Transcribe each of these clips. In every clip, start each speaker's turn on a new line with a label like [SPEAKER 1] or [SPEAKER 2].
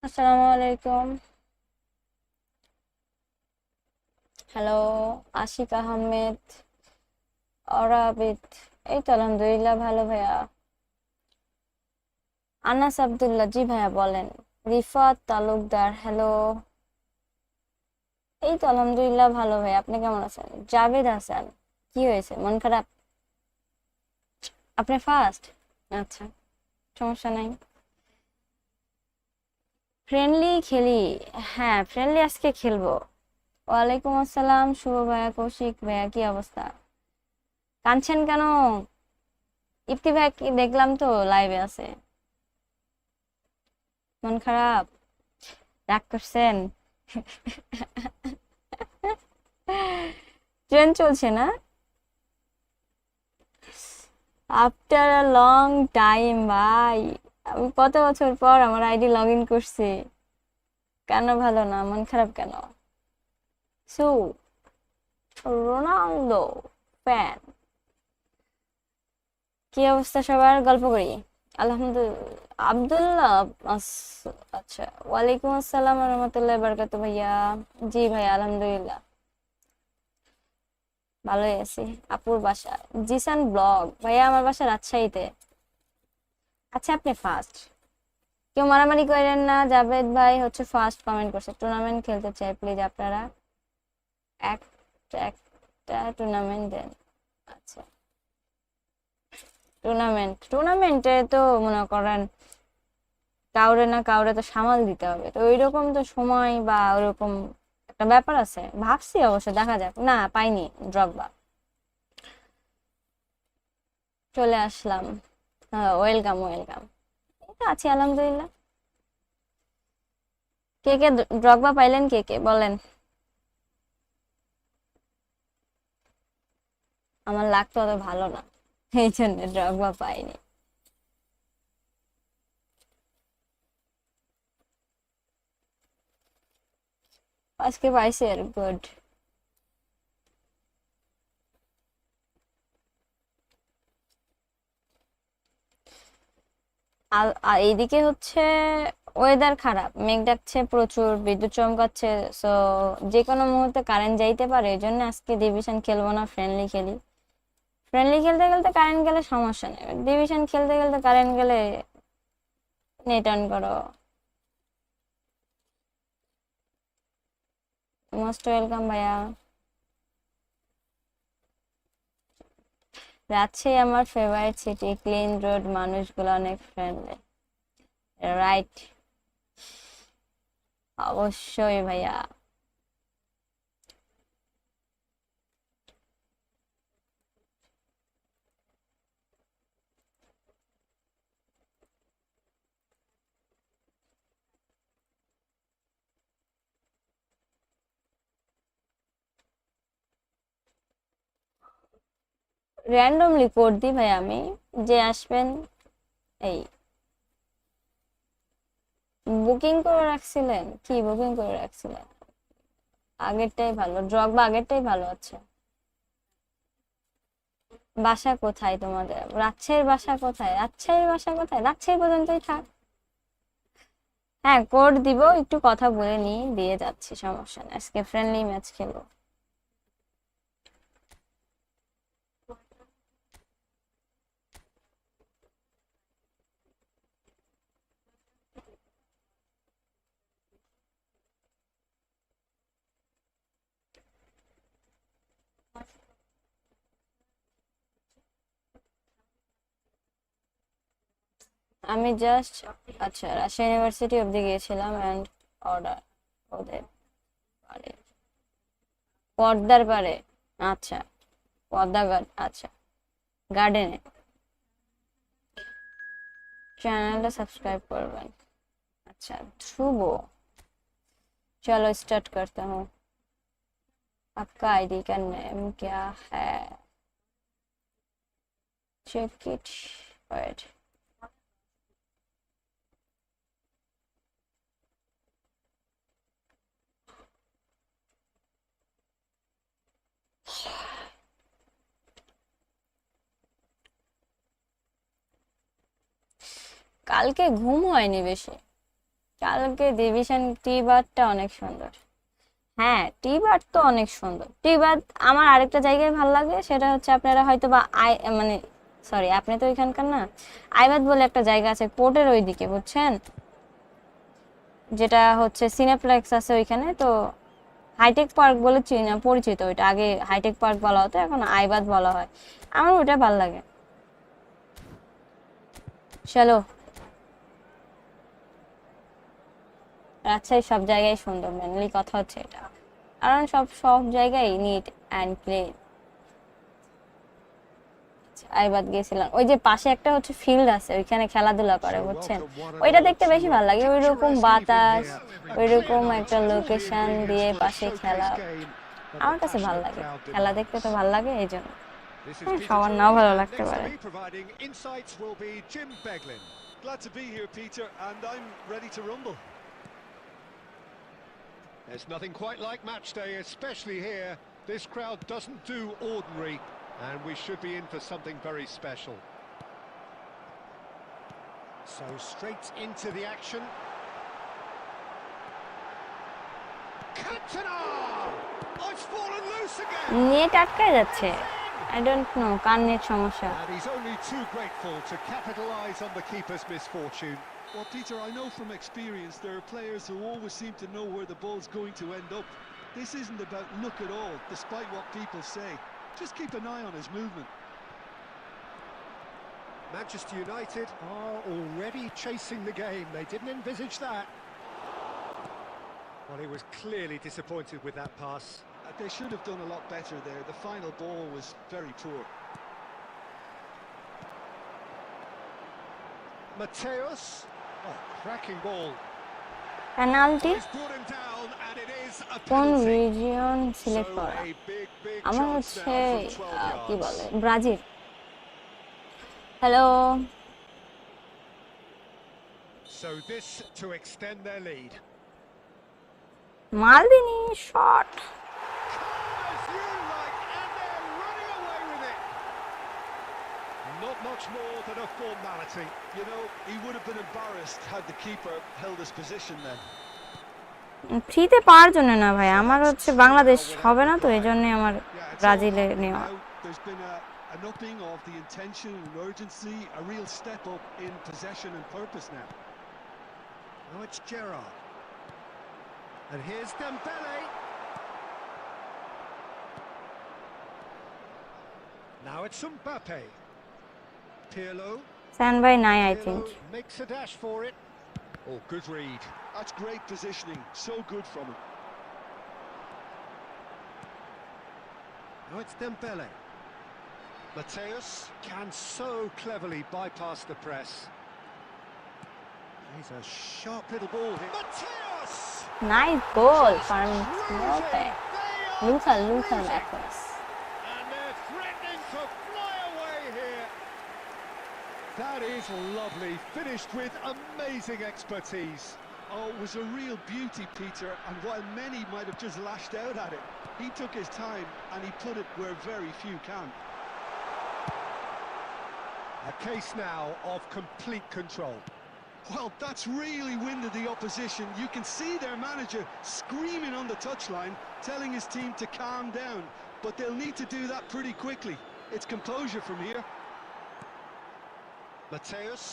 [SPEAKER 1] আসসালামু আলাইকুম। হ্যালো, আশিক আহমেদ, অরাবিদ। এই তো আলহামদুলিল্লাহ ভালো ভাইয়া। আনাস আব্দুল্লাহ, জি ভাইয়া বলেন। রিফাত তালুকদার, হ্যালো। এই তো আলহামদুলিল্লাহ ভালো ভাইয়া, আপনি কেমন আছেন? জাভেদ হাসান, কি হয়েছে, মন খারাপ? আপনি ফার্স্ট? আচ্ছা, সমস্যা নাই। ফ্রেন্ডলি খেলি? হ্যাঁ, ফ্রেন্ডলি আজকে খেলবো। ওয়ালাইকুম আসসালাম শুভ ভাইয়া, কৌশিক ভাইয়া, কি অবস্থা? কাঁদছেন কেন? ইপ্তি ভাই কি দেখলাম তো লাইভে আছে। মন খারাপ? রাগ করছেন? ট্রেন চলছে না? আফটার আ লং টাইম ভাই। আমি কত বছর পর আমার আইডি লগ ইন করছি। কেন ভালো না, মন খারাপ কেন? সু রোনালদো ফ্যান। কি অবস্থা সবার, গল্প করি। আলহামদুলিল্লাহ। আব্দুল্লাহ। আচ্ছা, ওয়ালাইকুম আসসালাম রহমতুল্লাহ বারকাতু ভাইয়া। জি ভাইয়া, আলহামদুলিল্লাহ ভালোই আছি। আপুর বাসা? জিসান ব্লগ ভাইয়া, আমার বাসা রাজশাহীতে। আচ্ছা, আপনি ফার্স্ট? কেউ মারামারি করেন না। জাভেদ ভাই হচ্ছে ফার্স্ট কমেন্ট করছে, টুর্নামেন্ট খেলতে চাই প্লিজ আপনারা একটা টুর্নামেন্ট দেন। আচ্ছা, টুর্নামেন্টে তো মনে করেন কাউরে না কাউরে তো সামাল দিতে হবে, তো ওইরকম তো সময় বা ওরকম একটা ব্যাপার আছে। ভাবছি অবশ্য, দেখা যাক। না, পাইনি। ড্রগবা। চলে আসলাম। Welcome welcome. এই তো আছি আলহামদুলিল্লাহ। কে কে ড্রগবা পাইলেন, কে কে বলেন। আমার লাগতো অত ভালো না, এই জন্য ড্রগবা পাইনি। আজকে পাইছি আর গুড। আর এইদিকে হচ্ছে ওয়েদার খারাপ, মেঘ ডাকছে প্রচুর, বিদ্যুৎ চমকাচ্ছে। সো যে কোনো মুহূর্তে কারেন্ট যাইতে পারে, এই জন্য আজকে ডিভিশন খেলবো না, ফ্রেন্ডলি খেলি। ফ্রেন্ডলি খেলতে খেলতে কারেন্ট গেলে সমস্যা নেই, ডিভিশন খেলতে খেলতে কারেন্ট গেলে নেট অন করো। মোস্ট ওয়েলকাম ভাইয়া। রাজশাহী আমার ফেভারিট সিটি, ক্লিন রোড, মানুষগুলো অনেক ফ্রেন্ডলি। রাইট, অবশ্যই ভাইয়া। র্যান্ডমলি কোড দিই ভাই আমি, যে আসবেন। এই বুকিং করে রাখছিলেন? কি বুকিং করে রাখছিলেন? আগেরটাই ভালো, ড্রগবা আগেরটাই ভালো আছে। বাসা কোথায় তোমাদের? রাজশাহীর বাসা কোথায়? রাজশাহীর বাসা কোথায়? রাজশাহী পর্যন্তই থাক। হ্যাঁ, কোড দিব, একটু কথা বলে নিই, দিয়ে যাচ্ছি, সমস্যা নেই। আজকে ফ্রেন্ডলি ম্যাচ খেলবো। আমি জাস্ট, আচ্ছা, রাজশাহী ইউনিভার্সিটি অব্দি গিয়েছিলাম অ্যান্ড অর্ডার ওদের পারে, পর্দার পারে। আচ্ছা, পদ্মা আচ্ছা, গার্ডেনে। চ্যানেলটা সাবস্ক্রাইব করবেন। अच्छा, ध्रुव। चलो स्टार्ट करता हूँ। आपका आईडी का नेम क्या है? Check it. वेट। কালকে ঘুম হয়নি বেশি, কালকে ডিভিশন টি বারটা অনেক সুন্দর। হ্যাঁ, টি বার তো অনেক সুন্দর। টি বার আমার আরেকটা জায়গায় ভালো লাগে, সেটা হচ্ছে আপনারা হয়তো বা মানে সরি, আপনি তো এখানকার না। আইবাদ বলে একটা জায়গা আছে পোর্টের ওইদিকে, বুঝছেন, যেটা হচ্ছে সিনেপ্লেক্স আছে ওইখানে। তো হাইটেক পার্ক বলে পরিচিত ওইটা, আগে হাইটেক পার্ক বলা হতো, এখন আইবাদ বলা হয়। আমার ওইটা ভালো লাগে। চলো, রাজশাহী সব জায়গায় সুন্দর, মেনলি কথা হচ্ছে এটা, কারণ সব সব জায়গায় নিট অ্যান্ড ক্লিন। আইবাদ গেছিলাম, ওই যে পাশে একটা হচ্ছে ফিল্ড আছে, ওইখানে খেলাধুলা করে, বুঝছেন, ওইটা দেখতে বেশি ভালো লাগে। ওই রকম বাতাস, ওই রকম একটা লোকেশন দিয়ে পাশে খেলা, আমার কাছে ভালো লাগে। খেলা দেখতে তো ভালো লাগে, এই জন্য। সবার নাও ভালো লাগতে পারে।
[SPEAKER 2] There's nothing quite like match day, especially here. This crowd doesn't do ordinary, and we should be in for something very special. So straight into the action. Taka! Oh, it's fallen loose again.
[SPEAKER 1] Net আটকায় যাচ্ছে, I don't know, car net সমস্যা।
[SPEAKER 2] And he's only too grateful to capitalise on the keeper's misfortune.
[SPEAKER 3] Well, Peter, I know from experience there are players who always seem to know where the ball's going to end up. This isn't about luck at all, despite what people say. Just keep an eye on his movement.
[SPEAKER 2] Manchester United are already chasing the game. They didn't envisage that. Well, he was clearly disappointed with that pass.
[SPEAKER 3] They should have done a lot better there. The final ball was very poor.
[SPEAKER 2] Mateus. Oh, cracking ball.
[SPEAKER 1] Penalty
[SPEAKER 2] He's brought him down, and it is a
[SPEAKER 1] কোন
[SPEAKER 2] penalty.
[SPEAKER 1] Region select
[SPEAKER 2] So
[SPEAKER 1] করা?
[SPEAKER 2] a big
[SPEAKER 1] আমার
[SPEAKER 2] chance
[SPEAKER 1] হচ্ছে
[SPEAKER 2] now from 12
[SPEAKER 1] কি
[SPEAKER 2] yards.
[SPEAKER 1] বলে, Brazil. Hello,
[SPEAKER 2] So this to extend their lead.
[SPEAKER 1] মালদিনি shot.
[SPEAKER 2] As you like, and they're running away with it. Not much more than a formality.
[SPEAKER 3] You know, he would have been embarrassed had the keeper held his position then.
[SPEAKER 1] ফ্রিতে পাওয়ার জন্য না ভাই, আমার হচ্ছে বাংলাদেশ হবে না, তো এই জন্য আমার
[SPEAKER 3] Yeah, it's all
[SPEAKER 1] ব্রাজিলে
[SPEAKER 3] happening
[SPEAKER 1] নেওয়া।
[SPEAKER 3] now. There's been an upping of the intention and urgency, a real step up in possession and purpose now.
[SPEAKER 2] Now it's Gerrard. And here's Dembele. Now it's Mbappe. Pirlo.
[SPEAKER 1] স্যান্ড বাই নাই, I think.
[SPEAKER 2] Pirlo makes a dash for it. Oh, good read.
[SPEAKER 3] That's great positioning, so good from him.
[SPEAKER 2] Now it's Dembele. Mateus can so cleverly bypass the press. He's a sharp little ball here. Mateus!
[SPEAKER 1] Nice goal from
[SPEAKER 2] Cruising.
[SPEAKER 1] Lotha
[SPEAKER 2] cruising.
[SPEAKER 1] Maths.
[SPEAKER 2] And they're threatening to fly away here. That is lovely, finished with amazing expertise.
[SPEAKER 3] Oh, it was a real beauty, Peter, and while many might have just lashed out at it, he took his time and he put it where very few can.
[SPEAKER 2] A case now of complete control.
[SPEAKER 3] Well, that's really winded the opposition. You can see their manager screaming on the touchline, telling his team to calm down, but they'll need to do that pretty quickly. It's composure from here.
[SPEAKER 2] Mateus.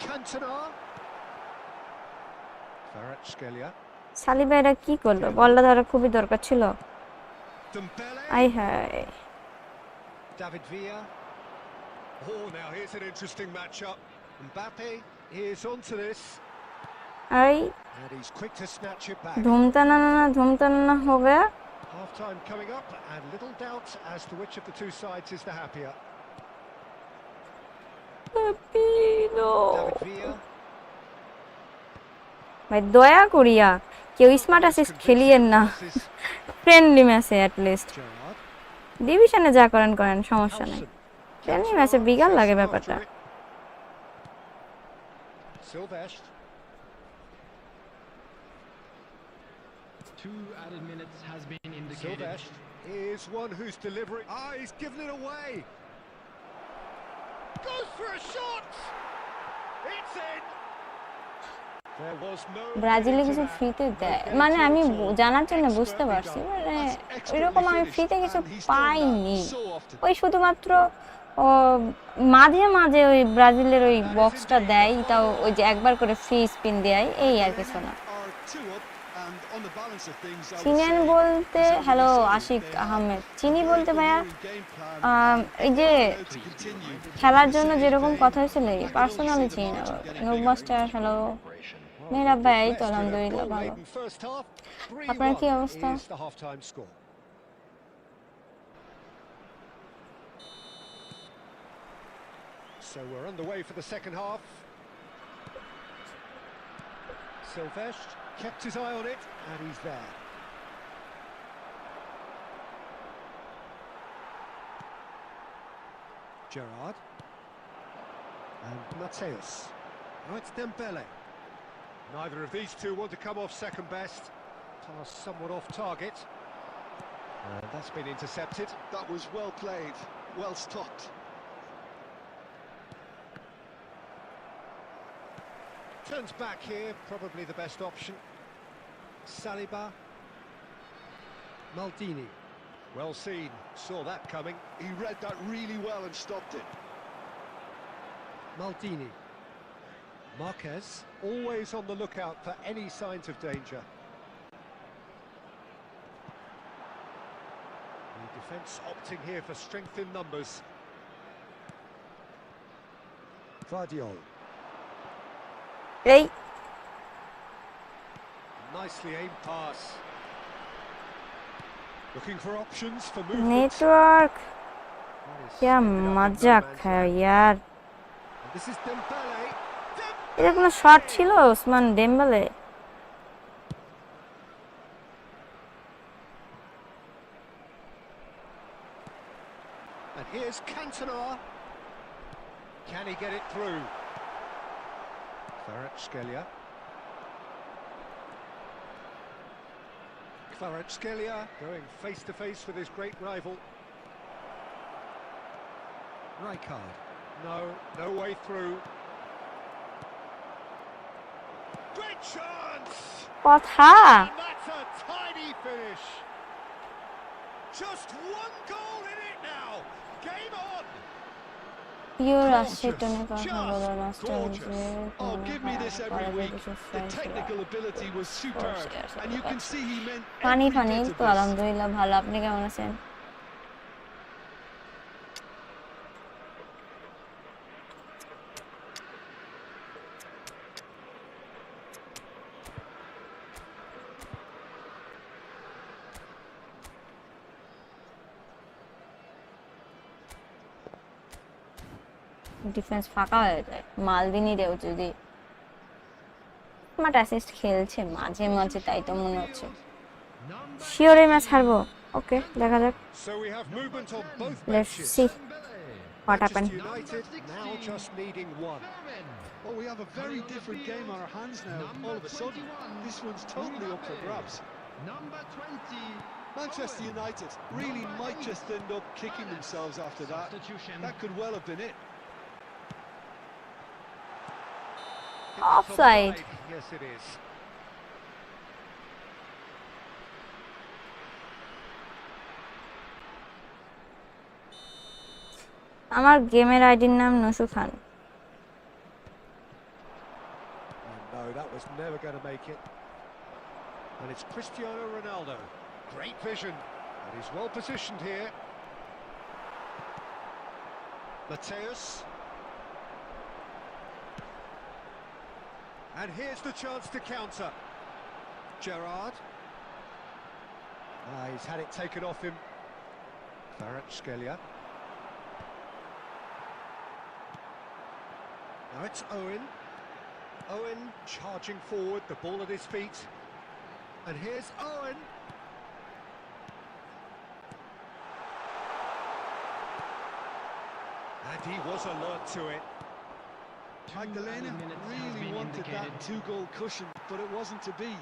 [SPEAKER 2] Cantona. Kvaratskhelia.
[SPEAKER 1] Saliba এটা কি করলো? বলটা ধরা খুবই দরকার ছিল।
[SPEAKER 2] Dembele.
[SPEAKER 1] আই হায়,
[SPEAKER 2] David Villa. Oh, now here's an interesting matchup. Mbappe is onto this,
[SPEAKER 1] I
[SPEAKER 2] and he's quick to snatch it back.
[SPEAKER 1] ধুমতানা हो गया।
[SPEAKER 2] Half-time coming up, and little doubt as to which of the two sides is the happier. David Villa.
[SPEAKER 1] ভাই দয়া করিয়া কেউ smart assist খেলিয়েন না, friendly ম্যাচে at least.
[SPEAKER 2] Gerrard.
[SPEAKER 1] ডিভিশনে যা করেন করেন, সমস্যা নাই, ফ্রেন্ডলি ম্যাচে বিগাল লাগে ব্যাপারটা।
[SPEAKER 2] Silvestre.
[SPEAKER 4] 2 added minutes has been indicated.
[SPEAKER 2] Silvestre is one who's delivering. Ah, he's given it away. Goes for a shot. It's in. There was no
[SPEAKER 1] ব্রাজিলে
[SPEAKER 2] way
[SPEAKER 1] কিছু
[SPEAKER 2] to that.
[SPEAKER 1] ফ্রিতে
[SPEAKER 2] No
[SPEAKER 1] দেয়
[SPEAKER 2] gain
[SPEAKER 1] মানে
[SPEAKER 2] to it
[SPEAKER 1] আমি
[SPEAKER 2] at all.
[SPEAKER 1] জানার জন্য বুঝতে
[SPEAKER 2] Expertly
[SPEAKER 1] পারছি
[SPEAKER 2] done.
[SPEAKER 1] মানে
[SPEAKER 2] That's expertly
[SPEAKER 1] ওইরকম আমি
[SPEAKER 2] finished,
[SPEAKER 1] ফ্রিতে কিছু
[SPEAKER 2] and he's done that
[SPEAKER 1] পাইনি
[SPEAKER 2] so often.
[SPEAKER 1] ওই শুধুমাত্র ও মাঝে মাঝে ওই ব্রাজিলের ওই
[SPEAKER 2] That is
[SPEAKER 1] বক্সটা
[SPEAKER 2] indeed
[SPEAKER 1] দেয়
[SPEAKER 2] the
[SPEAKER 1] তাও
[SPEAKER 2] final.
[SPEAKER 1] ওই যে একবার করে ফ্রি স্পিন দেয় এই আর কিছু
[SPEAKER 3] Magdalena
[SPEAKER 1] না
[SPEAKER 3] are 2 up, and on the balance of things, I would
[SPEAKER 1] চিনেন
[SPEAKER 3] say
[SPEAKER 1] বলতে
[SPEAKER 3] he's already
[SPEAKER 1] hello
[SPEAKER 3] sorry.
[SPEAKER 1] Ashiq
[SPEAKER 3] They have
[SPEAKER 1] Ahmed
[SPEAKER 3] a
[SPEAKER 1] চিনি
[SPEAKER 3] very
[SPEAKER 1] বলতে ভাইয়া
[SPEAKER 3] coherent game plan, and
[SPEAKER 1] এই
[SPEAKER 3] if
[SPEAKER 1] যে
[SPEAKER 3] they're allowed to continue
[SPEAKER 1] খেলার
[SPEAKER 3] in the
[SPEAKER 1] জন্য
[SPEAKER 3] same
[SPEAKER 1] যেরকম
[SPEAKER 3] vein,
[SPEAKER 1] কথা হয়েছিল
[SPEAKER 3] I can only
[SPEAKER 1] personally
[SPEAKER 3] see the
[SPEAKER 1] চিনি না
[SPEAKER 3] margin getting
[SPEAKER 1] noob
[SPEAKER 3] bigger.
[SPEAKER 1] Master hello
[SPEAKER 2] Well,
[SPEAKER 1] Mehrab
[SPEAKER 2] they've
[SPEAKER 1] ভাই
[SPEAKER 2] been
[SPEAKER 1] এই তো
[SPEAKER 2] blessed with a
[SPEAKER 1] আলহামদুলিল্লাহ ভালো
[SPEAKER 2] goal-laden first half.
[SPEAKER 1] আপনার কি
[SPEAKER 2] 3-1
[SPEAKER 1] অবস্থা
[SPEAKER 2] is the half-time score. So we're underway for the second half. Silvestre kept his eye on it, and he's there. Gerrard. And Mateus. Now it's Dembele. Neither of these two want to come off second best. Pass somewhat off target. And that's been intercepted.
[SPEAKER 3] That was well played, well stopped.
[SPEAKER 2] Turns back here, probably the best option. Saliba. Maldini. Well seen, saw that coming.
[SPEAKER 3] He read that really well and stopped it.
[SPEAKER 2] Maldini. Marquez, always on the lookout for any signs of danger. The defence opting here for strength in numbers. Vardiol.
[SPEAKER 1] এই
[SPEAKER 2] Nicely aimed pass. Looking for options for movement.
[SPEAKER 1] Network
[SPEAKER 2] That is
[SPEAKER 1] क्या
[SPEAKER 2] ended up in no
[SPEAKER 1] मजाक
[SPEAKER 2] man's
[SPEAKER 1] है
[SPEAKER 2] land.
[SPEAKER 1] यार
[SPEAKER 2] And this is Dembele.
[SPEAKER 1] এটা কোনো shot ছিল Osman Dembélé
[SPEAKER 2] And here's Cantona. Can he get it through? Kvaratskhelia. Kvaratskhelia going face to face with his great rival. Rijkaard. No way through. Great chance!
[SPEAKER 1] কথা
[SPEAKER 2] And that's a tidy finish. Just one goal in it now. Game on.
[SPEAKER 1] Pure আসছে টনে কথা বলার master
[SPEAKER 3] Oh, give me this every week. The technical ability was superb, and you can see he meant
[SPEAKER 1] funny
[SPEAKER 3] every
[SPEAKER 1] funny
[SPEAKER 3] bit of
[SPEAKER 1] তো
[SPEAKER 3] this.
[SPEAKER 1] আলহামদুলিল্লাহ ভালো আপনি কেমন আছেন defence ফাঁকা হয়ে যায় মালদিনিরেও যদি স্মার্ট অ্যাসিস্ট খেলছে মাঝে মাঝে তাই তো মনে হচ্ছে শিওর এই ম্যাচ হারবো ওকে দেখা যাক
[SPEAKER 2] So we have movement on both
[SPEAKER 1] let's
[SPEAKER 2] benches.
[SPEAKER 1] See what happen
[SPEAKER 2] Manchester United now just needing one.
[SPEAKER 3] Well, we have a very different game on our hands now. All of a sudden, this one's totally up for grabs.
[SPEAKER 4] Number 20.
[SPEAKER 3] Manchester United really might just end up kicking themselves after that.
[SPEAKER 4] Substitution.
[SPEAKER 3] That could well have been it.
[SPEAKER 1] Offside
[SPEAKER 2] Yes, it is.
[SPEAKER 1] আমার গেমের আইডির নাম নুসু খান
[SPEAKER 2] No, that was never going to make it. And it's Cristiano Ronaldo. Great vision. And he's well positioned here. Mateus. And here's the chance to counter. Gerrard. He's had it taken off him. Kvaratskhelia. Now it's Owen. Owen charging forward, the ball at his feet. And here's Owen. And he was alert to it.
[SPEAKER 3] Magdalena really wanted that 2-goal cushion, but it wasn't to be.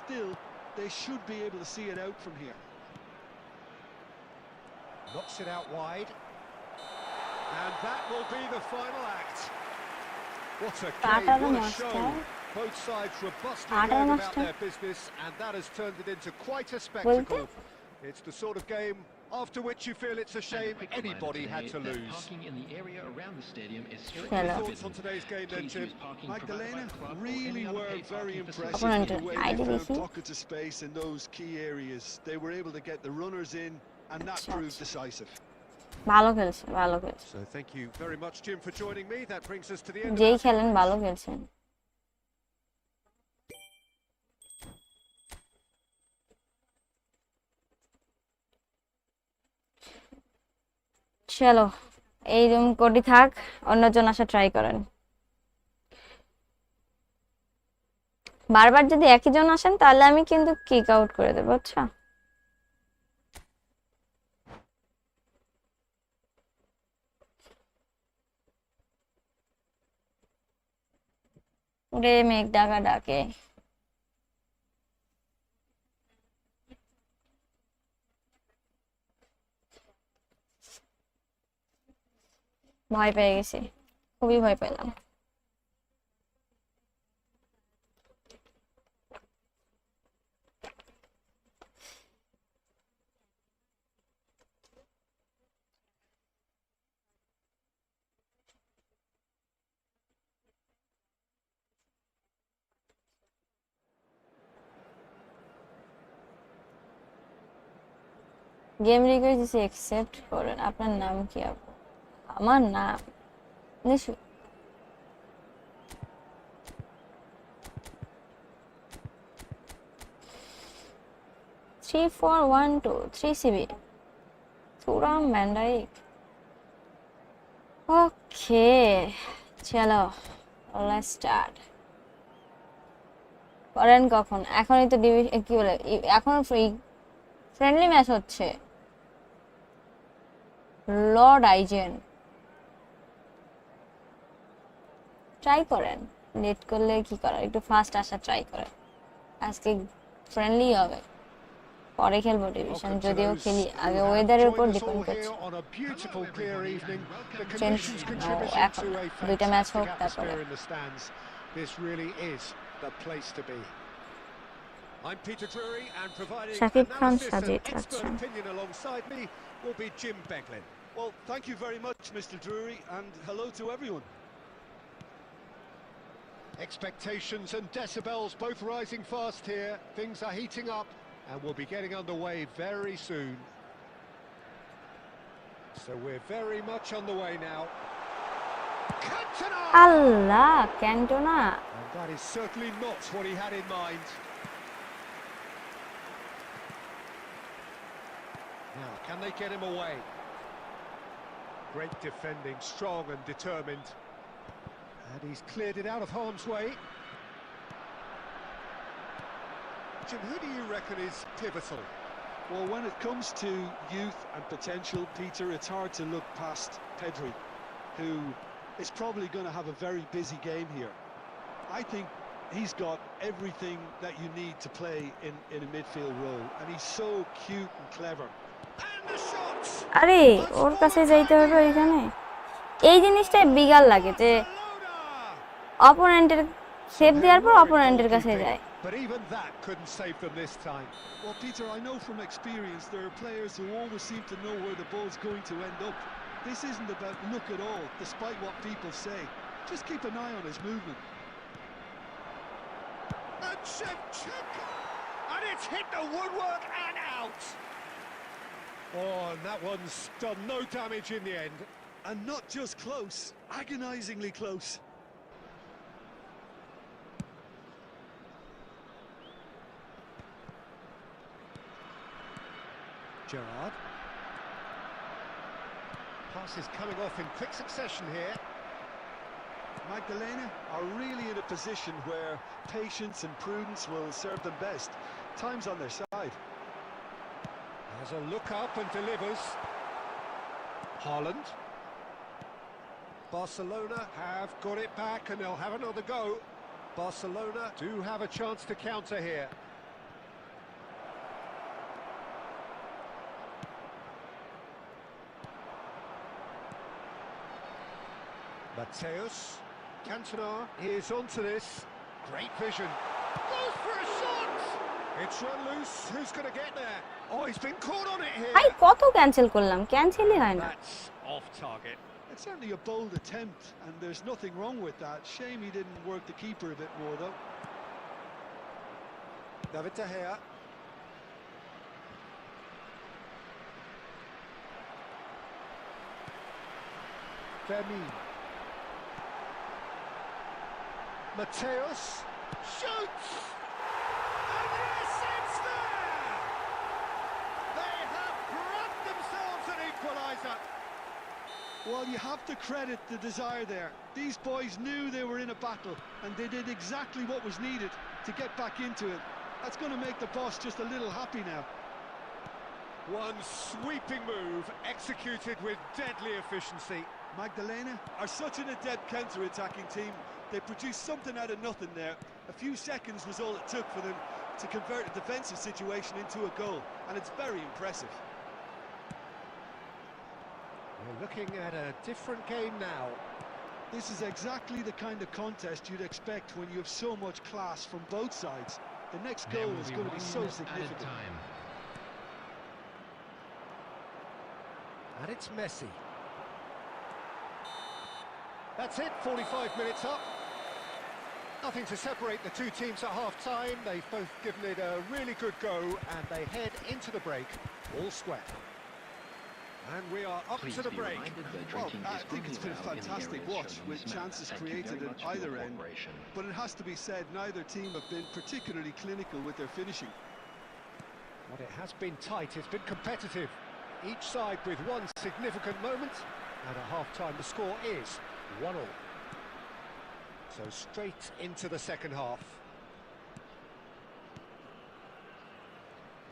[SPEAKER 3] Still, they should be able to see it out from here.
[SPEAKER 2] Knocks it out wide. And that will be the final act. What a game,
[SPEAKER 1] কাটারও
[SPEAKER 2] what a
[SPEAKER 1] master
[SPEAKER 2] show. Both sides robustly
[SPEAKER 1] Are
[SPEAKER 2] going
[SPEAKER 1] they
[SPEAKER 2] about
[SPEAKER 1] not
[SPEAKER 2] their business, and that has turned it into quite a
[SPEAKER 1] বলতে
[SPEAKER 2] spectacle. It's the sort of game after which you feel it's a
[SPEAKER 4] And a
[SPEAKER 2] shame
[SPEAKER 4] quick reminder
[SPEAKER 2] anybody had
[SPEAKER 4] today
[SPEAKER 2] to
[SPEAKER 4] that
[SPEAKER 2] lose.
[SPEAKER 4] parking in the area around the stadium is strictly
[SPEAKER 1] খেলো
[SPEAKER 2] Thoughts on
[SPEAKER 4] forbidden.
[SPEAKER 2] today's game then,
[SPEAKER 4] Please
[SPEAKER 2] Jim?
[SPEAKER 4] use parking provided by
[SPEAKER 3] Magdalena
[SPEAKER 4] the club or
[SPEAKER 3] really
[SPEAKER 4] any other
[SPEAKER 3] were
[SPEAKER 4] paid
[SPEAKER 3] very
[SPEAKER 4] parking
[SPEAKER 3] impressive
[SPEAKER 4] facility.
[SPEAKER 3] with the way they
[SPEAKER 1] ID
[SPEAKER 3] found
[SPEAKER 1] দেখি
[SPEAKER 3] pockets of space in those key areas. They were able to get the runners in, and that
[SPEAKER 1] আচ্ছা
[SPEAKER 3] proved
[SPEAKER 1] আচ্ছা
[SPEAKER 3] decisive.
[SPEAKER 1] ভালো খেলছে ভালো খেলছে
[SPEAKER 2] So thank you very much, Jim, for joining me. That brings us to the end of
[SPEAKER 1] যেই
[SPEAKER 2] our
[SPEAKER 1] খেলেন
[SPEAKER 2] coverage.
[SPEAKER 1] ভালো খেলছেন চলো এই রুম কোডই থাক অন্যজন আসা ট্রাই করেন বারবার যদি একই জন আসেন তাহলে আমি কিন্তু কিক আউট করে দেবো আচ্ছা ওরে মেঘ ডাকা ডাকে ভয় পেয়ে গেছি খুবই ভয় পেলাম গেম রিকোয়েস্ট দিছি অ্যাকসেপ্ট করেন আপনার নাম কি আপু আমার নাম Nishu 3412 3CB Turam Mandaik Okay চলো let's start করেন কখন এখনই তো কি বলে এখন ফ্রি ফ্রেন্ডলি ম্যাচ হচ্ছে লর্ড আইজেন ট্রাই করেন লেট করলে কি করার একটু ফাস্ট আসা ট্রাই করেন আজকে ফ্রেন্ডলি হবে পরে খেলবো ডিভিশন
[SPEAKER 2] Welcome to
[SPEAKER 1] যদিও
[SPEAKER 2] those
[SPEAKER 1] খেলি
[SPEAKER 2] who
[SPEAKER 1] আগে
[SPEAKER 2] have
[SPEAKER 1] ওয়েদারের উপর
[SPEAKER 2] joined us
[SPEAKER 1] ডিপেন্ড
[SPEAKER 2] all
[SPEAKER 1] করছে
[SPEAKER 2] here on a beautiful, clear evening. The
[SPEAKER 1] change
[SPEAKER 2] conditions contributing
[SPEAKER 1] এখন
[SPEAKER 2] to a
[SPEAKER 1] দুইটা ম্যাচ
[SPEAKER 2] fantastic
[SPEAKER 1] হোক তারপরে
[SPEAKER 2] atmosphere in the stands. This really is the place to be. I'm Peter Drury, and providing
[SPEAKER 1] Shakib Khan
[SPEAKER 2] analysis and
[SPEAKER 1] Sajid
[SPEAKER 2] expert
[SPEAKER 1] আচ্ছা
[SPEAKER 2] opinion alongside me will be Jim Beglin.
[SPEAKER 3] Well, thank you very much, Mr. Drury, and hello to everyone.
[SPEAKER 2] Expectations and decibels both rising fast here. Things are heating up and we'll be getting underway very soon. So we're very much on the way now. Cantona!
[SPEAKER 1] Allah Cantona
[SPEAKER 2] And that is certainly not what he had in mind. Now, can they get him away? Great defending, strong and determined. And he's cleared it out of harm's way. Jim, who do you reckon is pivotal?
[SPEAKER 3] Well, when it comes to youth and potential, Peter, it's hard to look past Pedri, who is probably going to have a very busy game here. I think he's got everything that you need to play in a midfield role, and he's so cute and clever.
[SPEAKER 2] And the shots!
[SPEAKER 1] আরে ওর কাছে যাইতে হবে এখানে এই জিনিসটা বিগাল লাগে যে
[SPEAKER 2] Barcelona!
[SPEAKER 1] অপোনেন্টের save দেওয়ার পর অপোনেন্টের কাছে যায়
[SPEAKER 2] But even that couldn't save them this time.
[SPEAKER 3] Well, Peter, I know from experience there are players who always seem to know where the ball's going to end up. This isn't about luck at all, despite what people say. Just keep an eye on his movement.
[SPEAKER 2] And Shevchenko! And it's hit the woodwork and out! Oh, and that one's done no damage in the end.
[SPEAKER 3] And not just close, agonisingly close.
[SPEAKER 2] Gerrard. Passes coming off in quick succession here.
[SPEAKER 3] Magdalena are really in a position where patience and prudence will serve them best. Time's on their side.
[SPEAKER 2] Has a look up and delivers. Haaland. Barcelona have got it back and they'll have another go. Barcelona do have a chance to counter here. Mateus. Cantona is onto this. Great vision. Goes for a shot. It's run loose. Who's going to get there? Oh, he's been caught on it here.
[SPEAKER 1] ভাই কত cancel করলাম, ক্যান্সেলই হয় না।
[SPEAKER 2] That's off target.
[SPEAKER 3] It's certainly a bold attempt, and there's nothing wrong with that. Shame he didn't work the keeper a bit more, though.
[SPEAKER 2] David De Gea. Vermin. Mateus shoots! And yes, it's there! They have grabbed themselves an equaliser.
[SPEAKER 3] Well, you have to credit the desire there. These boys knew they were in a battle, and they did exactly what was needed to get back into it. That's going to make the boss just a little happy now.
[SPEAKER 2] One sweeping move executed with deadly efficiency.
[SPEAKER 3] Magdalena are such an adept counter-attacking team. They produced something out of nothing there. A few seconds was all it took for them to convert a defensive situation into a goal, and it's very impressive.
[SPEAKER 2] We're looking at a different game now.
[SPEAKER 3] This is exactly the kind of contest you'd expect when you have so much class from both sides. The next goal is going to be so significant.
[SPEAKER 2] And it's Messi. That's it, 45 minutes up. Nothing to separate the two teams at half-time. They've both given it a really good go, and they head into the break all square. And we are up to the break.
[SPEAKER 3] Well, I think it's been a fantastic watch with chances created at either end. But it has to be said, neither team have been particularly clinical with their finishing.
[SPEAKER 2] But it has been tight, it's been competitive. Each side with one significant moment. And at half-time the score is 1-1. So straight into the second half.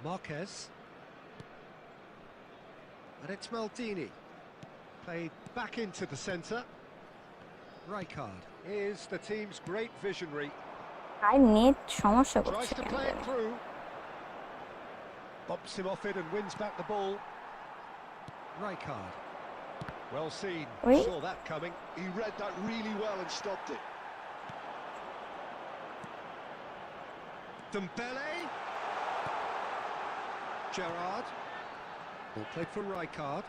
[SPEAKER 2] Marquez. And it's Maldini. Played back into the centre. Rijkaard is the team's great visionary.
[SPEAKER 1] আর net সমস্যা
[SPEAKER 2] Tries
[SPEAKER 1] করছে
[SPEAKER 2] to
[SPEAKER 1] কেন
[SPEAKER 2] play it
[SPEAKER 1] জানি।
[SPEAKER 2] through. Bumps him off it and wins back the ball. Rijkaard. Well seen.
[SPEAKER 1] Oui.
[SPEAKER 2] Saw that coming.
[SPEAKER 3] He read that really well and stopped it.
[SPEAKER 2] Dembele. Gerrard. Ball played for Rijkaard.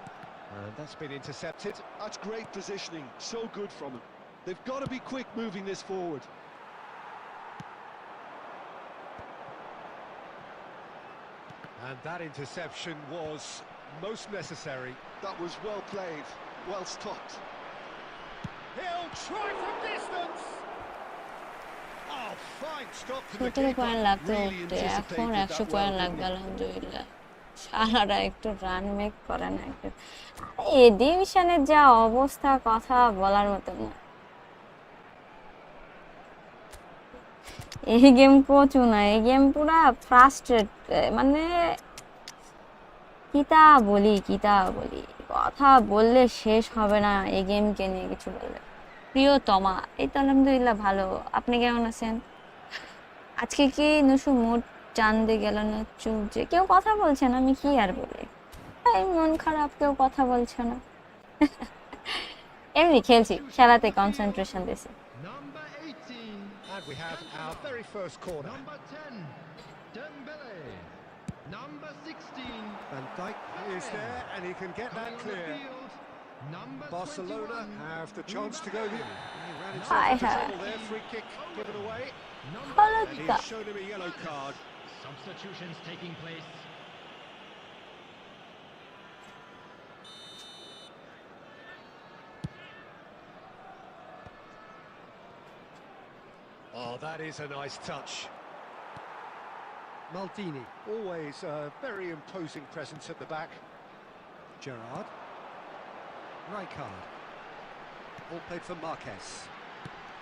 [SPEAKER 2] And that's been intercepted.
[SPEAKER 3] That's great positioning, so good from him. They've got to be quick moving this forward.
[SPEAKER 2] And that interception was most necessary.
[SPEAKER 3] That was well played, well stopped.
[SPEAKER 2] He'll try from distance. Oh, fine stop to the
[SPEAKER 1] 17 point
[SPEAKER 2] keeper.
[SPEAKER 1] লাগতো
[SPEAKER 3] Really
[SPEAKER 1] উঠতে, এখন
[SPEAKER 3] anticipated
[SPEAKER 1] 100
[SPEAKER 3] that
[SPEAKER 1] point
[SPEAKER 3] well,
[SPEAKER 1] লাগবে
[SPEAKER 3] didn't he?
[SPEAKER 1] আলহামদুলিল্লাহ। শালারা একটু run make করে না একটু। এই ডিভিশনের যা অবস্থা, কথা বলার মতো না। এই গেম কোচও না, এই গেম পুরা ফ্রাস্ট্রেট, মানে কিতা বলি কথা বললে শেষ হবে না এই গেমকে নিয়ে কিছু বললে। প্রিয়তমা, এই তো আলহামদুলিল্লাহ ভালো, আপনি কেমন আছেন? আজকে কি নুসু মুড চান্দে গেল না, চুপ যে কেউ কথা বলছে না, আমি কি আর বলি, এই মন খারাপ, কেউ কথা বলছে না। এমনি খেলছি, খেলাতে কনসেন্ট্রেশন দিছি।
[SPEAKER 4] Number 18.
[SPEAKER 2] And we have our very first corner.
[SPEAKER 4] Number 10. Dembele. Number 16.
[SPEAKER 2] Van Dijk is there and he can get that clear.
[SPEAKER 4] Number
[SPEAKER 2] Barcelona
[SPEAKER 4] 21.
[SPEAKER 2] have the chance to go. He ran
[SPEAKER 1] Hi,
[SPEAKER 2] himself into
[SPEAKER 1] hi.
[SPEAKER 2] trouble there. Free kick given away.
[SPEAKER 1] হলো
[SPEAKER 2] And
[SPEAKER 1] তা
[SPEAKER 2] he's shown him a yellow card.
[SPEAKER 4] Substitutions taking place.
[SPEAKER 2] Oh, that is a nice touch. Maldini, always a very imposing presence at the back. Gerrard. Rijkaard. All played for Marquez.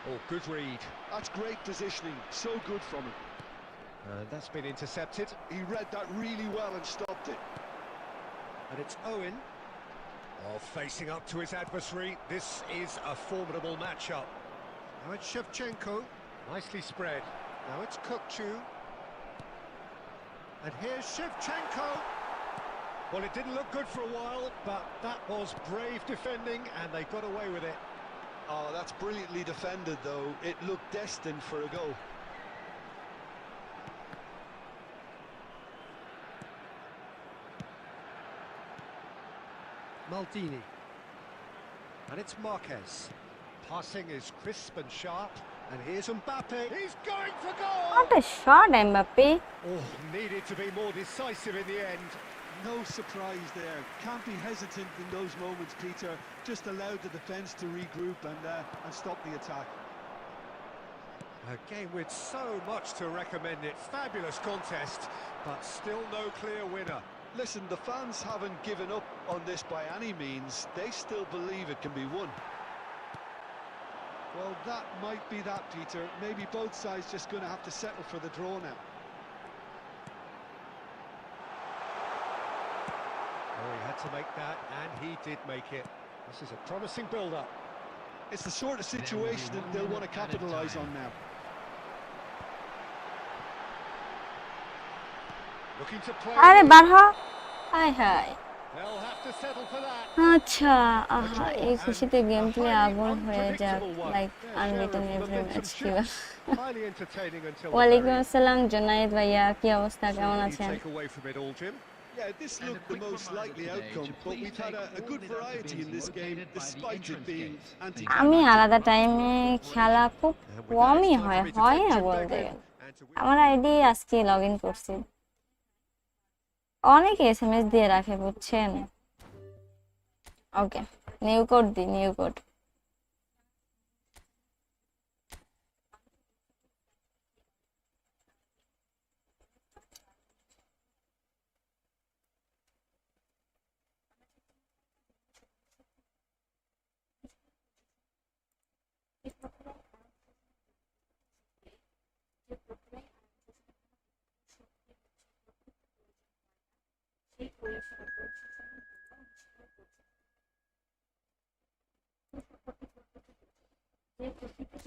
[SPEAKER 2] Oh, good read.
[SPEAKER 3] That's great positioning, so good from him.
[SPEAKER 2] And that's been intercepted.
[SPEAKER 3] He read that really well and stopped it.
[SPEAKER 2] And it's Owen. Oh, facing up to his adversary. This is a formidable matchup. Now it's Shevchenko. Nicely spread. Now it's Kukçu. And here's Shevchenko. Well, it didn't look good for a while, but that was brave defending, and they got away with it.
[SPEAKER 3] Oh, that's brilliantly defended, though. It looked destined for a goal.
[SPEAKER 2] Maldini. And it's Marquez. Passing is crisp and sharp. And here's Mbappe. He's going for goal!
[SPEAKER 1] What a shot, Mbappe.
[SPEAKER 2] Oh, needed to be more decisive in the end.
[SPEAKER 3] No surprise there. Can't be hesitant in those moments, Peter. Just allowed the defence to regroup and stop the attack.
[SPEAKER 2] A game with so much to recommend it. Fabulous contest, but still no clear winner.
[SPEAKER 3] Listen, the fans haven't given up on this by any means. They still believe it can be won. Well, that might be that, Peter. Maybe both sides just going to have to settle for the draw now.
[SPEAKER 2] Oh, he had to make that, and he did make it. This is a promising build-up.
[SPEAKER 3] It's the sort of situation that they'll want to capitalise on now.
[SPEAKER 2] Looking to play.
[SPEAKER 1] আরে বার হ হায় হায়
[SPEAKER 2] They'll have to settle for that.
[SPEAKER 1] আচ্ছা আহা এই খুশিতে game play আগুন হয়ে যাক like unwritten every match কিবা
[SPEAKER 2] Highly entertaining until the
[SPEAKER 1] ওয়ালাইকুম
[SPEAKER 2] very end.
[SPEAKER 1] আসসালাম জুনায়েদ ভাইয়া কি অবস্থা কেমন
[SPEAKER 2] You
[SPEAKER 1] আছেন
[SPEAKER 2] take away from it all, Jim.
[SPEAKER 3] Yeah, this looked the most likely outcome, but we've had a good variety in this game, despite it being anti.
[SPEAKER 1] আমি আলাদা টাইমে খেলা খুব কমই হয় না বলতে গেলে আমার আইডি আজকে লগ ইন করছি অনেকে এসএমএস দিয়ে রাখে বুঝছেন ওকে নিউ কোড দি নিউ কোড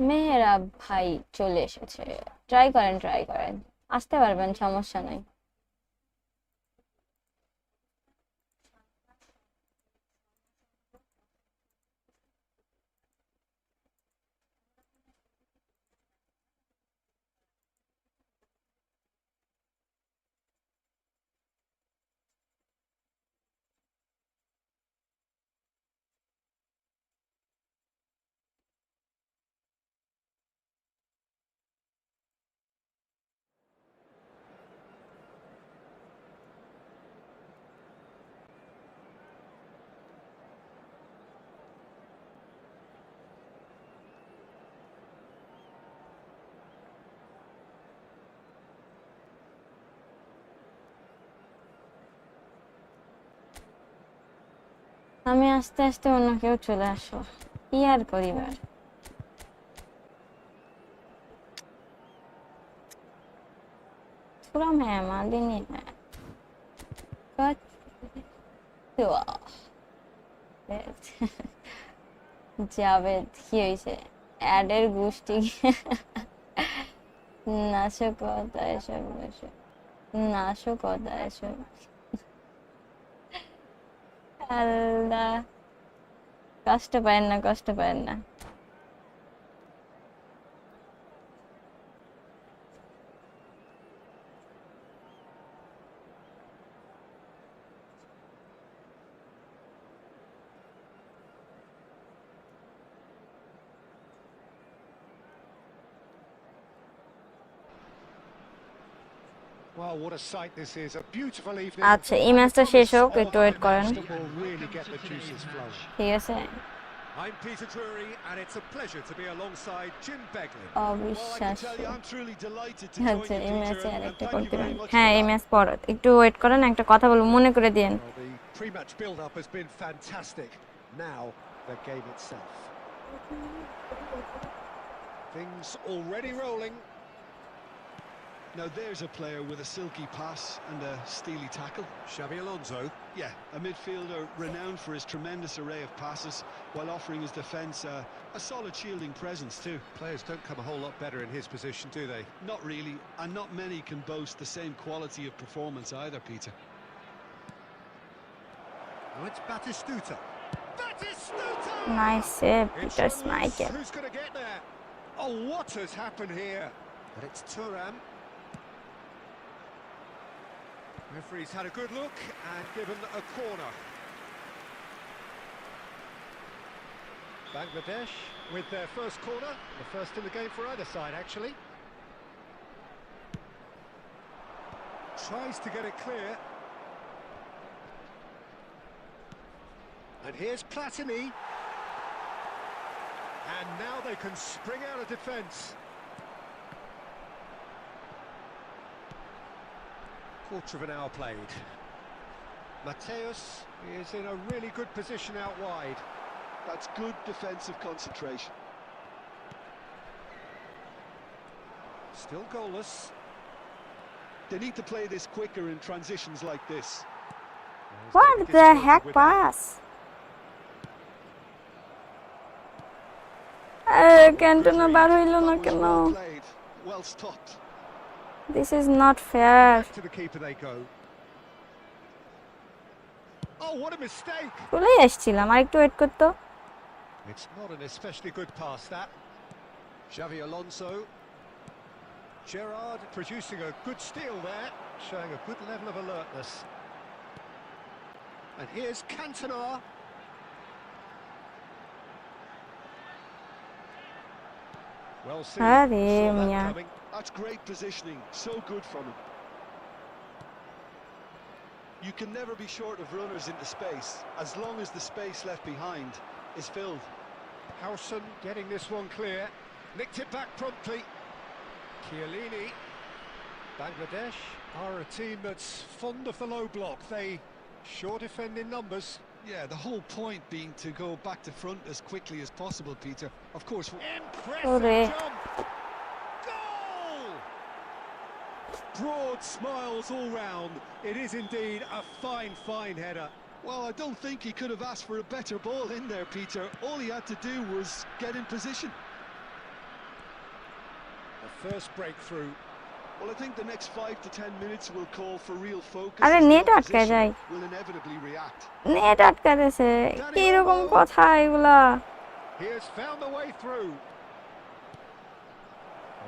[SPEAKER 1] মেহরাব ভাই চলে এসেছে ট্রাই করেন আসতে পারবেন সমস্যা নাই আমি আস্তে আস্তে অন্য কেউ চলে আসো কি আর করিবার थोड़ा मैं मालिनी है कट জাভেদ কি হয়েছে অ্যাডের গোষ্ঠী নাশকতা এসব নাশকতা এসব আল্লাহ কষ্ট পায় না
[SPEAKER 2] Well, what a sight this is. A beautiful evening.
[SPEAKER 1] আচ্ছা এই ম্যাচটা শেষ হোক একটু ওয়েট করেন
[SPEAKER 2] Will really get the juices flowing.
[SPEAKER 1] ঠিক আছে
[SPEAKER 2] I'm Peter Drury, and it's a pleasure to be alongside Jim Begley.
[SPEAKER 3] Well, I can
[SPEAKER 1] অবিশ্বাস্য
[SPEAKER 3] tell you, I'm truly delighted to join
[SPEAKER 1] আচ্ছা
[SPEAKER 3] you,
[SPEAKER 1] এই
[SPEAKER 3] Peter,
[SPEAKER 1] ম্যাচে
[SPEAKER 3] and
[SPEAKER 1] আরেকটা
[SPEAKER 3] thank you
[SPEAKER 1] করতে
[SPEAKER 3] very
[SPEAKER 1] পারেন
[SPEAKER 3] much
[SPEAKER 1] হ্যাঁ
[SPEAKER 3] for
[SPEAKER 1] এই
[SPEAKER 3] that.
[SPEAKER 1] ম্যাচ পর একটু ওয়েট করেন একটা কথা বলবো মনে করে দিয়েন
[SPEAKER 2] Well, the pre-match build-up has been fantastic. Now, the game itself. Things already rolling.
[SPEAKER 3] Now there's a player with a silky pass and a steely tackle.
[SPEAKER 2] Xabi Alonso.
[SPEAKER 3] Yeah, a midfielder renowned for his tremendous array of passes while offering his defence a solid shielding presence too.
[SPEAKER 2] Players don't come a whole lot better in his position, do they?
[SPEAKER 3] Not really, and not many can boast the same quality of performance either, Peter.
[SPEAKER 2] Now it's Batistuta. Batistuta!
[SPEAKER 1] Nice save
[SPEAKER 2] It's
[SPEAKER 1] Peter
[SPEAKER 2] Nusu.
[SPEAKER 1] Schmeichel
[SPEAKER 2] Who's going to get there? Oh, what has happened here? But it's Thuram. Referee's had a good look and given a corner. Bangladesh with their first corner, the first in the game for either side actually. Tries to get it clear. And here's Platini. And now they can spring out of defence. Quarter of an hour played. Mateus is in a really good position out wide.
[SPEAKER 3] That's good defensive concentration.
[SPEAKER 2] Still goalless.
[SPEAKER 3] They need to play this quicker in transitions like this.
[SPEAKER 1] What the heck pass? Cantona বার হইলো না কেন?
[SPEAKER 3] Well played, well stopped.
[SPEAKER 1] This is not fair.
[SPEAKER 2] Back to the keeper they go. Oh, what a mistake!
[SPEAKER 1] চলে আসছিলাম, আরেকটু wait করতো।
[SPEAKER 2] It's not an especially good pass, that. Xavi Alonso. Gerrard producing a good steal there, showing a good level of alertness. And here's Cantona. Well seen.
[SPEAKER 1] আরে
[SPEAKER 2] Saw that
[SPEAKER 1] মিয়া।
[SPEAKER 2] coming.
[SPEAKER 3] That's great positioning, so good from him. You can never be short of runners into space, as long as the space left behind is filled.
[SPEAKER 2] Howson getting this one clear. Nicked it back promptly. Chiellini. Bangladesh are a team that's fond of the low block. They sure defend in numbers.
[SPEAKER 3] Yeah, the whole point being to go back to front as quickly as possible, Peter. Of course.
[SPEAKER 2] Impressive jump. Goal! Broad smiles all round. It is indeed a fine header.
[SPEAKER 3] Well, I don't think he could have asked for a better ball in there, Peter. All he had to do was get in position.
[SPEAKER 2] The first breakthrough.
[SPEAKER 3] Well, I think the next 5 to 10 minutes will call for real focus.
[SPEAKER 1] আরে
[SPEAKER 3] as the
[SPEAKER 1] net আটকে
[SPEAKER 3] opposition
[SPEAKER 1] যায়।
[SPEAKER 3] will inevitably react.
[SPEAKER 1] Net আটকে দিয়েছে। কি রকম কথা এগুলা?
[SPEAKER 2] He has found the way through.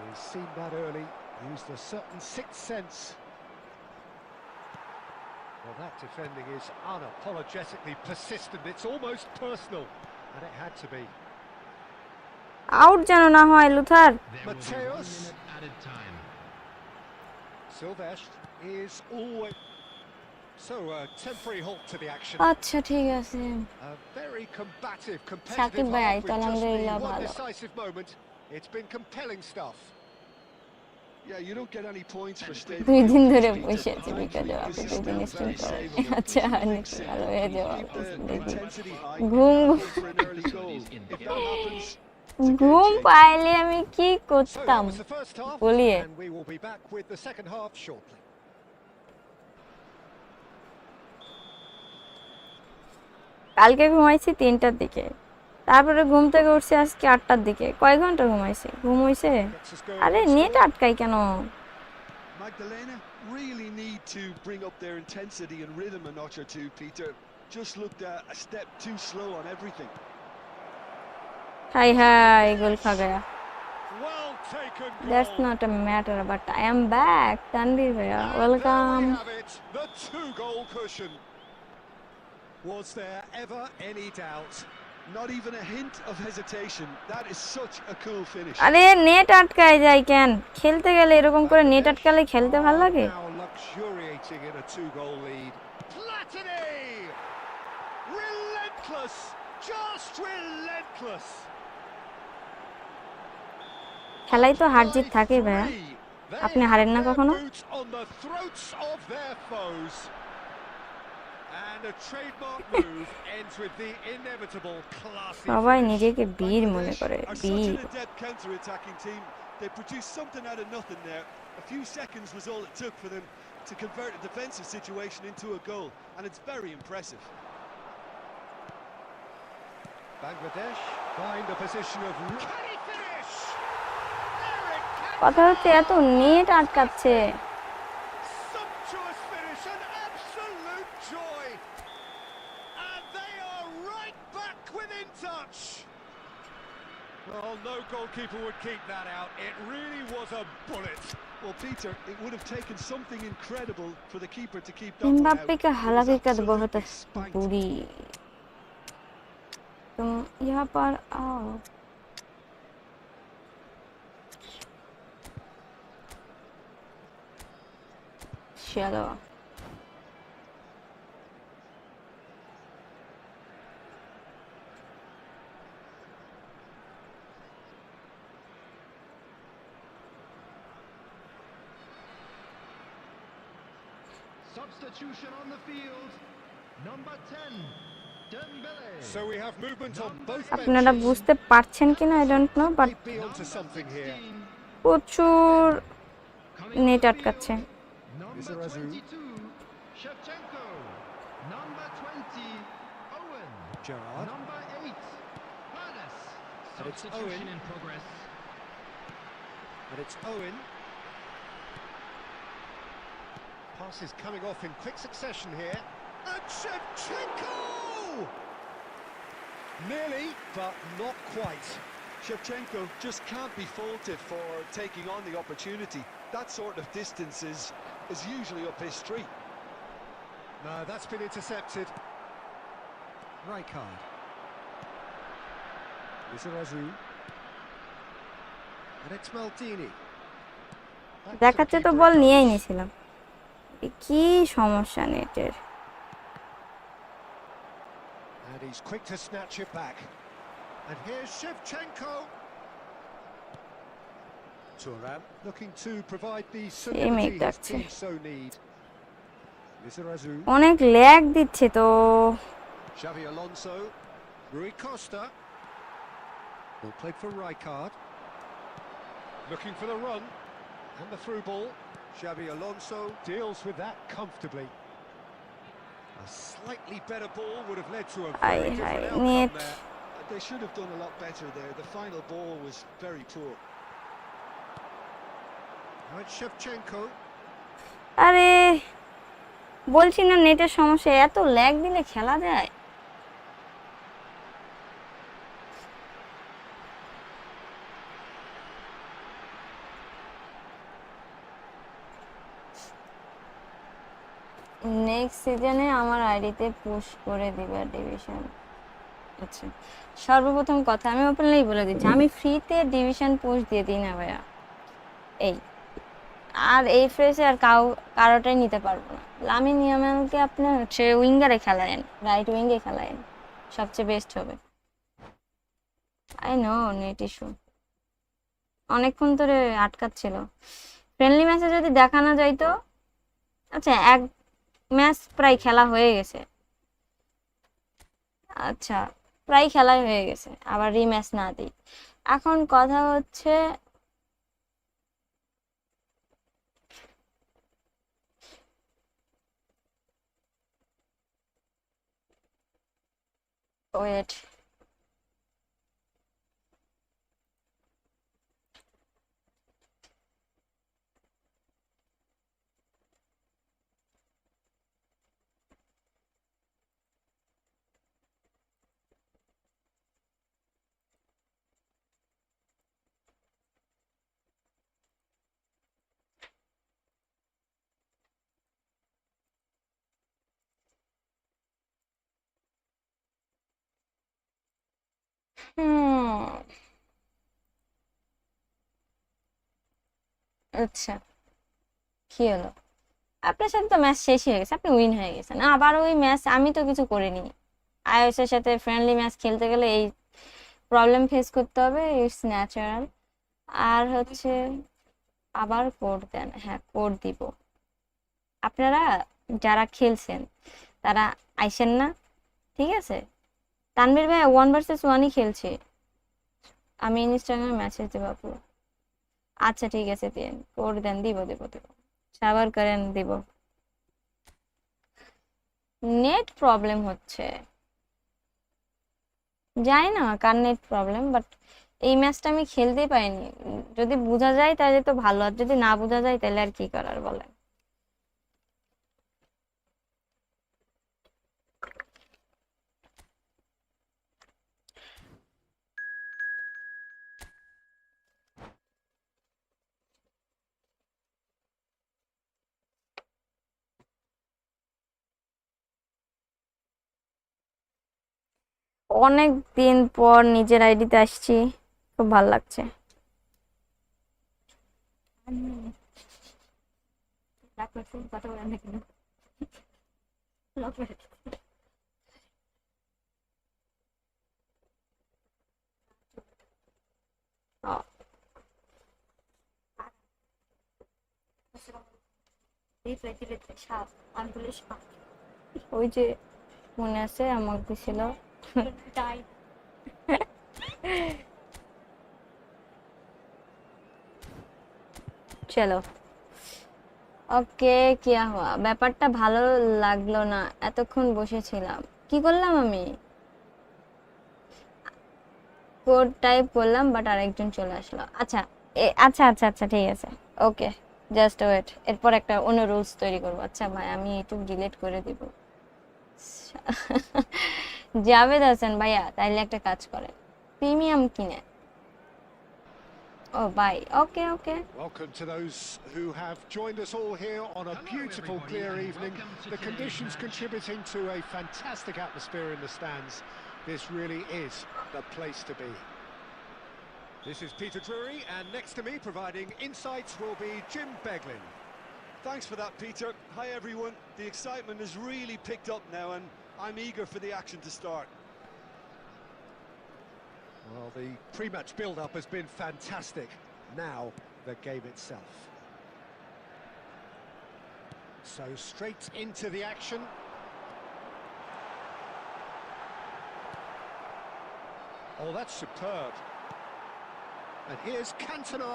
[SPEAKER 2] He's seen that early, used a certain sixth sense. Well, that defending is unapologetically persistent. It's almost personal, and it had to be.
[SPEAKER 1] Out যেন না হয় Luther.
[SPEAKER 4] There will be 1
[SPEAKER 2] Mateus.
[SPEAKER 4] minute added time.
[SPEAKER 2] Silvestre is always... So, a temporary halt to the action.
[SPEAKER 1] আচ্ছা ঠিক আছে।
[SPEAKER 2] A very combative, competitive
[SPEAKER 1] Shakib ভাই,
[SPEAKER 2] half
[SPEAKER 1] I তো
[SPEAKER 2] with just the
[SPEAKER 1] আলহামদুলিল্লাহ
[SPEAKER 2] one
[SPEAKER 1] ভালো।
[SPEAKER 2] decisive moment. It's been compelling stuff.
[SPEAKER 3] Yeah, you don't get any points for staying.
[SPEAKER 1] 2 দিন ধরে
[SPEAKER 3] Peter.
[SPEAKER 1] বসে আছি বিকালে
[SPEAKER 3] This
[SPEAKER 1] আপনি
[SPEAKER 3] is
[SPEAKER 1] 2 দিন
[SPEAKER 3] still
[SPEAKER 1] স্ট্রিম
[SPEAKER 3] very
[SPEAKER 1] করেন।
[SPEAKER 3] savable.
[SPEAKER 1] আচ্ছা
[SPEAKER 3] Big
[SPEAKER 1] নেক্সট
[SPEAKER 3] save.
[SPEAKER 1] ভালো হয়ে যাবে।
[SPEAKER 3] Keep the
[SPEAKER 1] দেখি।
[SPEAKER 3] intensity high.
[SPEAKER 1] ঘুম
[SPEAKER 3] Go for an early goal. If that happens, it's a game
[SPEAKER 1] ঘুম
[SPEAKER 3] changer.
[SPEAKER 1] পাইলে আমি কি
[SPEAKER 2] So, that
[SPEAKER 1] করতাম?
[SPEAKER 2] was the first half,
[SPEAKER 1] বলিয়ে।
[SPEAKER 2] and we will be back with the second half shortly.
[SPEAKER 1] কালকে ঘুমাইছি 3টার দিকে, তারপরে ঘুম থেকে উঠছি আজকে 8টার দিকে। কয় ঘন্টা ঘুমাইছি? ঘুম হইছে?
[SPEAKER 2] Gets us going
[SPEAKER 1] আরে
[SPEAKER 2] once
[SPEAKER 1] নেট
[SPEAKER 2] more.
[SPEAKER 1] আটকাই কেন?
[SPEAKER 3] Magdalena really need to bring up their intensity and rhythm a notch or two, Peter. Just looked a step too slow on everything.
[SPEAKER 1] হাই হাই গোল খা গয়া।
[SPEAKER 2] Well taken goal.
[SPEAKER 1] That's not a matter, but I am back. Tanvir ভাইয়া,
[SPEAKER 2] And
[SPEAKER 1] welcome.
[SPEAKER 2] there we have it, the 2-goal cushion. Was there ever any doubt?
[SPEAKER 3] Not even a hint of hesitation. That is such a cool finish.
[SPEAKER 1] আরে net আটকায় যায় কেন? খেলতে গেলে এরকম করে net আটকালে খেলতে ভালো লাগে?
[SPEAKER 2] Now luxuriating in a 2-goal lead. Platini! Relentless! Just relentless!
[SPEAKER 1] খেলাই তো হার জিত থাকে ভাইয়া।
[SPEAKER 2] They
[SPEAKER 1] আপনি হারেন না
[SPEAKER 2] have their
[SPEAKER 1] কখনো?
[SPEAKER 2] boots on the throats of their foes. And a trademark move ends with the inevitable classy
[SPEAKER 1] সবাই
[SPEAKER 2] finish.
[SPEAKER 1] নিজেকে বীর মনে করে,
[SPEAKER 3] Are such
[SPEAKER 1] বীর।
[SPEAKER 3] an adept counter-attacking team. They produced something out of nothing there. A few seconds was all it took for them to convert a defensive situation into a goal, and it's very impressive.
[SPEAKER 2] Bangladesh find a position of... Can he finish? Eric
[SPEAKER 1] কথা হচ্ছে এত net আটকাচ্ছে।
[SPEAKER 2] Sumptuous finish, an absolute joy. And they are right back within touch. Well, no goalkeeper would keep that out. It really was a bullet.
[SPEAKER 3] Well, Peter, it would have taken something incredible for the keeper to keep that one out.
[SPEAKER 1] Mbappe का
[SPEAKER 3] It was
[SPEAKER 1] हालांकि बहुत
[SPEAKER 3] absolutely spanked.
[SPEAKER 1] बुरी। तुम यहाँ पर आओ। चलो
[SPEAKER 4] Substitution on the field. Number 10, Dembele.
[SPEAKER 2] So we have movement on both
[SPEAKER 1] আপনারা
[SPEAKER 2] benches.
[SPEAKER 1] বুঝতে পারছেন কিনা I don't know, but
[SPEAKER 2] May be onto something here.
[SPEAKER 1] প্রচুর
[SPEAKER 4] Coming on
[SPEAKER 1] net
[SPEAKER 4] the
[SPEAKER 1] আটকাচ্ছে।
[SPEAKER 4] field. Number
[SPEAKER 2] Lizarazu.
[SPEAKER 4] 22, Shevchenko. Number 20, Owen.
[SPEAKER 2] Gerrard.
[SPEAKER 4] Number 8, Hades.
[SPEAKER 2] And it's
[SPEAKER 4] Substitution
[SPEAKER 2] Owen.
[SPEAKER 4] in progress.
[SPEAKER 2] And it's Owen. Pass is coming off in quick succession here. And Shevchenko! Nearly, but not quite.
[SPEAKER 3] Shevchenko just can't be faulted for taking on the opportunity. That sort of distance is usually up his street.
[SPEAKER 2] No, that's been intercepted. Rijkaard. Lizarazu. And it's Maldini. Back to the
[SPEAKER 1] দেখাচ্ছে তো
[SPEAKER 2] keeper
[SPEAKER 1] ball
[SPEAKER 2] it
[SPEAKER 1] নিয়েই
[SPEAKER 2] goes.
[SPEAKER 1] নিয়েছিলাম। কি সমস্যা নেটের।
[SPEAKER 2] And he's quick to snatch it back. And here's Shevchenko. Thuram looking to provide the solidity his
[SPEAKER 1] যাচ্ছে।
[SPEAKER 2] team so need. Lizarazu.
[SPEAKER 1] অনেক lag দিচ্ছে তো।
[SPEAKER 2] Xavi Alonso. Rui Costa. Ball played for Rijkaard. Looking for the run. And the through ball. Xavi Alonso deals with that comfortably. A slightly better ball would have led to a very
[SPEAKER 1] Aye,
[SPEAKER 2] different
[SPEAKER 1] aye,
[SPEAKER 2] outcome
[SPEAKER 1] net.
[SPEAKER 2] there.
[SPEAKER 3] They should have done a lot better there. The final ball was very poor.
[SPEAKER 2] Now it's Shevchenko.
[SPEAKER 1] আরে বলছি না নেটের সমস্যা, এত lag দিলে খেলা যায়? Next সিজনে আমার আইডিতে পুশ করে দিবা ডিভিশন। আচ্ছা, সর্বপ্রথম কথা আমি ওপেনলি বলে দিচ্ছি, আমি ফ্রিতে ডিভিশন পুশ দিয়ে দিই না ভাইয়া। এই আর এই ফ্রেসে আর কারোটাই নিতে পারবো না। লামিন ইয়ামালকে আপনি হচ্ছে উইঙ্গারে খেলায়েন, রাইট উইঙ্গে খেলায়েন, সবচেয়ে বেস্ট হবে। আই নো নেট ইস্যু অনেকক্ষণ ধরে আটকাচ্ছিল। ফ্রেন্ডলি ম্যাচে যদি দেখানো যাইতো। আচ্ছা, এক ম্যাচ প্রায় খেলা হয়ে গেছে। আচ্ছা, প্রায় খেলাই হয়ে গেছে, আবার রিম্যাচ না দিই। এখন কথা হচ্ছে ওয়েট, আচ্ছা কি হলো? আপনার সাথে তো ম্যাচ শেষ হয়ে গেছে, আপনি উইন হয়ে গেছেন, আবার ওই ম্যাচ আমি তো কিছু করিনি। আইএস এর সাথে ফ্রেন্ডলি ম্যাচ খেলতে গেলে এই প্রবলেম ফেস করতে হবে, ইটস ন্যাচারাল। আর হচ্ছে আবার কোড দেন। হ্যাঁ, কোড দিব। আপনারা যারা খেলছেন তারা আইসেন না, ঠিক আছে? তানভীর ভাই 1 ভার্সেস 1ই খেলছে, আমি ইনস্টাগ্রামে মেসেজ দেবো আপু। আচ্ছা ঠিক আছে, দেন কোড দেন, দিব দেব দেব, সাবার করেন, দিব। নেট প্রবলেম হচ্ছে, জানি না কার নেট প্রবলেম, বাট এই ম্যাচটা আমি খেলতেই পারিনি। যদি বোঝা যায় তাহলে তো ভালো, আর যদি না বোঝা যায় তাহলে আর কি করার বলেন। অনেক দিন পর নিজের আইডিতে আসছি, খুব ভালো লাগছে। ওই যে মনে আছে আমাকে দিছিল। চলো ওকে, কিয়া হওয়া ব্যাপারটা ভালো লাগলো না, এতক্ষণ বসেছিলাম, কি করলাম আমি? কোড টাইপ করলাম বাট আরেকজন চলে আসলো। আচ্ছা আচ্ছা আচ্ছা আচ্ছা ঠিক আছে, ওকে জাস্ট ওয়েট, এরপর একটা অন্য রুলস তৈরি করবো। আচ্ছা ভাই আমি ইউটিউব ডিলিট করে দিব। জাভেদ হাসান ভাইয়া তাইলে একটা কাজ করে, প্রিমিয়াম কিনে। ও ভাই ওকে ওকে।
[SPEAKER 2] Welcome to those who have joined us all here on a beautiful, clear evening. The conditions contributing to a fantastic atmosphere in the stands. This really is the place to be. This is Peter Drury, and next to me providing insights will be Jim Beglin.
[SPEAKER 3] Thanks for that, Peter. Hi, everyone. The excitement has really picked up now, and I'm eager for the action to start.
[SPEAKER 2] Well, the pre-match build-up has been fantastic. Now, the game itself. So, straight into the action. Oh, that's superb. And here's Cantona.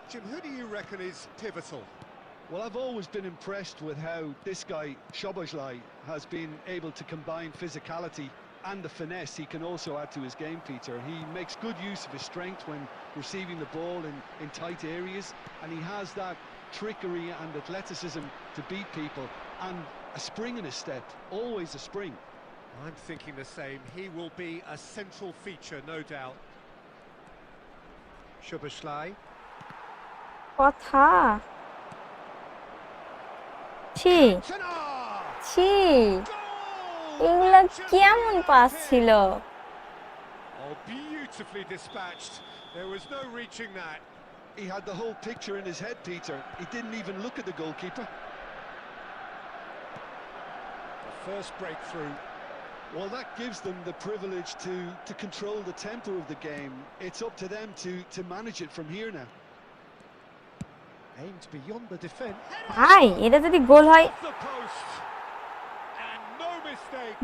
[SPEAKER 2] Jim, who do you reckon is pivotal?
[SPEAKER 3] Well, I've always been impressed with how this guy, Szoboszlai, has been able to combine physicality and the finesse he can also add to his game, Peter. He makes good use of his strength when receiving the ball in tight areas, and he has that trickery and athleticism to beat people, and a spring in his step, always a spring.
[SPEAKER 2] I'm thinking the same. He will be a central feature, no doubt. Szoboszlai.
[SPEAKER 1] কথা ছি
[SPEAKER 2] Cantona!
[SPEAKER 1] ছি,
[SPEAKER 2] Goal!
[SPEAKER 1] এগুলা
[SPEAKER 2] Just
[SPEAKER 1] কেমন
[SPEAKER 2] beyond
[SPEAKER 1] pass
[SPEAKER 2] him.
[SPEAKER 1] ছিল?
[SPEAKER 2] Oh, beautifully dispatched. There was no reaching that.
[SPEAKER 3] He had the whole picture in his head, Peter. He didn't even look at the goalkeeper.
[SPEAKER 2] The first breakthrough.
[SPEAKER 3] Well, that gives them the privilege to control the tempo of the game. It's up to them to manage it from here now.
[SPEAKER 2] Aimed beyond the defence.
[SPEAKER 1] ভাই এটা যদি গোল হয়,
[SPEAKER 2] Off the post. And no mistake.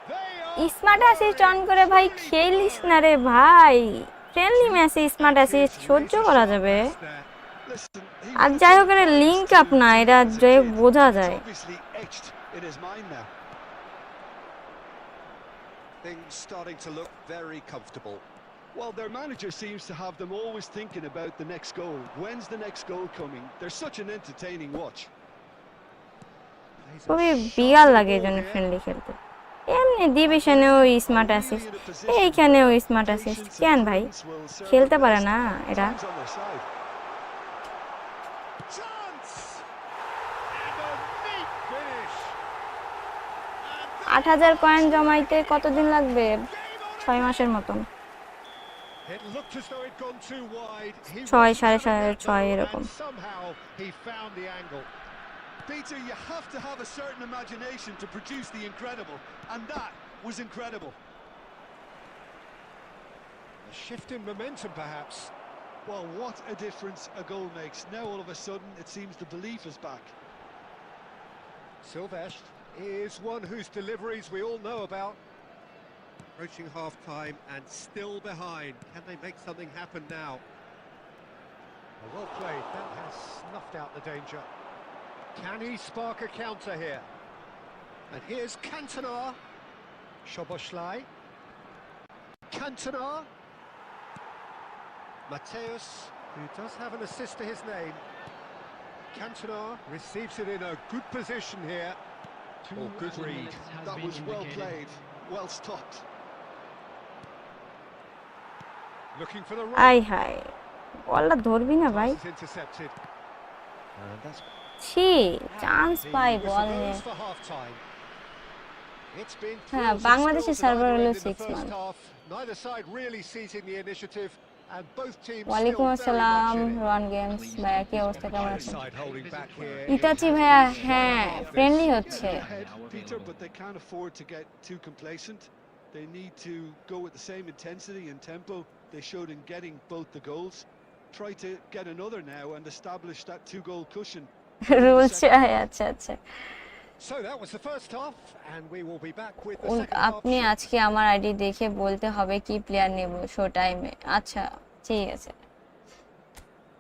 [SPEAKER 2] They are
[SPEAKER 1] smart assist on করে ভাই খেলিস না রে ভাই, ফ্রেন্ডলি ম্যাচে স্মার্ট অ্যাসিস্ট সহ্য করা যাবে।
[SPEAKER 3] Listen, he
[SPEAKER 1] আর
[SPEAKER 3] will
[SPEAKER 1] যাই
[SPEAKER 3] take
[SPEAKER 1] হোক এটা
[SPEAKER 3] pride
[SPEAKER 1] লিঙ্ক
[SPEAKER 3] to
[SPEAKER 1] আপ না,
[SPEAKER 3] do
[SPEAKER 1] এটা
[SPEAKER 3] what as a
[SPEAKER 1] যে
[SPEAKER 3] kid.
[SPEAKER 1] বোঝা
[SPEAKER 3] It's
[SPEAKER 1] যায়।
[SPEAKER 3] obviously etched in his mind now.
[SPEAKER 2] things starting to look very comfortable.
[SPEAKER 3] Well, their manager seems to have them always thinking about the next goal. When's the next goal coming? They're such an entertaining watch.
[SPEAKER 2] Plays a
[SPEAKER 1] খুবই
[SPEAKER 2] sharp
[SPEAKER 1] বিগাল লাগে এই
[SPEAKER 2] ball
[SPEAKER 1] জন্য
[SPEAKER 2] here.
[SPEAKER 1] Friendly খেলতে। এমনি ডিভিশনেও smart assist, এইখানেও smart assist, কেন ভাই খেলতে পারে না এরা?
[SPEAKER 3] Time's on their side.
[SPEAKER 2] Chance! And a neat finish.
[SPEAKER 1] 8,000 coin জমাইতে কতদিন লাগবে? 6 মাসের মতন।
[SPEAKER 2] It looked as though it'd gone too wide. He
[SPEAKER 1] 6,
[SPEAKER 2] wasn't
[SPEAKER 1] সাড়ে
[SPEAKER 2] having that
[SPEAKER 1] 6
[SPEAKER 2] though,
[SPEAKER 1] এরকম।
[SPEAKER 2] and somehow he found the angle.
[SPEAKER 3] Peter, you have to have a certain imagination to produce the incredible, and that was incredible.
[SPEAKER 2] A shift in momentum, perhaps.
[SPEAKER 3] Well, what a difference a goal makes. Now all of a sudden it seems the belief is back.
[SPEAKER 2] Silvestre is one whose deliveries we all know about. Approaching half-time and still behind. Can they make something happen now? Well played. That has snuffed out the danger. Can he spark a counter here? And here's Cantona. Szoboszlai. Cantona. Mateus, who does have an assist to his name. Cantona receives it in a good position here. Oh, good read.
[SPEAKER 3] That was well played, well stopped.
[SPEAKER 2] Looking for the
[SPEAKER 1] I
[SPEAKER 2] right.
[SPEAKER 1] Hi, বলটা ধরবি না ভাই?
[SPEAKER 2] Pass is intercepted. And that's
[SPEAKER 1] ছি, chance
[SPEAKER 2] the
[SPEAKER 1] pi
[SPEAKER 2] whistle
[SPEAKER 1] বল নিয়ে।
[SPEAKER 2] goes for half-time. It's been
[SPEAKER 1] হ্যাঁ,
[SPEAKER 2] thrills and
[SPEAKER 1] বাংলাদেশের
[SPEAKER 2] spills at
[SPEAKER 1] server
[SPEAKER 2] either
[SPEAKER 1] হলো
[SPEAKER 2] end in the
[SPEAKER 1] 6
[SPEAKER 2] first
[SPEAKER 1] মান।
[SPEAKER 2] half. Neither side really seizing the initiative, and both teams
[SPEAKER 1] ওয়ালাইকুম
[SPEAKER 2] still very much
[SPEAKER 1] আসসালাম
[SPEAKER 2] in it.
[SPEAKER 1] Rohan games ভাইয়া, কি অবস্থা, কেমন
[SPEAKER 2] Neither
[SPEAKER 1] আছেন?
[SPEAKER 2] side holding back here. It
[SPEAKER 1] Itachi
[SPEAKER 2] has
[SPEAKER 1] ভাইয়া,
[SPEAKER 2] been one
[SPEAKER 1] হ্যাঁ
[SPEAKER 2] half this.
[SPEAKER 1] ফ্রেন্ডলি
[SPEAKER 3] Getting
[SPEAKER 1] হচ্ছে।
[SPEAKER 3] ahead, Peter, but they can't afford to get too complacent. They need to go with the same intensity and tempo they showed in getting both the goals. Try to get another now and establish that 2-goal cushion.
[SPEAKER 1] Rule চাই, আচ্ছা আচ্ছা।
[SPEAKER 2] So that was the first half, and we will be back with the second half
[SPEAKER 1] আপনি
[SPEAKER 2] shortly.
[SPEAKER 1] আজকে আমার ID দেখে বলতে হবে কি প্লেয়ার নেব শো টাইমে। আচ্ছা ঠিক আছে,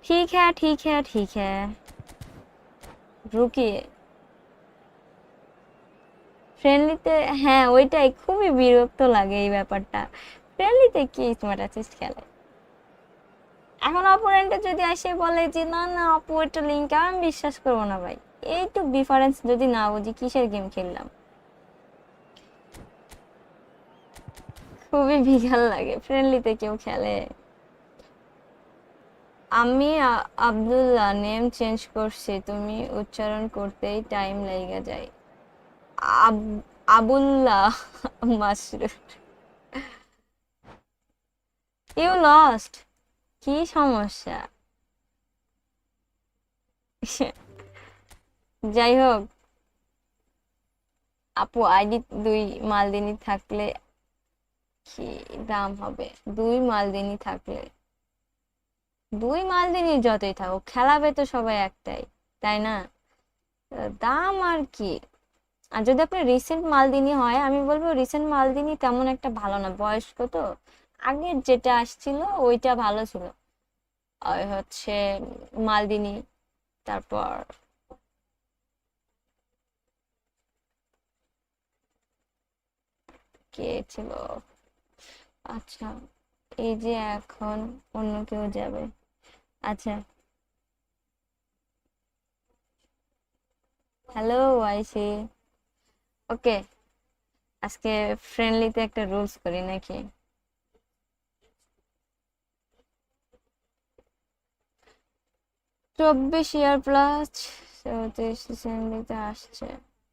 [SPEAKER 1] ঠিক হ্যাঁ ঠিক হ্যাঁ ঠিক হ্যাঁ। রুকি ফ্রেন্ডলিতে, হ্যাঁ ওইটাই খুবই বিরক্ত লাগে এই ব্যাপারটা। ফ্রেন্ডলিতে কি স্মার্ট অ্যাসিস্ট খেলে, এখন অপোনেন্টে যদি এসে বলে যে না না আপু এটা লিঙ্ক, আমি বিশ্বাস করবো না ভাই। এইটুক ডিফারেন্স যদি না বুঝি কিসের গেম খেললাম। খুবই বিঘাল লাগে ফ্রেন্ডলিতে কেউ খেলে। আমি আব্দুল্লাহ নেম চেঞ্জ করছি, তুমি উচ্চারণ করতেই টাইম লেগে যায়। আবুল্লাহ মাসরুর। ইউ লস্ট, কি সমস্যা? যাই হোক আপু, আইডি 2 মালদিনী থাকলে কি দাম হবে? 2 মালদিনী থাকলে, 2 মালদিনী যতই থাকুক খেলাবে তো সবাই একটাই, তাই না? দাম আর কি। আর যদি আপনার রিসেন্ট মালদিনী হয়, আমি বলবো রিসেন্ট মালদিনী তেমন একটা ভালো না, বয়স্ক তো। আগের যেটা আসছিল ওইটা ভালো ছিল, ওই হচ্ছে মালদিনী। তারপর কে ছিল, আচ্ছা এই যে এখন অন্য কেউ যাবে। আচ্ছা হ্যালো আইসি, ওকে আজকে ফ্রেন্ডলিতে একটা রুলস করি নাকি? 24 ইয়ার প্লাস 34 রিসেন্টলিতে আসছে,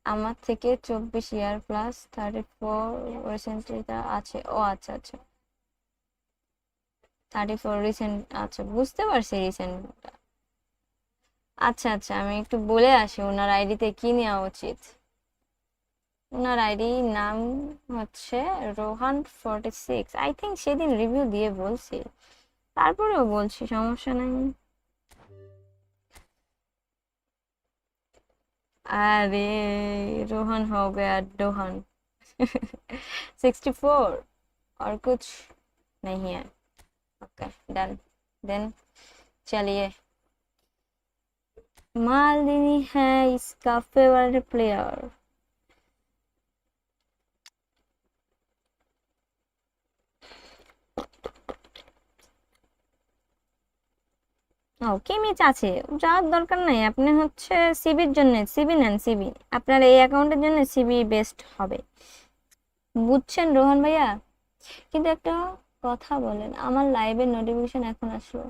[SPEAKER 1] আমার থেকে 24 ইয়ার প্লাস 34 রিসেন্টলিতে আছে। ও আচ্ছা আচ্ছা 34 রিসেন্ট, আচ্ছা বুঝতে পারছি রিসেন্টটা। আচ্ছা আচ্ছা, আমি একটু বলে আসি ওনার আইডিতে কি নেওয়া উচিত। ওনার আইডি নাম হচ্ছে রোহান 46। আই থিঙ্ক সেদিন রিভিউ দিয়ে বলছি, তারপরেও বলছি, সমস্যা নাই। अरे रोहन हो गया डोहन। 64 और कुछ नहीं है। ओके डन, देन चलिए। मालदीनी है इसका फेवरेट प्लेयर। ও কিমিচ আছে, যাওয়ার দরকার নাই। আপনি হচ্ছে সিবির জন্য সিবি নেন, সিবি আপনার এই অ্যাকাউন্টের জন্য সিবি বেস্ট হবে, বুঝছেন রোহন ভাইয়া? কিন্তু একটা কথা বলেন, আমার লাইভের নোটিফিকেশন এখন আসলো।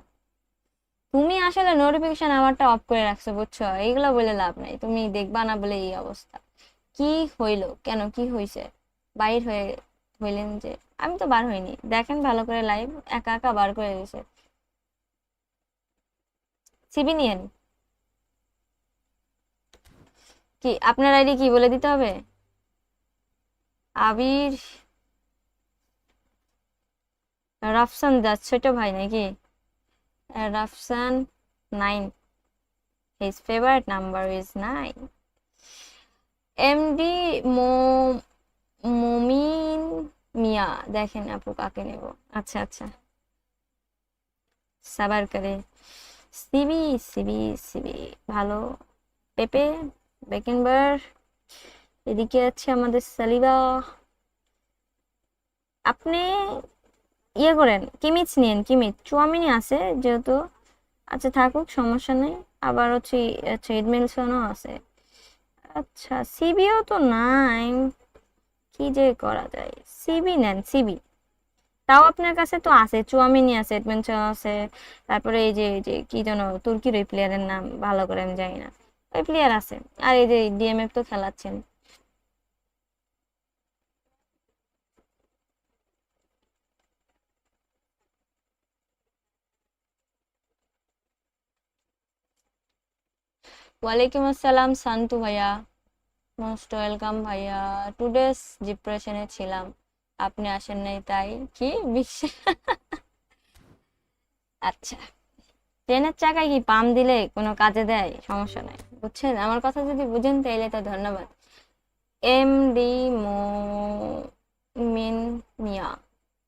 [SPEAKER 1] তুমি আসলে নোটিফিকেশন আমারটা অফ করে রাখছো, বুঝছো? এইগুলো বলে লাভ নাই, তুমি দেখবা না বলে এই অবস্থা। কি হইলো, কেন কি হইছে? বাইর হয়ে হইলেন যে? আমি তো বার হইনি, দেখেন ভালো করে লাইভ, একা একা বার করে দিছে। সিবি নিয়েন। কি আপনার আইডি কি বলে দিতে হবে? আবির রাফসান দাস ছোট ভাই নাকি? Rafsan 9, his favorite number is 9। MD মমিন মিয়া, দেখেন আপু কাকে নেব। আচ্ছা আচ্ছা সাবার করে। সিবি সিবি সিবি ভালো। পেপে বেকেনবার, এদিকে আছে আমাদের সালিবা। আপনি ইয়ে করেন, কিমিচ নিয়েন, কিমিচ চুয়ামিনি আছে যেহেতু। আচ্ছা থাকুক, সমস্যা নেই। আবার হচ্ছে আচ্ছা এডমিলসনও আছে। আচ্ছা সিবিও তো নাই, কি যে করা যায়। সিবি নেন, সিবি। তাও আপনার কাছে তো আছে, চুয়ামিনি আছে, এডভেঞ্চার আছে, তারপরে এই যে কি যেন তুর্কির ওই প্লেয়ারের নাম ভালো করে আমি জানি না, ওই প্লেয়ার আছে। আর এই যে ডিএমএফ তো খেলাচ্ছেন। ওয়ালাইকুম আসসালাম শান্তু ভাইয়া, মোস্ট ওয়েলকাম ভাইয়া। টু ডেজ ডিপ্রেশনে ছিলাম, আপনি আসেন নাই তাই কি বিশ্ব। আচ্ছা, ট্রেনের চাকায় কি পাম দিলে কোনো কাজে দেয়? সমস্যা নাই, বুঝছেন? আমার কথা যদি বুঝেন তাইলে তো ধন্যবাদ। এম ডি মিন Mia,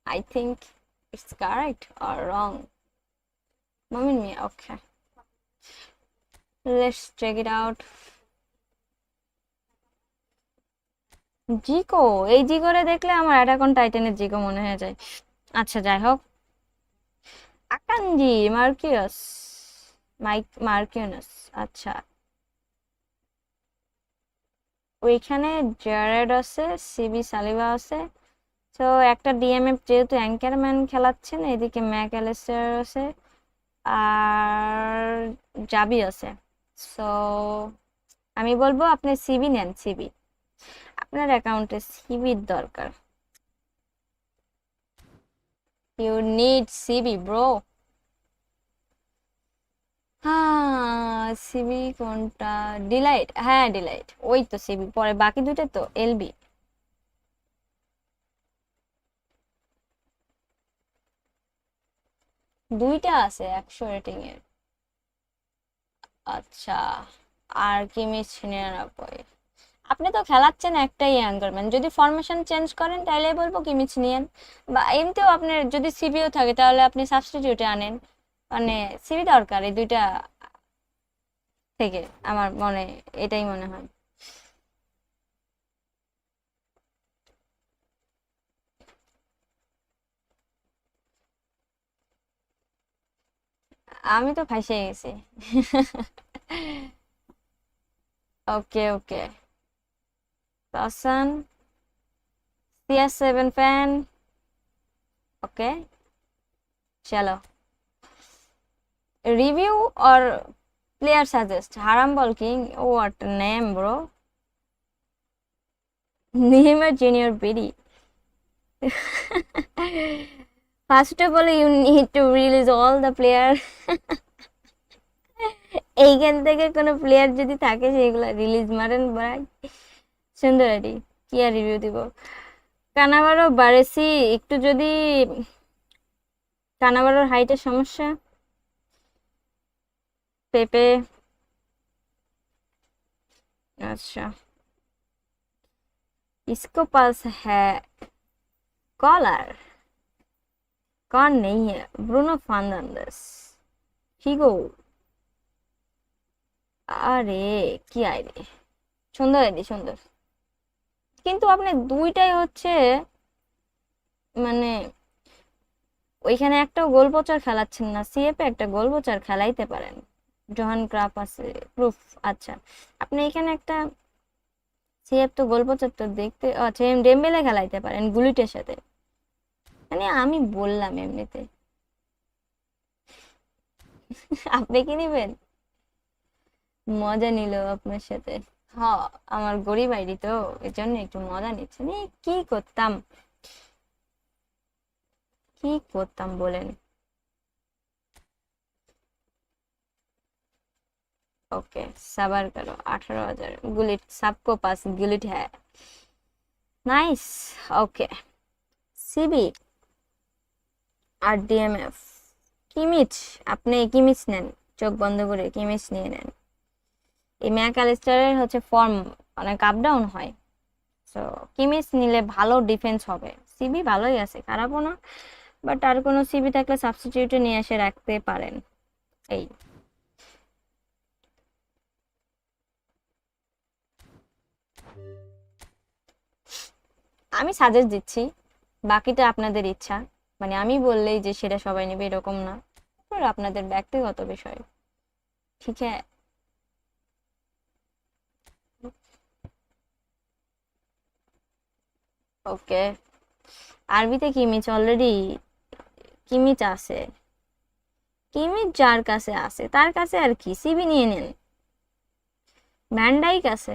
[SPEAKER 1] I think it's correct or wrong. Momin Mia, okay, let's check it out. Zico, এই জিকোরে দেখলে আমার অ্যাটাক অন টাইটানের জিকো মনে হয়ে যায়। আচ্ছা যাই হোক, আকানজি মার্কিউস, মার্কিউনাস, আচ্ছা। ওইখানে জারেড আছে, সিবি সালিবা আছে। তো একটা ডিএমএফ যেহেতু অ্যাঙ্কারম্যান খেলাচ্ছেন, এদিকে ম্যাক অ্যালিস্টার আছে আর জাবি আছে। সো আমি বলবো আপনি সিবি নেন, সিবি, আপনার অ্যাকাউন্টে সিবির দরকার। You need CB bro. হ্যাঁ, সিবি কোনটা? ডিলাইট, হ্যাঁ ডিলাইট, ওই তো সিবি, পরে বাকি দুটো তো এলবি। দুইটা আছে 100 রেটিং এর। আচ্ছা, আর কিমিচ 99। আপনি তো খেলাচ্ছেন একটাই অ্যাঙ্কারম্যান, যদি ফরমেশন চেঞ্জ করেন তাহলে বলবো কিমিচ নিয়েন, বা এমনিতেও আপনার যদি সিবিও থাকে তাহলে আপনি সাবস্টিটিউটে আনেন। মানে সিবি দরকার এই দুইটা থেকে, আমার মনে এটাই মনে হয়। আমি তো ফাঁসে গেছি। ওকে ওকে, রসান, CS7 ফ্যান, ওকে চলো। Review or player suggest? Harambol King, what name bro? Neymar Junior BD. First of all, you need to release all the player. এইখান থেকে কোনো প্লেয়ার যদি থাকে সেগুলো রিলিজ মারেন ভাই। সুন্দর আইডি, কি আর রিভিউ দিব। কানাভারো বারেসি, একটু যদি কানাভারোর হাইটের সমস্যা। পেপে, अच्छा इसको पास है कॉलर, कौन नहीं है? ब्रूनो फार्नांडेस, फिगो, আরে কি আইডি, সুন্দর আইডি সুন্দর, কিন্তু আপনি দুইটাই হচ্ছে মানে ওইখানে একটা গোল পোচার খেলাচ্ছেন না, সিএপে একটা গোল পোচার খেলাইতে পারেন। জোহান ক্রাফ আছে প্রুফ, আচ্ছা আপনি এখানে একটা সিএফ তো গোল পোচার তো দেখতে, আচ্ছা এম ডেম্বেলে খেলাইতে পারেন গুলিটের সাথে। মানে আমি বললাম এমনিতে। আপনি কি নিবেন? মজা নিল আপনার সাথে। হ্যাঁ, আমার গরিব আইডি তো, এর জন্য একটু মজা নিচ্ছে। কি করতাম, কি করতাম বলেন। ओके, सबर करो। 18,000 गुलिट, सबको पास गुलिट है। Nice, okay. সিবি আর ডিএমএফ, কিমিচ, আপনি কিমিচ নেন, চোখ বন্ধ করে কিমিচ নিয়ে নেন। এই ম্যাক অ্যালিস্টারের হচ্ছে ফর্ম অনেক আপ ডাউন হয়, সো কিমিচ নিলে ভালো ডিফেন্স হবে। সিবি ভালোই আছে, খারাপও না, বাট আর কোনো সিবি থাকলে সাবস্টিটিউটে নিয়ে এসে রাখতে পারেন। এই আমি সাজেস্ট দিচ্ছি, বাকিটা আপনাদের ইচ্ছা। মানে আমি বললেই যে সেটা সবাই নেবে এরকম না, আপনাদের ব্যক্তিগত বিষয়, ঠিক আছে। ওকে, আরবিতে কিমিচ অলরেডি কিমিচ আছে, কিমিচ যার কাছে আছে তার কাছে আর কি, সিবি নিয়ে নেন। ভ্যান ডাইক আছে,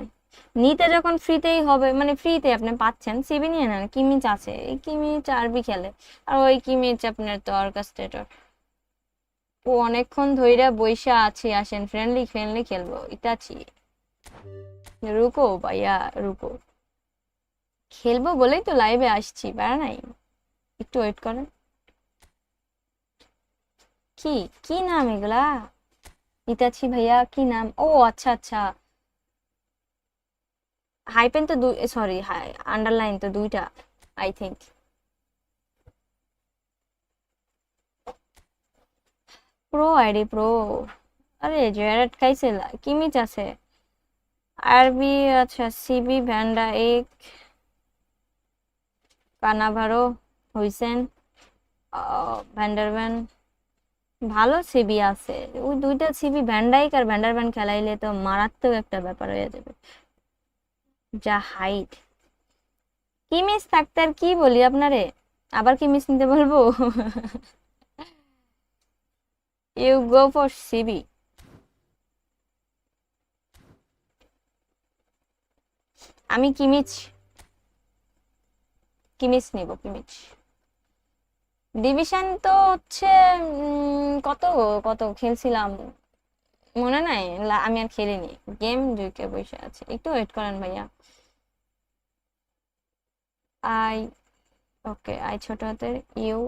[SPEAKER 1] নিতে যখন ফ্রিতেই হবে, মানে ফ্রিতে আপনি পাচ্ছেন, সিবি নিয়ে নেন। কিমিচ আছে, এই কিমিচ আরবি খেলে, আর ওই কিমিচ আপনার তো অর্কেস্ট্রেটর। ও অনেকক্ষণ ধইরা বইসা আছি, আসেন ফ্রেন্ডলি ফ্রেন্ডলি খেলবো, ইতাছি। রুকো ভাইয়া রুকো, খেলবো বলেই তো লাইভে আসছি, প্যারা নাই, একটু ওয়েট করেন। কি কি নাম এগুলা? ইতাছি ভাইয়া কি নাম? ও আচ্ছা আচ্ছা, হাইপেন তো দুই, সরি হাই আন্ডারলাইন তো দুইটা I think. Pro ID pro, আরে জেরাট খাইছে, কিমিচ আছে, আরবি আচ্ছা, সিবি ভ্যান্ডা এক, কানাভারো, হুইসেন, ভ্যান্ডারভ্যান, ভালো সিবি আছে। ওই দুইটা সিবি ভ্যান্ডাইক আর ভ্যান্ডারভ্যান খেলাইলে তো মারাত্মক একটা ব্যাপার হয়ে যাবে, যা হাইট। কিমিস থাকতে আর কি বলি আপনারে, আবার কিমিস নিতে বলবো? You go for CB. আমি কিমিচ, কিমিচ নিব কিমিচ। ডিভিশন তো হচ্ছে কত কত খেলছিলাম মনে নাই, আমি আর খেলিনি, গেম ঢুকে বসে আছে, একটু ওয়েট করেন ভাইয়া। আই, ওকে আই ছোট হাতের you,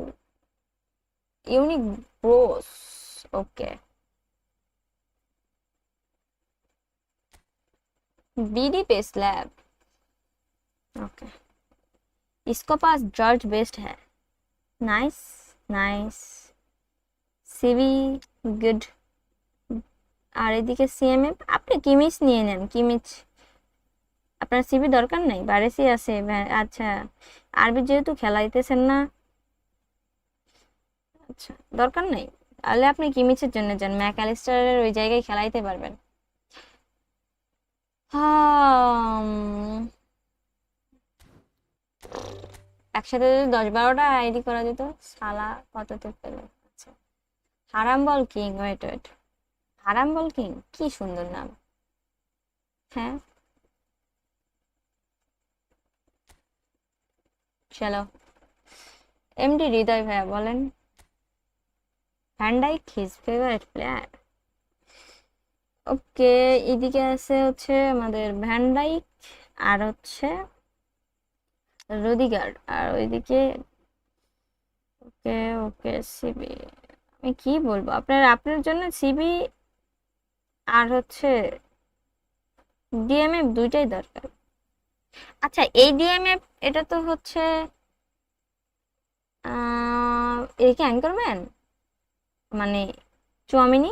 [SPEAKER 1] unique bros, okay. BD पे स्लैब, ओके। इसको पास जॉर्ज बेस्ट है, नाइस नाइस, সিভি গুড। আর এদিকে সিএমএফ, আপনি কিমিচ নিয়ে নেন, কিমিচ। আপনার সিভি দরকার নাই, বারেসি আছে, আচ্ছা আরবি যেহেতু খেলাইতেছেন না, আচ্ছা দরকার নাই, তাহলে আপনি কিমিচের জন্য যান, ম্যাকঅ্যালিস্টারের ওই জায়গায় খেলাইতে পারবেন। একসাথে যদি 10-12টা আইডি করা যেত, সালা কততে পেলো। আচ্ছা, হারাম বল কিং, ওয়েট ওয়েট, হারাম বল কিং, কি সুন্দর নাম। হ্যাঁ চলো, এমডি হৃদয় ভাইয়া বলেন। ভ্যান্ডাইক হিজ ফেভারিট প্লেয়ার, ওকে। এদিকে আছে হচ্ছে আমাদের ভ্যান্ডাইক, আর হচ্ছে রুদিগার, আর ওইদিকে ওকে ওকে সিবি। আমি কি বলবো, আপনার আপনার জন্য সিবি আর হচ্ছে ডিএমএফ দুইটাই দরকার। আচ্ছা এই ডিএমএফ, এটা তো হচ্ছে এই কি অ্যাঙ্করম্যান, মানে চুয়ামিনি।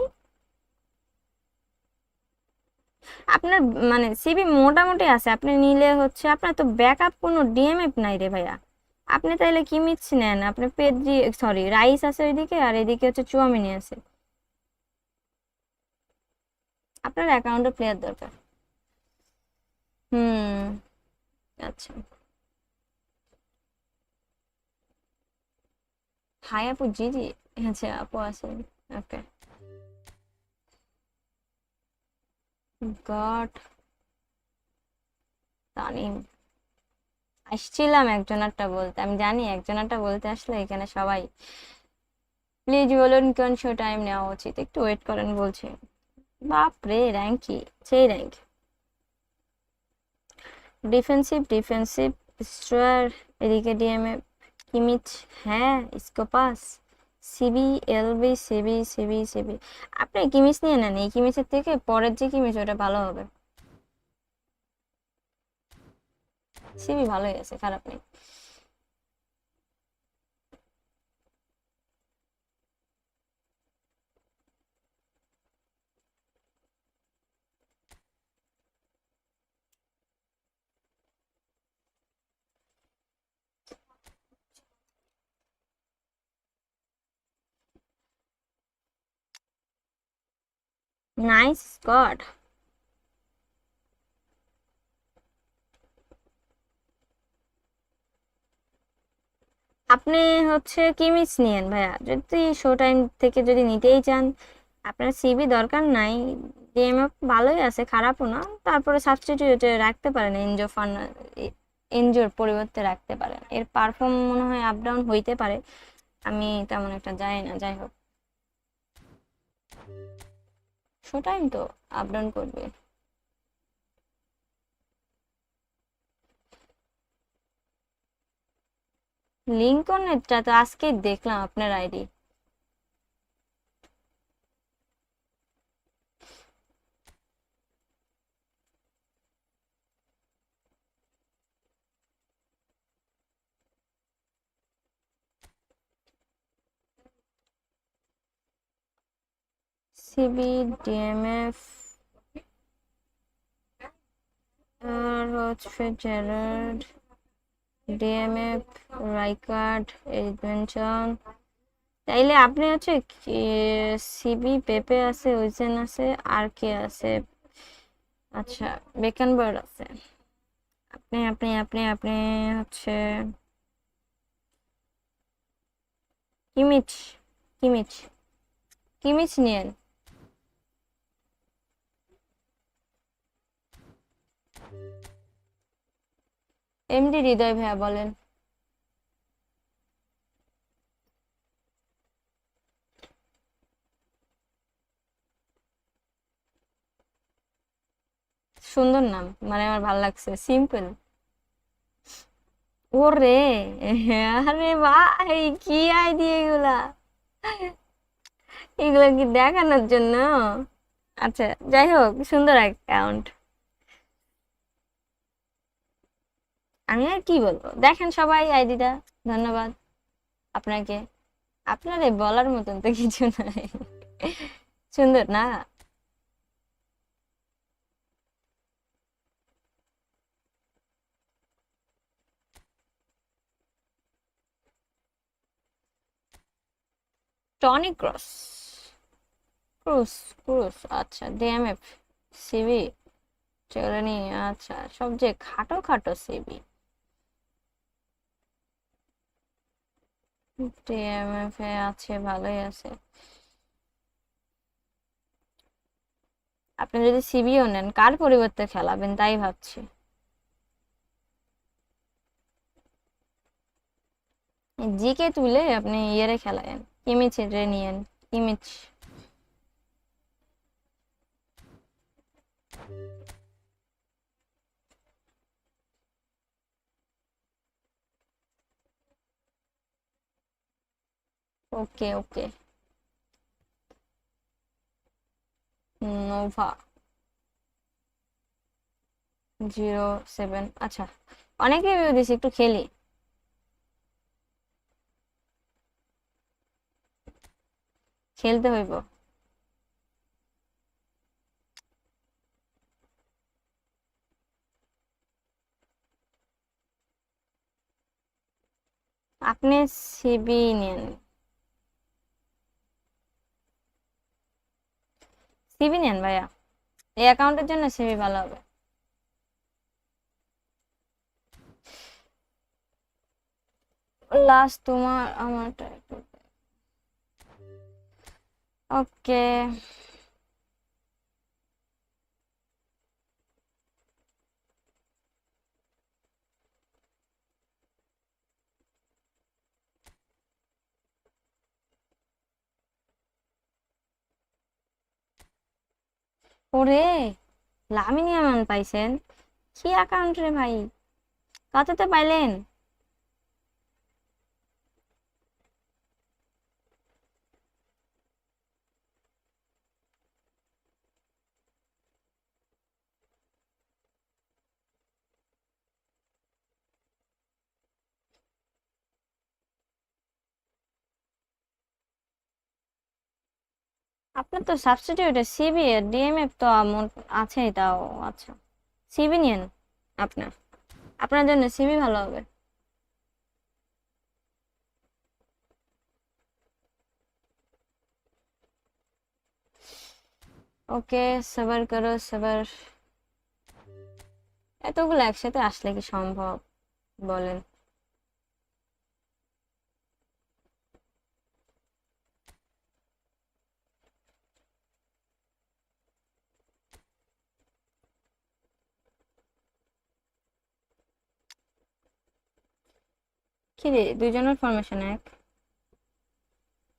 [SPEAKER 1] আপনার মানে সিবি মোটামুটি আছে, আপনি নিলে হচ্ছে, আপনার তো ব্যাকআপ কোনো ডিএমএফ নাই রে ভাইয়া। আপনি তাইলে কিমিচ নেন, আপনি পেদ্রি, সরি রাইস আছে ওইদিকে, আর এদিকে হচ্ছে চুয়ামিনি আছে। আপনার অ্যাকাউন্টে প্লেয়ার দরকার। হুম, আচ্ছা। হাই আপু, জি জি, আচ্ছা আপু আছে, ওকে। গড, তানিম, আসছিলাম একজনেরটা বলতে, আমি জানি একজনেরটা বলতে আসলে এখানে সবাই, প্লিজ বলুন কোন শো টাইম নেওয়া উচিত, একটু ওয়েট করেন বলছি। বাপ রে, র্যাঙ্ক কি, সেই র্যাঙ্ক। ডিফেন্সিভ ডিফেন্সিভ স্ট্রয়ার, এদিকে ডিএমএ কিমিচ, হ্যাঁ স্কোপাস, CB LB CB CB CB. আপনি কিমিচ নিয়ে নেন, এই কিমিচের থেকে পরের যে কিমিচ ওটা ভালো হবে, সিবি ভালোই আছে, খারাপ নেই। Nice squad. আপনি হচ্ছে কিমিচ নিয়েন ভাইয়া, যদি শো টাইম থেকে যদি নিতেই চান। আপনার সিবি দরকার নাই, ডিএমএফ ভালোই আছে, খারাপও না। তারপরে সাবস্টিটিউটে রাখতে পারেন, এনজোর পরিবর্তে রাখতে পারেন। এর পারফর্ম মনে হয় আপ ডাউন হইতে পারে, আমি তেমন একটা জানি না। যাই হোক, শো টাইম তো আপ ডাউন করবে। লিঙ্কনেরটা তো আজকেই দেখলাম আপনার আইডি। সিবি, ডিএমএফ আর হচ্ছে জেরার্ড, ডিএমএফ, রাইকার্ড, এডমিনসন। তাইলে আপনি হচ্ছে সিবি, পেপে আছে, ওইজেন আছে, আর কে আছে? আচ্ছা, বেকেনবার্ড আছে। আপনি আপনি আপনি আপনি হচ্ছে কিমিচ, কিমিচ, কিমিচ নিয়েন। এমডি হৃদয় ভাইয়া বলেন। সুন্দর নাম, মানে আমার ভালো লাগছে, সিম্পল। ওরে, আরে ভাই, কি আইডিয়া এগুলা! এগুলো কি দেখানোর জন্য? আচ্ছা, যাই হোক, সুন্দর অ্যাকাউন্ট। আমি আর কি বলবো, দেখেন সবাই আইডিটা। ধন্যবাদ আপনাকে। আপনার এই বলার মতন তো কিছু নাই। সুন্দর না? টনি ক্রস, ক্রুস, ক্রুস, আচ্ছা, ডিএমএফ, সিবি, চলনি, আচ্ছা, সবচেয়ে খাটো খাটো সিবি। ডিএমএফ এ আছে, ভালোই আছে। আপনি যদি সিবিও নেন, কার পরিবর্তে খেলাবেন তাই ভাবছি। জিকে তুলে আপনি ইয়েরে খেলায়েন, কিমিচ রে নিয়েন, কিমিচ। ওকে ওকে। নোভা 07, আচ্ছা, অনেক রিভিউ দিছি, একটু খেলি। খেলতে হইব। আপনি সিবি নেন, সিবি নেন ভাইয়া, এই অ্যাকাউন্টের জন্য সিবি ভালো হবে। লাস্ট তোমার আমারটা ওকে। ওরে, লামিনী আমান পাইছেন? কি অ্যাকাউন্ট রে ভাই, কততে পাইলেন? আপনার তো সাবস্টিটিউটে সিবি আর ডিএমএফ তো আছেই তাও। আচ্ছা, সিবি নিয়েন। আপনার আপনার জন্য সিবি ভালো হবে। ওকে, সবার করো সবার। এতগুলো একসাথে আসলে কি সম্ভব বলেন? কি রে, দুইজনের ফরমেশন এক।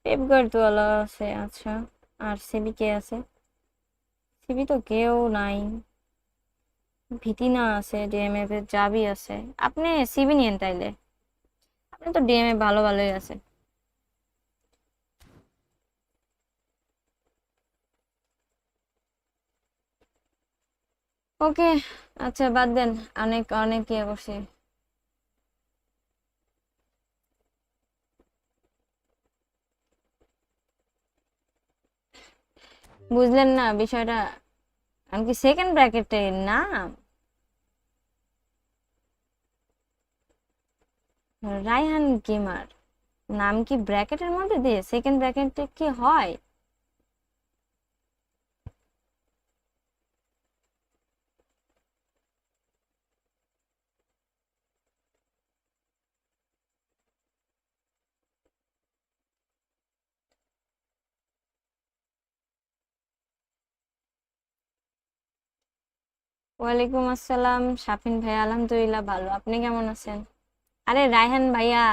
[SPEAKER 1] পেপ গার্দিওলা আছে, আচ্ছা। আর সিবি কে আছে? সিবি তো কেউ নাই। ভিতিনা আছে, ডিএমএফ এর জাবি আছে। আপনি সিবি নিয়েন তাইলে, আপনি তো ডিএমএফ ভালো ভালোই আছে। ওকে, আচ্ছা বাদ দেন, অনেক অনেক ইয়ে করছি। বুঝলেন না বিষয়টা? আমি কি সেকেন্ড ব্র্যাকেটে নাম রায়হান গেমার, নাম কি ব্র্যাকেটের মধ্যে দিয়ে সেকেন্ড ব্র্যাকেটে কি হয়? ওয়ালাইকুম আসসালাম শাফিন ভাই, আলহামদুলিল্লাহ ভালো, আপনি কেমন আছেন? আরে রায়হান ভাইয়া,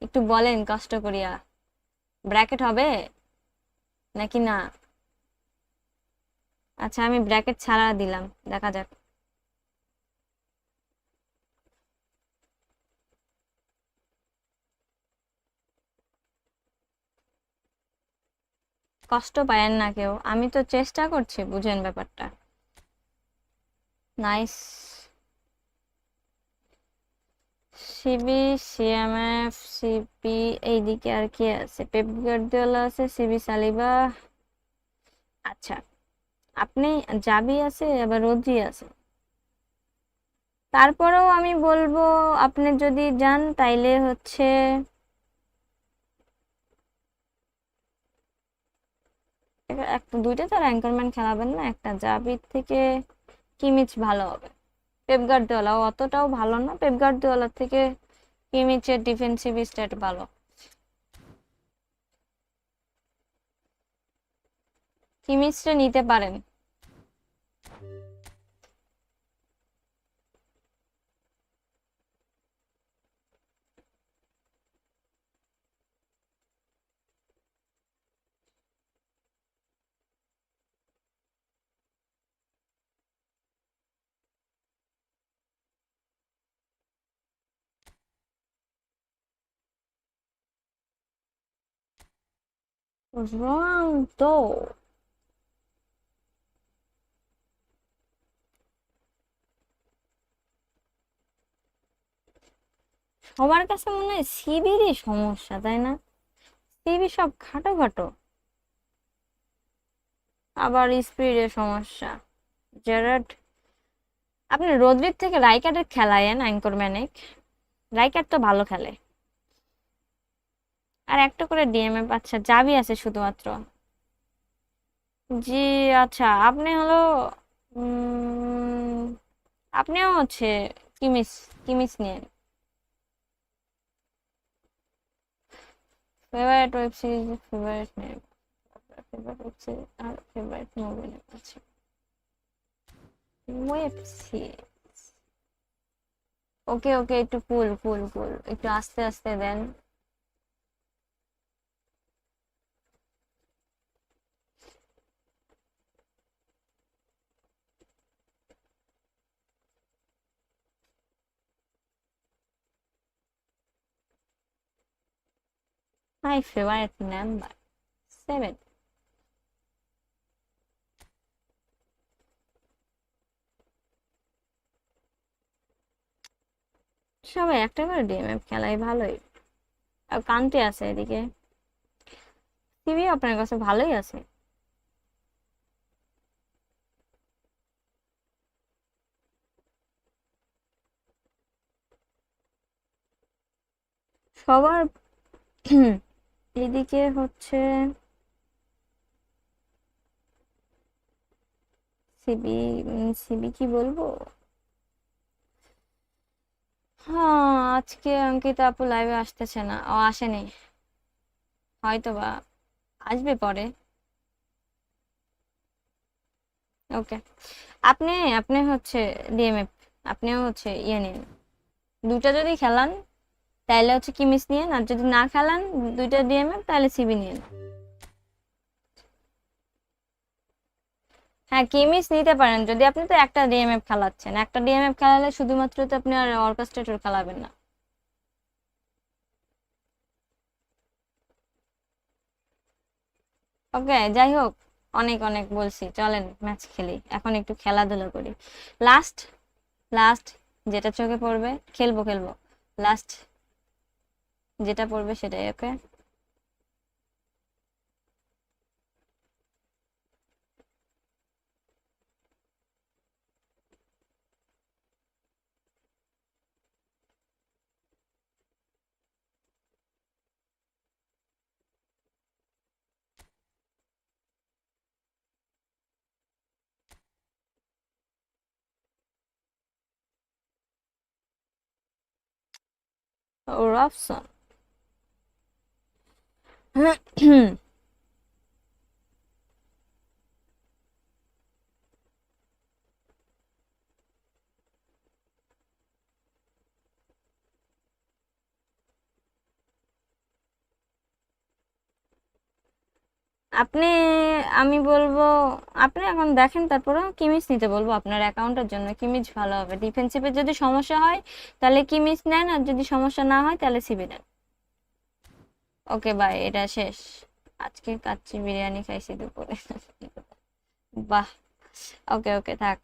[SPEAKER 1] একটু বলেন কষ্ট করিয়া, ব্র্যাকেট হবে নাকি না? আচ্ছা, আমি ব্র্যাকেট ছাড়া দিলাম, দেখা যাক। কষ্ট পায়েন না কেউ, আমি তো চেষ্টা করছি, বুঝেন ব্যাপারটা। নাইস। সিবি, সিএমএফ, সিপি, এইদিকে আর কি আছে? পেপ গার্দিওলা আছে, সিবি সালিবা। আচ্ছা, আপনি জাবি আছে, আবার রোদ্রি আছে। তারপরেও আমি বলবো, আপনি যদি যান তাইলে হচ্ছে একটা দুইটা তো অ্যাঙ্করম্যান খেলাবেন না, একটা জাবির থেকে কিমিচ ভালো হবে। পেপ গার্দিওলা অতটাও ভালো না, পেপ গার্দিওলার থেকে কিমিচের ডিফেন্সিভ স্ট্যাট ভালো। কিমিচটা নিতে পারেন। রং তো সবার কাছে মনে হয় সিবিরই সমস্যা, তাই না? সিবি সব খাটো খাটো, আবার স্পিডের সমস্যা। জেরার্ড, আপনি রদ্রির থেকে রাইকার্ডের খেলায়েন অ্যাঙ্করম্যানিক, রাইকার্ড তো ভালো খেলে। আর একটা করে ডিএমএফ, আচ্ছা জাবি আছে শুধুমাত্র। জি, আচ্ছা আপনি হলো আপনিও হচ্ছে কিমিস, কিমিস নিয়ে। Favourite web series, favourite name, favourite web series আর ফেভারিট মুভি নেম আছে। ওয়েব সিরিজ, ওকে ওকে, একটু কুল কুল কুল, একটু আস্তে আস্তে দেন। My favourite number 7। সবাই একটা করে ডিএমএফ খেলাই ভালোই। আর কান্তি আছে এদিকে, টিভি আপনার কাছে ভালোই আছে। সবার এদিকে হচ্ছে সিবি, সিবি কি বলবো। হ্যাঁ, আজকে অঙ্কিতা আপু লাইভে আসতেছে না, ও আসেনি, হয়তো বা আসবে পরে। ওকে, আপনি আপনি হচ্ছে ডিএমএফ, আপনিও হচ্ছে ইয়ে নিন, দুটা যদি খেলান তাহলে হচ্ছে কিমিস নিয়েন, আর যদি না খেলান দুইটা ডিএমএফ তাহলে সিবি নিয়েন। হ্যাঁ কিমিস নিতে পারেন যদি আপনি তো একটা ডিএমএফ খেলাচ্ছেন, একটা ডিএমএফ খেলালে শুধুমাত্র তো আপনি আর অর্কেস্ট্রেটর খেলাবেন না। ওকে যাই হোক, অনেক অনেক বলছি, চলেন ম্যাচ খেলি এখন, একটু খেলাধুলা করি। লাস্ট লাস্ট যেটা চোখে পড়বে খেলবো খেলবো, লাস্ট যেটা পড়বে সেটাই। ওকে রবসন। আপনি, আমি বলবো আপনি এখন দেখেন, তারপরে কিমিচ নিতে বলবো আপনার অ্যাকাউন্টের জন্য। কিমিচ ভালো হবে, ডিফেন্সিভে যদি সমস্যা হয় তাহলে কিমিচ নেন, আর যদি সমস্যা না হয় তাহলে সিবি নেন। ওকে বাই, এটা শেষ। আজকে কাচ্চি বিরিয়ানি খাইছি দুপুরে। বাহ, ওকে ওকে থাক।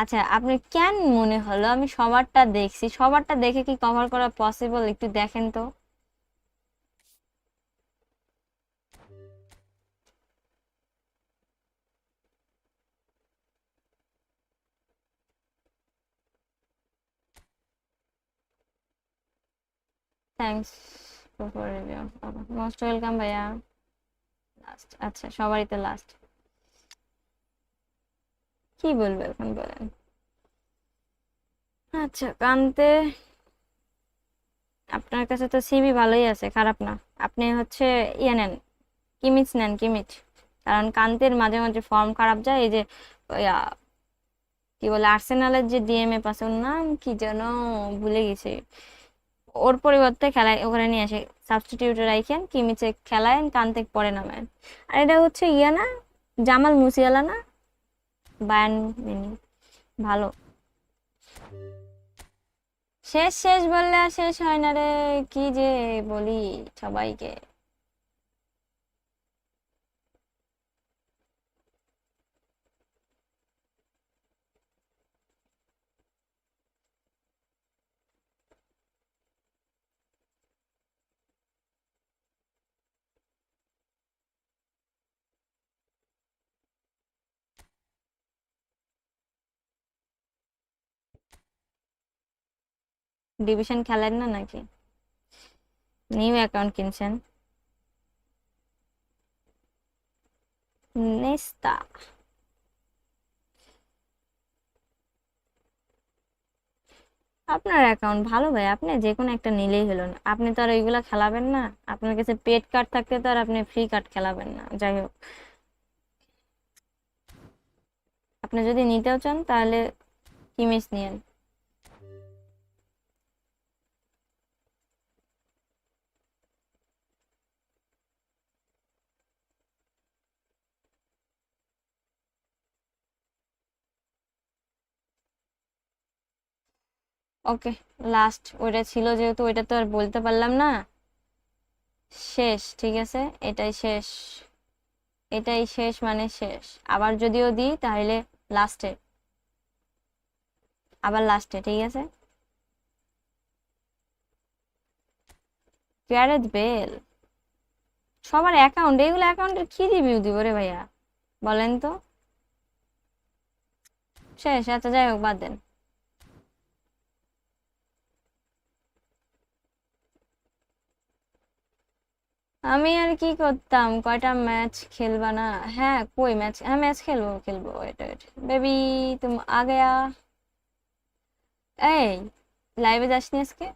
[SPEAKER 1] আচ্ছা আপনি কেন মনে হলো আমি সবারটা দেখছি, সবারটা দেখে কি কভার করা পসিবল, একটু দেখেন তো। Thanks for review, most welcome ভাইয়া। লাস্ট, আচ্ছা সবারই তো লাস্ট, কি বলবো এখন বলেন। আচ্ছা কান্তে, আপনার কাছে তো সিবি ভালোই আছে, খারাপ না। আপনি হচ্ছে ইয়ে নেন, কিমিচ নেন, কিমিচ। কারণ কান্তের মাঝে মাঝে ফর্ম খারাপ যায়, এই যে ইয়া, কি বলে আর্সেনালের যে ডিএমএফ আছে, ওর নাম কি যেন ভুলে গেছি, ওর পরিবর্তে খেলায় ওখানে নিয়ে আসে, সাবস্টিটিউটে রাখেন, কিমিচে খেলায়েন, কান্তে পরে নামায়। আর এটা হচ্ছে ইয়া না, জামাল মুসিয়ালা না, বায়ান মিনি, ভালো। শেষ শেষ বললে আর শেষ হয় না রে, কি যে বলি সবাইকে। ডিভিশন খেলেন না নাকি, নিউ অ্যাকাউন্ট কিনছেন? নেস্তা, আপনার অ্যাকাউন্ট ভালো ভাই, আপনি যে কোনো একটা নিলেই হলো না, আপনি তো আর ওইগুলা খেলাবেন না। আপনার কাছে পেড কার্ড থাকতে তো আর আপনি ফ্রি কার্ড খেলাবেন না। যাই হোক, আপনি যদি নিতেও চান তাহলে কিমিস নিয়েন। ওকে লাস্ট ওইটা ছিল, যেহেতু ওইটা তো আর বলতে পারলাম না, শেষ ঠিক আছে, এটাই শেষ, এটাই শেষ মানে শেষ। আবার যদিও দিই তাহলে লাস্টে, আবার লাস্টে, ঠিক আছে। গ্যারেথ বেল, সবার অ্যাকাউন্ট, এইগুলো অ্যাকাউন্টের কি রিভিউ দিব রে ভাইয়া, বলেন তো। শেষ, আচ্ছা যাই হোক বাদ দেন। আমি আর কি করতাম, কয়টা ম্যাচ খেলবা না? হ্যাঁ কই ম্যাচ, হ্যাঁ ম্যাচ খেলবো খেলবো, ওয়েট ওয়েট বেবি, তুম আ গয়া। এই লাইভে যাসনি আজকে?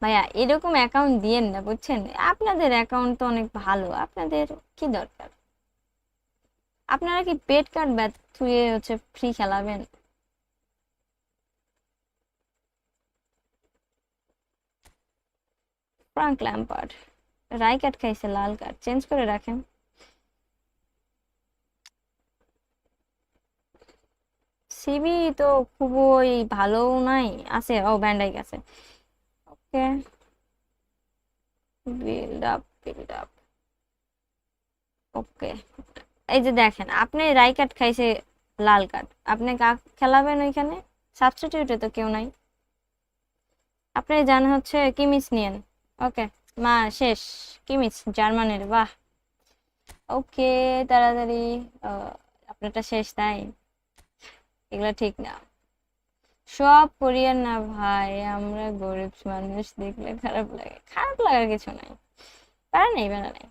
[SPEAKER 1] ভাইয়া এরকম অ্যাকাউন্ট দিয়েন না বুঝছেন, আপনাদের অ্যাকাউন্ট তো অনেক ভালো, আপনাদের কি দরকার। আপনারা কি পেড কার্ড ব্যাট থুয়ে হচ্ছে ফ্রি খেলাবেন? ফ্রাঙ্ক ল্যাম্পার্ড রাইকার্ড খাইছে, লাল কার্ড চেঞ্জ করে রাখেন। সিবি তো খুবই ভালো নাই, আছে ও ব্যান্ডাইক আছে। ওকে, বিল্ড আপ। ওকে, এই যে দেখেন আপনি রাইকার্ড খাইছে, লাল কার্ড, আপনি কাক খেলাবেন ওইখানে? সাবস্টিটিউটে তো কেউ নাই। আপনি জান হচ্ছে কিমিস নিয়েন। ওকে, মা শেষ। কিমিস জার্মানের, বাহ। ওকে, তাড়াতাড়ি। আপনারটা শেষ তাই? এগুলো ঠিক না, সব কোরিয়ান না ভাই, আমরা গরিব মানুষ, দেখলে খারাপ লাগে। খারাপ লাগার কিছু নাই, প্যারা নেই, প্যারা নেই।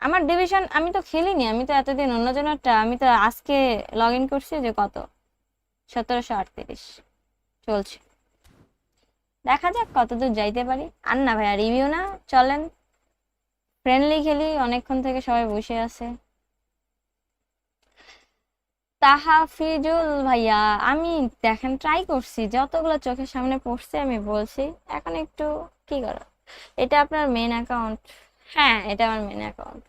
[SPEAKER 1] আমার ডিভিশন আমি তো খেলিনি, আমি তো এতদিন অন্যজনেরটা, আমি তো আজকে লগ ইন করছি, যে কত 1738 চলছে। দেখা যাক কতদূর যাইতে পারি। আর না ভাইয়া রিভিউ না, চলেন ফ্রেন্ডলি খেলি, অনেকক্ষণ থেকে সবাই বসে আছে। তাহাফিজুল ভাইয়া, আমি দেখেন ট্রাই করছি, যতগুলো চোখের সামনে পড়ছে আমি বলছি। এখন একটু কি করো, এটা আপনার মেন অ্যাকাউন্ট? হ্যাঁ, এটা আমার মেন অ্যাকাউন্ট।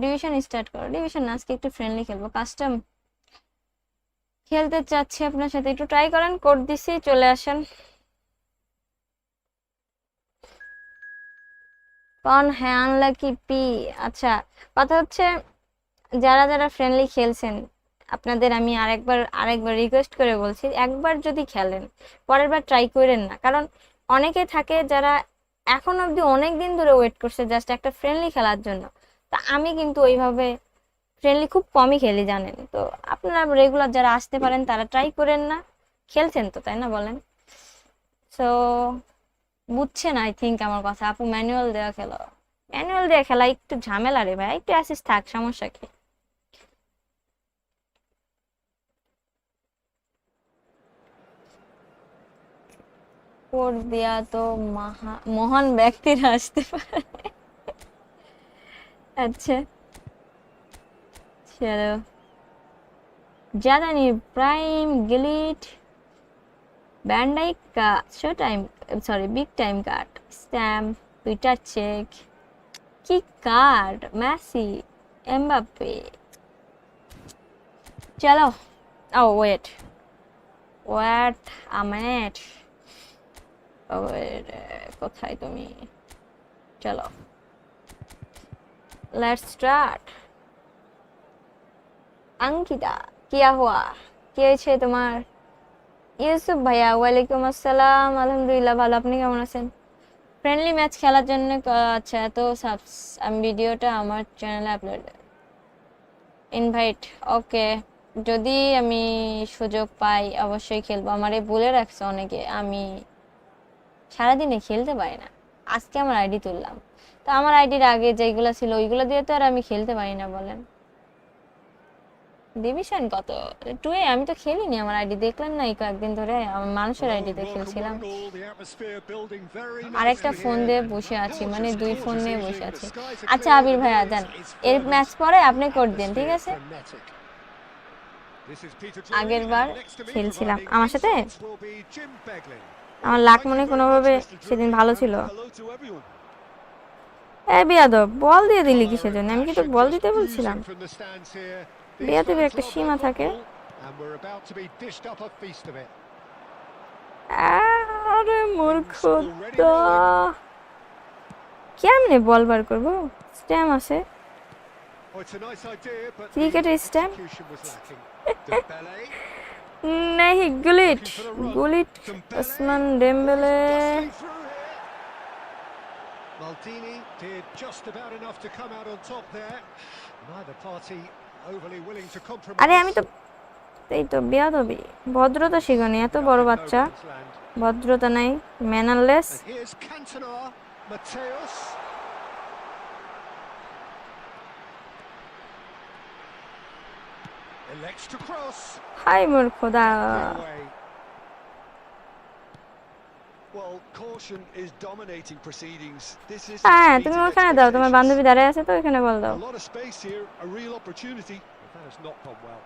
[SPEAKER 1] ডিভিশন স্টার্ট করো। ডিভিশন না, আজকে একটু ফ্রেন্ডলি খেলবো, কাস্টম খেলতে চাচ্ছি আপনার সাথে, একটু ট্রাই করেন। কোড দিছি, চলে আসেন। কন হ্যাঁ, আনলাকি পি। আচ্ছা, কথা হচ্ছে যারা যারা ফ্রেন্ডলি খেলছেন, আপনাদের আমি আরেকবার রিকোয়েস্ট করে বলছি, একবার যদি খেলেন পরের বার ট্রাই করেন না, কারণ অনেকে থাকে যারা এখন অবধি অনেক দিন ধরে ওয়েট করছে জাস্ট একটা ফ্রেন্ডলি খেলার জন্য। তা আমি কিন্তু ওইভাবে ফ্রেন্ডলি খুব কমই খেলি, জানেন তো। আপনারা রেগুলার যারা আসতে পারেন তারা ট্রাই করেন না, খেলছেন তো, তাই না বলেন? সো বুঝছেন আই থিঙ্ক আমার কথা। আপু ম্যানুয়াল দেওয়া খেলো, ম্যানুয়াল দেওয়া খেলা একটু ঝামেলা রে ভাই, একটু অ্যাসিস্ট থাক, সমস্যা কি? কোড দেয়া তো মহান ব্যক্তিরা আসতে পারে। अच्छा चलो, ज्यादा नहीं। प्राइम गिलिट बैंडाइक का short time, sorry big time card, Stam, Peter Cech, की कार्ड, मैसी, एम्बाप्पे। चलो, oh wait wait a minute, কোথায় তুমি? চলো, लेट्स स्टार्ट। अंकिता, क्या हुआ? কি হয়েছে তোমার? ইউসুফ ভাইয়া, ওয়ালাইকুম আসসালাম, আলহামদুলিল্লাহ ভালো, আপনি কেমন আছেন? ফ্রেন্ডলি ম্যাচ খেলার জন্য আচ্ছা, এত আমি ভিডিওটা আমার চ্যানেলে আপলোড, ইনভাইট। ওকে, যদি আমি সুযোগ পাই অবশ্যই খেলবো। আমারে বলে রাখছে অনেকে, আমি সারাদিনে খেলতে পারি না। আজকে আমার আইডি তুললাম, তো আমার আইডির আগে যেগুলো ছিল ওইগুলো দিয়ে তো আর আমি খেলতে পারি না, বলেন। ডিভিশন কত? 2 এ আমি তো খেলিনি, আমার আইডি দেখলেন না এই কয়েকদিন ধরে আমার মানুষের আইডিতে খেলছিলাম। আরেকটা ফোন দিয়ে বসে আছি, মানে 2 ফোন নিয়ে বসে আছি। আচ্ছা আবির ভাইয়া, যান এর ম্যাচ পরে আপনি কোড দেন, ঠিক আছে? আগের বার খেলছিলাম আমার সাথে, আমার লাক মনে কোনোভাবে সেদিন ভালো ছিল। এ বিয়াদব, বল দিয়ে দিলি কিসের জন্য? আমি কি তোকে বল দিতে বলছিলাম? বিয়াদবের একটা সীমা থাকে। আরে মূর্খতা, কেমনে বল বার করবো? স্ট্যাম আছে, ক্রিকেটের স্ট্যাম। नहीं, Gullit Gullit Osman Dembélé.
[SPEAKER 2] Maldini did just about enough to come out on top there. Neither party overly willing to compromise.
[SPEAKER 1] আরে আমি তো এই তো বেয়াদবি, ভদ্রতা শিখনি, এত বড় বাচ্চা ভদ্রতা নাই, mannerless.
[SPEAKER 2] And here's Cantona, Mateus. Elects to cross.
[SPEAKER 1] হাই মূর্খদা।
[SPEAKER 3] Well, caution is dominating proceedings. This is
[SPEAKER 1] হ্যাঁ তুমি ওখানে দাও, তোমার বান্ধবী দাঁড়ায় আছে তো ওখানে বল দাও।
[SPEAKER 3] A lot of space here, a real opportunity.
[SPEAKER 2] That has not gone well.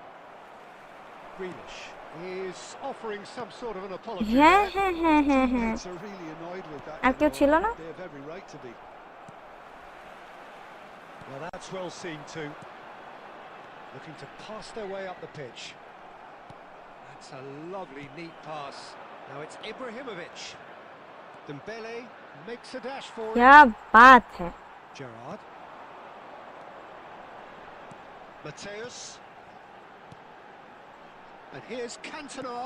[SPEAKER 2] Grealish is offering some sort of an apology
[SPEAKER 1] হ্যাঁ
[SPEAKER 2] there.
[SPEAKER 1] হ্যাঁ হ্যাঁ হ্যাঁ হ্যাঁ
[SPEAKER 3] Teammates are really annoyed with that.
[SPEAKER 1] আর কেউ ছিল না?
[SPEAKER 3] They have every right to be.
[SPEAKER 2] Well, that's well seen too. Looking to pass their way up the pitch. That's a lovely, neat pass. Now it's Ibrahimovic. Dembele makes a dash for it.
[SPEAKER 1] क्या बात है।
[SPEAKER 2] Gerrard. Mateus. And here's Cantona.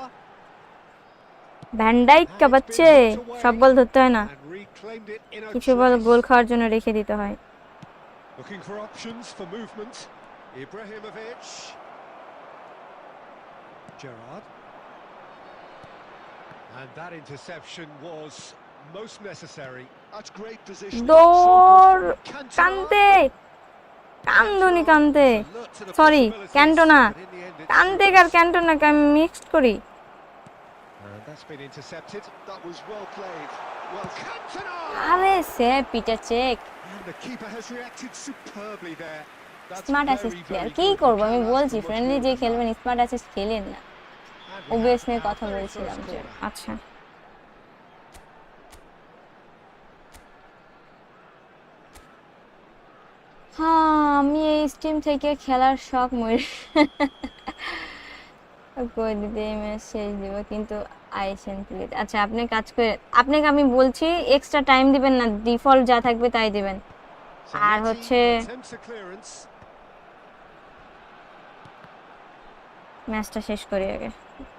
[SPEAKER 1] Van Dijk কা বাচ্চে, সব বল ধরতে হয় না,
[SPEAKER 2] And reclaimed it in a
[SPEAKER 1] কিছু বল
[SPEAKER 2] try.
[SPEAKER 1] গোল খাওয়ার জন্য রেখে দিতে হয়।
[SPEAKER 2] Looking for options for movement. Ibrahimovic. Gerrard. And that interception was most necessary.
[SPEAKER 3] That's great position.
[SPEAKER 1] দৌড় কান্তে, কান্দুনি কান্তে, সরি ক্যান্টোনা, কান্তে আর ক্যান্টোনাকে আমি মিক্সড করি।
[SPEAKER 2] And that's been intercepted. That was well played. Well, Cantona!
[SPEAKER 1] আরে সে Peter Cech,
[SPEAKER 2] And the keeper has reacted superbly there. That's
[SPEAKER 1] smart
[SPEAKER 2] very,
[SPEAKER 1] assist
[SPEAKER 2] very
[SPEAKER 1] player.
[SPEAKER 2] good.
[SPEAKER 1] কি করব
[SPEAKER 2] You
[SPEAKER 1] আমি
[SPEAKER 2] can't ask
[SPEAKER 1] বলছি,
[SPEAKER 2] for much
[SPEAKER 1] friendly
[SPEAKER 2] more
[SPEAKER 1] যে
[SPEAKER 2] than
[SPEAKER 1] খেলবেন
[SPEAKER 2] that.
[SPEAKER 1] Smart assist খেলেন না।
[SPEAKER 2] And we
[SPEAKER 1] ওবিএস
[SPEAKER 2] have
[SPEAKER 1] নিয়ে
[SPEAKER 2] our
[SPEAKER 1] কথা
[SPEAKER 2] very
[SPEAKER 1] বলছিলাম
[SPEAKER 2] first
[SPEAKER 1] যে
[SPEAKER 2] corner.
[SPEAKER 1] আচ্ছা। হ্যাঁ আমি এই স্টিম থেকে খেলার শখ মরে করে দিতে এই ম্যাচ শেষ দিব, কিন্তু আইসেন প্লিজ। আচ্ছা আপনি কাজ করে, আপনাকে আমি বলছি এক্সট্রা টাইম দিবেন না, ডিফল্ট যা থাকবে তাই দিবেন। আর
[SPEAKER 2] Zanetti
[SPEAKER 1] হচ্ছে
[SPEAKER 2] attempts a clearance.
[SPEAKER 1] ম্যাচটা শেষ করি আগে,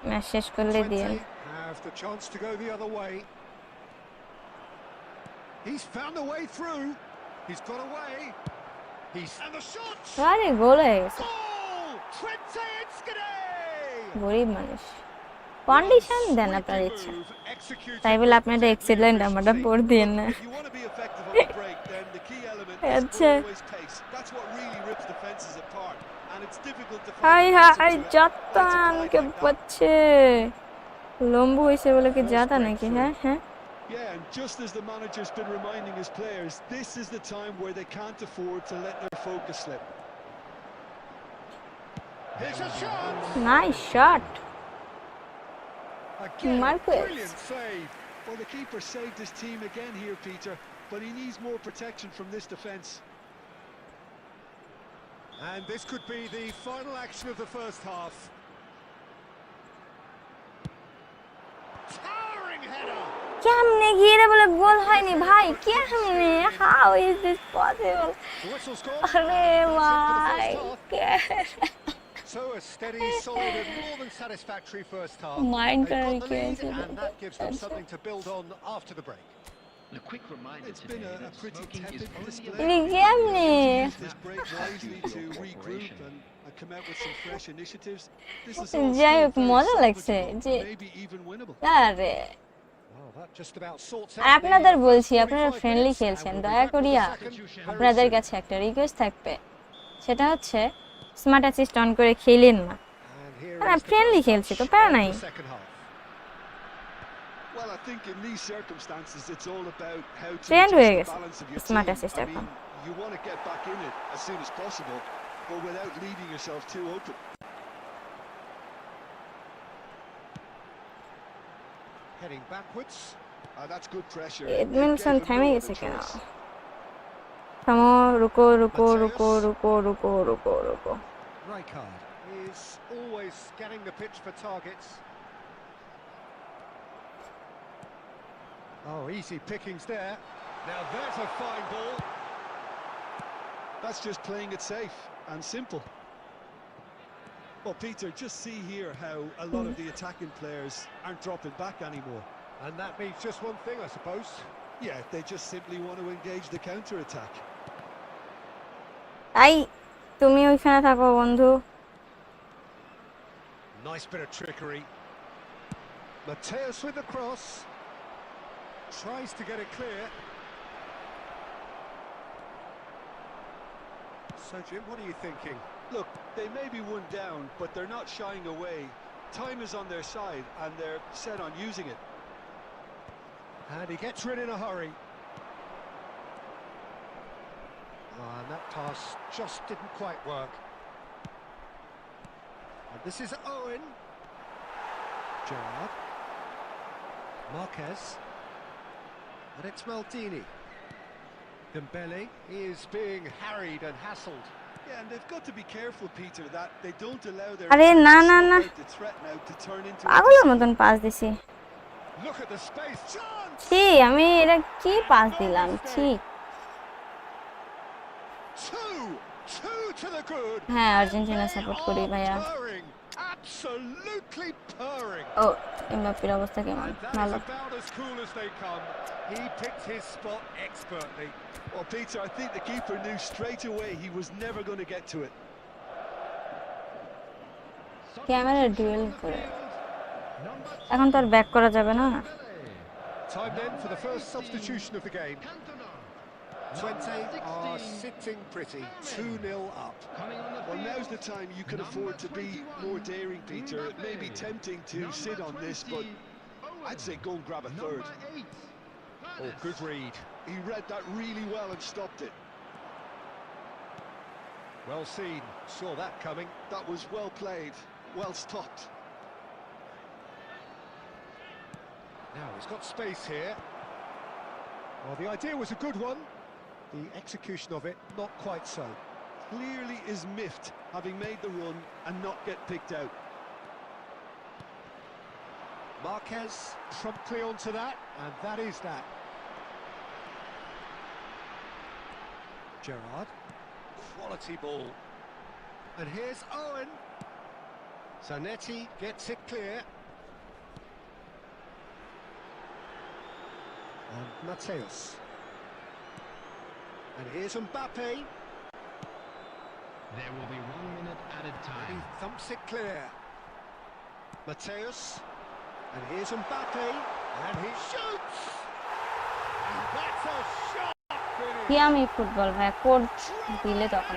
[SPEAKER 1] ম্যাচ শেষ করলে দিয়ে
[SPEAKER 2] 20 have the chance to go the other way. He's found a way through. He's got away. And the shot.
[SPEAKER 1] আরে গোল হয়ে গেছে।
[SPEAKER 2] Goal! 20 Inskade!
[SPEAKER 1] গরিব মানুষ, কন্ডিশন দেন আপনার ইচ্ছা, তাই বলে আপনি একটা এক্সিলেন্ট আমারটা পড় দিয়েন না।
[SPEAKER 3] If you want to be effective on the break, then the key element is
[SPEAKER 1] আচ্ছা
[SPEAKER 3] always pace. That's what really rips defenses apart, and it's difficult to
[SPEAKER 1] hi
[SPEAKER 3] find an answer
[SPEAKER 1] hi
[SPEAKER 3] to it.
[SPEAKER 1] জাতান কে বাচ্চে, লম্বু হইছে বলে কি জাতা নাকি? হ্যাঁ হ্যাঁ
[SPEAKER 3] Yeah, and just as the manager's been reminding his players, this is the time where they can't afford to let their focus slip.
[SPEAKER 2] Here's a shot.
[SPEAKER 1] Nice shot
[SPEAKER 2] Again,
[SPEAKER 1] Marquez.
[SPEAKER 2] brilliant save.
[SPEAKER 3] Well, the keeper saved his team again here, Peter, but he needs more protection from this defence.
[SPEAKER 2] And this could be the final action of the first half. Towering header.
[SPEAKER 1] কেমনে গিয়ে রে বলে গোল হয়নি ভাই, কেমনে, how is this possible?
[SPEAKER 2] The whistle's gone.
[SPEAKER 1] আরে ভাই
[SPEAKER 2] So a steady, solid, and more than satisfactory first half.
[SPEAKER 1] Mind
[SPEAKER 2] They've got the
[SPEAKER 1] carry
[SPEAKER 2] lead,
[SPEAKER 1] case.
[SPEAKER 2] and that gives them something to build on after the break.
[SPEAKER 4] A quick reminder
[SPEAKER 3] It's been
[SPEAKER 4] today
[SPEAKER 3] a
[SPEAKER 4] that
[SPEAKER 3] pretty
[SPEAKER 4] smoking is
[SPEAKER 3] tepid
[SPEAKER 4] only
[SPEAKER 3] display.
[SPEAKER 1] ini কেমনে?
[SPEAKER 3] Use this break wisely to regroup and come out with some fresh initiatives. This is all
[SPEAKER 1] যাই
[SPEAKER 3] still
[SPEAKER 1] হোক
[SPEAKER 3] very
[SPEAKER 1] মজা লাগছে
[SPEAKER 3] salvageable,
[SPEAKER 1] যে,
[SPEAKER 3] maybe even winnable.
[SPEAKER 1] আরে
[SPEAKER 2] Well, that just about sorts
[SPEAKER 1] R
[SPEAKER 2] out the
[SPEAKER 1] আপনাদের বলছি
[SPEAKER 2] first
[SPEAKER 1] আপনারা
[SPEAKER 2] 45
[SPEAKER 1] friendly
[SPEAKER 2] minutes,
[SPEAKER 1] খেলছেন,
[SPEAKER 2] and we'll be
[SPEAKER 1] দয়া
[SPEAKER 2] back with the
[SPEAKER 1] করিয়া
[SPEAKER 2] second very
[SPEAKER 1] আপনাদের
[SPEAKER 2] soon.
[SPEAKER 1] কাছে একটা রিকোয়েস্ট থাকবে, সেটা হচ্ছে স্মার্ট অ্যাসিস্ট অন করে খেলেন না।
[SPEAKER 2] And here
[SPEAKER 1] আমরা
[SPEAKER 2] is the
[SPEAKER 1] ফ্রেন্ডলি
[SPEAKER 2] first
[SPEAKER 1] খেলছি তো,
[SPEAKER 2] touch
[SPEAKER 1] প্যারা
[SPEAKER 2] of
[SPEAKER 1] নাই।
[SPEAKER 2] the second half.
[SPEAKER 3] Well, I think in these circumstances, it's all about how to
[SPEAKER 1] Trend
[SPEAKER 3] adjust
[SPEAKER 1] হয়ে
[SPEAKER 3] the
[SPEAKER 1] গেছে
[SPEAKER 3] balance of your
[SPEAKER 1] smart
[SPEAKER 3] team.
[SPEAKER 1] Assist
[SPEAKER 3] I
[SPEAKER 1] এখন।
[SPEAKER 3] mean, you want to get back in it as soon as possible, but without leaving yourself too open.
[SPEAKER 2] Heading backwards.
[SPEAKER 3] That's good pressure.
[SPEAKER 1] এডমিনসন
[SPEAKER 3] It gave him
[SPEAKER 1] থেমে
[SPEAKER 3] no
[SPEAKER 1] গেছে
[SPEAKER 3] other
[SPEAKER 1] কেন?
[SPEAKER 3] choice.
[SPEAKER 1] থামো, রুকো রুকো রুকো রুকো রুকো রুকো রুকো।
[SPEAKER 2] Rijkaard is always scanning the pitch for targets. Oh, easy pickings there. Now there's a fine ball.
[SPEAKER 3] That's just playing it safe and simple. Well, Peter, just see here how a lot of the attacking players aren't dropping back anymore.
[SPEAKER 2] And that means just one thing, I suppose.
[SPEAKER 3] Yeah, they just simply want to engage the counter-attack.
[SPEAKER 1] I তুমি ওইখানে থাকো বন্ধু।
[SPEAKER 2] Nice bit of trickery. Mateus with the cross. Tries to get it clear. So, Jim, what are you thinking?
[SPEAKER 3] Look, they may be one down, but they're not shying away. Time is on their side, and they're set on using it.
[SPEAKER 2] And he gets rid in a hurry. And that pass just didn't quite work. And this is Owen. Gerrard. Marquez. And it's Maldini. Dembele is being harried and hassled.
[SPEAKER 3] Yeah, and they've got to be careful, Peter, that they don't allow their
[SPEAKER 1] আরে
[SPEAKER 3] attack
[SPEAKER 1] না
[SPEAKER 3] to
[SPEAKER 1] না
[SPEAKER 3] snuff
[SPEAKER 1] না,
[SPEAKER 3] out the threat now to turn into a
[SPEAKER 1] পাগলের মতন pass দিছি।
[SPEAKER 2] Look at the space. Chance!
[SPEAKER 1] ছি, আমি এটা কি পাস দিলাম? ছি।
[SPEAKER 2] Two to the good.
[SPEAKER 1] হ্যাঁ, আর্জেন্টিনা সাপোর্ট করি
[SPEAKER 2] They are
[SPEAKER 1] ভাইয়া।
[SPEAKER 2] purring, absolutely purring.
[SPEAKER 1] ও, এমবাপ্পের অবস্থা কেমন?
[SPEAKER 2] And that is
[SPEAKER 1] ভালো।
[SPEAKER 2] about as cool as they come. He picked his spot expertly.
[SPEAKER 3] Well, Peter, I think the keeper knew straight away he was never going to get to it.
[SPEAKER 1] Camera dual করে। এখন তো আর back করা যাবে না।
[SPEAKER 2] Time then for the first substitution of the game. 20 are sitting pretty, 2-0 up.
[SPEAKER 3] Well, now's the time you can afford to be more daring, Peter. It may be tempting to sit on this, but I'd say go and grab a third.
[SPEAKER 2] Oh, good read.
[SPEAKER 3] He read that really well and stopped it.
[SPEAKER 2] Well seen, saw that coming.
[SPEAKER 3] That was well played, well stopped.
[SPEAKER 2] Now he's got space here. Well, the idea was a good one. The execution of it, not quite so.
[SPEAKER 3] Clearly is miffed, having made the run and not get picked out.
[SPEAKER 2] Marquez promptly onto that, and that is that. Gerrard, quality ball. And here's Owen. Zanetti gets it clear. And Mateus. And here's Mbappe.
[SPEAKER 4] There will be 1 minute added
[SPEAKER 2] He
[SPEAKER 4] time.
[SPEAKER 2] thumps it clear. Mateus. And here's Mbappe. And he shoots! And that's a shot finish!
[SPEAKER 1] কি আমি football ভাই code দিলে তখন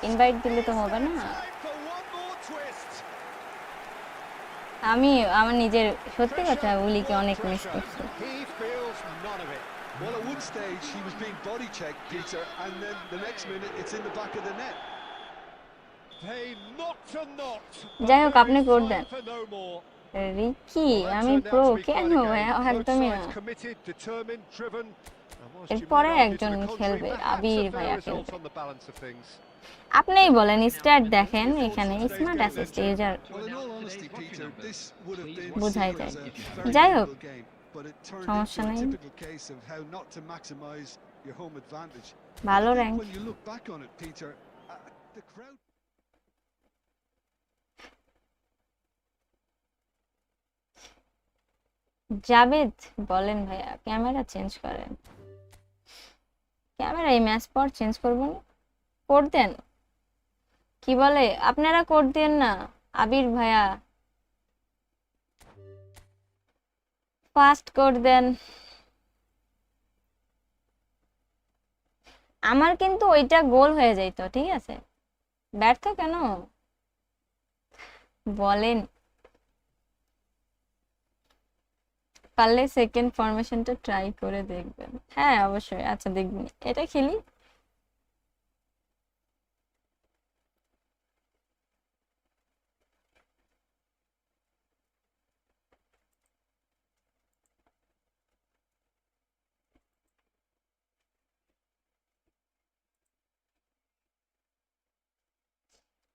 [SPEAKER 1] invite দিলে তো হবে না।
[SPEAKER 2] Time for one more twist.
[SPEAKER 1] আমি আমার নিজের সত্যি কথা উলিকে অনেক মিস করছি।
[SPEAKER 2] He feels none of it.
[SPEAKER 3] Well, at one stage he was being body checked, Peter, and then the next minute it's in the back of the net.
[SPEAKER 2] They knocked a knot.
[SPEAKER 1] যাই হোক, আপনি code দেন।
[SPEAKER 2] For no more.
[SPEAKER 1] Ricky, আমি pro কেন ভাই? একদমই না।
[SPEAKER 2] Committed, determined, driven.
[SPEAKER 1] এরপরে একজন খেলবে, আবির ভাইয়া খেলবে। আপনিই বলেন, স্ট্যাট দেখেন এখানে smart assist user
[SPEAKER 3] Well, in all honesty, Peter, this would have been
[SPEAKER 1] বোঝাই
[SPEAKER 3] seen
[SPEAKER 1] যায়।
[SPEAKER 3] as a very
[SPEAKER 1] যাই হোক,
[SPEAKER 3] difficult game, but it turned
[SPEAKER 1] সমস্যা
[SPEAKER 3] into a
[SPEAKER 1] নেই।
[SPEAKER 3] typical case of how not to maximize your home advantage.
[SPEAKER 1] ভালো
[SPEAKER 3] I think
[SPEAKER 1] rank.
[SPEAKER 3] when you look back on it, Peter, the crowd.
[SPEAKER 1] Javed বলেন ভাইয়া, camera change করেন। Camera এই match পর change করব না, কোড দেন। কি বলে, আপনারা কোড দেন না আবির ভাইয়া, ফাস্ট কোড দেন। আমার কিন্তু ওইটা গোল হয়ে যাইতো, ঠিক আছে? ব্যর্থ কেন বলেন? পারলে সেকেন্ড ফরমেশনটা ট্রাই করে দেখবেন। হ্যাঁ অবশ্যই, আচ্ছা দেখবেন। এটা খেলি।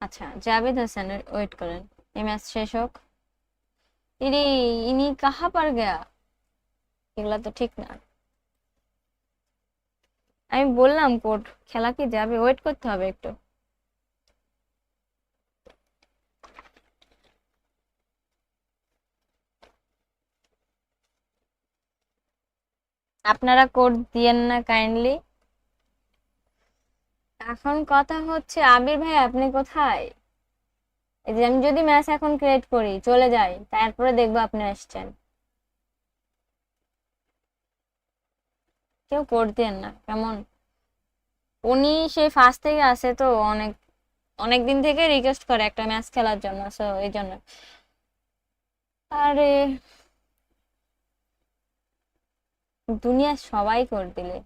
[SPEAKER 1] আচ্ছা, জাভেদ হাসানের ওয়েট করেন, এই ম্যাচ শেষ হোক। ইনি ইনি কাহা পার গয়া, এগুলা তো ঠিক না। আমি বললাম কোড, খেলা কি যাবে? ওয়েট করতে হবে একটু। আপনারা কোড দিয়েন না কাইন্ডলি। এখন কথা হচ্ছে আবির ভাই আপনি কোথায়? এই যে আমি যদি ম্যাচ এখন ক্রিয়েট করি, চলে যাই, তারপরে দেখবো আপনি আসছেন। কেউ কোড দেন না কেমন? উনি সেই ফার্স্ট থেকে আসে তো, অনেক দিন থেকে রিকোয়েস্ট করে একটা ম্যাচ খেলার জন্য, সো এই জন্য। আরে দুনিয়া সবাই করে দিলে।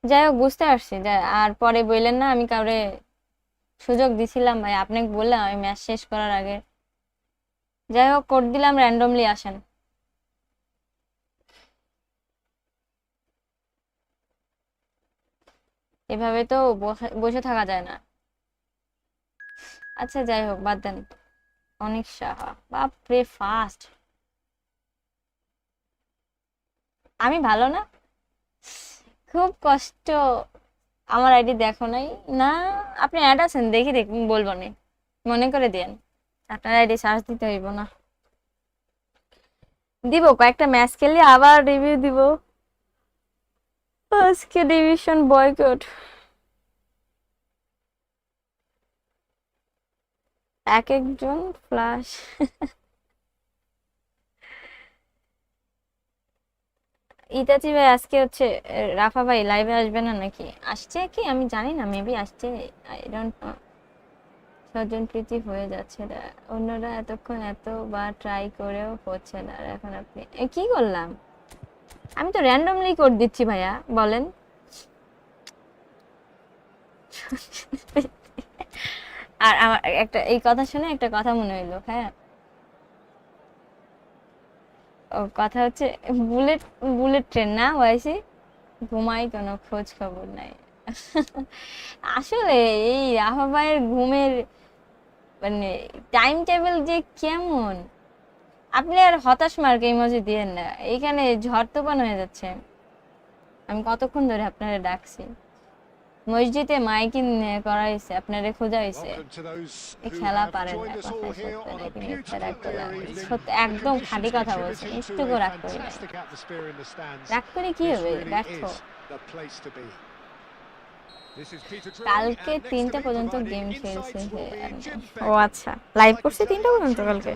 [SPEAKER 1] যাই হোক, বুঝতে পারছি। আর পরে বললেন না আমি কাউরে সুযোগ দিছিলাম ভাই, আপনাকে বললাম আমি ম্যাচ শেষ করার আগে। যাই হোক, কোড দিলাম, র্যান্ডমলি আসেন। এভাবে তো বসে থাকা যায় না। আচ্ছা যাই হোক, বাদ দেন। অনেক সাহা, বাপরে ফাস্ট। আমি ভালো না, খুব কষ্ট। আমার আইডি দেখো নাই না? আপনি অ্যাড আছেন, দেখি বলবো না, মনে করে দিয়েন। আপনার আইডি সার্চ দিতে হইব না, দিব কয়েকটা ম্যাচ খেললে আবার রিভিউ দিব। আজকে ডিভিশন বয়কট। এক একজন ফ্লাশ। ইতাচি ভাই আজকে হচ্ছে রাফা ভাই লাইভে আসবে না নাকি? আসছে কি আমি জানি না, মেবি আসছে, আই ডোন্ট নো। স্বজন প্রীতি হয়ে যাচ্ছে না, অন্যরা এতক্ষণ এতবার ট্রাই করেও হচ্ছে না। আর এখন আপনি কি করলাম? আমি তো র্যান্ডমলি কোড দিচ্ছি ভাইয়া, বলেন। আর আমার একটা এই কথা শুনে একটা কথা মনে হইলো। হ্যাঁ, ও কথা হচ্ছে বুলেট বুলেট ট্রেন না ওয়াইসি, ঘুমাই কোনো খোঁজ খবর নাই। আসলে এই রাফা ভাইয়ের ঘুমের মানে টাইম টেবিল যে কেমন! আপনি আর হতাশ মার্ক ইমোজি দিয়েন না, এইখানে ঝড় তুফান হয়ে যাচ্ছে। আমি কতক্ষণ ধরে আপনারে ডাকছি, মসজিদে মাইকিং করাইছে, আপনারে খোঁজাইছে। এই খেলা পারেন না, কথা সত্য নাকি মিথ্যা রাগ করলাম? সত্য, একদম খাঁটি কথা বলছি, একটুকু রাগ করি না। রাগ করে কি হবে, ব্যর্থ। কালকে 3টা পর্যন্ত গেম খেলছে। ও আচ্ছা, লাইভ করছে 3টা পর্যন্ত কালকে।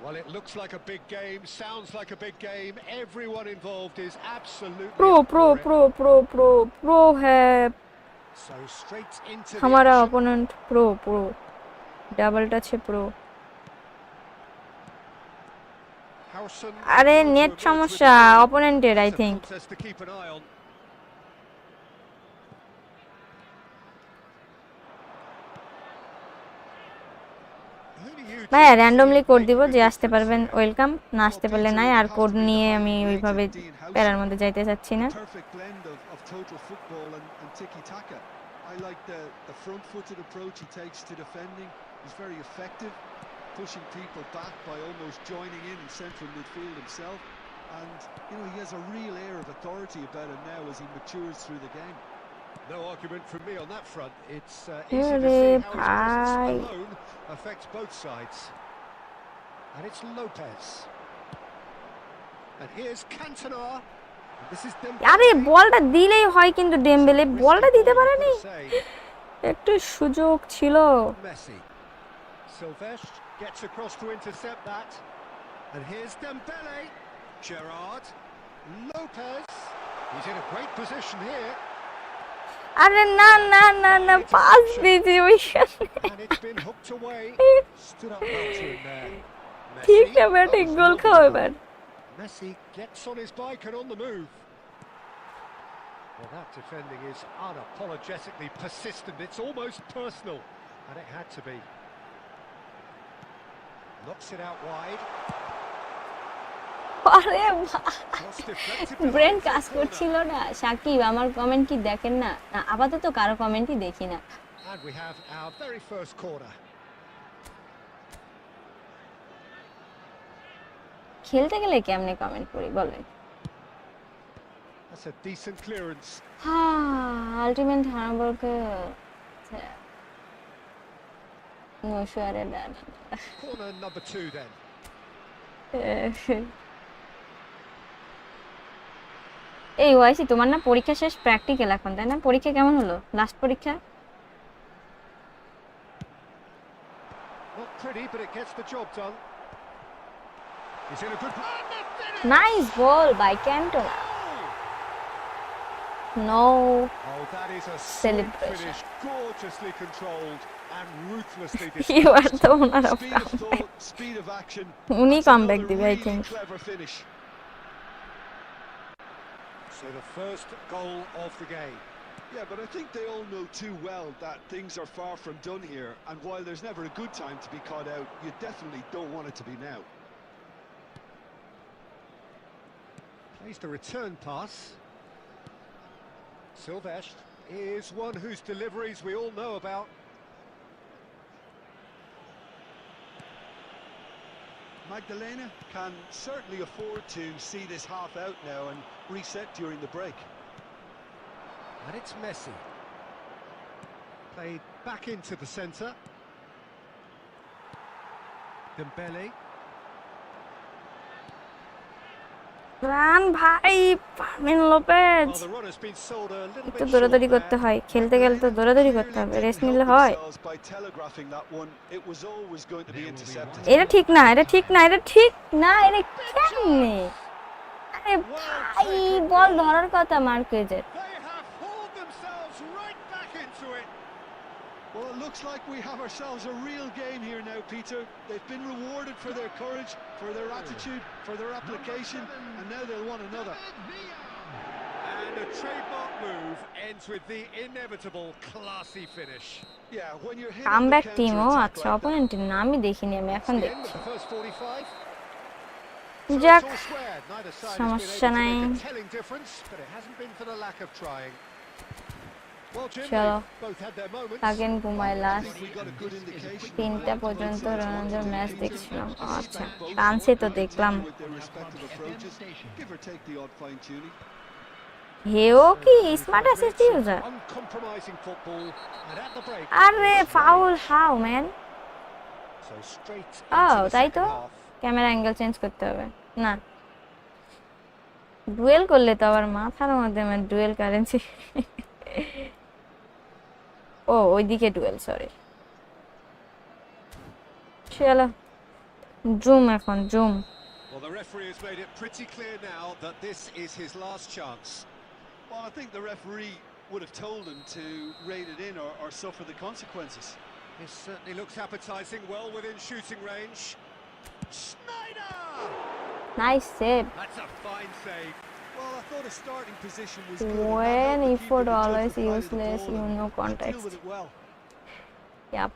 [SPEAKER 2] Well, it looks like a big game, sounds like a big game. Everyone involved is absolutely
[SPEAKER 1] pro
[SPEAKER 2] up
[SPEAKER 1] pro
[SPEAKER 2] for it.
[SPEAKER 1] Pro pro pro pro है
[SPEAKER 2] So straight into the
[SPEAKER 1] हमारा
[SPEAKER 2] action.
[SPEAKER 1] Opponent. Pro pro double touch है pro.
[SPEAKER 2] Howson
[SPEAKER 1] अरे
[SPEAKER 2] able to
[SPEAKER 1] net
[SPEAKER 2] emerge with
[SPEAKER 1] समस्या
[SPEAKER 2] the lead.
[SPEAKER 1] ओपोनेंटेर I
[SPEAKER 2] That's a
[SPEAKER 1] think.
[SPEAKER 2] contest to keep an eye on.
[SPEAKER 1] ভাইয়া randomly code দিব, যে আসতে পারবেন ওয়েলকাম, না আসতে পারলে নাই। আর কোড নিয়ে আমি ওইভাবে প্যারার মধ্যে যাইতে চাচ্ছি না।
[SPEAKER 3] Perfect blend of total football and tiki-taka. I like the front-footed approach he takes to defending. He's very effective, pushing people back by almost joining in central midfield himself. And, you know, he has a real air of authority about him now as he matures through the game.
[SPEAKER 2] No argument from me on that front. It's easy to see how his presence alone affects both sides. And it's Lopez. And here's Cantona. And this is Dembele.
[SPEAKER 1] আরে বলটা দিলেই হয়, কিন্তু Dembélé বলটা দিতে পারেনি, একটু সুযোগ ছিল।
[SPEAKER 2] Messi. Silvesh gets across to intercept that. And here's Dembele. Gerrard. Lopez. He's in a great position here.
[SPEAKER 1] আরে না না না না, পাস দিয়েছি ওইখানে।
[SPEAKER 2] And it's been hooked away. Stood up well to him there.
[SPEAKER 1] ঠিক
[SPEAKER 2] Messi.
[SPEAKER 1] না, batting গোল খাও এবার।
[SPEAKER 2] Messi gets on his bike and on the move. Well, that defending is unapologetically persistent. It's almost personal, and it had to be. Knocks it out wide.
[SPEAKER 1] আরে
[SPEAKER 2] Cross deflected
[SPEAKER 1] brain
[SPEAKER 2] behind
[SPEAKER 1] কাজ
[SPEAKER 2] for a corner.
[SPEAKER 1] করছিল না। সাকিব, আমার comment কি দেখেন না? না, আপাতত কারো কমেন্টই দেখি না।
[SPEAKER 2] And we have our very first corner.
[SPEAKER 1] খেলতে গেলে কেমনে কমেন্ট করি বলেন?
[SPEAKER 2] That's a decent clearance.
[SPEAKER 1] হ্যাঁ, আলটিমেট হারাবলকে নসু আরে ডান।
[SPEAKER 2] Corner number 2 then.
[SPEAKER 1] এই ওয়াইসি, তোমার না পরীক্ষা শেষ, প্র্যাকটিক্যাল এখন, তাই না? পরীক্ষা কেমন হলো, লাস্ট পরীক্ষা?
[SPEAKER 2] Not pretty, but it gets the job done. He's in a good...
[SPEAKER 1] nice ball by Cantona. No
[SPEAKER 2] Oh, that is a sweet
[SPEAKER 1] celebration.
[SPEAKER 2] finish, gorgeously controlled and ruthlessly
[SPEAKER 1] You are
[SPEAKER 2] dispatched.
[SPEAKER 1] the owner of
[SPEAKER 3] Speed of
[SPEAKER 1] comeback.
[SPEAKER 3] thought, speed of action.
[SPEAKER 1] উনি
[SPEAKER 3] That's
[SPEAKER 1] comeback
[SPEAKER 3] another
[SPEAKER 1] দিবে I
[SPEAKER 3] really
[SPEAKER 1] think.
[SPEAKER 3] clever finish.
[SPEAKER 2] So the first goal of the game.
[SPEAKER 3] Yeah, but I think they all know too well that things are far from done here, and while there's never a good time to be caught out, you definitely don't want it to be now.
[SPEAKER 2] Plays the return pass. Silvestre is one whose deliveries we all know about.
[SPEAKER 3] Magdalena can certainly afford to see this half out now and reset during the break.
[SPEAKER 2] And it's Messi. Played back into the centre. Dembele.
[SPEAKER 1] Run ভাই Fermin Lopez
[SPEAKER 2] Well, the run has been sold a little
[SPEAKER 1] একটু
[SPEAKER 2] bit
[SPEAKER 1] দৌড়াদৌড়ি
[SPEAKER 2] short
[SPEAKER 1] করতে
[SPEAKER 2] there.
[SPEAKER 1] হয় খেলতে গেলে তো দৌড়াদৌড়ি করতে হবে রেস্ট নিলে হয়
[SPEAKER 3] By telegraphing that one, it was always going to be intercepted.
[SPEAKER 1] এটা ঠিক না এটা ঠিক না এটা ঠিক না এটা কেমনে আরে ভাই বল ধরার কথা মার্কেজের
[SPEAKER 2] They have hauled themselves right back into it.
[SPEAKER 3] Well, it looks like we have ourselves a real game here now, Peter. They've been rewarded for their courage, for their attitude, for their application, and now they'll want another.
[SPEAKER 2] And a trademark move ends with the inevitable classy finish.
[SPEAKER 3] Yeah, when you're hit on the
[SPEAKER 1] comeback team ও
[SPEAKER 3] counter-attack
[SPEAKER 1] আচ্ছা
[SPEAKER 3] like that,
[SPEAKER 1] অপোনেন্টের নামই দেখিনি আমি এখন
[SPEAKER 2] The end of
[SPEAKER 1] দেখছি
[SPEAKER 2] the first 45. So
[SPEAKER 1] যাক
[SPEAKER 2] it's all squared. Neither side has been
[SPEAKER 1] সমস্যা
[SPEAKER 2] able to
[SPEAKER 1] নাই
[SPEAKER 2] make a telling difference, but it hasn't been for the lack of trying. Well, Jim,
[SPEAKER 1] চলো
[SPEAKER 2] they've both had their moments.
[SPEAKER 1] Again ঘুমাই
[SPEAKER 3] I
[SPEAKER 1] last
[SPEAKER 3] think we got a good indication.
[SPEAKER 1] 3টা পর্যন্ত রোনালদোর match দেখছিলাম আচ্ছা ফ্রান্সে তো দেখলাম
[SPEAKER 3] With their respective approaches, give or take the odd fine-tuning.
[SPEAKER 1] হেও কি smart assist user
[SPEAKER 2] Uncompromising football, and at the break.
[SPEAKER 1] আরে foul how man
[SPEAKER 2] So straight
[SPEAKER 1] ও
[SPEAKER 2] into the
[SPEAKER 1] তাই
[SPEAKER 2] second
[SPEAKER 1] তো
[SPEAKER 2] half.
[SPEAKER 1] ক্যামেরা অ্যাঙ্গেল চেঞ্জ করতে হবে না dual করলে তো আবার মাথার মধ্যে আমার ডুয়েল কারেন্সি ও ওইদিকে ডুয়েল সরি চলো জুম এখন zoom
[SPEAKER 2] Well, the referee has made it pretty clear now that this is his last chance.
[SPEAKER 3] Well, I think the referee would have told him to rein it in or suffer the consequences.
[SPEAKER 2] This certainly looks appetising, well within shooting range. Schneider!
[SPEAKER 1] Nice save
[SPEAKER 2] That's a fine save.
[SPEAKER 3] Well, I thought his starting position was good. and that
[SPEAKER 1] when
[SPEAKER 3] helped the
[SPEAKER 1] effort
[SPEAKER 3] keeper to
[SPEAKER 1] always
[SPEAKER 3] take the pride of the
[SPEAKER 1] useless
[SPEAKER 3] ball
[SPEAKER 1] you
[SPEAKER 3] and
[SPEAKER 1] know
[SPEAKER 3] deal
[SPEAKER 1] context
[SPEAKER 3] with it well.
[SPEAKER 1] Yup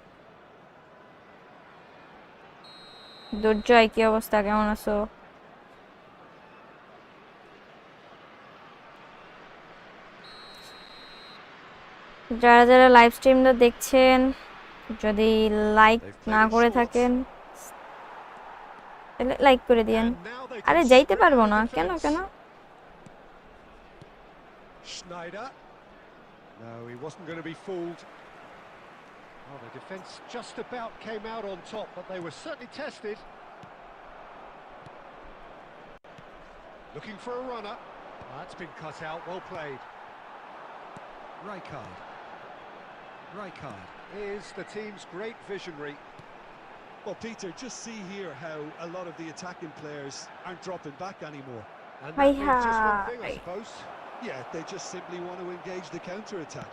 [SPEAKER 1] Durjoy কি অবস্থা কেমন আছো যারা যারা live স্ট্রিমটা দেখছেন যদি like না করে থাকেন তাহলে লাইক করে দিয়েন
[SPEAKER 2] And now they
[SPEAKER 1] আরে
[SPEAKER 2] can
[SPEAKER 1] যাইতে
[SPEAKER 2] spread
[SPEAKER 1] পারবো
[SPEAKER 2] out
[SPEAKER 1] না
[SPEAKER 2] the
[SPEAKER 1] কেন
[SPEAKER 2] defence.
[SPEAKER 1] কেন
[SPEAKER 2] Schneider. No, he wasn't going to be fooled. Well, the defence just about came out on top, but they were certainly tested. Looking for a runner. That's been cut out, well played. Rijkaard is the team's great visionary.
[SPEAKER 3] Well, Peter, just see here how a lot of the attacking players aren't dropping back anymore.
[SPEAKER 2] And that means just one thing, I suppose.
[SPEAKER 3] Yeah, they just simply want to engage the counter-attack.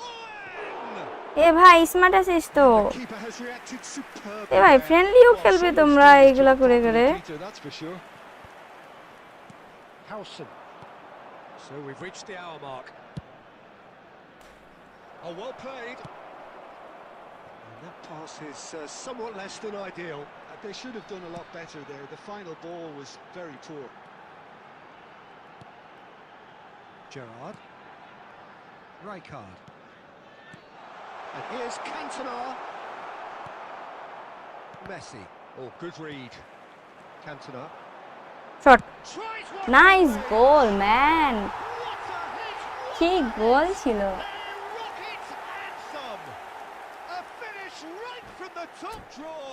[SPEAKER 1] এ ভাই smart আছিস তো
[SPEAKER 3] Keeper has reacted superbly.
[SPEAKER 1] এ ভাই
[SPEAKER 3] there.
[SPEAKER 1] ফ্রেন্ডলিও
[SPEAKER 3] Well,
[SPEAKER 1] খেলবে
[SPEAKER 3] someone's
[SPEAKER 1] তোমরা
[SPEAKER 3] doing his
[SPEAKER 1] এগুলা
[SPEAKER 3] job
[SPEAKER 1] করে
[SPEAKER 3] properly,
[SPEAKER 1] করে
[SPEAKER 3] Peter, that's for sure.
[SPEAKER 2] Howson. So we've reached the hour mark. Oh, well played. And that pass is somewhat less than ideal.
[SPEAKER 3] They should have done a lot better there. The final ball was very poor.
[SPEAKER 2] Gerrard. Rijkaard. And here's Cantona. Messi. Oh, good read. Cantona.
[SPEAKER 1] Shot
[SPEAKER 2] Tries one.
[SPEAKER 1] Nice goal man
[SPEAKER 2] What a hit!
[SPEAKER 1] কি গোল ছিল
[SPEAKER 2] A rocket and some. A finish right from the top draw.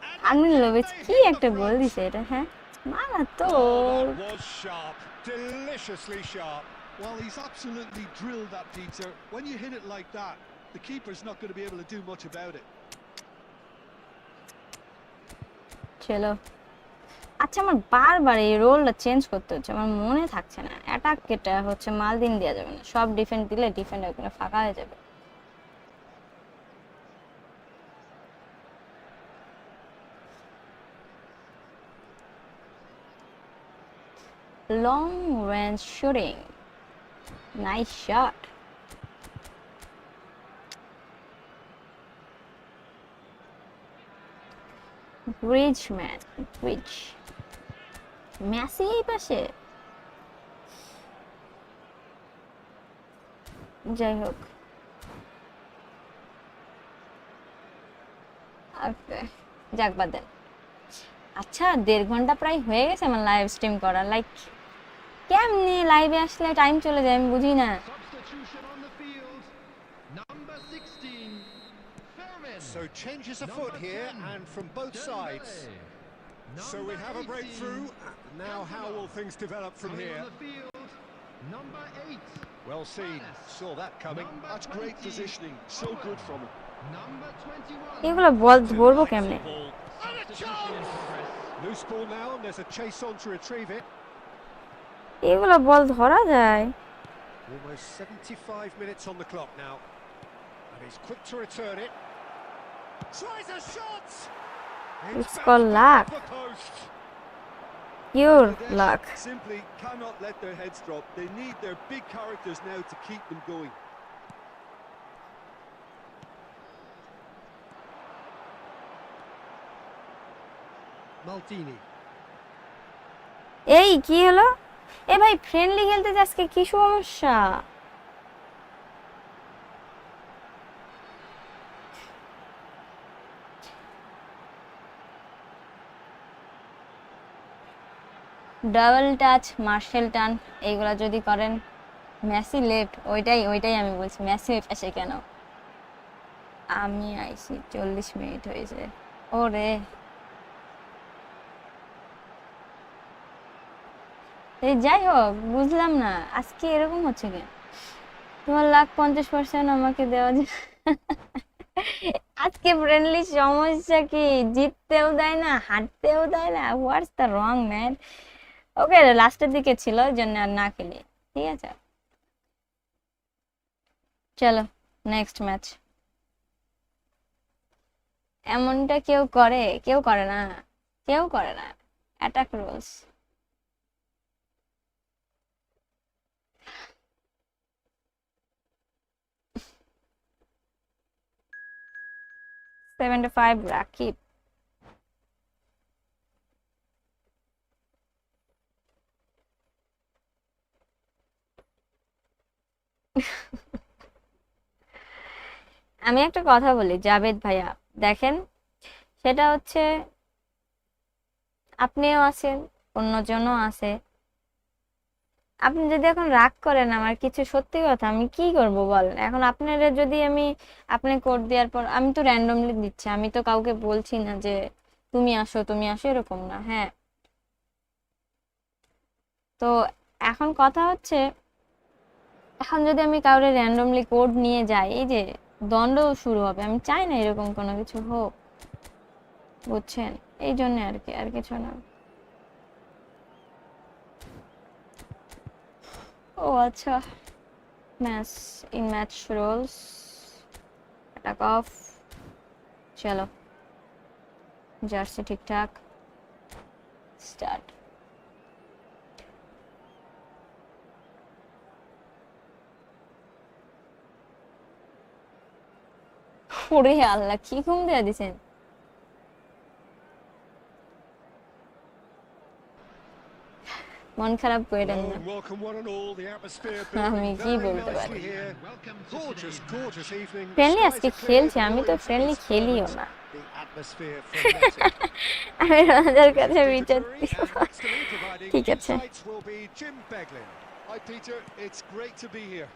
[SPEAKER 2] And
[SPEAKER 1] Armin
[SPEAKER 2] again
[SPEAKER 1] লোভেজ
[SPEAKER 2] they
[SPEAKER 1] কি
[SPEAKER 2] hit the
[SPEAKER 1] একটা গোল
[SPEAKER 2] front.
[SPEAKER 1] দিছে এটা হ্যাঁ মারা তো
[SPEAKER 2] Oh, that was sharp. Deliciously sharp.
[SPEAKER 3] Well, he's absolutely drilled that, Peter. When you hit it like that, the keeper's not going to be able to do much about it.
[SPEAKER 1] চলো আচ্ছা আমার বারবার এই রোলটা চেঞ্জ করতে হচ্ছে, আমার মনে থাকছে না। অ্যাটাক কেটা হচ্ছে মালদিন দেওয়া যাবে না, সব ডিফেন্ড দিলে ডিফেন্ড ওখানে ফাঁকা হয়ে যাবে। Long range shooting, nice shot. Griezmann, Griez, Messi এই পাশে। যাই হোক, ওকে, যাক বাদ দেন। আচ্ছা 1.5 ঘন্টা প্রায় হয়ে গেছে আমার লাইভ স্ট্রিম করা। লাইক কেমনে লাইভে আসলে টাইম চলে যায় আমি বুঝি না।
[SPEAKER 4] Substitution on the field. Number 16. Fairman.
[SPEAKER 2] So changes afoot
[SPEAKER 4] Number
[SPEAKER 2] here
[SPEAKER 4] 10,
[SPEAKER 2] and from both sides. So we have a breakthrough. Now how will things develop from here?
[SPEAKER 4] On the field. Number 8.
[SPEAKER 2] Well seen. Saw that coming.
[SPEAKER 4] Number
[SPEAKER 3] That's great
[SPEAKER 4] 20,
[SPEAKER 3] positioning. So good from him.
[SPEAKER 4] Number 21.
[SPEAKER 1] এগুলো বল ধরবো কেমনে?
[SPEAKER 2] Ball. And a chance! Loose ball now and there's a chase on to retrieve it.
[SPEAKER 1] এগুলো বল ধরা যায়?
[SPEAKER 2] Almost 75 minutes on the clock now. And he's quick to return it. Tries a shot!
[SPEAKER 1] It's called luck.
[SPEAKER 2] The post.
[SPEAKER 1] Pure
[SPEAKER 3] Bangladesh
[SPEAKER 1] luck.
[SPEAKER 3] simply cannot let their heads drop. They need their big characters now to keep them going. Maldini.
[SPEAKER 1] এই কি হলো? এ ভাই friendly খেলতে আজকে কি সমস্যা? Double touch, martial টান এইগুলা যদি করেন। মেসি লেফট, ওইটাই আমি বলছি, মেসি ওই পাশে কেন? আমি আইছি 40 মিনিট হয়েছে। ওরে এই যাই হোক, বুঝলাম না আজকে এরকম হচ্ছে কেন। তোমার লাখ 50% আমাকে দেওয়া যায়। আজকে ফ্রেন্ডলি সমস্যা কি? জিততেও দেয় না, হারতেও দেয় না। What's the wrong man? ওকে লাস্টের দিকে ছিল ওই জন্য আর না খেলি, ঠিক আছে। চলো নেক্সট ম্যাচ। এমনটা কেউ করে? কেউ করে না, কেউ করে না। Attack rules. $75 রাকিব। আমি একটা কথা বলি জাভেদ ভাইয়া, দেখেন সেটা হচ্ছে আপনিও আছেন, অন্যজনও আছে। আপনি যদি এখন রাগ করেন আমার কিছু, সত্যি কথা আমি কি করব বলেন? এখন আপনারা যদি আপনি কোড দেওয়ার পর আমি তো র্যান্ডমলি দিচ্ছি, আমি তো কাউকে বলছি না যে তুমি আসো তুমি আসো, এরকম না। হ্যাঁ, তো এখন কথা হচ্ছে, এখন যদি আমি কাউরে র্যান্ডমলি কোড নিয়ে যাই, এই যে দণ্ড শুরু হবে। আমি চাই না এরকম কোনো কিছু হোক, বুঝছেন? এই জন্য আর কি, আর কিছু না। ও আচ্ছা, ম্যাচ রুলস, অ্যাটাক অফ। চলো জার্সি ঠিকঠাক, স্টার্ট। ওরে আল্লাহ, কি ঘুম দেয়া দিছেন? মন খারাপ করেন না,
[SPEAKER 2] Welcome one and all. The atmosphere
[SPEAKER 1] আমি
[SPEAKER 2] building
[SPEAKER 1] কি
[SPEAKER 2] very
[SPEAKER 1] বলতে
[SPEAKER 2] nicely
[SPEAKER 1] পারি?
[SPEAKER 2] here.
[SPEAKER 4] Welcome to
[SPEAKER 2] Gorgeous,
[SPEAKER 4] today.
[SPEAKER 2] gorgeous evening.
[SPEAKER 1] Friendly
[SPEAKER 2] Skies
[SPEAKER 1] আজকে
[SPEAKER 2] are clear,
[SPEAKER 1] খেলছি,
[SPEAKER 2] the
[SPEAKER 1] আমি তো
[SPEAKER 2] noise
[SPEAKER 1] ফ্রেন্ডলি
[SPEAKER 2] is
[SPEAKER 1] খেলিও
[SPEAKER 2] fervent.
[SPEAKER 1] না।
[SPEAKER 2] The atmosphere frenetic.
[SPEAKER 1] আমি রোনালদোর কাছে বিচার
[SPEAKER 2] Digitatory, and next to me providing
[SPEAKER 1] ঠিক আছে।
[SPEAKER 2] insights will be Jim Beglin.
[SPEAKER 3] Hi, Peter. It's great to be here.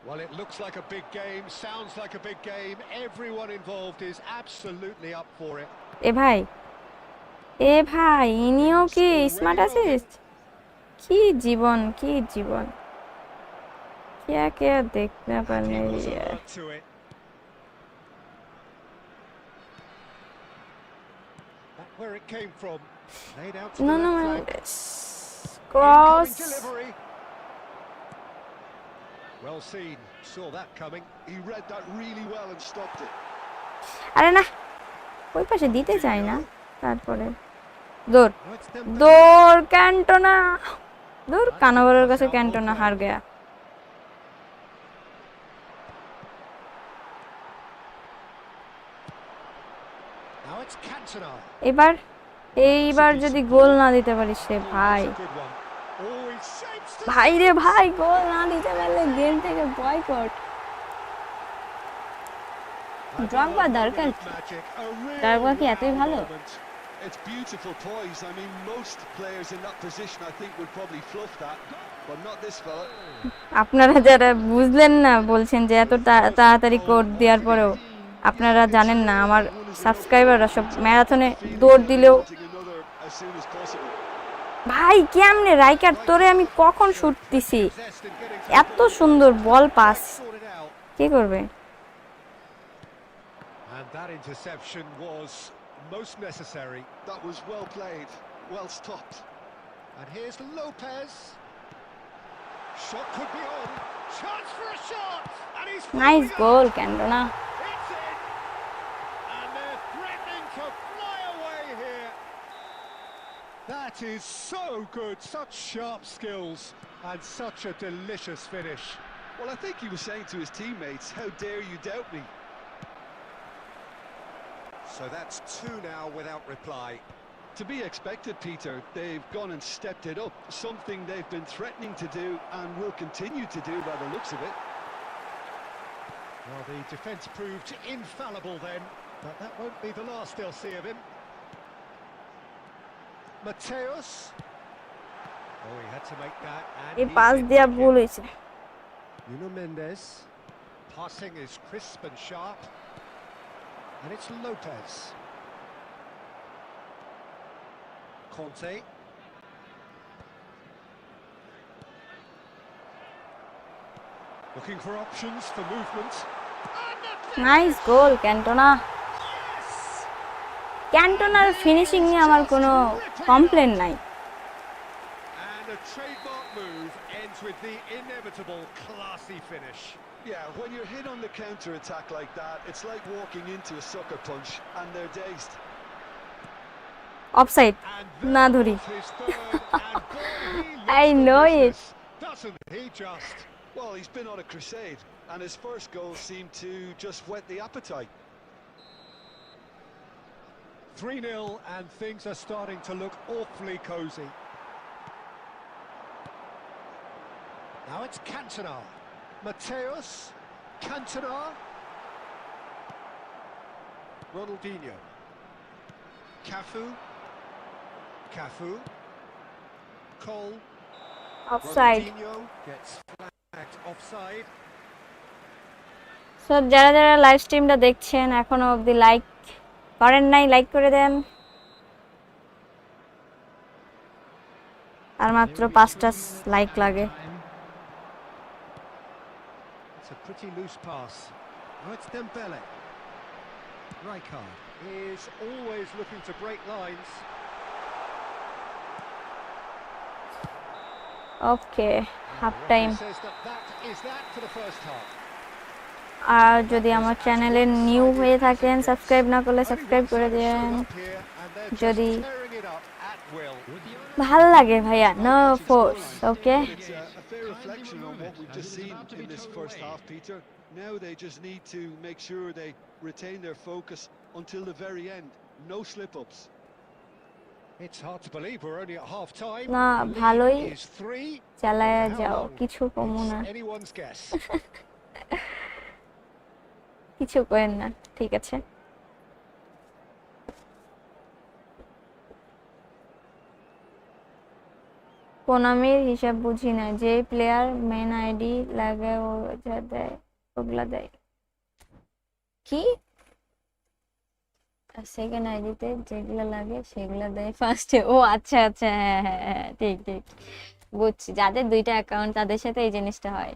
[SPEAKER 2] Well, it looks like a big game, sounds like a big game. Everyone involved is absolutely up for it.
[SPEAKER 1] এ ভাই ইনিও কি smart আছিস? কি জীবন, কি জীবন, क्या क्या देखना
[SPEAKER 2] And he
[SPEAKER 1] पड़ने
[SPEAKER 2] was
[SPEAKER 1] है।
[SPEAKER 2] alert to it. That's where it came from. Laid out to
[SPEAKER 1] No,
[SPEAKER 2] the
[SPEAKER 1] no,
[SPEAKER 2] left
[SPEAKER 1] no.
[SPEAKER 2] flank.
[SPEAKER 1] Yes.
[SPEAKER 2] Incoming
[SPEAKER 1] Cross.
[SPEAKER 2] delivery. Well seen. Saw that coming.
[SPEAKER 3] He read that really well and stopped it.
[SPEAKER 1] আরে না, ওই পাশে দিতে চাই না। তারপরে দৌড়
[SPEAKER 2] Now it's Dembele.
[SPEAKER 1] দৌড় ক্যান্টোনা, দৌড়
[SPEAKER 2] That's
[SPEAKER 1] কানাবরের
[SPEAKER 2] been
[SPEAKER 1] কাছে
[SPEAKER 2] pass out
[SPEAKER 1] Cantona
[SPEAKER 2] well
[SPEAKER 1] her
[SPEAKER 2] played.
[SPEAKER 1] Gaya.
[SPEAKER 2] Now it's Cantona.
[SPEAKER 1] এইবার এইবার যদি গোল না দিতে পারিস রে ভাই,
[SPEAKER 2] That's a good one. Oh, he shapes to
[SPEAKER 1] ভাই রে ভাই, গোল না দিতে পারলে গেম থেকে বয়কট। ড্রগবা দরকার কি? ড্রগবা কি এতই ভালো?
[SPEAKER 3] It's beautiful poise. I mean, most players in that position, I think, would probably fluff that, but not this fella.
[SPEAKER 1] আপনারা যারা বুঝলেন না বলছেন যে এত তাড়াতাড়ি কোড দেওয়ার পরেও আপনারা জানেন না আমার সাবস্ক্রাইবাররা সব ম্যারাথনে দৌড় দিলেও।
[SPEAKER 3] Another as soon as possible.
[SPEAKER 1] ভাই কেমনে রাইকার, তোরে আমি কখন শুট দিছি, এত সুন্দর বল পাস, কি করবে?
[SPEAKER 2] And that interception was most necessary.
[SPEAKER 3] That was well played, well stopped.
[SPEAKER 2] And here's Lopez. Shot could be on. Chance for a shot. And he's
[SPEAKER 1] nice
[SPEAKER 2] firing
[SPEAKER 1] goal
[SPEAKER 2] up.
[SPEAKER 1] Cantona.
[SPEAKER 2] It's in. And they're threatening to fly away here. That is so good. Such sharp skills and such a delicious finish.
[SPEAKER 3] Well, I think he was saying to his teammates, how dare you doubt me?
[SPEAKER 2] So that's two now without reply.
[SPEAKER 3] To be expected, Peter. They've gone and stepped it up, something they've been threatening to do and will continue to do by the looks of it.
[SPEAKER 2] Well, the defence proved infallible then, but that won't be the last they'll see of him. Mateus. Oh, he had to make that. And
[SPEAKER 1] এই
[SPEAKER 2] he's
[SPEAKER 1] pass
[SPEAKER 2] in
[SPEAKER 1] দেয়া
[SPEAKER 2] with
[SPEAKER 1] ভুল
[SPEAKER 2] it.
[SPEAKER 1] হয়েছে।
[SPEAKER 2] Nuno Mendes. Passing is crisp and sharp. And it's Lopez. Conte. Looking for options for movement.
[SPEAKER 1] Nice goal Cantona. ক্যান্টোনার finishing নিয়ে আমার কোনো complain নাই।
[SPEAKER 2] And a trademark move ends with the inevitable classy finish.
[SPEAKER 3] Yeah, when you're hit on the counter-attack like that, it's like walking into a sucker punch and they're dazed.
[SPEAKER 1] Offside
[SPEAKER 2] And
[SPEAKER 1] না
[SPEAKER 2] there
[SPEAKER 1] ধরি।
[SPEAKER 2] was his third, and boy, he
[SPEAKER 1] I
[SPEAKER 2] looks the
[SPEAKER 1] know it.
[SPEAKER 2] business, doesn't he just?
[SPEAKER 3] Well, he's been on a crusade, and his first goal seemed to just whet the appetite.
[SPEAKER 2] 3-0 and things are starting to look awfully cosy. Now it's Cantona. Mateus. Cantona. Ronaldinho. Cafu. Cafu. Cole.
[SPEAKER 1] Offside.
[SPEAKER 2] Ronaldinho gets flagged offside.
[SPEAKER 1] So যারা যারা live স্ট্রিমটা দেখছেন এখনো অবধি like করেন নাই, like করে দেন। আর মাত্র 5টা লাইক লাগে।
[SPEAKER 2] It's a pretty loose pass. Now it's Dembele. Rijkaard is always looking to break lines.
[SPEAKER 1] Okay, half time.
[SPEAKER 2] Says that is that for the first half.
[SPEAKER 1] আর যদি আমার চ্যানেলে নিউ হয়ে থাকেন, সাবস্ক্রাইব না করলে সাবস্ক্রাইব করে দেন। যদি ভাল লাগে ভাইয়া, no force, okay.
[SPEAKER 3] It's a fair reflection on what we've just seen in this first half, Peter. Now they just need to make sure they retain their focus until the very end. No slip-ups.
[SPEAKER 2] It's hard to believe we're only at half time.
[SPEAKER 1] না ভালোই
[SPEAKER 2] Is 3.
[SPEAKER 1] চালায়া
[SPEAKER 2] How
[SPEAKER 1] যাও,
[SPEAKER 2] long?
[SPEAKER 1] কিছু কমু না,
[SPEAKER 2] It's anyone's guess.
[SPEAKER 1] কিছু করেন না, ঠিক আছে। কোনামির হিসাব বুঝি না, যে প্লেয়ার মেন আইডি লাগে ও যা দেয় ওগুলা দেয় কি, সেকেন্ড আইডিতে যেগুলো লাগে সেগুলো দেয় ফার্স্টে। ও আচ্ছা আচ্ছা, হ্যাঁ হ্যাঁ হ্যাঁ, ঠিক ঠিক বুঝছি। যাদের দুইটা অ্যাকাউন্ট তাদের সাথে এই জিনিসটা হয়।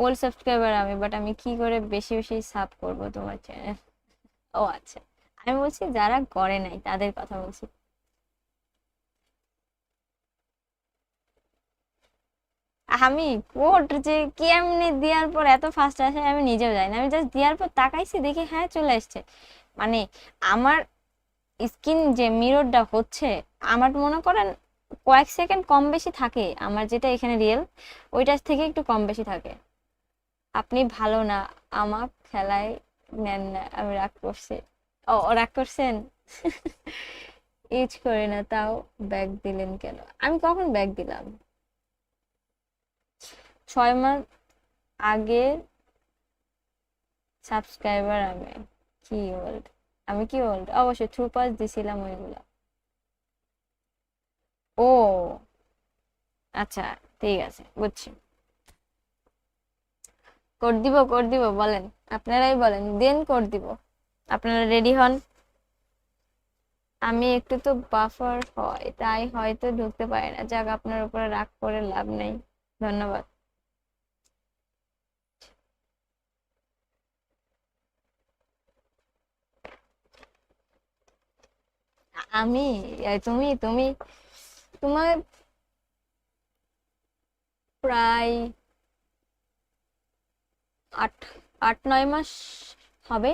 [SPEAKER 1] ওল্ড সাবস্ক্রাইবার আমি, বাট আমি কি করে বেশি বেশি সাব করব তোমার চ্যানেল? ও আচ্ছা, আমি বলছি যারা করে নাই তাদের কথা বলছি। আমি কোড যে কেমনে দেওয়ার পর এত ফাস্ট আসে আমি নিজেও জানি না, আমি জাস্ট দেওয়ার পর তাকাইছি দেখি হ্যাঁ চলে আসছে। মানে আমার স্কিন যে মিররটা হচ্ছে, আমার মনে করেন কয়েক সেকেন্ড কম বেশি থাকে, আমার যেটা এখানে রিয়েল ওইটার থেকে একটু কম বেশি থাকে। আপনি ভালো না, আমার খেলায় নেন না, আমি রাগ করছি। ও রাগ করছেন? ইউজ করে না তাও ব্যাগ দিলেন কেন? আমি কখন ব্যাগ দিলাম? 6 মাস আগের সাবস্ক্রাইবার আমি। কি ওল্ড? আমি কি ওল্ড? অবশ্যই থ্রু পাস দিছিলাম ওইগুলা। ও আচ্ছা, ঠিক আছে, বুঝছি। কোড দিব বলেন, আপনারাই বলেন, দেন কোড দিব। আপনারা রেডি হন। আমি একটু তো বাফার হয়, তাই হয়তো ঢুকতে পারি না। যাক, আপনার উপরে রাগ করে লাভ নেই। ধন্যবাদ। আমি তুমি তুমি তোমার প্রায় 8-9 মাস হবে।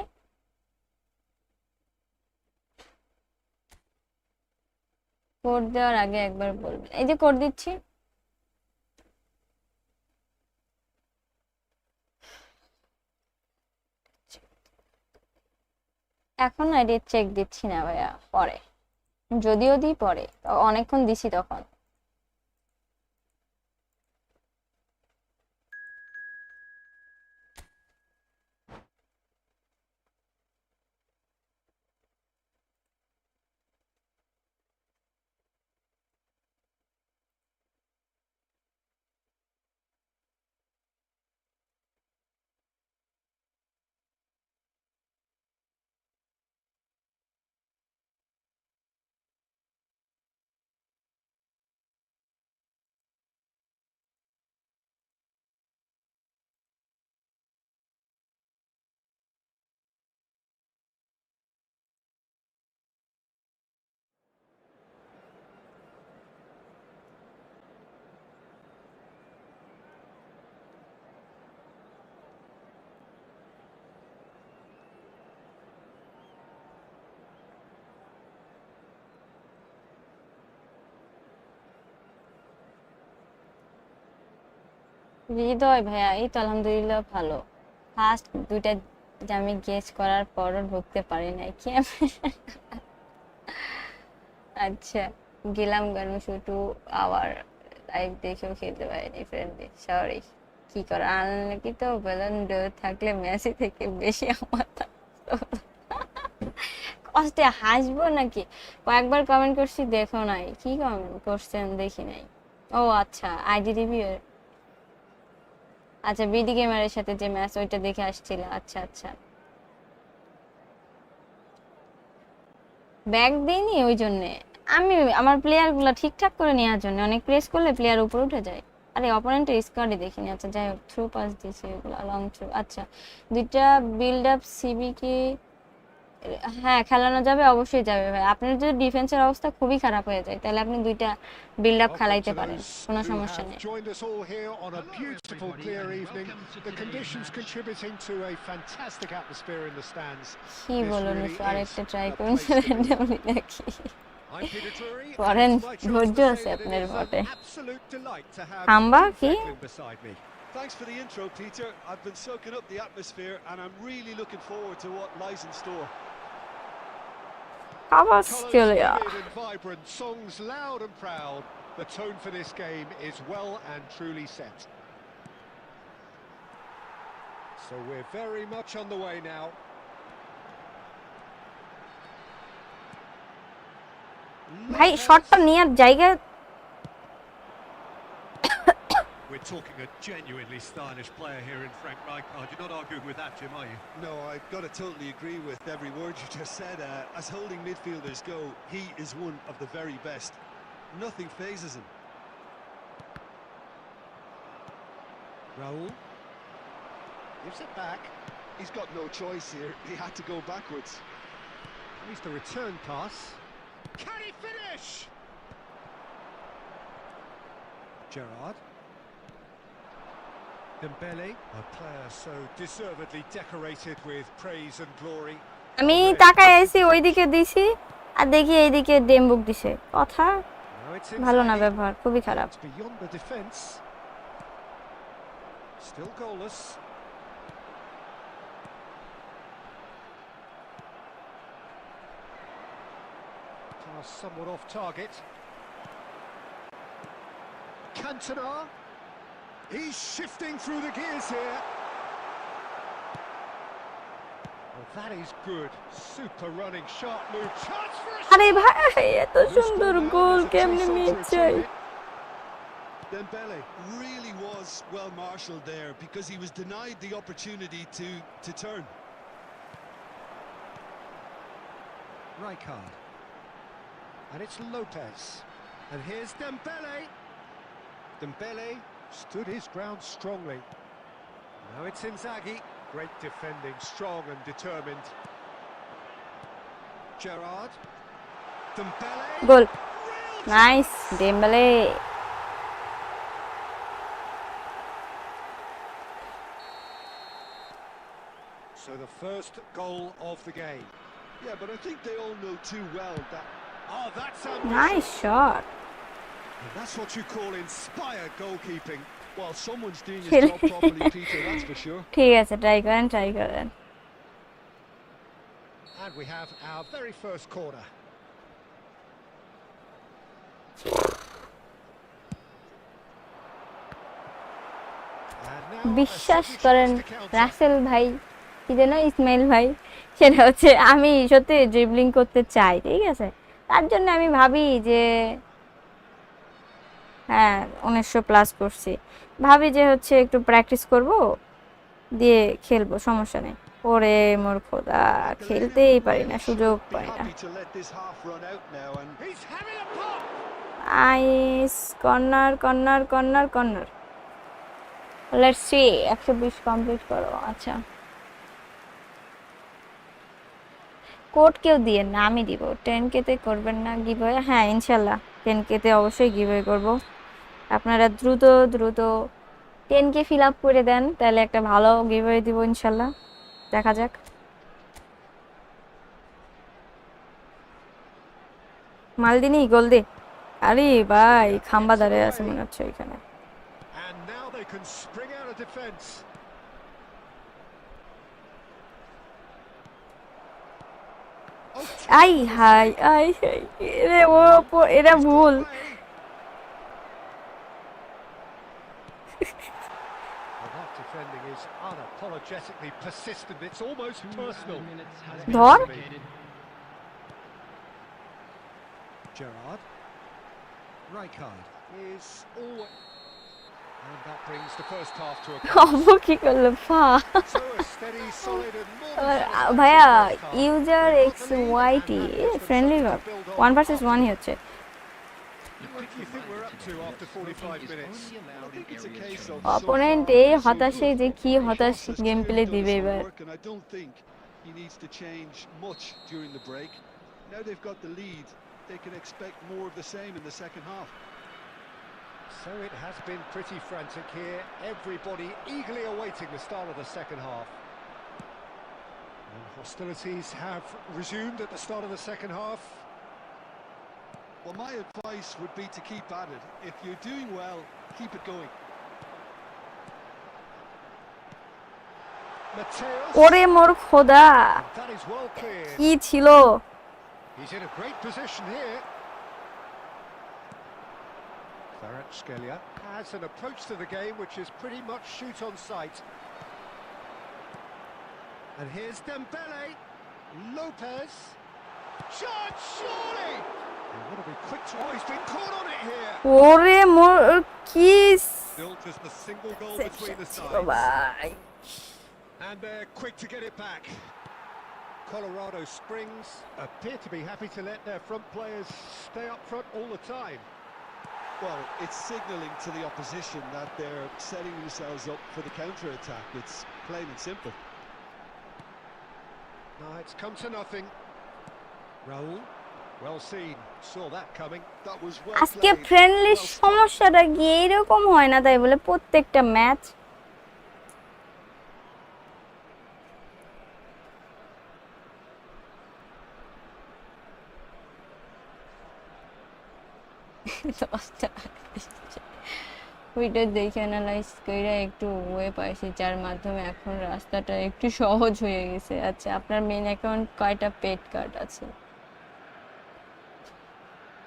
[SPEAKER 1] কোড দেওয়ার আগে একবার বলবেন। এই যে কোড দিচ্ছি। এখন আইডি চেক দিচ্ছি না ভাইয়া, পরে যদিও দিই পরে, অনেকক্ষণ দিছি তখন। হৃদয় ভাইয়া, এই তো আলহামদুলিল্লাহ ভালো। ফার্স্ট দুইটা যে আমি গেস করার পরও ঢুকতে পারি নাই কি আচ্ছা, গেলাম গানু শুটু আবার লাইভ দেখেও খেলতে পারিনি ফ্রেন্ডলি, সরি। কি করার, আনলাকি তো বেলুন থাকলে মেসি থেকে বেশি আমার কষ্টে হাসবো নাকি? কয়েকবার কমেন্ট করছি, দেখো নাই কি কমেন্ট করছেন, দেখি নাই। ও আচ্ছা, আইডি রিভিউ। আচ্ছা, বিডি গেমারের সাথে যে ম্যাচ ওইটা দেখে আসছিল। আচ্ছা আচ্ছা, ব্যাগ দিইনি ওই জন্যে। আমি আমার প্লেয়ার গুলা ঠিকঠাক করে নেওয়ার জন্য, অনেক প্রেস করলে প্লেয়ার উপরে উঠে যায়। আরে অপোনেন্টের স্কোয়াডই দেখিনি। আচ্ছা যাই হোক, থ্রু পাস দিয়েছি ওগুলো লং থ্রু। আচ্ছা, দুইটা বিল্ড আপ সিবি কি? হ্যাঁ, খেলানো যাবে, অবশ্যই যাবে ভাই। আপনার যদি ডিফেন্সের অবস্থা খুবই খারাপ হয়ে যায় তাহলে আপনি দুইটা বিল্ড আপ
[SPEAKER 2] Welcome
[SPEAKER 1] খেলাইতে
[SPEAKER 2] to
[SPEAKER 1] পারেন,
[SPEAKER 2] those
[SPEAKER 1] কোনো
[SPEAKER 2] who
[SPEAKER 1] সমস্যা
[SPEAKER 2] have
[SPEAKER 1] নেই।
[SPEAKER 2] joined us all here on a
[SPEAKER 4] Hello
[SPEAKER 2] beautiful,
[SPEAKER 4] everybody
[SPEAKER 2] clear
[SPEAKER 4] and
[SPEAKER 2] evening.
[SPEAKER 4] welcome to
[SPEAKER 2] The
[SPEAKER 4] today's
[SPEAKER 2] conditions
[SPEAKER 4] match.
[SPEAKER 2] contributing to a fantastic atmosphere in the stands.
[SPEAKER 1] কি
[SPEAKER 2] This
[SPEAKER 1] বলো
[SPEAKER 2] really
[SPEAKER 1] Nishu,
[SPEAKER 2] is
[SPEAKER 1] আরেকটা try
[SPEAKER 2] the
[SPEAKER 1] করুন
[SPEAKER 2] place to be.
[SPEAKER 1] Randomly নাকি?
[SPEAKER 2] I'm Peter Drury, and
[SPEAKER 1] করেন,
[SPEAKER 2] it's my chance
[SPEAKER 1] ধৈর্য
[SPEAKER 2] to say
[SPEAKER 1] আছে
[SPEAKER 2] that it
[SPEAKER 1] আপনার
[SPEAKER 2] is an
[SPEAKER 1] বটে।
[SPEAKER 2] absolute delight to have
[SPEAKER 1] হাম্বা
[SPEAKER 2] Dean
[SPEAKER 1] কি?
[SPEAKER 2] Fecklin beside me.
[SPEAKER 3] Thanks for the intro, Peter. I've been soaking up the atmosphere and I'm really looking forward to what lies in store.
[SPEAKER 2] Colours
[SPEAKER 1] Australia.
[SPEAKER 2] vivid and vibrant, songs loud and proud. The tone for this game is well and truly set. So we're very much on the way now.
[SPEAKER 1] ভাই শটটা নেওয়ার জায়গা।
[SPEAKER 2] We're talking a genuinely stylish player here in Frank Rijkaard. You're not arguing with that, Jim, are you?
[SPEAKER 3] No, I've got to totally agree with every word you just said. As holding midfielders go, he is one of the very best. Nothing phases him.
[SPEAKER 2] Raul gives it back.
[SPEAKER 3] He's got no choice here. He had to go backwards.
[SPEAKER 2] Here's the return pass. Can he finish? Gerrard. Dembele, a player so deservedly decorated with praise and glory.
[SPEAKER 1] আমি তাকায় আছি ওইদিকে দিছি আর দেখি এইদিকে ডেমবুক দিছে কথা
[SPEAKER 2] Now it's
[SPEAKER 1] ভালো না
[SPEAKER 2] Inzaghi.
[SPEAKER 1] ব্যবহার খুবই খারাপ
[SPEAKER 2] It's beyond the defence. Still goalless. Pass somewhat off target. Cantona. He's shifting through the gears here. Oh, that is good. Super running, sharp move. Chance for a
[SPEAKER 1] আরে ভাই এত সুন্দর গোল কেমনে মিস যায়
[SPEAKER 3] Dembele really was well marshalled there because he was denied the opportunity to turn.
[SPEAKER 2] Rijkaard. And it's Lopez. And here's Dembele. Dembele stood his ground strongly. Now it's Inzaghi. Great defending, strong and determined. Gerrard. Dembele.
[SPEAKER 1] Goal nice Dembélé
[SPEAKER 2] So the first goal of the game.
[SPEAKER 3] Yeah, but I think they all know too well that
[SPEAKER 2] Oh, that's
[SPEAKER 1] nice
[SPEAKER 2] ambitious.
[SPEAKER 1] Shot
[SPEAKER 2] And that's what you call inspired goalkeeping.
[SPEAKER 3] while someone's doing his
[SPEAKER 1] Kill.
[SPEAKER 3] job properly, Peter, that's for sure.
[SPEAKER 1] ঠিক আছে try করেন
[SPEAKER 2] And we have our very first corner. And now a
[SPEAKER 1] বিশ্বাস
[SPEAKER 2] second
[SPEAKER 1] করেন
[SPEAKER 2] chance to counter.
[SPEAKER 1] Rasel ভাই কি যেন ইসমাইল ভাই সেটা হচ্ছে আমি সত্যি ড্রিবলিং করতে চাই ঠিক আছে তার জন্য আমি ভাবি যে হ্যাঁ 1900+ করছি ভাবি যে হচ্ছে একটু প্র্যাকটিস করব দিয়ে খেলবো সমস্যা নেই ওরে মোর খোদা খেলতেই পারি না সুযোগ
[SPEAKER 3] Be
[SPEAKER 1] পাই না
[SPEAKER 3] happy to let this half run out now and
[SPEAKER 2] He's having a pop.
[SPEAKER 1] আইস কর্নার লেটস সি 120 কমপ্লিট করো আচ্ছা কোড কেউ দিয়ে না আমি দিব 10K তে করবেন না গিভওয়ে হ্যাঁ ইনশাআল্লাহ 10K তে অবশ্যই গিভওয়ে করব আপনারা দ্রুত 10K ফিল আপ করে দেন তাহলে একটা ভালো গিভওয়ে দিব ইনশাআল্লাহ দেখা যাক মালদিনি গোল দে আরে ভাই খাম্বা দাঁড়িয়ে আছে মনে হচ্ছে এখানে
[SPEAKER 2] And now they can spring out of defence. Oh,
[SPEAKER 1] আই হাই এরে ও এরা ভুল
[SPEAKER 2] Well, that defending is unapologetically persistent. It's almost personal.
[SPEAKER 1] ধর
[SPEAKER 2] Gerrard. Rijkaard is always... And that brings the first half to a
[SPEAKER 1] of কি করলো ফা
[SPEAKER 2] So a steady, solid and more than
[SPEAKER 1] ভাইয়া
[SPEAKER 2] satisfactory first half.
[SPEAKER 1] User XYT friendly one versus ওয়ানই হচ্ছে
[SPEAKER 2] What do you think we're up to after 45 minutes?
[SPEAKER 3] I think it's a case of
[SPEAKER 1] opponent এই হতাশে যে কি হতাশ game play দিবে এবার
[SPEAKER 3] and I don't think he needs to change much during the break. Now they've got the lead, they can expect more of the same in the second half.
[SPEAKER 2] So it has been pretty frantic here. Everybody eagerly awaiting the start of the second half. And hostilities have resumed at the start of the second half.
[SPEAKER 3] Well, my advice would be to keep at it. If you're doing well, keep it going.
[SPEAKER 2] Mateus.
[SPEAKER 1] ওরে মোর খোদা
[SPEAKER 2] That is well cleared.
[SPEAKER 1] কি ছিল
[SPEAKER 2] He's in a great position here. Kvaratskhelia has an approach to the game which is pretty much shoot on sight. And here's Dembele. Lopez. Shot, surely! They want to be quick to... Oh, he's been caught on it here.
[SPEAKER 1] ওরে মোর কি
[SPEAKER 2] Still just the single goal between the
[SPEAKER 1] ছিল
[SPEAKER 2] sides.
[SPEAKER 1] ভাই
[SPEAKER 2] And they're quick to get it back. Colorado Springs appear to be happy to let their front players stay up front all the time.
[SPEAKER 3] Well, it's signalling to the opposition that they're setting themselves up for the counter-attack. It's plain and simple.
[SPEAKER 2] No, it's come to nothing. Raul, well seen, saw that coming.
[SPEAKER 3] That was well
[SPEAKER 1] আজকে
[SPEAKER 3] played.
[SPEAKER 1] Friendly
[SPEAKER 3] Well stopped.
[SPEAKER 1] সমস্যাটা কি এরকম হয় না তাই বলে প্রত্যেকটা match? ওইটা দেখে অ্যানালাইজ করে একটু ওয়ে পাইছি যার মাধ্যমে এখন রাস্তাটা একটু সহজ হয়ে গেছে। আচ্ছা, আপনার মেইন অ্যাকাউন্ট কয়টা পেড কার্ড আছে?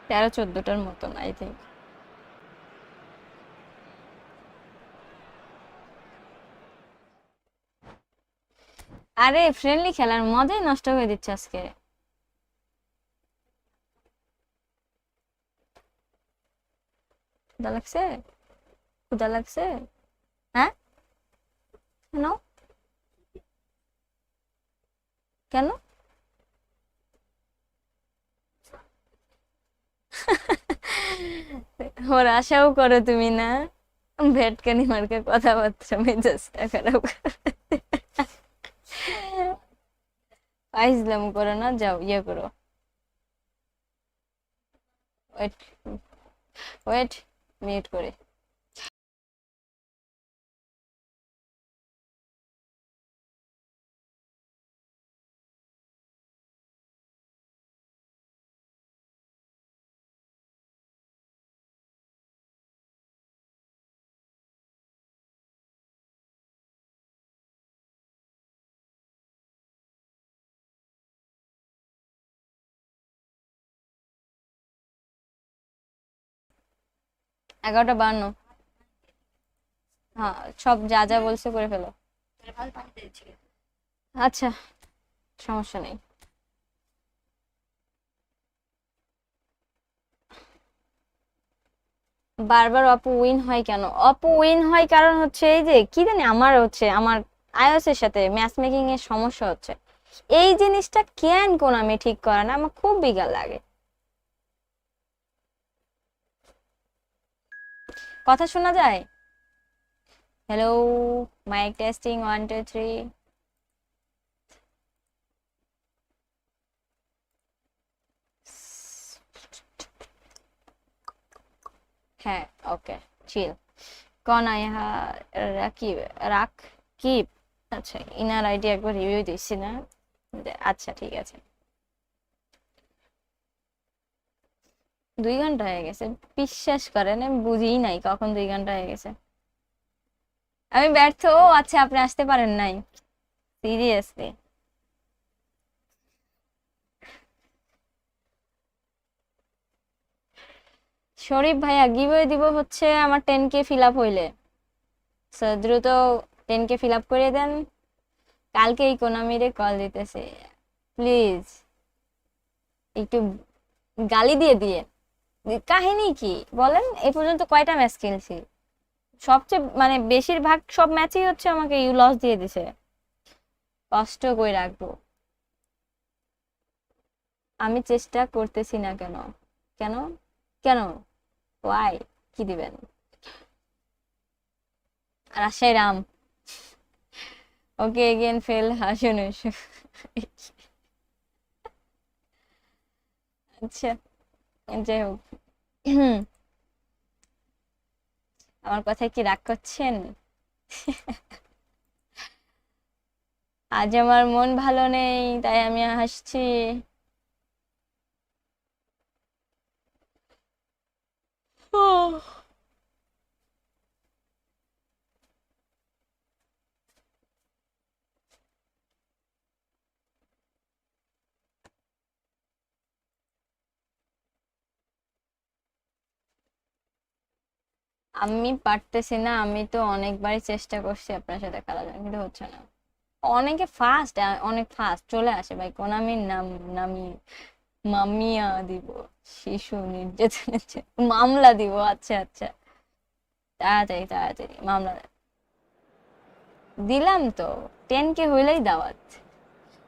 [SPEAKER 1] 13-14টার মতন আই থিঙ্ক। আরে ফ্রেন্ডলি খেলার মজাই নষ্ট করে দিচ্ছে আজকে। ক্ষুধা লাগছে? ক্ষুধা লাগছে? হ্যাঁ, কেন? কেন? ওর আশাও করো তুমি না? ভেটকানি মার্কা কথাবার্তা মেজাজটা খারাপ করে। ফাইজলাম করো না, যাও ইয়ে করো। ওয়েট ওয়েট মিউট করে। এগারোটা 52। হ্যাঁ, সব যা যা বলছে করে ফেলো। আচ্ছা, সমস্যা নেই। বারবার অপু উইন হয় কেন? অপু উইন হয় কারণ হচ্ছে এই যে কি জানি আমার আইওএস এর সাথে ম্যাচ মেকিং এর সমস্যা হচ্ছে। এই জিনিসটা কেন কোন আমি ঠিক করে না, আমার খুব বিগাল লাগে। কথা শোনা যায়? Hello, mike testing 1 2 3। হ্যাঁ, ওকে, চিল। कौन आया রাকিব? রাকিব, আচ্ছা, ইনার আইডি একবার রিভিউ দিচ্ছি না? আচ্ছা ঠিক আছে। 2 ঘন্টা হয়ে গেছে, বিশ্বাস করেন আমি বুঝিই নাই কখন 2 ঘন্টা হয়ে গেছে। আমি ব্যর্থ। ও আচ্ছা, আপনি আসতে পারেন নাই? সিরিয়াসলি? শরীফ ভাইয়া গিভওয়ে দিব হচ্ছে আমার 10K ফিল আপ হইলে। দ্রুত 10K ফিল আপ করে দেন। কালকে ইকোনমিরে কল দিতেছে, প্লিজ একটু গালি দিয়ে কাহিনী কি বলেন? এই পর্যন্ত কয়টা ম্যাচ খেলছি? সবচেয়ে মানে বেশিরভাগ সব ম্যাচই হচ্ছে আমাকে ইউ লস দিয়ে দিছে। কষ্ট করে রাখবো। আমি চেষ্টা করতেছি না কেন? কেন কেন? ওয়াই? কি দিবেন? রাজশাহী রাম। ওকে এগেন ফেল হাসুন। আচ্ছা, যাই হোক। আমার কথায় কি রাগ করছেন? আজ আমার মন ভালো নেই, তাই আমি হাসছি। আমি পারতেছি না। আমি তো অনেকবারই চেষ্টা করছি আপনার সাথে খেলার জন্য, কিন্তু হচ্ছে না। অনেক ফাস্ট চলে আসে ভাই। কোনামির নাম নামি মামিয়া দিব। শিশু নির্যাতনের মামলা দিব। আচ্ছা আচ্ছা, তাড়াতাড়ি তাড়াতাড়ি মামলা দিলাম তো। 10K হইলেই দাওয়াত।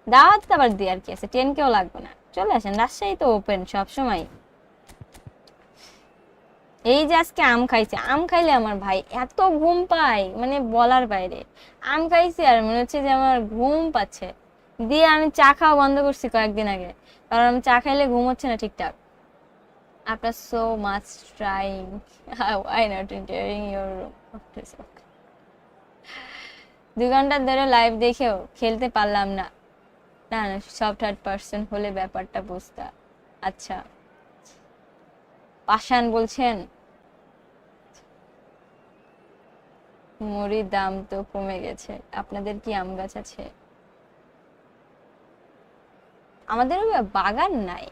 [SPEAKER 1] দাওয়াত আবার দেওয়ার কি আছে? 10Kও লাগবে না, চলে আসেন। রাজশাহী তো ওপেন সবসময়। এই যে আজকে আম খাইছে, আম খাইলে আমার ভাই এত ঘুম পায় মানে বলার বাইরে। আম খাইছি আর মনে হচ্ছে যে আমার ঘুম পাচ্ছে। দিয়ে আমি চা খাওয়া বন্ধ করছি কয়েকদিন আগে। কারণ চা খাইলে ঘুম হচ্ছে না ঠিকঠাক। After so much trying, why not entering your room? 2 ঘন্টা ধরে লাইভ দেখেও খেলতে পারলাম না। না না, সব থার্ড পার্সন হলে ব্যাপারটা বুঝতা। আচ্ছা, পাষাণ বলছেন? মুড়ির দাম তো কমে গেছে, আপনাদের কি আম গাছ আছে? আমাদের বাগান নাই,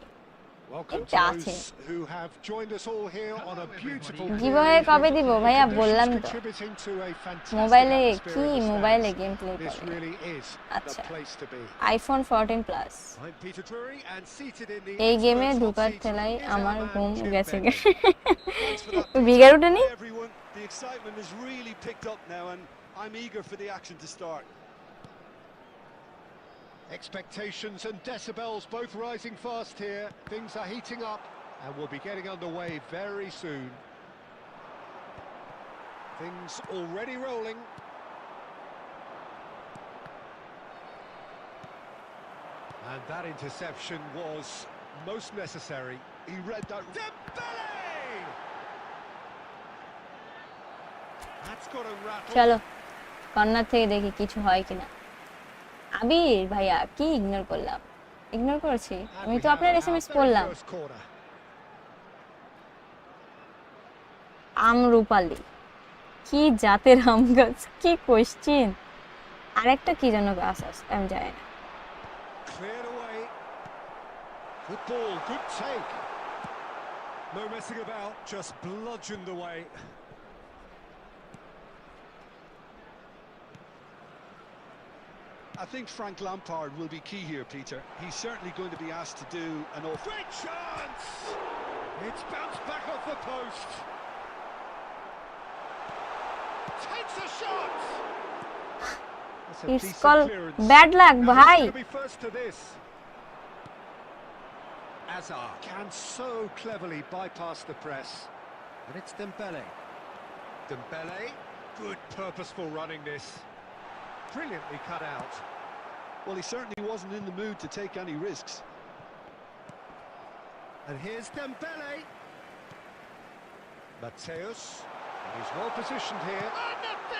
[SPEAKER 2] Welcome
[SPEAKER 1] এটা
[SPEAKER 2] to
[SPEAKER 1] আছে।
[SPEAKER 2] those who have joined us all here on a beautiful
[SPEAKER 1] giveaway কবে দিব ভাইয়া? বললাম তো
[SPEAKER 2] contributing to a fantastic
[SPEAKER 1] মোবাইলে
[SPEAKER 2] atmosphere
[SPEAKER 1] কি
[SPEAKER 2] in the
[SPEAKER 1] মোবাইলে
[SPEAKER 2] stands.
[SPEAKER 1] গেম প্লে
[SPEAKER 2] This
[SPEAKER 1] করে।
[SPEAKER 2] really is
[SPEAKER 1] আচ্ছা,
[SPEAKER 2] the place to be.
[SPEAKER 1] IPhone 14 plus.
[SPEAKER 2] I'm Peter Drury and seated in the
[SPEAKER 1] এই গেমে
[SPEAKER 2] experts' hot
[SPEAKER 1] ঢোকার
[SPEAKER 2] seat
[SPEAKER 1] ঠেলাই
[SPEAKER 2] is our
[SPEAKER 1] আমার
[SPEAKER 2] man
[SPEAKER 1] ঘুম
[SPEAKER 2] Jim
[SPEAKER 1] গেছে।
[SPEAKER 2] Bentley.
[SPEAKER 3] Thanks for that,
[SPEAKER 1] বিঘার
[SPEAKER 3] Peter.
[SPEAKER 1] উঠেনি?
[SPEAKER 3] Hi, everyone. The excitement has really picked up now, and I'm eager for the action to start.
[SPEAKER 2] Expectations and decibels both rising fast here. Things are heating up and we'll be getting underway very soon. Things already rolling. And that interception was most necessary.
[SPEAKER 3] He read that.
[SPEAKER 2] Dembele! That's got a rattle.
[SPEAKER 1] চলো corner থেকে দেখি কিছু হয় কিনা। আবির ভাইয়া কি ignore করলাম? Ignore করেছি?
[SPEAKER 2] And
[SPEAKER 1] আমি
[SPEAKER 2] we
[SPEAKER 1] তো
[SPEAKER 2] have
[SPEAKER 1] আপনার
[SPEAKER 2] our
[SPEAKER 1] এসএমএস
[SPEAKER 2] very
[SPEAKER 1] পড়লাম।
[SPEAKER 2] first corner.
[SPEAKER 1] আমরুপালি কি জাতের আম গাছ? কি কোশ্চেন! আরেকটা কি যেন গাছ আছে, আমি জানি না।
[SPEAKER 2] Cleared away. Good ball, good take. No messing about, just bludgeoned away.
[SPEAKER 3] I think Frank Lampard will be key here, Peter. He's certainly going to be asked to do an awful.
[SPEAKER 2] Great chance! It's bounced back off the post. Takes a shot! That's a
[SPEAKER 1] It's
[SPEAKER 2] decent
[SPEAKER 1] called
[SPEAKER 2] clearance.
[SPEAKER 1] bad luck,
[SPEAKER 2] Now who's
[SPEAKER 1] bhai.
[SPEAKER 2] gonna be first to this? Azar can so cleverly bypass the press. And it's Dembele. Dembele, good purposeful running this. Brilliantly cut out.
[SPEAKER 3] Well, he certainly wasn't in the mood to take any risks.
[SPEAKER 2] And here's Dembele. Mateus, and he's well positioned here.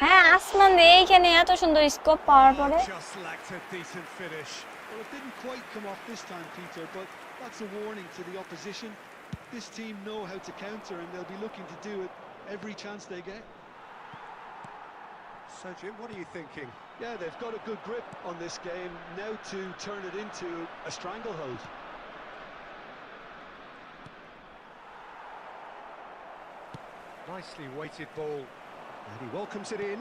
[SPEAKER 1] হ্যাঁ, আসমান দিয়ে এইখানে এত সুন্দর scope পাওয়ার পরে
[SPEAKER 2] Just lacked a decent finish.
[SPEAKER 3] Well, it didn't quite come off this time, Peter, but that's a warning to the opposition. This team know how to counter, and they'll be looking to do it every chance they get.
[SPEAKER 2] So, Jim, what are you thinking?
[SPEAKER 3] Yeah, they've got a good grip on this game, now to turn it into a stranglehold.
[SPEAKER 2] Nicely weighted ball. And he welcomes it in.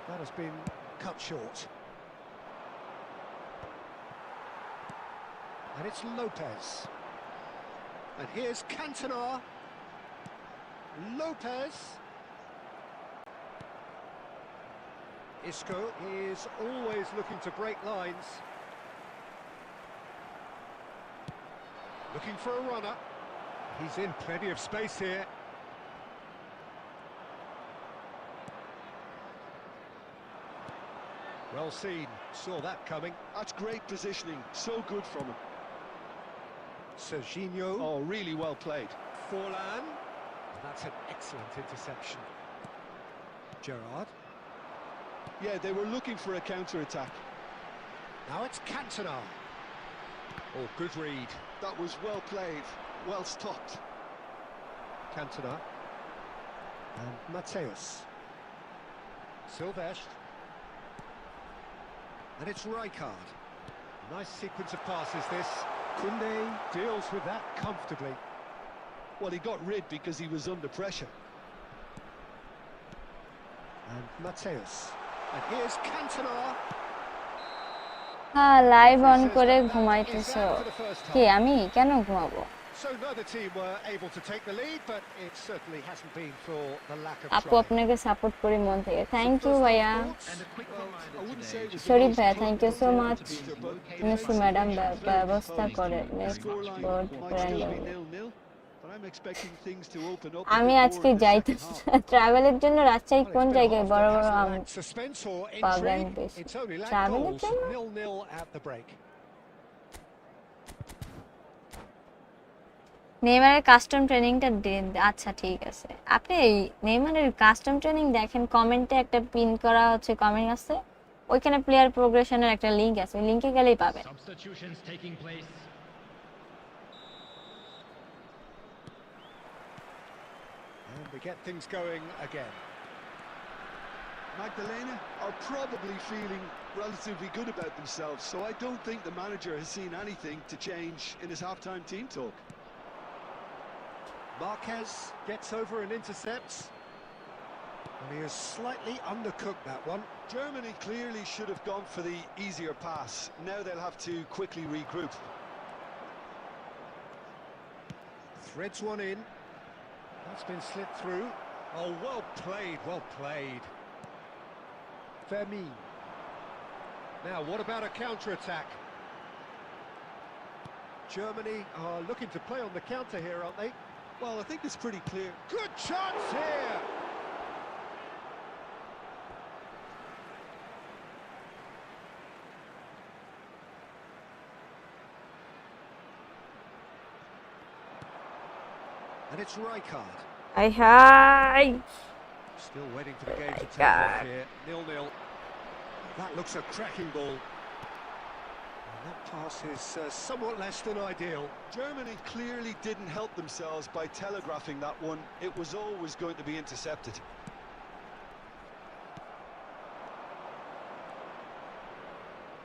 [SPEAKER 2] That has been cut short. And it's Lopez. And here's Cantona. Lopez. Isco is always looking to break lines. Looking for a runner. He's in plenty of space here. Well seen, saw that coming.
[SPEAKER 3] That's great positioning, so good from him.
[SPEAKER 2] Serginho.
[SPEAKER 3] Oh, really well played.
[SPEAKER 2] Forlan. That's an excellent interception. Gerrard.
[SPEAKER 3] Yeah, they were looking for a counter-attack.
[SPEAKER 2] Now it's Cantona. Oh, good read.
[SPEAKER 3] That was well played, well stopped.
[SPEAKER 2] Cantona. And Mateus. Silvestre. And it's Rijkaard. Nice sequence of passes this. Koundé deals with that comfortably.
[SPEAKER 3] Well, he got rid because he was under pressure.
[SPEAKER 2] And Mateus. And here's Cantona.
[SPEAKER 1] হ্যাঁ, live on করে ঘুমাইতেছো? কি আমি কেন ঘুমাবো?
[SPEAKER 2] So neither team were able to take the lead, but it certainly hasn't been for the lack of
[SPEAKER 1] আপু
[SPEAKER 2] trying.
[SPEAKER 1] আপনাকে support করি মন থেকে। থ্যাংক ইউ ভাইয়া।
[SPEAKER 4] And a quick
[SPEAKER 3] Well, I
[SPEAKER 4] reminder
[SPEAKER 3] wouldn't say it
[SPEAKER 4] today,
[SPEAKER 3] was the
[SPEAKER 1] Sharif
[SPEAKER 3] most
[SPEAKER 1] ভাইয়া,
[SPEAKER 3] close
[SPEAKER 1] thank you so
[SPEAKER 3] game,
[SPEAKER 1] much.
[SPEAKER 3] Peter, but
[SPEAKER 1] Nishu madam ব্যবস্থা করে
[SPEAKER 3] the
[SPEAKER 1] next
[SPEAKER 3] scoreline
[SPEAKER 1] board
[SPEAKER 3] might still be
[SPEAKER 1] random.
[SPEAKER 3] 0-0, but I'm expecting things to open up. a
[SPEAKER 1] আমি
[SPEAKER 3] bit more
[SPEAKER 1] আজকে
[SPEAKER 3] in the
[SPEAKER 1] যাইতে
[SPEAKER 3] second half.
[SPEAKER 1] ট্রাভেলের জন্য Rajshahi
[SPEAKER 2] Well,
[SPEAKER 1] কোন
[SPEAKER 2] it's been a
[SPEAKER 1] জায়গায়
[SPEAKER 2] half
[SPEAKER 1] বড়
[SPEAKER 2] that
[SPEAKER 1] বড়
[SPEAKER 2] hasn't
[SPEAKER 1] um
[SPEAKER 2] lacked suspense or
[SPEAKER 1] পাবেন
[SPEAKER 2] intrigue.
[SPEAKER 1] বেশি।
[SPEAKER 2] It's only lacked
[SPEAKER 1] ট্রাভেলের
[SPEAKER 2] goals.
[SPEAKER 1] জন্য
[SPEAKER 2] 0-0 at the break.
[SPEAKER 1] নেইমারের কাস্টম ট্রেনিংটা আচ্ছা ঠিক আছে, আপনি এই নেইমারের কাস্টম ট্রেনিং দেখেন, কমেন্টে একটা পিন করা হচ্ছে কমেন্ট আছে, ওইখানে প্লেয়ার প্রোগ্রেশনের একটা লিংক আছে, ওই লিংকে গেলেই পাবেন।
[SPEAKER 4] Substitutions taking place.
[SPEAKER 2] And they get things going again.
[SPEAKER 3] Magdalena are probably feeling relatively good about themselves, so I don't think the manager has seen anything to change in his half-time team talk.
[SPEAKER 2] Marquez gets over and intercepts. And he has slightly undercooked that one.
[SPEAKER 3] Germany clearly should have gone for the easier pass. Now they'll have to quickly regroup.
[SPEAKER 2] Threads one in. That's been slid through. Oh, well played, well played. Fermin. Now, what about a counter-attack? Germany are looking to play on the counter here, aren't they?
[SPEAKER 3] Well, I think it's pretty clear.
[SPEAKER 2] Good chance here! And it's Rijkaard.
[SPEAKER 1] Hi
[SPEAKER 2] Still waiting for the game to take off here. 0-0. That looks a cracking ball. And that pass is somewhat less than ideal.
[SPEAKER 3] Germany clearly didn't help themselves by telegraphing that one. It was always going to be intercepted.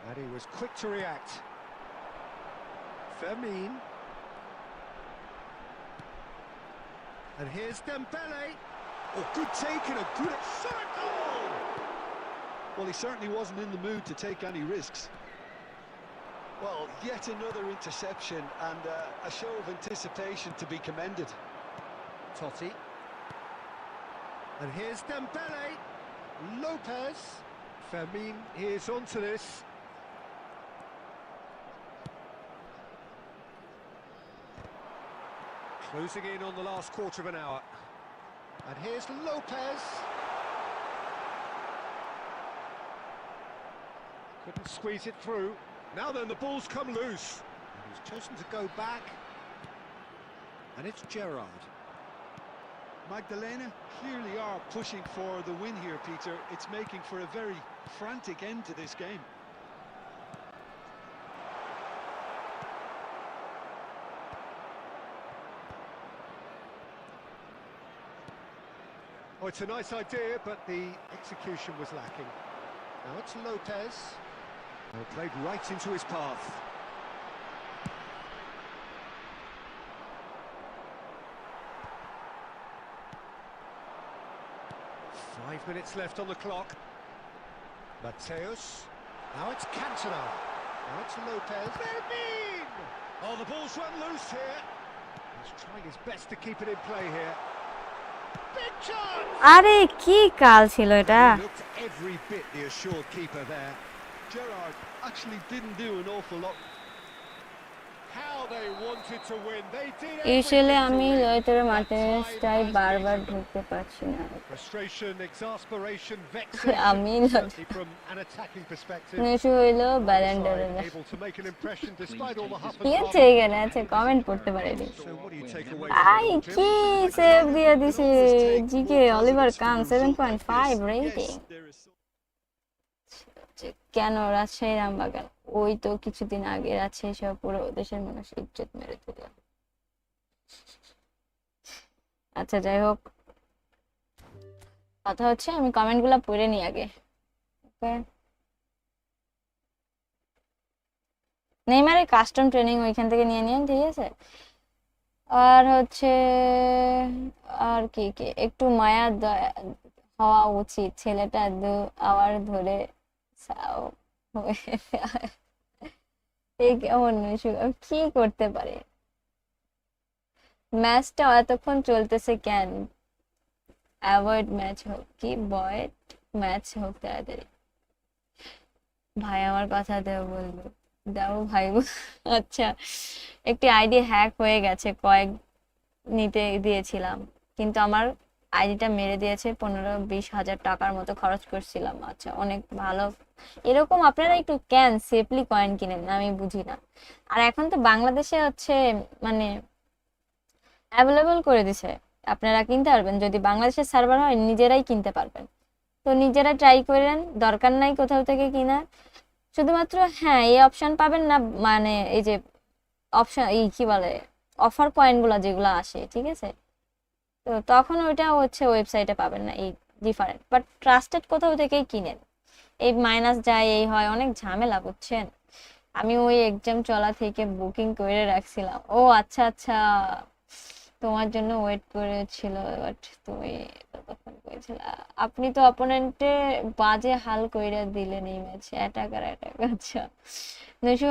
[SPEAKER 2] And he was quick to react. Fermin. And here's Dembele.
[SPEAKER 3] Oh, good take and a good shot goal! Well, he certainly wasn't in the mood to take any risks. Well, yet another interception and a show of anticipation to be commended.
[SPEAKER 2] Totti. And here's Dembele. Lopez. Fermin is onto this. Closing in on the last quarter of an hour. And here's Lopez. Couldn't squeeze it through. Now then, the ball's come loose. And he's chosen to go back. And it's Gerrard.
[SPEAKER 3] Magdalena clearly are pushing for the win here, Peter. It's making for a very frantic end to this game.
[SPEAKER 2] Oh, it's a nice idea, but the execution was lacking. Now it's Lopez. Oh, played right into his path. Five minutes left on the clock. Mateus. Now it's Cantona. Now it's Lopez. Fermin! Oh, the ball's run loose here. He's trying his best to keep it in play here. Big chance!
[SPEAKER 1] আরে কি কাল ছিল এটা,
[SPEAKER 2] He looked every bit the assured keeper there.
[SPEAKER 3] Gerrard actually didn't do an awful lot.
[SPEAKER 2] How they wanted to win. They did
[SPEAKER 1] usually
[SPEAKER 2] everything
[SPEAKER 1] আমি
[SPEAKER 2] to win.
[SPEAKER 1] লয়টারে
[SPEAKER 2] But
[SPEAKER 1] মার্টিনেজটাই
[SPEAKER 2] time has
[SPEAKER 1] বারবার
[SPEAKER 2] beaten them.
[SPEAKER 1] ঢুকতে পারছি না।
[SPEAKER 2] Frustration, exasperation,
[SPEAKER 1] আমি
[SPEAKER 2] vexation. Certainly from an attacking perspective.
[SPEAKER 1] Nishu হইলো
[SPEAKER 2] Neither
[SPEAKER 1] ব্যালেন্ডারে
[SPEAKER 2] side able to make an impression despite all the huff and
[SPEAKER 1] কি
[SPEAKER 2] puff.
[SPEAKER 1] আছে এখানে আছে, কমেন্ট পড়তে পারিনি।
[SPEAKER 2] So what do you take away
[SPEAKER 1] I
[SPEAKER 2] from it,
[SPEAKER 1] কি
[SPEAKER 2] Tim?
[SPEAKER 1] Save দিয়ে দিছে জিকে অলিভার কান 7.5 রেটিং।
[SPEAKER 3] Yes, there is
[SPEAKER 1] কেন রাজশাহী রামবাগান, ওই তো কিছুদিন আগে রাজশাহী সহ পুরো দেশের মানুষ ইজ্জত মেরে দিল। আচ্ছা যাই হোক, কথা হচ্ছে আমি কমেন্ট গুলা পড়ে নি আগে। নেইমারের কাস্টম ট্রেনিং ওইখান থেকে নিয়ে নিন, ঠিক আছে। আর হচ্ছে আর কি কি একটু মায়া দয়া হওয়া উচিত, ছেলেটা 2 আওয়ার ধরে সাও এই কেমন কি করতে পারে। ম্যাচটা এতক্ষণ চলতেছে কেন, অ্যাভয়েড ম্যাচ হোক, কি বয়েড ম্যাচ হোক তাড়াতাড়ি। ভাই আমার কথা দেও বলবো, দাও ভাই। আচ্ছা, একটি আইডি হ্যাক হয়ে গেছে, কয়েক নিতে দিয়েছিলাম কিন্তু আমার আইডিটা মেরে দিয়েছে। 15-20 হাজার টাকার মতো খরচ করছিলাম। আচ্ছা অনেক ভালো, এরকম আপনারা একটু ক্যান সেফলি কয়েন কিনেন, আমি বুঝি না। আর এখন তো বাংলাদেশে হচ্ছে মানে অ্যাভেলেবল করে দিছে, আপনারা কিনতে পারবেন। যদি বাংলাদেশের সার্ভার হয় নিজেরাই কিনতে পারবেন। তো নিজেরা ট্রাই করেন, দরকার নাই কোথাও থেকে কিনা। শুধুমাত্র হ্যাঁ এই অপশন পাবেন না, মানে এই যে অপশন এই কি বলে অফার কয়েনগুলো যেগুলো আসে, ঠিক আছে, তো তখন ওইটা হচ্ছে ওয়েবসাইটে পাবেন না, এই ডিফারেন্ট। বাট ট্রাস্টেড কোথাও থেকেই কিনেন। এই মাইনাস যায় এই হয় অনেক ঝামেলা, বুঝছেন। আমি ওই এক্সাম চলা থেকে বুকিং করে রাখছিলাম। ও আচ্ছা আচ্ছা, তোমার জন্য ওয়েট করেছিল, বাট তুমি ততক্ষণ করেছিল। আপনি তো অপোনেন্টে বাজে হাল কইরা দিলেন এই ম্যাচে, অ্যাটাকার অ্যাটাক। আচ্ছা নৈশু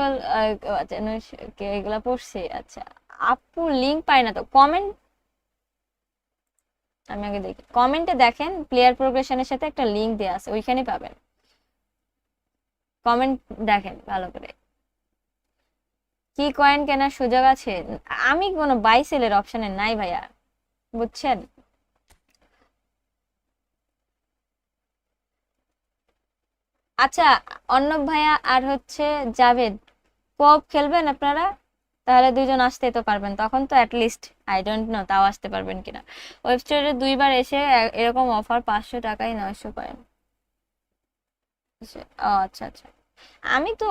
[SPEAKER 1] আচ্ছা নৈশু এগুলা পড়ছি। আচ্ছা আপু লিঙ্ক পাই না তো, কমেন্ট আমি আগে দেখি, কমেন্টে দেখেন প্লেয়ার প্রোগ্রেশনের সাথে একটা লিঙ্ক দেওয়া আছে, ওইখানে পাবেন। কমেন্ট দেখেন ভালো করে। কি কয়েন কেনার সুযোগ আছে? আমি কোনো বাই সেলের অপশনে নাই ভাইয়া, বুঝছেন। আচ্ছা অর্ণব ভাইয়া আর হচ্ছে জাভেদ, কোঅপ খেলবেন আপনারা? তাহলে দুইজন আসতে তো পারবেন, তখন তো অ্যাটলিস্ট আই ডোন্ট নো তাও আসতে পারবেন কিনা। ওয়েবসাইটে দুইবার এসে এরকম অফার 500 টাকায় 900 কয়েন। ও আচ্ছা আচ্ছা, আমি তো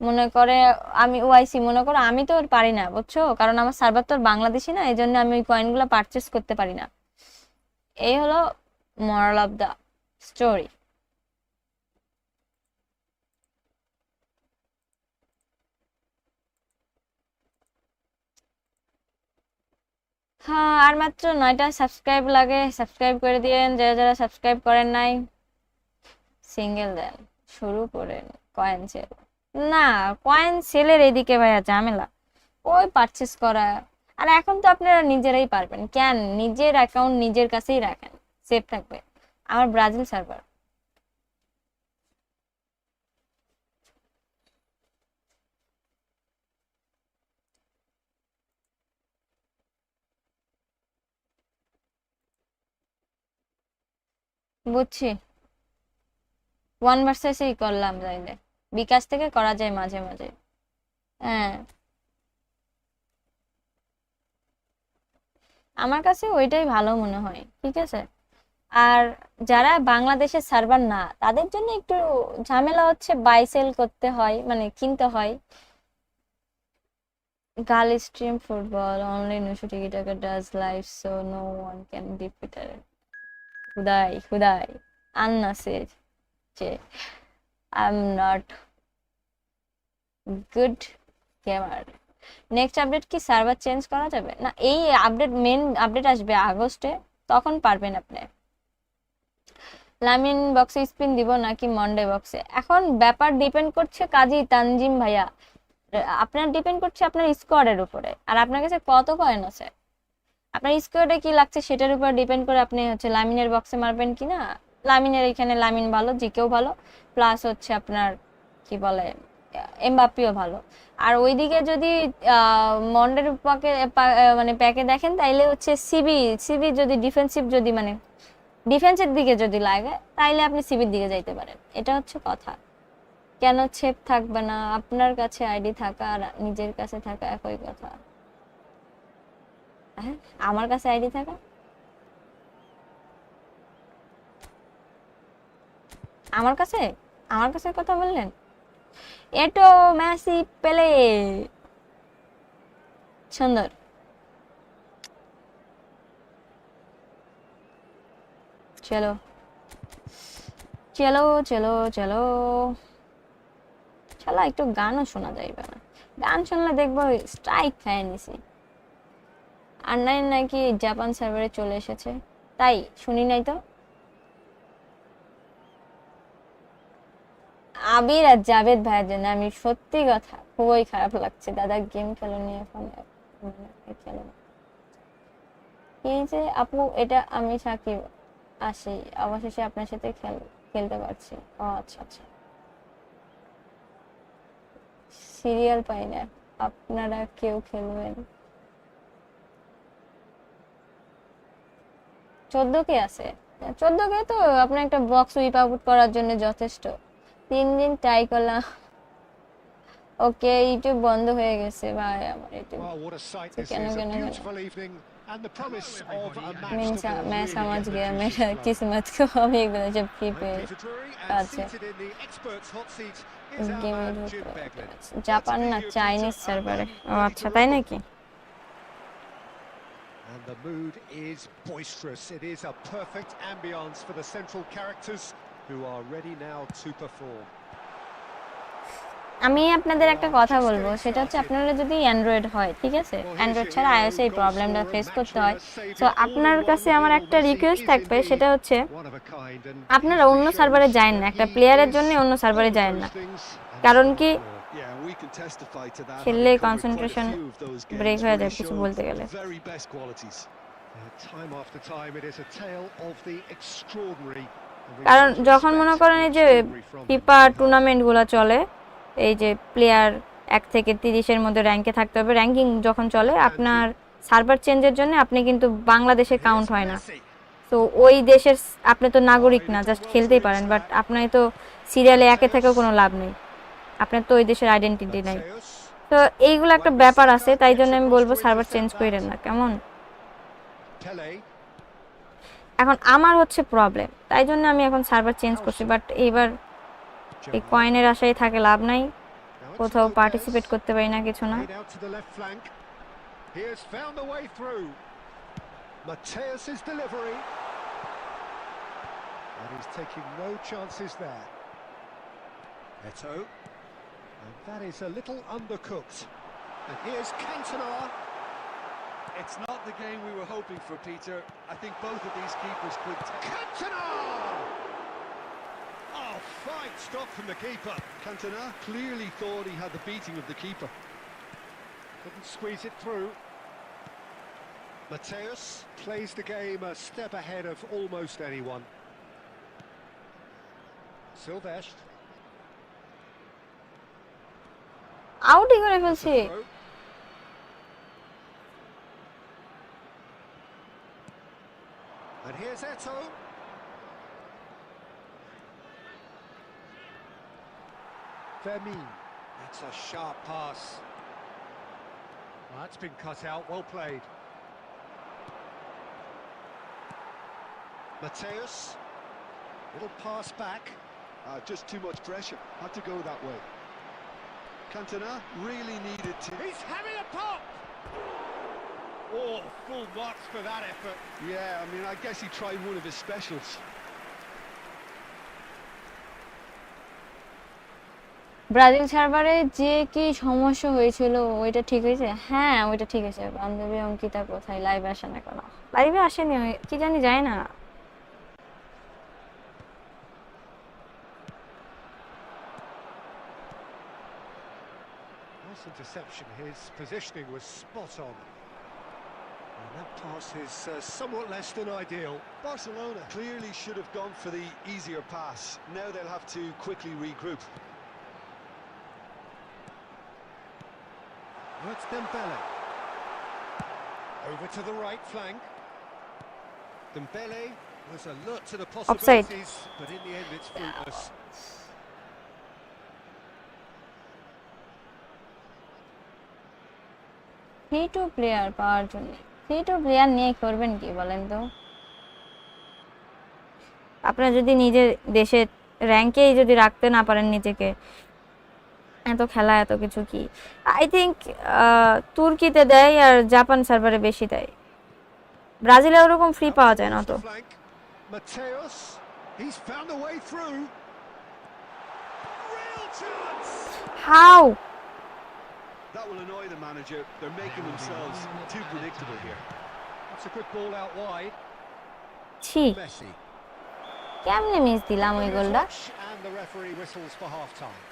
[SPEAKER 1] মনে করে আমি ওআইসি মনে করো আমি তো আর পারি না, বুঝছো, কারণ আমার সার্ভার তো আর বাংলাদেশি না, এই জন্য আমি ওই কয়েনগুলো পারচেস করতে পারি না। এই হলো মরাল অফ দা স্টোরি। হ্যাঁ আর মাত্র 9টা সাবস্ক্রাইব লাগে, সাবস্ক্রাইব করে দিয়েন যারা যারা সাবস্ক্রাইব করেন নাই। সিঙ্গেল দেন, শুরু করেন কয়েন সেল। না, কয়েন সেলের এদিকে ভাইয়া ঝামেলা, ওই পারচেস করা। আর এখন তো আপনারা নিজেরাই পারবেন, কেন নিজের অ্যাকাউন্ট নিজের কাছেই রাখেন, সেফ থাকবে। আমার ব্রাজিল সার্ভার। বুঝছি, ওয়ান ভার্সেসই করলাম তাইলে, বিকাশ থেকে করা যায় মাঝে মাঝে। হ্যাঁ আমার কাছে ওইটাই ভালো মনে হয়, ঠিক আছে। আর যারা বাংলাদেশের সার্ভার না তাদের জন্য একটু ঝামেলা হচ্ছে, বাই সেল করতে হয়, মানে কিনতে হয়। গাল stream football only nusutikitaka does live so no one can defeat her. খুদাই খুদাই আন্নাসের যে I'm not good gamer. Next update কি সার্ভার চেঞ্জ করা যাবে না? এই আপডেট মেন আপডেট আসবে আগস্টে, তখন পারবেন আপনি। লামিন বক্সে স্পিন দিব নাকি মন্ডে বক্সে, এখন ব্যাপার ডিপেন্ড করছে কাজী তানজিম ভাইয়া, আপনার ডিপেন্ড করছে আপনার স্কোয়াডের উপরে, আর আপনার কাছে কত কয়েন আছে, আপনার স্কোয়াডে কি লাগছে সেটার উপর ডিপেন্ড করে আপনি হচ্ছে লামিনের বক্সে মারবেন কিনা। লামিনের এখানে লামিন ভালো, জিকেও ভালো, প্লাস হচ্ছে আপনার কি বলে এমবাপ্পেও ভালো। আর ওইদিকে যদি মন্ডের পাকে মানে প্যাকে দেখেন তাইলে হচ্ছে সিবি, সিবি যদি ডিফেন্সিভ যদি মানে ডিফেন্সের দিকে যদি লাগে তাইলে আপনি সিবির দিকে যাইতে পারেন, এটা হচ্ছে কথা। কেন ছেপ থাকবে না, আপনার কাছে আইডি থাকা আর নিজের কাছে থাকা একই কথা। হ্যাঁ আমার কাছে আইডি থাকা, আমার কাছে, আমার কাছে কথা বললেন। এটো মেসি পেলে, সুন্দর। চলো চলো চলো চলো, চলো একটু গানও শোনা যাইবে না, গান শুনলে দেখবো স্ট্রাইক খেয়ে নিছি। আর নাই নাকি জাপান সার্ভারে চলে এসেছে, তাই শুনি নাই তো। আবির আর জাভেদ ভাইয়ের জন্য আমি সত্যি কথা খুবই খারাপ লাগছে, দাদা গেম খেলো নিয়ে এখন খেলো না। এই যে আপু এটা আমি সাকিব আসি, অবশেষে আপনার সাথে খেলতে পারছি। ও আচ্ছা আচ্ছা, সিরিয়াল পাই না, আপনারা কেউ খেলবেন? 14 কে আছে, 14 কে তো আপনার একটা বক্স উইপ আউট করার জন্য যথেষ্ট। 3 দিন ট্রাই করলাম, ওকে, ইউটিউব বন্ধ হয়ে গেছে ভাই আমার YouTube.
[SPEAKER 2] Well, what a sight
[SPEAKER 1] তো
[SPEAKER 2] this
[SPEAKER 1] কেন
[SPEAKER 2] is. A
[SPEAKER 1] কেন কেন
[SPEAKER 2] beautiful evening and the promise of a match
[SPEAKER 1] मैं
[SPEAKER 2] that will
[SPEAKER 1] मैं
[SPEAKER 2] really
[SPEAKER 1] समझ
[SPEAKER 2] get the
[SPEAKER 1] गया,
[SPEAKER 2] juices
[SPEAKER 1] मेरा
[SPEAKER 2] flowing.
[SPEAKER 1] किस्मत को अभी एक बार जब फ्री पे
[SPEAKER 2] I'm Peter Drury, and
[SPEAKER 1] अच्छा
[SPEAKER 2] seated in the experts' hot seat is our
[SPEAKER 1] গেমে
[SPEAKER 2] man
[SPEAKER 1] ঢুকতে
[SPEAKER 2] Jim
[SPEAKER 1] পারবে।
[SPEAKER 2] Beglin.
[SPEAKER 1] জাপান না
[SPEAKER 3] Peter,
[SPEAKER 1] চাইনিজ
[SPEAKER 3] and
[SPEAKER 1] সার্ভারে।
[SPEAKER 3] then
[SPEAKER 1] ও
[SPEAKER 3] ready
[SPEAKER 1] আচ্ছা,
[SPEAKER 3] to
[SPEAKER 1] তাই
[SPEAKER 3] rumble.
[SPEAKER 1] নাকি?
[SPEAKER 2] And the mood is boisterous. It is a perfect ambience for the central characters who are ready now to perform.
[SPEAKER 1] আমি আপনাদের একটা কথা বলবো, সেটা হচ্ছে আপনারা যদি অ্যান্ড্রয়েড হয়, ঠিক আছে, অ্যান্ড্রয়েড ছাড়া আইওএস এই প্রবলেমটা ফেস করতে হয়। তো আপনার কাছে আমার একটা রিকোয়েস্ট থাকবে, সেটা হচ্ছে আপনারা অন্য সার্ভারে যায়েন না, একটা প্লেয়ারের জন্য অন্য সার্ভারে যায়েন না। কারণ কি
[SPEAKER 3] Yeah, and we can testify to that.
[SPEAKER 1] খেললে
[SPEAKER 3] Having covered quite a
[SPEAKER 1] concentration
[SPEAKER 3] few of those
[SPEAKER 1] break
[SPEAKER 3] games,
[SPEAKER 1] হয়ে যায়
[SPEAKER 3] really
[SPEAKER 1] কিছু
[SPEAKER 3] showed
[SPEAKER 1] বলতে গেলে।
[SPEAKER 3] the very best qualities.
[SPEAKER 2] Time after time, it is a tale of the extraordinary. and we've
[SPEAKER 1] কারণ
[SPEAKER 2] come to
[SPEAKER 1] যখন মনে
[SPEAKER 2] expect
[SPEAKER 1] করেন
[SPEAKER 2] the
[SPEAKER 1] এই যে
[SPEAKER 2] extraordinary from them.
[SPEAKER 1] ফিফা টুর্নামেন্টগুলো চলে, এই যে প্লেয়ার 1 থেকে 30-এর মধ্যে র্যাঙ্কে থাকতে হবে, র্যাঙ্কিং যখন চলে আপনার সার্ভার চেঞ্জের জন্য আপনি কিন্তু বাংলাদেশে কাউন্ট হয় না। তো ওই দেশের আপনি তো নাগরিক না, জাস্ট খেলতেই পারেন, বাট আপনার তো সিরিয়ালে 1-এ থেকেও কোনো লাভ নেই, আপনার তো ওই দেশের আইডেন্টিটি নাই। তো এইগুলো একটা ব্যাপার আছে, তাই জন্য আমি বলবো সার্ভার চেঞ্জ করেন না, কেমন? এখন আমার হচ্ছে প্রবলেম, তাই জন্য আমি এখন সার্ভার চেঞ্জ করছি, বাট এইবার এই কয়েনের আশায় থাকে লাভ নাই, কোথাও পার্টিসিপেট করতে পারি না, কিছু না।
[SPEAKER 2] He has found a way through. Mateus's delivery. And he's taking no chances there. Eto. And that is a little undercooked. And here's Cantona.
[SPEAKER 3] It's not the game we were hoping for, Peter. I think both of these keepers could...
[SPEAKER 2] Cantona! Oh, fine stop from the keeper.
[SPEAKER 3] Cantona clearly thought he had the beating of the keeper.
[SPEAKER 2] Couldn't squeeze it through. Mateus plays the game a step ahead of almost anyone. Silvestre.
[SPEAKER 1] আউটই করে ফেলছি।
[SPEAKER 2] And here's Eto. Vermin. That's a sharp pass. That's been cut out, well played. Mateus. Little pass back.
[SPEAKER 3] Just too much pressure. Had to go that way. Cantona really needed to...
[SPEAKER 2] He's having a pop! Oh, full marks for that effort.
[SPEAKER 3] Yeah, I mean, I guess he tried one of his specials.
[SPEAKER 1] Brazil সার্ভারে যে কি সমস্যা হয়েছিল ওইটা ঠিক হয়েছে? হ্যাঁ, ওইটা ঠিক আছে। বান্ধবী অঙ্কিতা কোথায়? লাইভে আসে না কেন? লাইভে আসেনি, কি জানি, যায় না।
[SPEAKER 2] Nice interception. His positioning was spot on. And that pass is somewhat less than ideal.
[SPEAKER 3] Barcelona clearly should have gone for the easier pass. Now they'll have to quickly regroup.
[SPEAKER 2] That's Dembele. Over to the right flank. Dembele was alert to the possibilities, but in the end it's fruitless.
[SPEAKER 1] Free to player পাওয়ার জন্য free to player নিয়ে করবেন কি বলেন তো? আপনারা যদি নিজের দেশের র্যাঙ্কেই যদি রাখতে না পারেন নিজেকে, এত খেলা এত কিছু কি, আই থিঙ্ক তুর্কিতে দেয় আর জাপান সার্ভারে বেশি দেয়, ব্রাজিলে ওরকম ফ্রি পাওয়া যায় না তো।
[SPEAKER 2] Mateus, he's found a way through. Real chance.
[SPEAKER 1] How?
[SPEAKER 3] That will annoy the manager. They're making themselves too predictable here.
[SPEAKER 2] That's a good ball out wide.
[SPEAKER 1] ছি,
[SPEAKER 2] Messi.
[SPEAKER 1] কেমনে মিস দিলাম ওই গোলটা?
[SPEAKER 2] And the referee whistles for half time.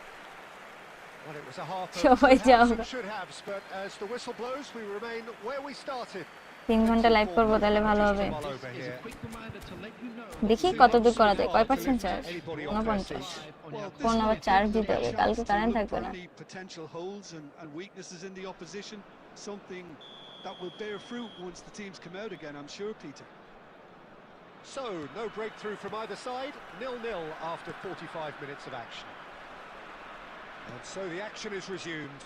[SPEAKER 2] Well, it was a half of
[SPEAKER 1] সবাই যাও।
[SPEAKER 2] should haves, but as the whistle blows, we remain where we started.
[SPEAKER 1] 3 ঘন্টা live করবো, তাহলে ভালো হবে। দেখি কত দূর করা যায়। কয় পার্সেন্ট চার্জ? 49। ফোন আবার চার্জ দিতে হবে, কালকে কারেন্ট থাকবে না।
[SPEAKER 3] Potential holes and weaknesses in the opposition, something that will bear fruit once the teams come out again, I'm sure, Peter.
[SPEAKER 2] So, no breakthrough from either side, 0-0 after 45 minutes of action. And so the action is resumed.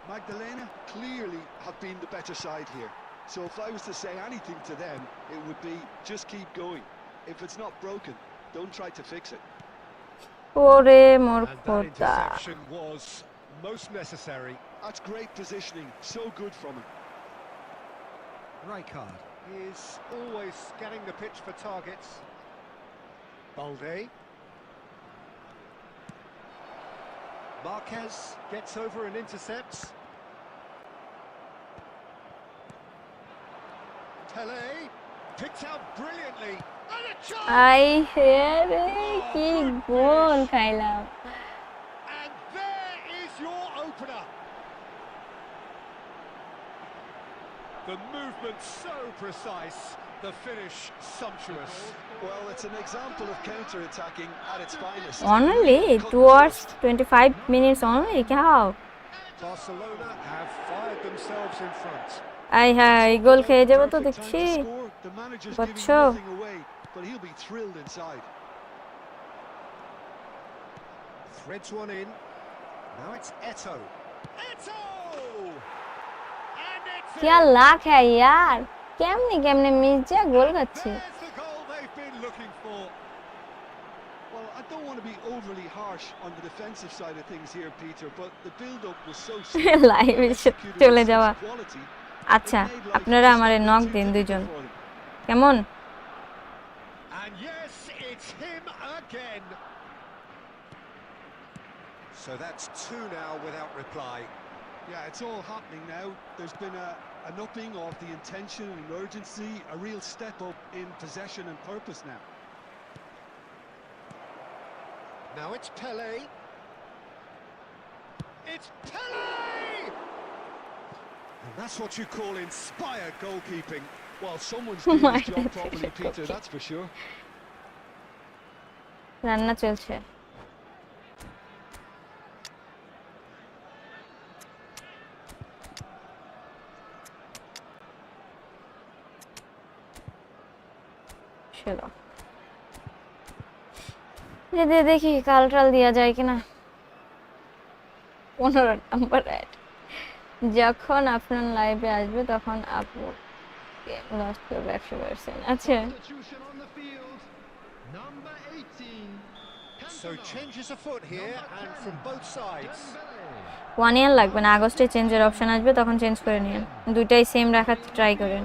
[SPEAKER 3] Magdalena clearly have been the better side here. So if I was to say anything to them, it would be just keep going. If it's not broken, don't try to fix it.
[SPEAKER 1] ওরে মোর
[SPEAKER 2] And that
[SPEAKER 1] খোদা
[SPEAKER 2] interception was most necessary.
[SPEAKER 3] That's great positioning, so good from him.
[SPEAKER 2] Rijkaard is always scanning the pitch for targets. Balde. Marquez gets over and intercepts. Tele picked out brilliantly. And a chance!
[SPEAKER 1] আই হে রে কি গোল খাইলাম
[SPEAKER 2] And there is your opener. The movement so precise, the finish sumptuous.
[SPEAKER 3] Well, it's an example of counter-attacking at its finest.
[SPEAKER 1] only towards 25 minutes only how
[SPEAKER 2] Barcelona have fired themselves in front.
[SPEAKER 1] আই হাই goal খেয়ে যাবো তো
[SPEAKER 3] Perfect time
[SPEAKER 1] দেখছি
[SPEAKER 3] to score. The manager's giving
[SPEAKER 1] Bacho.
[SPEAKER 3] nothing away, but he'll be thrilled inside.
[SPEAKER 2] Threads one in. Now it's Eto. Eto! And it's
[SPEAKER 1] क्या लाख है यार কেমনে কেমনে মিস যা গোল খাচ্ছে
[SPEAKER 2] There's the goal they've been looking for.
[SPEAKER 3] Well, I don't want to be overly harsh on the defensive side of things here, Peter, but the build-up was so smooth.
[SPEAKER 1] লাইভে
[SPEAKER 3] Executed
[SPEAKER 1] চলে
[SPEAKER 3] with
[SPEAKER 1] যাওয়া
[SPEAKER 3] such quality.
[SPEAKER 1] আচ্ছা
[SPEAKER 3] It made life
[SPEAKER 1] আপনারা
[SPEAKER 3] just
[SPEAKER 1] আমারে knock
[SPEAKER 3] too
[SPEAKER 1] দিন
[SPEAKER 3] difficult
[SPEAKER 1] দুইজন
[SPEAKER 3] for them.
[SPEAKER 1] কেমন
[SPEAKER 2] And yes, it's him again. So that's two now without reply.
[SPEAKER 3] Yeah, it's all happening now. There's been an upping of the intention and urgency, a real step up in possession and purpose now.
[SPEAKER 2] Now it's Pele. It's Pele! And that's what you call inspired goalkeeping.
[SPEAKER 3] Well, someone's doing
[SPEAKER 1] My
[SPEAKER 3] his job properly,
[SPEAKER 1] God.
[SPEAKER 3] Peter, that's for sure.
[SPEAKER 1] রান্না চলছে চলো যদি দেখি কাল টাল দেওয়া যায় কিনা 15 নাম্বার অ্যাড যখন আপনার লাইভে আসবে তখন আপু গেম লস্ট করবে 100% আচ্ছা
[SPEAKER 4] Substitution on the field. Number 18.
[SPEAKER 2] So changes afoot here and from both sides.
[SPEAKER 1] 1 ইয়ার লাগবে না আগস্টে চেঞ্জের অপশন আসবে তখন চেঞ্জ করে নিন দুইটাই সেম রাখার ট্রাই করেন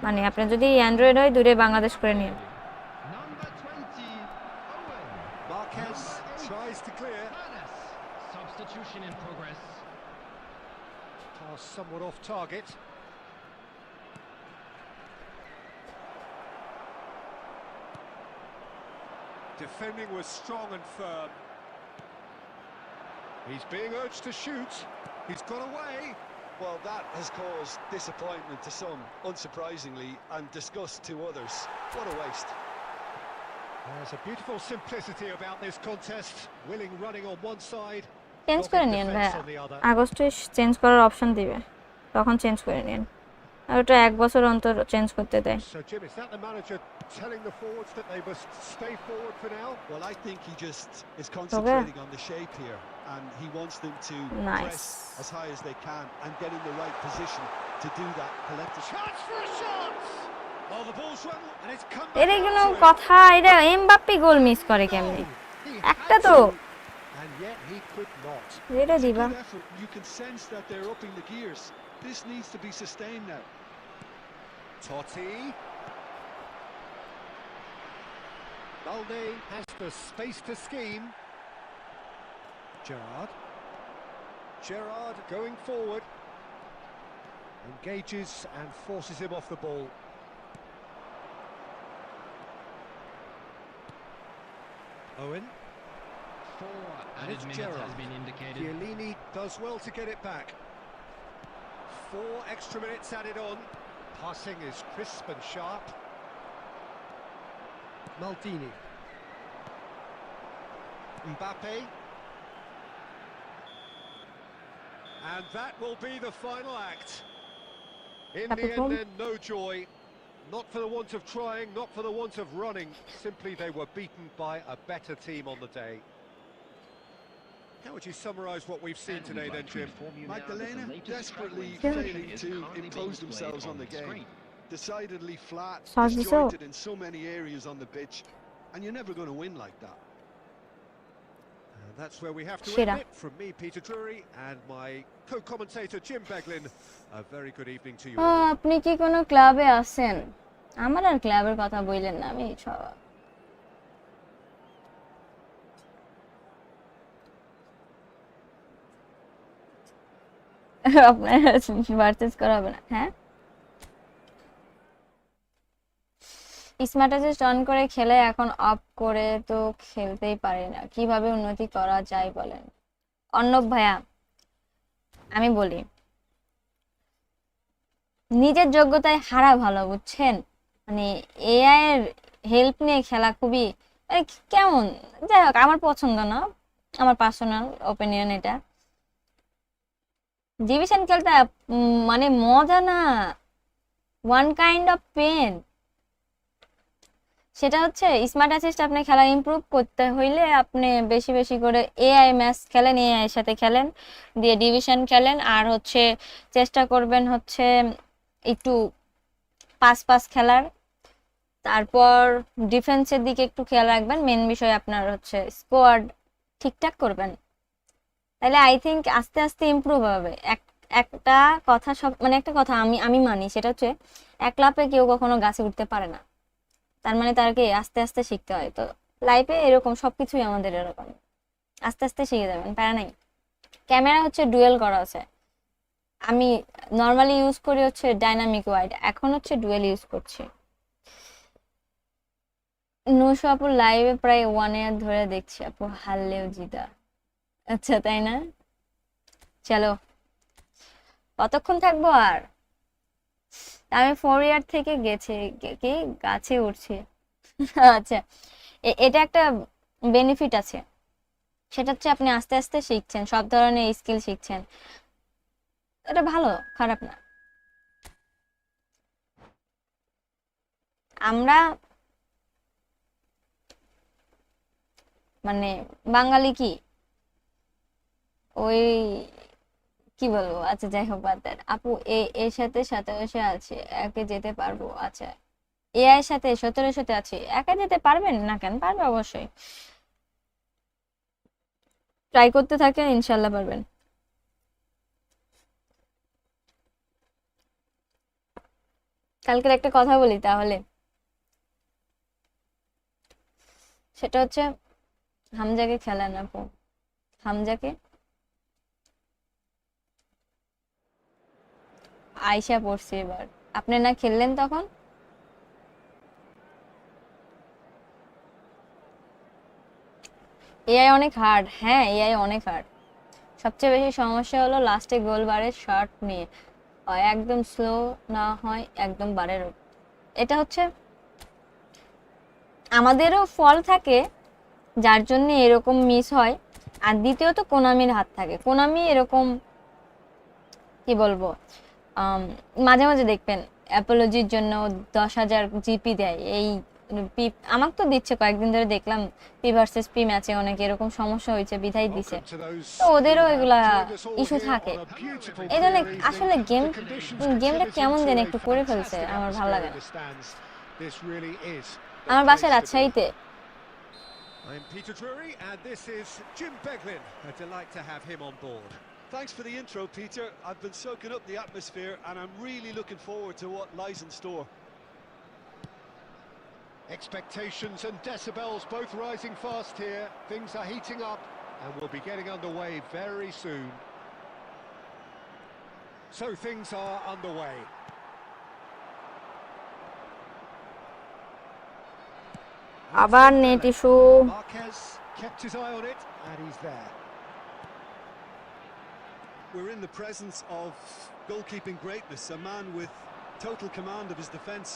[SPEAKER 1] মানে আপনি যদি অ্যান্ড্রয়েড হয় দুটোই বাংলাদেশ করে নিন
[SPEAKER 4] Number 20. Owen.
[SPEAKER 2] Marquez tries to clear.
[SPEAKER 4] Substitution in progress.
[SPEAKER 2] Pass somewhat off target. Defending was strong and firm. He's being urged to shoot. He's got away.
[SPEAKER 3] Well, that has caused disappointment to some, unsurprisingly, and disgust to others. What a waste.
[SPEAKER 2] There's a beautiful simplicity about this contest. Willing running on one side,
[SPEAKER 1] change করে
[SPEAKER 2] dogged
[SPEAKER 1] নিন
[SPEAKER 2] defence
[SPEAKER 1] ভাইয়া
[SPEAKER 2] on the other.
[SPEAKER 1] আগস্টে change করার option দিবে তখন change করে নিন আর ওটা 1 বছর অন্তর চেঞ্জ করতে দেয়
[SPEAKER 2] So Jim, is that the manager telling the forwards that they must stay forward for now?
[SPEAKER 3] Well, I think he just is concentrating on the shape here, and he wants them to
[SPEAKER 1] Nice.
[SPEAKER 3] press as high as they can and get in the right position to do that collectively.
[SPEAKER 2] Chance for a shot! Oh, the ball's run and it's come back
[SPEAKER 1] এটা
[SPEAKER 2] out
[SPEAKER 1] কোনো
[SPEAKER 2] to him.
[SPEAKER 1] কথা এটা Mbappe goal miss করে কেমনে
[SPEAKER 2] He
[SPEAKER 1] একটা
[SPEAKER 2] had
[SPEAKER 1] তো
[SPEAKER 2] to, and yet he could not.
[SPEAKER 1] এটা দিবা
[SPEAKER 3] Good effort. You can sense that they're upping the gears. This needs to be sustained now.
[SPEAKER 2] Totti. Balde has the space to scheme. Gerrard. Gerrard going forward. Engages and forces him off the ball. Owen.
[SPEAKER 4] 4
[SPEAKER 2] And
[SPEAKER 4] added
[SPEAKER 2] it's
[SPEAKER 4] minutes
[SPEAKER 2] Gerrard.
[SPEAKER 4] has been indicated.
[SPEAKER 2] Chiellini does well to get it back. 4 extra minutes added on. Passing is crisp and sharp. Maldini. Mbappe. And that will be the final act. In the
[SPEAKER 1] Capital.
[SPEAKER 2] end then, no joy. Not for the want of trying, not for the want of running. Simply they were beaten by a better team on the day. How would you summarise what we've seen today then, Jim?
[SPEAKER 3] Magdalena desperately failing to impose themselves on the game. Decidedly flat, disjointed in so many areas on the pitch, and you're never going to win like that.
[SPEAKER 2] And that's where we have to end it. From me, Peter Drury, and my co-commentator Jim Beglin, a very good evening to you all.
[SPEAKER 1] আপনি কি কোনো ক্লাবে আছেন? আমার আর ক্লাবের কথা বললেন না, আমি সব আপনার ভার্সেস করা হবে না। হ্যাঁ, স্মার্ট অ্যাসিস্ট অন করে খেলে এখন অফ করে তো খেলতেই পারি না, কিভাবে উন্নতি করা যায় বলেন? অর্ণব ভাইয়া, আমি বলি নিজের যোগ্যতায় হারা ভালো, বুঝছেন? মানে এআই এর হেল্প নিয়ে খেলা খুবই মানে কেমন, যাই হোক আমার পছন্দ না, আমার পার্সোনাল ওপিনিয়ন এটা। ডিভিশন খেলতে মানে মজা না, ওয়ান কাইন্ড অফ পেন। সেটা হচ্ছে স্মার্ট অ্যাসিস্ট আপনি খেলা ইমপ্রুভ করতে হইলে আপনি বেশি বেশি করে এআই ম্যাচ খেলেন, এআই এর সাথে খেলেন, দিয়ে ডিভিশন খেলেন, আর হচ্ছে চেষ্টা করবেন হচ্ছে একটু পাস খেলার, তারপর ডিফেন্সের দিকে একটু খেয়াল রাখবেন। মেন বিষয় আপনার হচ্ছে স্কোয়াড ঠিকঠাক করবেন, তাহলে আই থিঙ্ক আস্তে আস্তে ইমপ্রুভ হবে। একটা কথা সব মানে একটা কথা আমি মানি, সেটা হচ্ছে এক লাফে কেউ কখনো গাছে উঠতে পারে না, তার মানে তাকে আস্তে আস্তে শিখতে হয়। তো লাইফে এরকম সবকিছুই আমাদের এরকম, আস্তে আস্তে শিখে যাবেন, প্যারা নাই। ক্যামেরা হচ্ছে ডুয়েল করা আছে, আমি নর্মালি ইউজ করি হচ্ছে ডাইনামিক ওয়াইড, এখন হচ্ছে ডুয়েল ইউজ করছি। নুসু আপুর লাইভে প্রায় 1 ইয়ার ধরে দেখছি, আপু হারলেও জিতা। আচ্ছা তাই না? চলো, কতক্ষণ থাকবো আর? আমি 4 ইয়ার থেকে কি গাছে উঠছি। আচ্ছা, এটা একটা বেনিফিট আছে, সেটা হচ্ছে আপনি আস্তে আস্তে শিখছেন, সব ধরনের স্কিল শিখছেন, এটা ভালো, খারাপ না। আমরা মানে বাঙালি কি ওই কি বলবো, আচ্ছা যাই হোক বাদ দেন। আপু এর সাথে 1700 আছে, একে যেতে পারবো? আচ্ছা, এআই এর সাথে 1700 আছে, একা যেতে পারবেন না? কেন, পারবে অবশ্যই, ট্রাই করতে থাকেন, ইনশাল্লাহ পারবেন। কালকের একটা কথা বলি তাহলে, সেটা হচ্ছে হামজাকে খেলান আপু, হামজাকে। আয়শা পড়ছে এবার, আপনি না খেললেন তখন? এআই অনেক হার্ড, হ্যাঁ এআই অনেক হার্ড। সবচেয়ে বেশি সমস্যা হলো লাস্টে গোল বারের শট নিয়ে, হয় একদম স্লো, না হয় একদম বারের। এটা হচ্ছে আমাদেরও ফল থাকে, যার জন্য এরকম মিস হয়। আর দ্বিতীয়ত কোনামির হাত থাকে, কোনামি এরকম কি বলবো, মাঝে মাঝে দেখবেন অ্যাপোলজির জন্য 10,000 জিপি দেয়। এই পি আমাকে তো দিচ্ছে, কয়েকদিন ধরে দেখলাম পি ভার্সেস পি ম্যাচে অনেক এরকম সমস্যা হয়েছে, বিধায় দিছে। তো ওদেরও এগুলা ইস্যু থাকে, এই জন্য আসলে গেমটা কেমন যেন একটু করে ফেলছে, আমার ভালো লাগে না। আমার বাসা রাজশাহীতে।
[SPEAKER 2] I'm Peter Drury, and this is Jim Beglin. A delight to have him on board.
[SPEAKER 3] Thanks for the intro, Peter. I've been soaking up the atmosphere, and I'm really looking forward to what lies in store.
[SPEAKER 2] Expectations and decibels both rising fast here. Things are heating up, and we'll be getting underway very soon. So things are underway.
[SPEAKER 1] আবার net issue.
[SPEAKER 2] Marquez kept his eye on it, and he's there.
[SPEAKER 3] We're in the presence of goalkeeping greatness, a man with total command of his defence.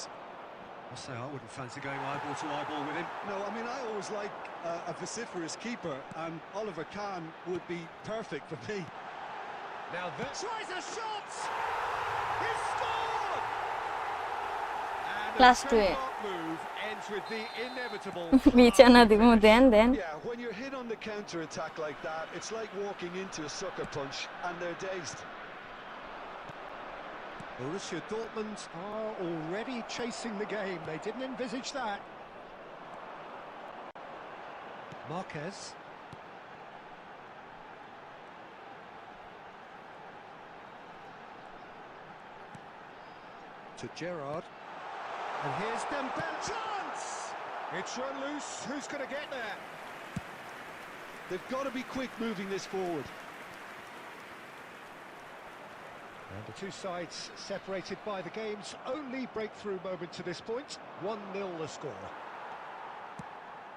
[SPEAKER 2] I say I wouldn't fancy going eyeball to eyeball with him.
[SPEAKER 3] No, I mean, I always like a vociferous keeper, and Oliver Kahn would be perfect for me.
[SPEAKER 2] Now that tries a shot! He scored! And
[SPEAKER 1] Plus
[SPEAKER 2] a
[SPEAKER 1] to it.
[SPEAKER 2] trademark move. ends with the inevitable.
[SPEAKER 1] বিছানা দিব দেন
[SPEAKER 3] Yeah, when you're hit on the counter-attack like that, it's like walking into a sucker punch and they're dazed.
[SPEAKER 2] Borussia Dortmund are already chasing the game. They didn't envisage that. Marquez. To Gerrard. And here's Dembele. Chance! It's run loose. Who's going to get there?
[SPEAKER 3] They've got to be quick moving this forward.
[SPEAKER 2] And the two sides separated by the game's only breakthrough moment to this point. 1-0 the score.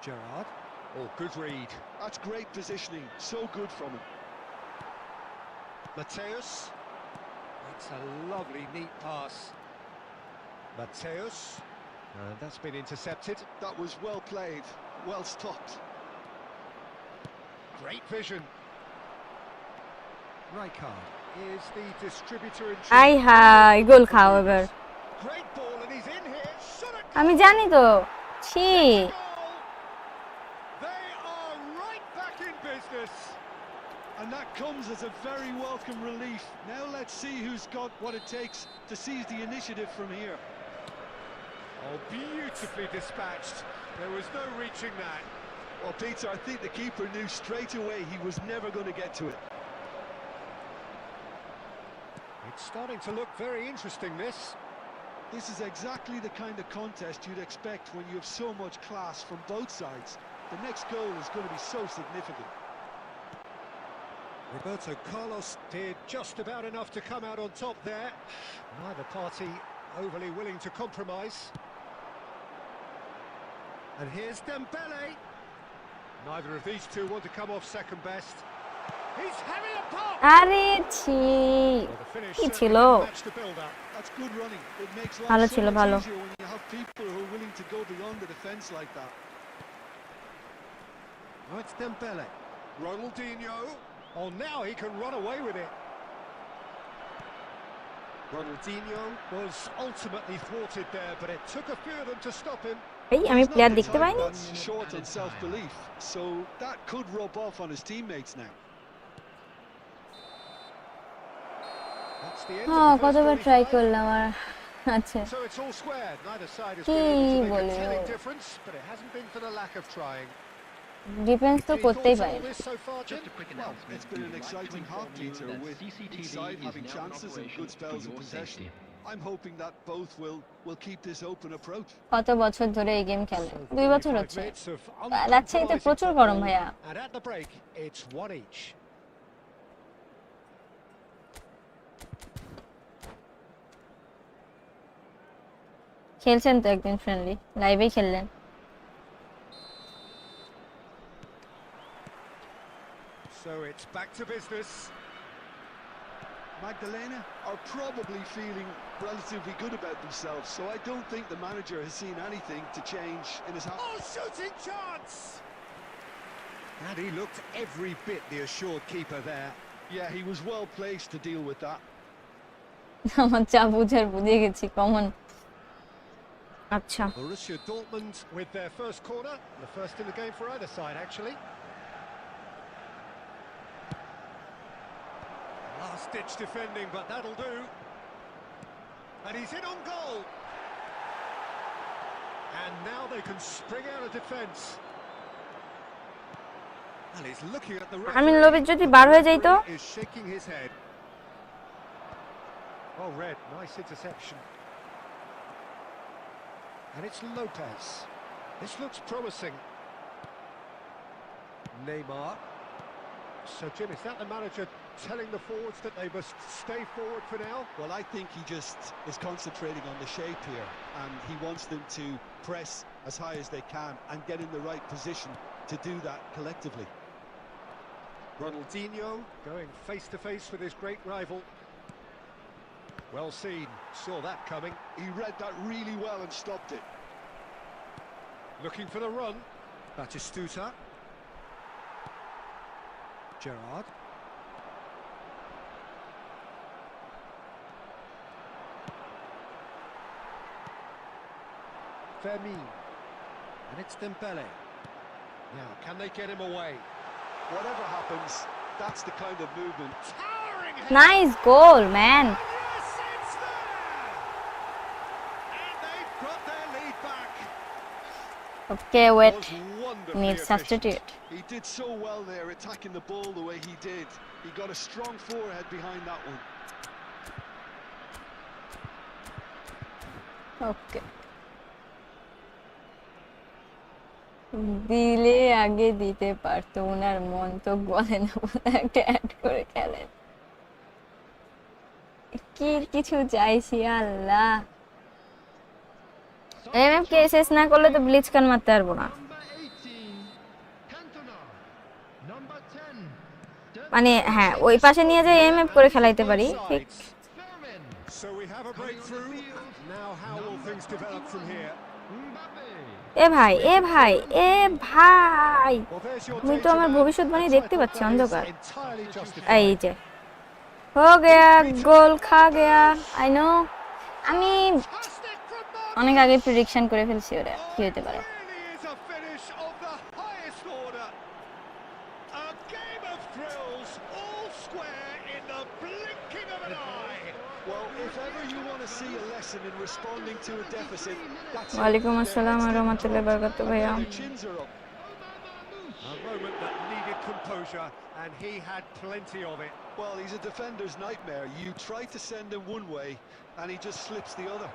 [SPEAKER 2] Gerrard. Oh, good read.
[SPEAKER 3] That's great positioning. So good from him.
[SPEAKER 2] Mateus. That's a lovely, neat pass. Mateus. And that's been intercepted.
[SPEAKER 3] That was well played. Well stopped.
[SPEAKER 2] Great vision. Rijkaard is the distributor in
[SPEAKER 1] আই হাই goal খাও এবার
[SPEAKER 2] Great ball and he's in here. Shot it.
[SPEAKER 1] আমি জানি তো ছি
[SPEAKER 2] Goal. They are right back in business.
[SPEAKER 3] And that comes as a very welcome relief. Now let's see who's got what it takes to seize the initiative from here.
[SPEAKER 2] Oh, beautifully dispatched. There was no reaching that.
[SPEAKER 3] Well, Peter, I think the keeper knew straight away he was never going to get to it.
[SPEAKER 2] It's starting to look very interesting, this.
[SPEAKER 3] This is exactly the kind of contest you'd expect when you have so much class from both sides. The next goal is going to be so significant.
[SPEAKER 2] Roberto Carlos did just about enough to come out on top there. Neither party overly willing to compromise. And here's Dembele. Neither of these two want to come off second best. He's having a pop!
[SPEAKER 1] আরে ছি
[SPEAKER 2] Well, the finish
[SPEAKER 1] কি
[SPEAKER 2] certainly
[SPEAKER 1] ছিল
[SPEAKER 2] didn't match the build-up.
[SPEAKER 3] That's good running. It makes life
[SPEAKER 1] ভালো
[SPEAKER 3] so
[SPEAKER 1] ছিল
[SPEAKER 3] much
[SPEAKER 1] ভালো
[SPEAKER 3] easier when you have people who are willing to go beyond the defence like that.
[SPEAKER 2] Now it's Dembele. Ronaldinho. Oh, now he can run away with it. Ronaldinho was ultimately thwarted there, but it took a few of them to stop him.
[SPEAKER 1] এই আমি
[SPEAKER 3] He's not
[SPEAKER 1] player
[SPEAKER 3] the
[SPEAKER 1] দেখতে
[SPEAKER 3] type
[SPEAKER 1] পাইনি
[SPEAKER 3] that's short on self-belief, so that could rub off on his teammates now.
[SPEAKER 2] That's the end
[SPEAKER 1] ও
[SPEAKER 2] of the first
[SPEAKER 1] কতবার try
[SPEAKER 2] 45.
[SPEAKER 1] করলাম আর আচ্ছা
[SPEAKER 2] So it's all squared. Neither side has
[SPEAKER 1] কি
[SPEAKER 2] been able to make a
[SPEAKER 1] বলে
[SPEAKER 2] telling difference, but it hasn't been for the lack of trying.
[SPEAKER 1] Defence তো
[SPEAKER 2] Any
[SPEAKER 1] করতেই
[SPEAKER 2] thoughts on all
[SPEAKER 1] পারে
[SPEAKER 2] this so far, Jim?
[SPEAKER 4] Just a quick
[SPEAKER 3] Well,
[SPEAKER 4] announcement.
[SPEAKER 3] it's been
[SPEAKER 4] We
[SPEAKER 3] an
[SPEAKER 4] would like to
[SPEAKER 3] exciting half,
[SPEAKER 4] inform you
[SPEAKER 3] Peter,
[SPEAKER 4] that
[SPEAKER 3] with
[SPEAKER 4] CCTV
[SPEAKER 3] each side
[SPEAKER 4] is
[SPEAKER 3] having
[SPEAKER 4] now in
[SPEAKER 3] chances and
[SPEAKER 4] operation
[SPEAKER 3] good
[SPEAKER 4] for
[SPEAKER 3] spells of
[SPEAKER 4] your
[SPEAKER 3] possession.
[SPEAKER 4] safety.
[SPEAKER 3] I'm hoping that both will keep this open approach.
[SPEAKER 1] কত বছর ধরে এই game খেলে
[SPEAKER 2] So
[SPEAKER 1] 2 বছর
[SPEAKER 2] 45
[SPEAKER 1] হচ্ছে
[SPEAKER 2] minutes of
[SPEAKER 1] রাজশাহীতে
[SPEAKER 2] uncompromising
[SPEAKER 1] প্রচুর গরম
[SPEAKER 2] football,
[SPEAKER 1] ভাইয়া
[SPEAKER 2] and at the break, it's one each.
[SPEAKER 1] খেলছেন তো একদিন friendly লাইভেই খেললেন
[SPEAKER 2] So it's back to business.
[SPEAKER 3] Magdalena are probably feeling relatively good about themselves, so I don't think the manager has seen anything to change in his half.
[SPEAKER 2] Oh, shooting chance! And he looked every bit the assured keeper there.
[SPEAKER 3] Yeah, he was well placed to deal with that.
[SPEAKER 1] আমার চা বুঝার বুঝে গেছি common আচ্ছা
[SPEAKER 2] Borussia Dortmund with their first corner, the first in the game for either side, actually. Last-ditch defending, but that'll do. And he's in on goal. And now they can spring out of defence. And he's looking at the
[SPEAKER 1] আমি
[SPEAKER 2] referee.
[SPEAKER 1] লোভে যদি বার হয়ে যাই তো
[SPEAKER 2] Is shaking his head. Oh, red, nice interception. And it's Lopez. This looks promising. Neymar. So, Jim, is that the manager telling the forwards that they must stay forward for now?
[SPEAKER 3] Well, I think he just is concentrating on the shape here, and he wants them to press as high as they can and get in the right position to do that collectively.
[SPEAKER 2] Ronaldinho going face-to-face with his great rival. Well seen, saw that coming.
[SPEAKER 3] He read that really well and stopped it.
[SPEAKER 2] Looking for the run. Batistuta. Gerrard. Fermin. And it's Dembele. Now, can they get him away?
[SPEAKER 3] Whatever happens, that's the kind of movement.
[SPEAKER 2] Towering head.
[SPEAKER 1] Nice goal man
[SPEAKER 2] Yes, it's there! And they've got their lead back.
[SPEAKER 1] Okay wait
[SPEAKER 2] Was wonderfully
[SPEAKER 1] need
[SPEAKER 2] efficient.
[SPEAKER 1] Substitute
[SPEAKER 3] He did so well there, attacking the ball the way he did. He got a strong forehead behind that one.
[SPEAKER 1] ওকে দিলে আগে দিতে পারতো, ওনার মন তো বলে না, একটা add করে খেলেন। কি কিছু চাইছি আল্লাহ। এমএফ কে শেষ না করলে তো ব্লিচ কান মারতে পারবো না।
[SPEAKER 4] Number 18, Cantona. Number 10,
[SPEAKER 1] মানে হ্যাঁ ওই পাশে নিয়ে যাই এমএফ করে খেলাইতে পারি ঠিক।
[SPEAKER 4] Fermin.
[SPEAKER 2] So we have a breakthrough. Now how will things develop from here?
[SPEAKER 4] Mbappe.
[SPEAKER 1] এ ভাই এ ভাই এ ভাই,
[SPEAKER 2] Well, there's your
[SPEAKER 1] আমি তো
[SPEAKER 2] data
[SPEAKER 1] আমার
[SPEAKER 2] back.
[SPEAKER 1] ভবিষ্যৎবাণী
[SPEAKER 2] The
[SPEAKER 1] দেখতে
[SPEAKER 2] title
[SPEAKER 1] পাচ্ছি
[SPEAKER 2] that is
[SPEAKER 1] অন্ধকার।
[SPEAKER 2] entirely justified.
[SPEAKER 1] এই যে হো গয়া গোল খা গয়া আই নো। আমি
[SPEAKER 2] Fantastic from Mark.
[SPEAKER 1] অনেক আগে প্রেডিকশন করে ফেলছি ওরা কি হতে পারে।
[SPEAKER 2] Really is a finish of the highest order. A game of thrills, all square in the blinking of an eye.
[SPEAKER 3] Well, if ever you want to see a lesson in responding to a deficit, that's it.
[SPEAKER 1] ওয়ালাইকুম
[SPEAKER 3] Their
[SPEAKER 1] আসসালাম
[SPEAKER 3] heads
[SPEAKER 1] ওয়া
[SPEAKER 3] didn't
[SPEAKER 1] রাহমাতুল্লাহি ওয়া
[SPEAKER 3] budge,
[SPEAKER 1] বারাকাতুহু
[SPEAKER 3] and
[SPEAKER 1] ভাইয়া।
[SPEAKER 3] now their chins are up.
[SPEAKER 2] A moment that needed composure, and he had plenty of it.
[SPEAKER 3] Well, he's a defender's nightmare. You try to send him one way, and he just slips the other.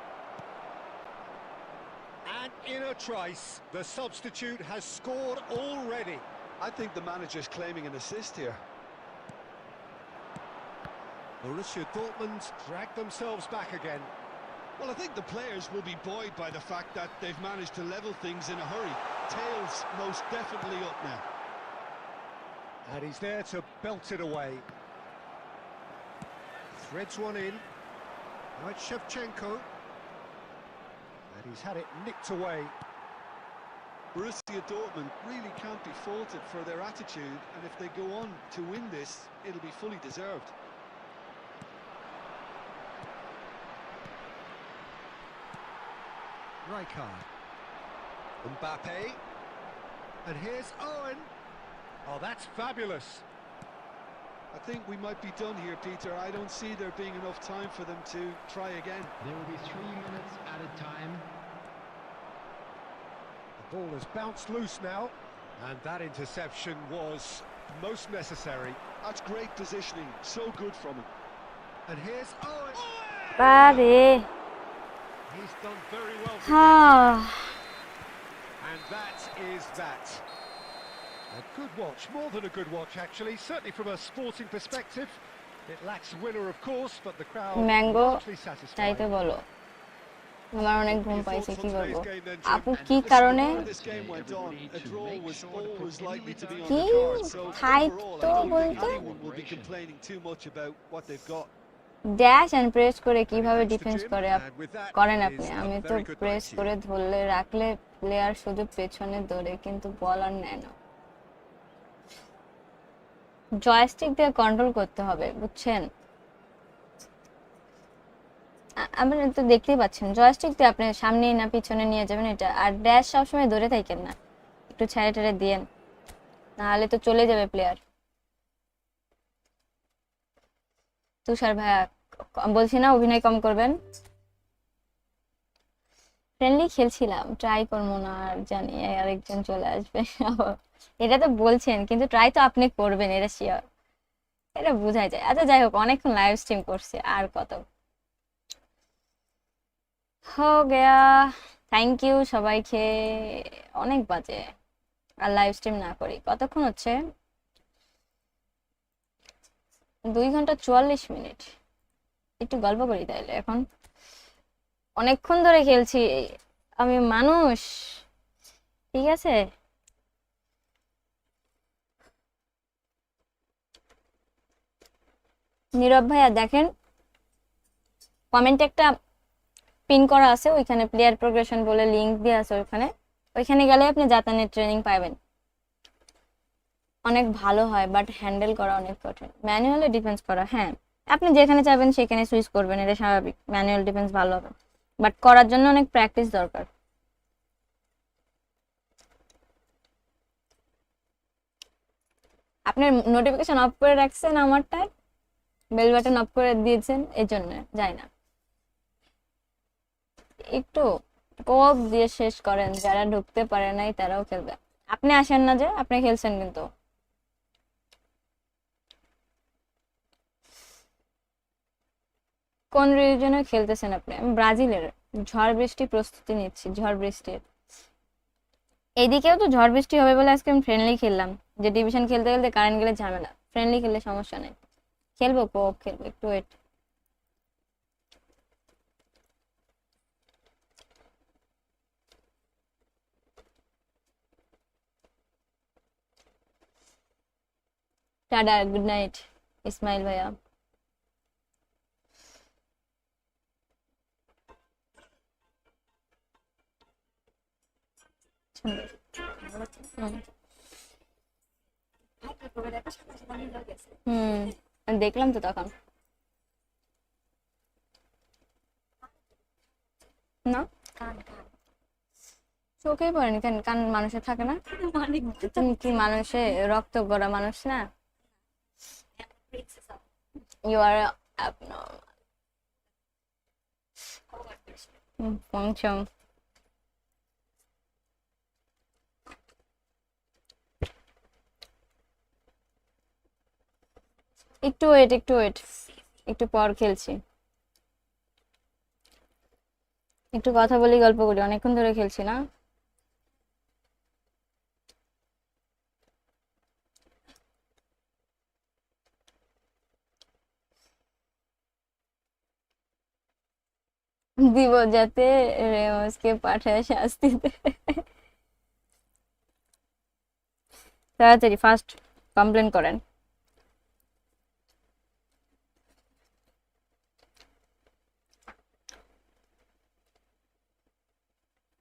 [SPEAKER 2] And in a trice, the substitute has scored already.
[SPEAKER 3] I think the manager's claiming an assist here.
[SPEAKER 2] Borussia Dortmund drag themselves back again.
[SPEAKER 3] Well, I think the players will be buoyed by the fact that they've managed to level things in a hurry. Tails most definitely up now.
[SPEAKER 2] And he's there to belt it away. Threads one in. Now it's Shevchenko. And he's had it nicked away.
[SPEAKER 3] Borussia Dortmund really can't be faulted for their attitude, and if they go on to win this, it'll be fully deserved.
[SPEAKER 2] Rijkaard. Mbappe. And here's Owen. Oh, that's fabulous.
[SPEAKER 3] I think we might be done here, Peter. I don't see there being enough time for them to try again.
[SPEAKER 4] There will be 3 minutes at a time.
[SPEAKER 2] The ball has bounced loose now. And that interception was most necessary.
[SPEAKER 3] That's great positioning. So good from him.
[SPEAKER 2] And here's Owen.
[SPEAKER 1] পারে
[SPEAKER 2] He's done very well to
[SPEAKER 1] হ্যাঁ
[SPEAKER 2] And that is that. A good watch, more than a good watch actually, certainly from a sporting perspective. It lacks winner of course, but the crowd
[SPEAKER 1] mango
[SPEAKER 2] largely satisfied.
[SPEAKER 1] চাইতে বলো, আমার অনেক ঘুম
[SPEAKER 2] Your
[SPEAKER 1] পাইছে
[SPEAKER 2] thoughts
[SPEAKER 1] কি
[SPEAKER 2] on
[SPEAKER 1] করবো।
[SPEAKER 2] today's game then, Jim?
[SPEAKER 1] আপু কি কারণে
[SPEAKER 3] The more this game went on, a draw was always likely to be on
[SPEAKER 1] কি
[SPEAKER 3] the card. So
[SPEAKER 1] খাই
[SPEAKER 3] overall,
[SPEAKER 1] তো
[SPEAKER 3] I don't think
[SPEAKER 1] বলতে
[SPEAKER 3] anyone will be complaining too much about what they've got.
[SPEAKER 1] Dash and press করে কিভাবে
[SPEAKER 2] Thanks to
[SPEAKER 1] defence
[SPEAKER 2] Jim,
[SPEAKER 1] করে
[SPEAKER 2] and with that
[SPEAKER 1] করেন
[SPEAKER 2] is
[SPEAKER 1] আপনি।
[SPEAKER 2] a
[SPEAKER 1] আমি তো
[SPEAKER 2] very good
[SPEAKER 1] press
[SPEAKER 2] night to
[SPEAKER 1] করে
[SPEAKER 2] you.
[SPEAKER 1] ধরলে রাখলে প্লেয়ার শুধু পেছনে দৌড়ে কিন্তু বল আর নেয় না। জয়স্টিক দিয়ে কন্ট্রোল করতে হবে বুঝছেন। আপনি তো দেখতেই পাচ্ছেন জয়স্টিক দিয়ে আপনি সামনে না পিছনে নিয়ে যাবেন এটা, আর ড্যাশ সবসময় ধরে থাকেন না, একটু ছেড়ে টেড়ে দিয়েন, নাহলে তো চলে যাবে প্লেয়ার। তুষার ভাইয়া বলছি না অভিনয় কম করবেন। ফ্রেন্ডলি খেলছিলাম, ট্রাই করবো না আর জানি আরেকজন চলে আসবে। এটা তো বলছেন কিন্তু ট্রাই তো আপনি করবেন, এটা শিওর, এটা বোঝা যায়। আচ্ছা যাই হোক, অনেকক্ষণ লাইভ স্ট্রিম করছে, আর কত হো গয়া। থ্যাংক ইউ সবাইকে, অনেক বাজে আর লাইভ স্ট্রিম না করি। কতক্ষণ হচ্ছে? 2 ঘন্টা 44 মিনিট। একটু গল্প করি তাইলে। এখন অনেকক্ষণ ধরে খেলছি, আমি মানুষ, ঠিক আছে। নীরব ভাইয়া দেখেন কমেন্টে একটা পিন করা আছে, ওইখানে প্লেয়ার প্রোগ্রেশন বলে লিংক দিয়ে আছে, ওইখানে গেলে আপনি জাতানের ট্রেনিং পাবেন। অনেক ভালো হয় বাট হ্যান্ডেল করা অনেক কঠিন। ম্যানুয়ালি ডিফেন্স করা, হ্যাঁ আপনি যেখানে চাইবেন সেখানে সুইচ করবেন, এটা স্বাভাবিক। ম্যানুয়াল ডিফেন্স ভালো হবে বাট করার জন্য অনেক প্র্যাকটিস দরকার। আপনি নোটিফিকেশন অফ করে রাখছেন আমারটায়, বেল বাটন অফ করে দিয়েছেন, এই জন্য যায় না। একটু কোঅপ দিয়ে শেষ করেন, যারা ঢুকতে পারে নাই তারাও খেলবে। আপনি আসেন না, যে আপনি খেলছেন কিন্তু। কোন রিজনে খেলতেছেন আপনি? আমি ব্রাজিলের। ঝড় বৃষ্টি প্রস্তুতি নিচ্ছি, ঝড় বৃষ্টির। এইদিকেও তো ঝড় বৃষ্টি হবে বলে আজকে আমি ফ্রেন্ডলি খেললাম, যে ডিভিশন খেলতে খেলতে কারেন্ট গেলে ঝামেলা, ফ্রেন্ডলি খেললে সমস্যা নেই। খেলবো, কোঅপ খেলবো, একটু wait. Tata, good night Ismail ভাইয়া। হুম, আমি দেখলাম তো তখন। না, চোখেই পড়েনি কেন? কান মানুষের থাকে না? তুমি কি মানুষে রক্ত গড়া মানুষ না? ইউ আর পঞ্চম। একটু ওয়েট, একটু ওয়েট, একটু পর খেলছি। একটু কথা বলি, গল্প করি, অনেকক্ষণ ধরে খেলছি না। দিব যাতে রেমসকে পাঠায় শাস্তি দেয়। তাড়াতাড়ি ফার্স্ট কমপ্লেন করেন।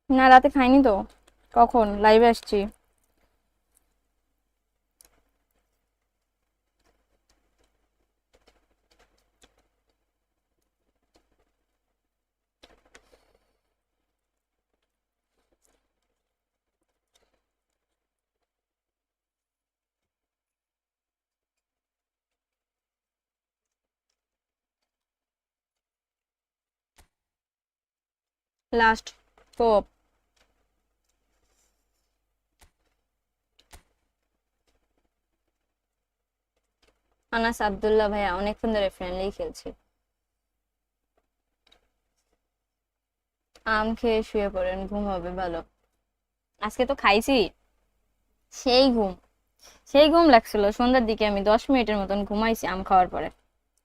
[SPEAKER 1] না, রাতে খাইনি তো। কখন লাইভে আসছি? লাস্ট কোপ। আনাস আব্দুল্লাহ ভাইয়া, অনেকক্ষণ ধরে ফ্রেন্ডলি খেলছি। আম খেয়ে শুয়ে পড়েন, ঘুম হবে ভালো। আজকে তো খাইছি, সেই ঘুম, সেই ঘুম লাগছিল সন্ধ্যার দিকে। আমি 10 মিনিটের মতন ঘুমাইছি আম খাওয়ার পরে।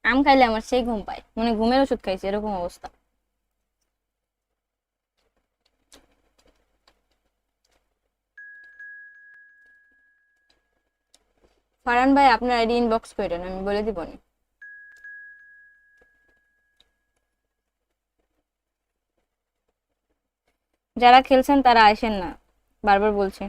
[SPEAKER 1] আম খাইলে আমার সেই ঘুম পায়, মানে ঘুমের ওষুধ খাইছি, এরকম অবস্থা। ফারহান ভাই, আপনার আইডি ইনবক্স করেন, আমি বলে দিব নি। যারা খেলছেন তারা আসেন না, বারবার বলছি।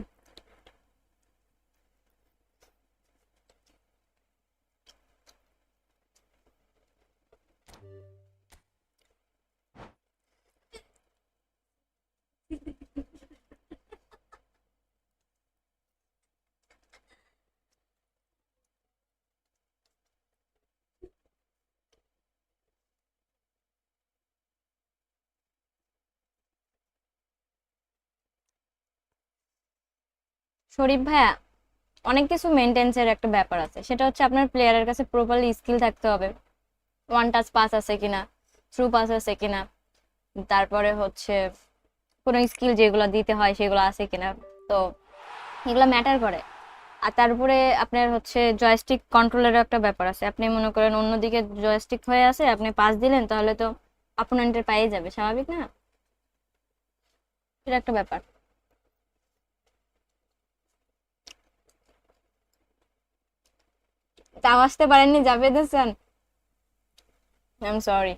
[SPEAKER 1] শরীফ ভাইয়া, অনেক কিছু মেনটেন্সের একটা ব্যাপার আছে, সেটা হচ্ছে আপনার প্লেয়ারের কাছে প্রপারলি স্কিল থাকতে হবে। ওয়ান টাচ পাস আছে কিনা, থ্রু পাস আছে কিনা, তারপরে হচ্ছে কোনো স্কিল যেগুলো দিতে হয় সেগুলো আছে কিনা। তো এগুলো ম্যাটার করে। আর তারপরে আপনার হচ্ছে জয়স্টিক কন্ট্রোলেরও একটা ব্যাপার আছে। আপনি মনে করেন অন্যদিকে জয়স্টিক হয়ে আছে, আপনি পাস দিলেন, তাহলে তো অপোনেন্টের পায়ে যাবে, স্বাভাবিক না? এটা একটা ব্যাপার। তাও আসতে পারেননি Javed Hasan, I am sorry.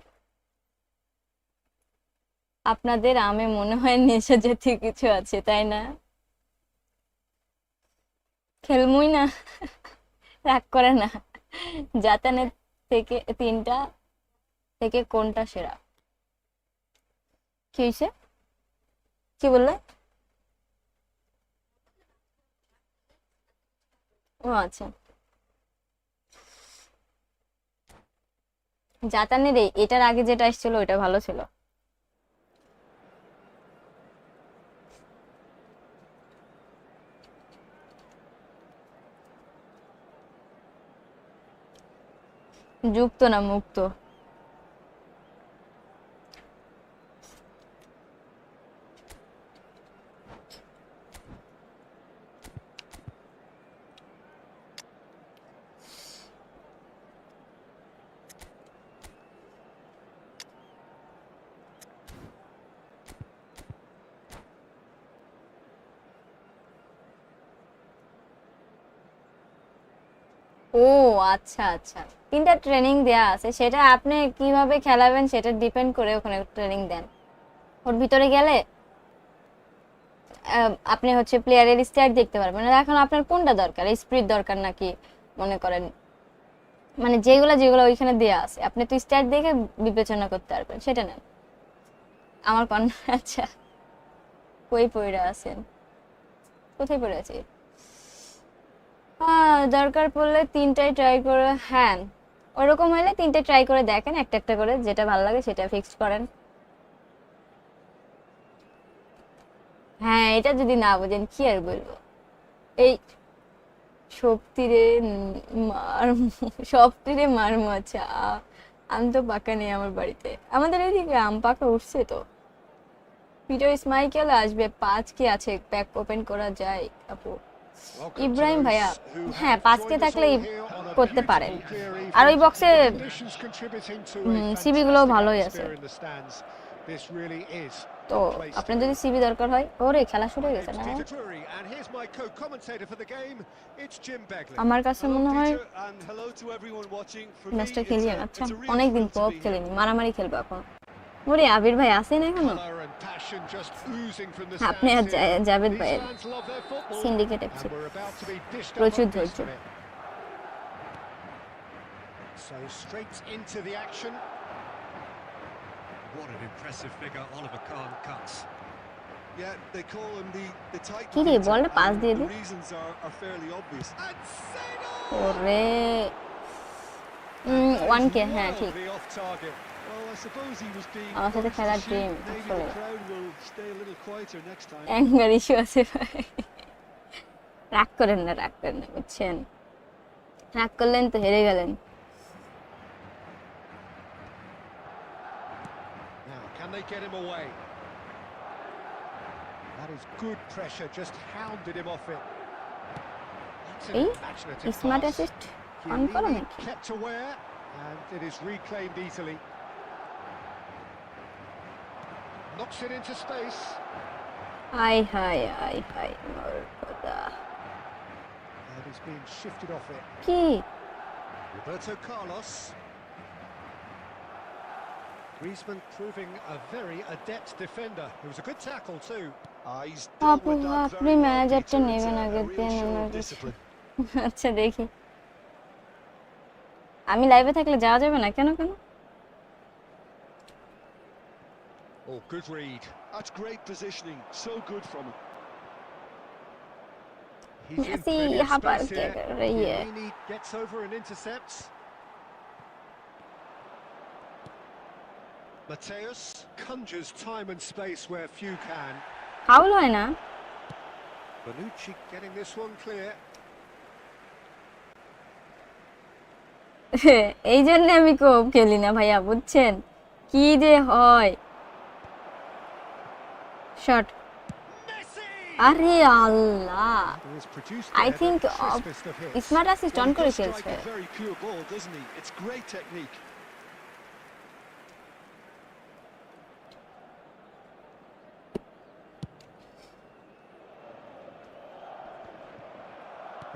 [SPEAKER 1] আপনাদের আমে মনে হয় নেশা জাতীয় কিছু আছে, তাই না? খেলমুই না, রাগ করে না। জাতানের থেকে তিনটা থেকে কোনটা সেরা? কি হয়েছে? কি বললে? ও আচ্ছা, জাতানের এটার আগে যেটা আসছিল ওটা ভালো ছিল। যুক্ত না মুক্ত। ও আচ্ছা আচ্ছা, 3টা ট্রেনিং দেয়া আছে, সেটা আপনি কিভাবে খেলাবেন সেটা ডিপেন্ড করে ওখানে ট্রেনিং দেন। ওর ভিতরে গেলে আপনি হচ্ছে প্লেয়ারের স্ট্যাট দেখতে পারবেন। আর এখন আপনার কোনটা দরকার, স্পিড দরকার নাকি মনে করেন, মানে যেগুলো যেগুলো ওইখানে দেয়া আছে আপনি তো স্ট্যাট দেখে বিবেচনা করতে পারবেন, সেটা নেন। আমার কোন আচ্ছা, কই পড়ে আছেন, কোথায় পড়ে আছে? দরকার পড়লে 3টাই ট্রাই করে, হ্যাঁ ওরকম হলে 3টে ট্রাই করে দেখেন, একটা একটা করে যেটা ভালো লাগে সেটা ফিক্সড করেন। হ্যাঁ এটা যদি না বোঝেন কি আর বলবো। এই শক্তিরে মার, শক্তিরে মার মাছা, আম তো পাকা নেই আমার বাড়িতে। আমাদের এদিকে আম পাকা উঠছে তো। পিটার স্মাইকেল আসবে, 5 কি আছে, প্যাক ওপেন করা যায় আপু?
[SPEAKER 2] Welcome to
[SPEAKER 1] ইব্রাহিম ভাইয়া,
[SPEAKER 2] those who
[SPEAKER 1] হ্যাঁ
[SPEAKER 2] have
[SPEAKER 1] 5 কে
[SPEAKER 2] joined us
[SPEAKER 1] থাকলে
[SPEAKER 2] all here on a
[SPEAKER 1] করতে পারেন।
[SPEAKER 2] beautiful clear
[SPEAKER 1] আর ওই
[SPEAKER 2] evening.
[SPEAKER 1] বক্সে
[SPEAKER 2] The conditions contributing to a
[SPEAKER 1] CB গুলো
[SPEAKER 2] fantastic
[SPEAKER 1] ভালোই আছে।
[SPEAKER 2] atmosphere in the stands. This really is
[SPEAKER 1] তো
[SPEAKER 2] a place to
[SPEAKER 1] আপনার যদি
[SPEAKER 2] be.
[SPEAKER 1] সিবি দরকার হয়, ওরে খেলা শুরু হয়ে
[SPEAKER 2] My
[SPEAKER 1] গেছে
[SPEAKER 2] name's
[SPEAKER 1] না?
[SPEAKER 2] Peter Drury, and here's my co-commentator for the game. It's Jim Begley.
[SPEAKER 1] আমার কাছে
[SPEAKER 3] Hello,
[SPEAKER 1] মনে হয়
[SPEAKER 3] Peter, and hello to everyone watching. For me,
[SPEAKER 1] ম্যাচটা খেলি আচ্ছা,
[SPEAKER 3] it's a real
[SPEAKER 1] অনেকদিন
[SPEAKER 3] thrill to
[SPEAKER 1] কোপ
[SPEAKER 3] be here.
[SPEAKER 1] খেলিনি, মারামারি খেলবো এখন। ওরে আবির ভাই আছেন এখনো?
[SPEAKER 2] Colour and passion just oozing from the
[SPEAKER 1] আপনি আর
[SPEAKER 2] stands here.
[SPEAKER 1] জাভেদ
[SPEAKER 2] These
[SPEAKER 1] ভাইয়ের
[SPEAKER 2] fans love their football,
[SPEAKER 1] syndicate
[SPEAKER 2] and
[SPEAKER 1] FC
[SPEAKER 2] we're about to be dished up
[SPEAKER 1] প্রচুর
[SPEAKER 2] a piece
[SPEAKER 1] ধৈর্য।
[SPEAKER 2] from it. So straight into the action. What an impressive figure Oliver Kahn cuts.
[SPEAKER 3] Yeah, they call him the Titan.
[SPEAKER 1] কি রে,
[SPEAKER 3] Peter,
[SPEAKER 1] বলটা pass
[SPEAKER 3] and
[SPEAKER 1] দিয়ে
[SPEAKER 3] the
[SPEAKER 1] দে।
[SPEAKER 3] reasons are fairly obvious.
[SPEAKER 2] And Seno!
[SPEAKER 1] ওরে
[SPEAKER 2] And that
[SPEAKER 1] 1K,
[SPEAKER 2] is
[SPEAKER 1] হ্যাঁ ঠিক।
[SPEAKER 2] wildly off target.
[SPEAKER 3] Well, I suppose he was being
[SPEAKER 1] আমার সাথে
[SPEAKER 3] urged
[SPEAKER 1] খেলার
[SPEAKER 3] to shoot.
[SPEAKER 1] ড্রিম
[SPEAKER 3] Maybe
[SPEAKER 1] আসলে
[SPEAKER 3] the crowd will stay a little quieter next time.
[SPEAKER 1] Anger issue আছে ভাই। রাগ করেন না, রাগ করেন না, বুঝছেন? রাগ করলেন তো হেরে গেলেন।
[SPEAKER 2] Now, can they get him away? That is good pressure, just hounded him off it. That's an
[SPEAKER 1] এই
[SPEAKER 2] imaginative
[SPEAKER 1] smart
[SPEAKER 2] pass.
[SPEAKER 1] Assist on করো
[SPEAKER 2] Chiellini
[SPEAKER 1] নাকি?
[SPEAKER 2] kept aware, and it is reclaimed easily. Knocks it into space.
[SPEAKER 1] হাই হাই হাই হাই মোর খোদা,
[SPEAKER 2] And he's been shifted off it.
[SPEAKER 1] কি
[SPEAKER 2] Roberto Carlos. Griezmann proving a very adept defender. It was a good tackle too.
[SPEAKER 3] He's dealt
[SPEAKER 1] আপু
[SPEAKER 3] with that
[SPEAKER 1] আপনি
[SPEAKER 3] very well,
[SPEAKER 1] ম্যানেজারটা
[SPEAKER 3] Peter. It's
[SPEAKER 1] নেবেন
[SPEAKER 3] a
[SPEAKER 1] আগের
[SPEAKER 3] real
[SPEAKER 1] দিন
[SPEAKER 3] show
[SPEAKER 1] ওনার
[SPEAKER 3] of
[SPEAKER 1] কাছে।
[SPEAKER 3] discipline.
[SPEAKER 1] আচ্ছা দেখি, আমি লাইভে থাকলে যাওয়া যাবে না কেন কেন?
[SPEAKER 2] Oh, good read.
[SPEAKER 3] That's great positioning. So good from him.
[SPEAKER 2] He's in
[SPEAKER 1] Messi
[SPEAKER 2] plenty of
[SPEAKER 1] यहाँ पर
[SPEAKER 2] space
[SPEAKER 1] क्या
[SPEAKER 2] here.
[SPEAKER 1] कर रही है?
[SPEAKER 2] Chiellini gets over and intercepts. Mateus conjures time and space where few can.
[SPEAKER 1] Foul হয় না?
[SPEAKER 2] Bonucci getting this one clear.
[SPEAKER 1] এই জন্য আমি কোপ খেলি না ভাইয়া, বুঝছেন কি যে হয়। Shot,
[SPEAKER 2] Messi!
[SPEAKER 1] আরে আল্লাহ,
[SPEAKER 2] He has produced
[SPEAKER 1] I
[SPEAKER 2] there the
[SPEAKER 1] think
[SPEAKER 2] crispest of hits.
[SPEAKER 1] Smart assist
[SPEAKER 3] Well,
[SPEAKER 1] on
[SPEAKER 3] he
[SPEAKER 1] করে
[SPEAKER 3] does strike
[SPEAKER 1] খেলছে।
[SPEAKER 3] a very pure ball, doesn't he? It's great technique.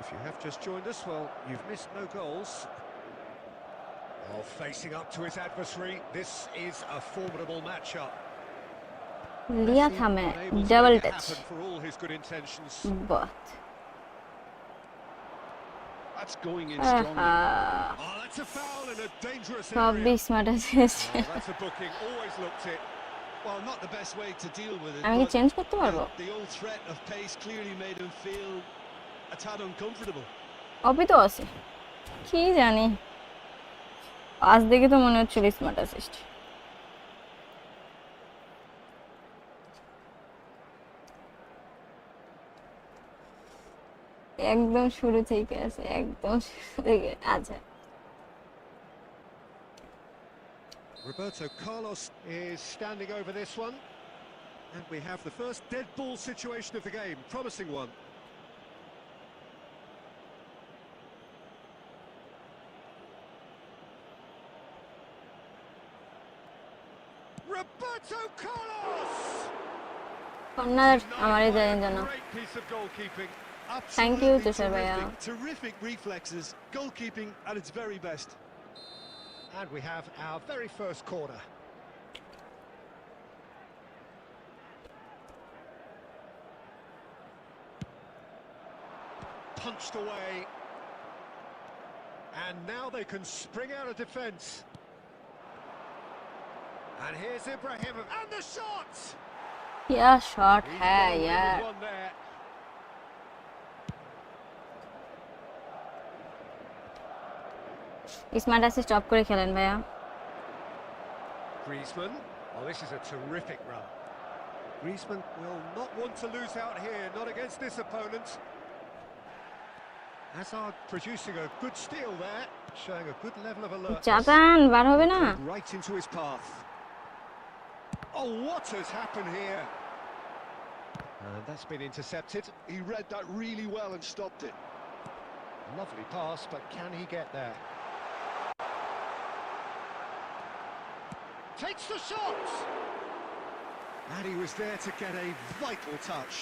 [SPEAKER 2] If you have just joined us, well, you've missed no goals. Oh, facing up to his adversary, this is a formidable matchup.
[SPEAKER 1] लिया
[SPEAKER 2] Messi
[SPEAKER 1] था मैं
[SPEAKER 2] unable to
[SPEAKER 1] double
[SPEAKER 2] make it
[SPEAKER 1] touch,
[SPEAKER 2] happen for all his good intentions.
[SPEAKER 1] बहुत
[SPEAKER 3] That's going in strongly.
[SPEAKER 2] Oh, that's a foul in a dangerous
[SPEAKER 1] সব
[SPEAKER 2] area.
[SPEAKER 1] Smart assist.
[SPEAKER 2] Oh, that's a booking. Always looked it.
[SPEAKER 3] Well, not the best way to deal with it.
[SPEAKER 1] আমি কি
[SPEAKER 3] but
[SPEAKER 1] change করতে পারবো?
[SPEAKER 3] the old threat of pace clearly made him feel a tad uncomfortable.
[SPEAKER 1] অপি তো আছে, কি জানি। আজ দেখে তো মনে হচ্ছিল স্মার্ট অ্যাসিস্ট। একদম শুরু থেকে আছে, একদম শুরু থেকে। আচ্ছা,
[SPEAKER 2] Roberto Carlos is standing over this one. And we have the first dead ball situation of the game. Promising one. Roberto Carlos!
[SPEAKER 1] Corner আমারই দেন জন্য।
[SPEAKER 2] Great piece of goalkeeping.
[SPEAKER 1] Thank you
[SPEAKER 3] Absolutely
[SPEAKER 1] Tushar ভাইয়া।
[SPEAKER 3] terrific reflexes, goalkeeping at its very best.
[SPEAKER 2] And we have our very first corner. Punched away. And now they can spring out of defence. And here's Ibrahim, and the shot!
[SPEAKER 1] क्या shot
[SPEAKER 2] He's
[SPEAKER 1] है
[SPEAKER 2] got away with
[SPEAKER 1] यार।
[SPEAKER 2] one there.
[SPEAKER 1] Smart assist of করে খেলেন ভাইয়া।
[SPEAKER 2] Griezmann. Oh, this is a terrific run. Griezmann will not want to lose out here, not against this opponent. Hazard producing a good steal there, showing a good level of alertness.
[SPEAKER 1] Japan বার হবে না।
[SPEAKER 2] Played right into his path. Oh, what has happened here? And that's been intercepted.
[SPEAKER 3] He read that really well and stopped it.
[SPEAKER 2] Lovely pass, but can he get there? Takes the shot!
[SPEAKER 3] And he was there to get a vital touch.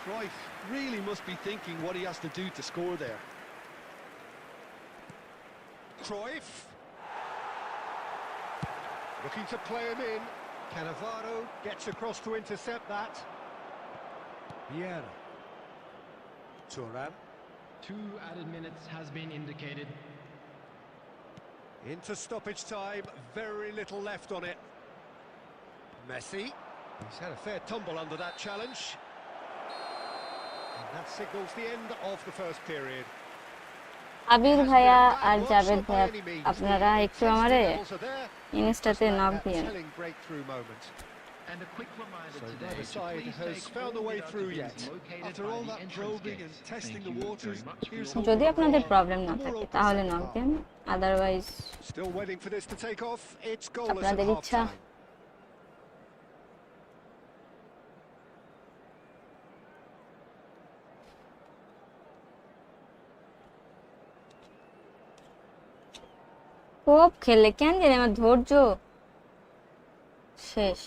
[SPEAKER 3] Cruyff really must be thinking what he has to do to score there.
[SPEAKER 2] Cruyff. Looking to play him in. Cannavaro gets across to intercept that. Vieira. Thuram.
[SPEAKER 4] 2 added minutes has been indicated.
[SPEAKER 2] Into stoppage time, very little left on it. Messi. He's had a fair tumble under that challenge. And that signals the end of the first period.
[SPEAKER 1] আবির ভাইয়া আর জাভেদ ভাইয়া, আপনারা একটু আমারে ইনস্টাতে knock দিয়েন।
[SPEAKER 4] And a quick reminder
[SPEAKER 2] So
[SPEAKER 4] today
[SPEAKER 2] neither
[SPEAKER 4] to
[SPEAKER 2] side
[SPEAKER 4] please
[SPEAKER 2] has
[SPEAKER 4] take
[SPEAKER 2] found a
[SPEAKER 4] all
[SPEAKER 2] way
[SPEAKER 4] the
[SPEAKER 2] through
[SPEAKER 4] dustbins
[SPEAKER 2] yet.
[SPEAKER 4] located
[SPEAKER 3] After
[SPEAKER 4] by
[SPEAKER 3] all
[SPEAKER 4] the
[SPEAKER 3] that
[SPEAKER 4] entrance
[SPEAKER 3] probing
[SPEAKER 4] gate.
[SPEAKER 3] and testing
[SPEAKER 4] Thank
[SPEAKER 3] the
[SPEAKER 4] you
[SPEAKER 3] waters,
[SPEAKER 4] very much for
[SPEAKER 3] here's
[SPEAKER 4] your
[SPEAKER 3] hoping
[SPEAKER 1] যদি
[SPEAKER 3] for
[SPEAKER 1] আপনাদের
[SPEAKER 3] a
[SPEAKER 1] problem না
[SPEAKER 3] more
[SPEAKER 1] থাকে
[SPEAKER 3] open
[SPEAKER 1] তাহলে
[SPEAKER 3] second
[SPEAKER 1] knock
[SPEAKER 3] half.
[SPEAKER 1] দেন, otherwise
[SPEAKER 2] Still waiting for this to take off. It's goalless at
[SPEAKER 1] আপনাদের ইচ্ছা।
[SPEAKER 2] half-time.
[SPEAKER 1] খুব খেলে কেন জানি আমার ধৈর্য শেষ।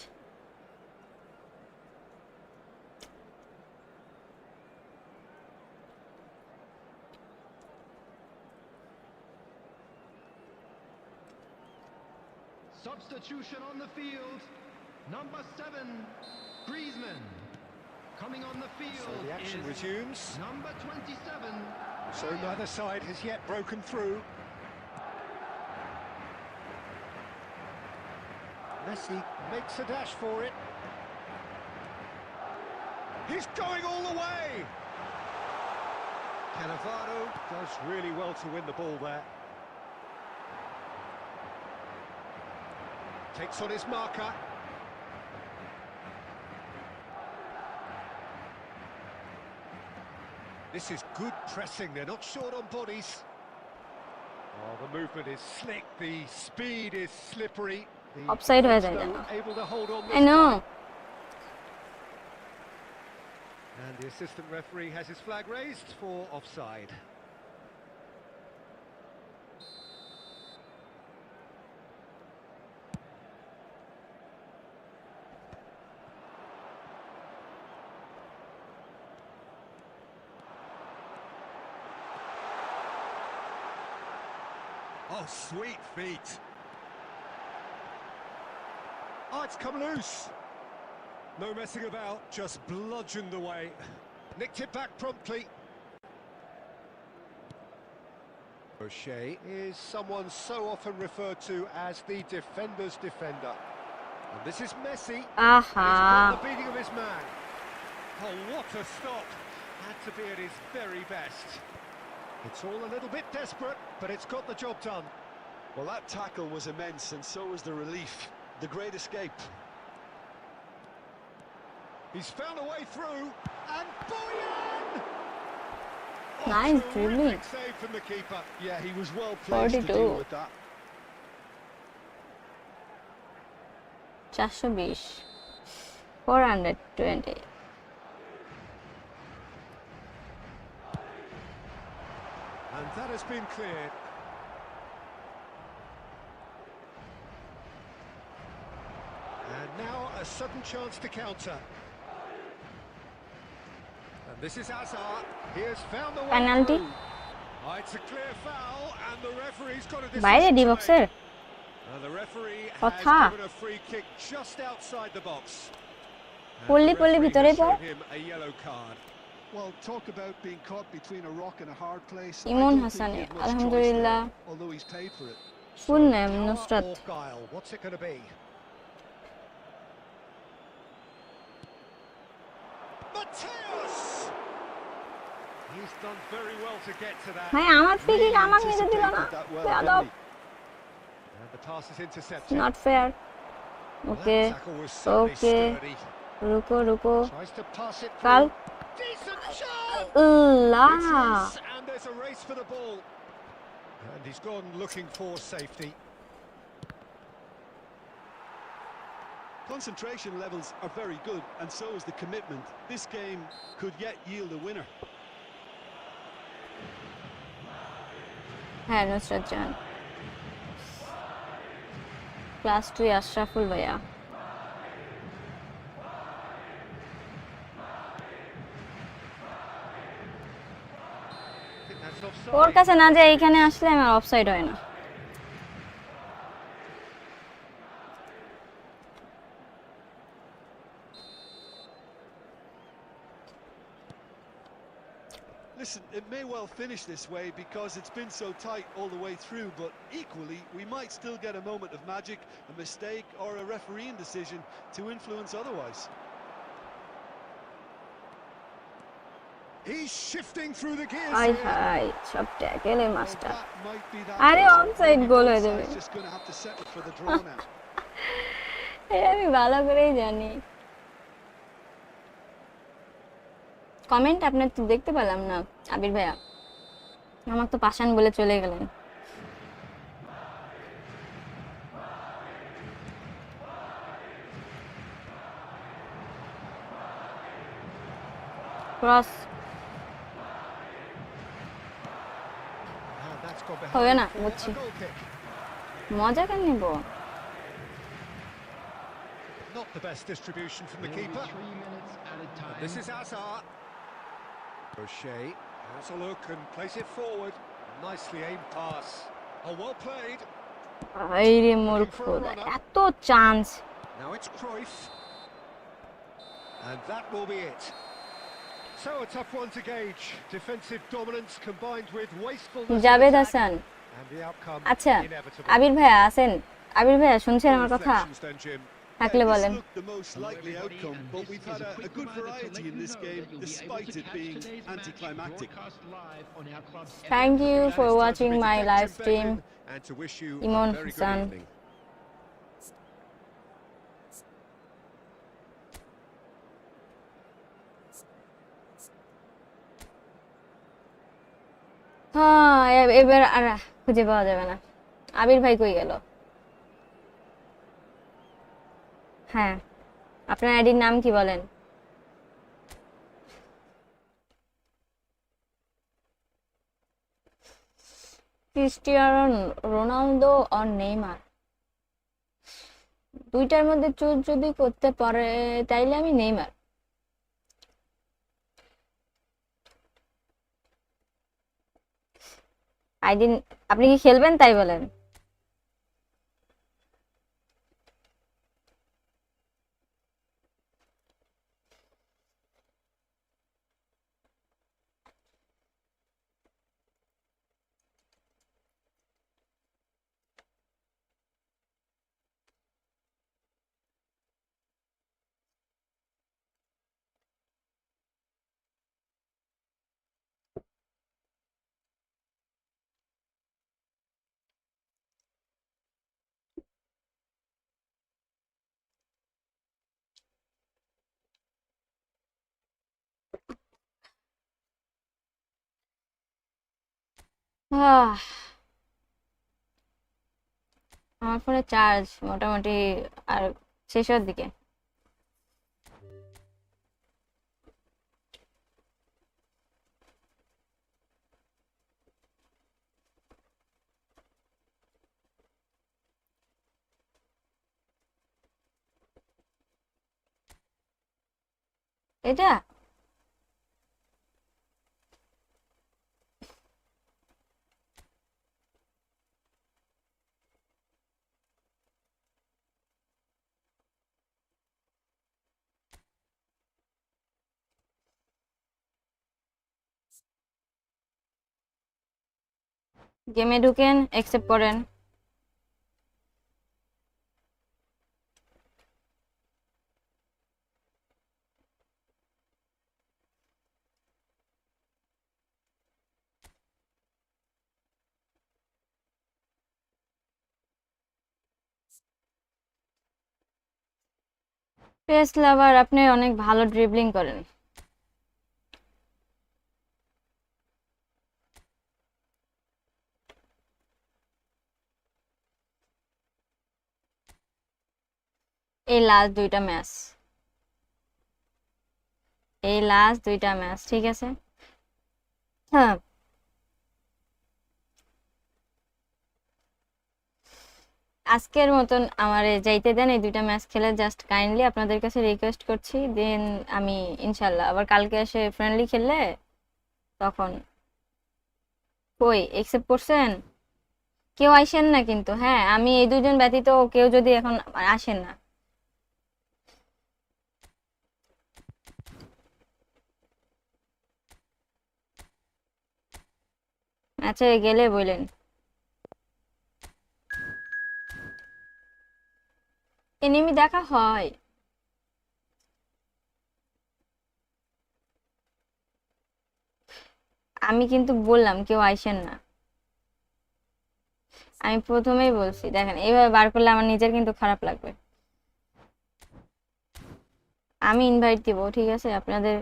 [SPEAKER 4] Substitution on the field. Number 7, Griezmann. Coming on the
[SPEAKER 2] So
[SPEAKER 4] field
[SPEAKER 2] the action
[SPEAKER 4] is
[SPEAKER 2] resumes.
[SPEAKER 4] number 27.
[SPEAKER 2] So neither side has yet broken through. Messi makes a dash for it. He's going all the way! Cannavaro does really well to win the ball there. Takes on his marker. This is good pressing, they're not short on bodies. Oh, the movement is slick, the speed is slippery. The
[SPEAKER 1] Offside হয়ে যায়
[SPEAKER 2] defense,
[SPEAKER 1] যেন।
[SPEAKER 2] though, able to hold on
[SPEAKER 1] I
[SPEAKER 2] this
[SPEAKER 1] know.
[SPEAKER 2] time. And the assistant referee has his flag raised for offside. Oh, sweet feet. Oh, it's come loose. No messing about, just bludgeoned away. Nicked it back promptly. O'Shea is someone so often referred to as the defender's defender. And this is Messi. He's got the beating of his man. Oh, what a stop. Had to be at his very best. It's all a little bit desperate, but it's got the job done.
[SPEAKER 3] Well, that tackle was immense, and so was the relief. The great escape.
[SPEAKER 2] He's found a way through, and Boyan!
[SPEAKER 1] Nice dribbling.
[SPEAKER 2] Terrific save from the keeper.
[SPEAKER 3] Yeah, he was well placed to
[SPEAKER 1] 42.
[SPEAKER 3] deal with that.
[SPEAKER 1] 420 420
[SPEAKER 2] And that has been cleared. And now a sudden chance to counter. And this is Hazard. He has found the way
[SPEAKER 1] Penalty.
[SPEAKER 2] through. Oh, it's a clear foul, and the referee's got a
[SPEAKER 1] বাইরে
[SPEAKER 2] decision
[SPEAKER 1] D
[SPEAKER 2] to
[SPEAKER 1] বক্সের
[SPEAKER 2] make. And the referee has
[SPEAKER 1] কথা
[SPEAKER 2] given a free kick just outside the box. And
[SPEAKER 1] পল্লি
[SPEAKER 2] the
[SPEAKER 1] পল্লি
[SPEAKER 2] referee
[SPEAKER 1] ভিতরে
[SPEAKER 2] has
[SPEAKER 1] পড়
[SPEAKER 2] shown him a yellow card.
[SPEAKER 3] Well, talk about being caught between a rock and a hard place. I
[SPEAKER 1] Emon
[SPEAKER 3] don't think
[SPEAKER 1] হাসানে
[SPEAKER 3] he had much choice
[SPEAKER 1] আলহামদুলিল্লাহ
[SPEAKER 3] there, although he's paid for it.
[SPEAKER 1] Full
[SPEAKER 2] So,
[SPEAKER 1] name
[SPEAKER 2] power
[SPEAKER 1] Nusrat
[SPEAKER 2] or guile? What's it going to be? Mateus! He's done very well to get to that.
[SPEAKER 1] ভাই আমার free kick
[SPEAKER 3] Really
[SPEAKER 1] আমাকে নিতে দিল না
[SPEAKER 3] anticipated that well,
[SPEAKER 1] বেয়াদব
[SPEAKER 3] didn't he?
[SPEAKER 2] And the pass is intercepted.
[SPEAKER 1] Not fair
[SPEAKER 2] Well,
[SPEAKER 1] okay
[SPEAKER 2] that tackle was certainly
[SPEAKER 1] okay.
[SPEAKER 2] sturdy.
[SPEAKER 1] রুকো রুকো
[SPEAKER 2] Tries to pass it
[SPEAKER 1] কাল
[SPEAKER 2] through. Decent shot!
[SPEAKER 1] Allah
[SPEAKER 2] It is, and there's a race for the ball. And he's gone looking for safety.
[SPEAKER 3] Concentration levels are very good, and so is the commitment. This game could yet yield a winner.
[SPEAKER 1] হ্যাঁ নুসরাত জান class 2 Ashraful ভাইয়া
[SPEAKER 2] I think that's
[SPEAKER 1] or
[SPEAKER 2] offside.
[SPEAKER 1] কাছে না যায় এখানে আসলে আমার offside হয় না
[SPEAKER 3] Listen, it may well finish this way because it's been so tight all the way through, but equally, we might still get a moment of magic, a mistake, or a refereeing decision to influence otherwise.
[SPEAKER 2] He's shifting through the gears
[SPEAKER 1] আই
[SPEAKER 2] here.
[SPEAKER 1] Hi সব ট্যাকেলে
[SPEAKER 3] Well,
[SPEAKER 1] master
[SPEAKER 3] that might be that
[SPEAKER 1] আরে
[SPEAKER 3] close.
[SPEAKER 1] Offside goal হয়ে যাবে
[SPEAKER 3] Offside's just going to have to settle for the draw now.
[SPEAKER 1] এটা আমি ভালো করেই জানি কমেন্ট আপনার তো দেখতে পেলাম না আবির ভাইয়া আমার তো পাশান বলে চলে গেলেন ক্রস
[SPEAKER 2] And that's gone
[SPEAKER 1] হবে
[SPEAKER 2] behind
[SPEAKER 1] না
[SPEAKER 2] for
[SPEAKER 1] বুঝছি
[SPEAKER 2] a goal kick.
[SPEAKER 1] মজা কেন নিব
[SPEAKER 2] Not the best distribution from the
[SPEAKER 4] There will be
[SPEAKER 2] keeper.
[SPEAKER 4] 3 minutes added time.
[SPEAKER 2] This is Hazard. O'Shea has a look and plays it forward. Nicely aimed pass. Oh, well played.
[SPEAKER 1] আইরে মূর্খ এত chance
[SPEAKER 2] Now it's Cruyff. And that will be it. So a tough one to gauge. Defensive dominance combined with wastefulness. in
[SPEAKER 1] Javed
[SPEAKER 2] attack.
[SPEAKER 1] Hasan
[SPEAKER 2] And the outcome
[SPEAKER 1] আচ্ছা
[SPEAKER 2] inevitable.
[SPEAKER 1] আবির ভাইয়া আছেন আবির ভাইয়া শুনছেন আমার কথা
[SPEAKER 2] Reflections then, Jim.
[SPEAKER 1] থাকলে
[SPEAKER 3] Yeah,
[SPEAKER 1] বলেন
[SPEAKER 3] this looked the most likely outcome, but we've had a good variety in this game, despite it being anticlimactic.
[SPEAKER 1] Thank you
[SPEAKER 2] That
[SPEAKER 1] for
[SPEAKER 2] is time to
[SPEAKER 1] watching
[SPEAKER 2] bid
[SPEAKER 1] my
[SPEAKER 2] you
[SPEAKER 1] live
[SPEAKER 2] thanks,
[SPEAKER 1] stream
[SPEAKER 2] Benjamin, and to wish you
[SPEAKER 1] Imon
[SPEAKER 2] a very good
[SPEAKER 1] Hassan.
[SPEAKER 2] evening.
[SPEAKER 1] হ্যাঁ এবার আর খুঁজে পাওয়া যাবে না আবির ভাই কই গেল হ্যাঁ আপনার আইডির নাম কি বলেন ক্রিস্টিয়ানো রোনালদো আর নেইমার দুইটার মধ্যে চুজ যদি করতে পারে তাইলে আমি নেইমার আইডি আপনি কি খেলবেন তাই বলেন আহ, আমার ফোনে চার্জ মোটামুটি আর শেষের দিকে। এটা গেমে ঢুকেন, অ্যাকসেপ্ট করেন। পেস লাভার, আপনি অনেক ভালো ড্রিবলিং করেন। এই লাস্ট দুইটা ম্যাচ, এই লাস্ট দুইটা ম্যাচ, ঠিক আছে। হ্যাঁ, আজকের মতন আমারে যাইতে দেন, এই দুইটা ম্যাচ খেলে জাস্ট কাইন্ডলি আপনাদের কাছে রিকোয়েস্ট করছি। দেন আমি ইনশাল্লাহ আবার কালকে এসে ফ্রেন্ডলি খেললে তখন। কই একসেপ্ট করছেন? কেউ আইসেন না কিন্তু, হ্যাঁ, আমি এই দুজন ব্যতীত কেউ যদি এখন আসেন না। ম্যাচে গেলে বললেন। এনিমি দেখা হয়। আমি কিন্তু বললাম কেউ আইসেন না, আমি প্রথমেই বলছি। দেখেন এইভাবে বার করলে আমার নিজের কিন্তু খারাপ লাগবে। আমি ইনভাইট দিব, ঠিক আছে আপনাদের।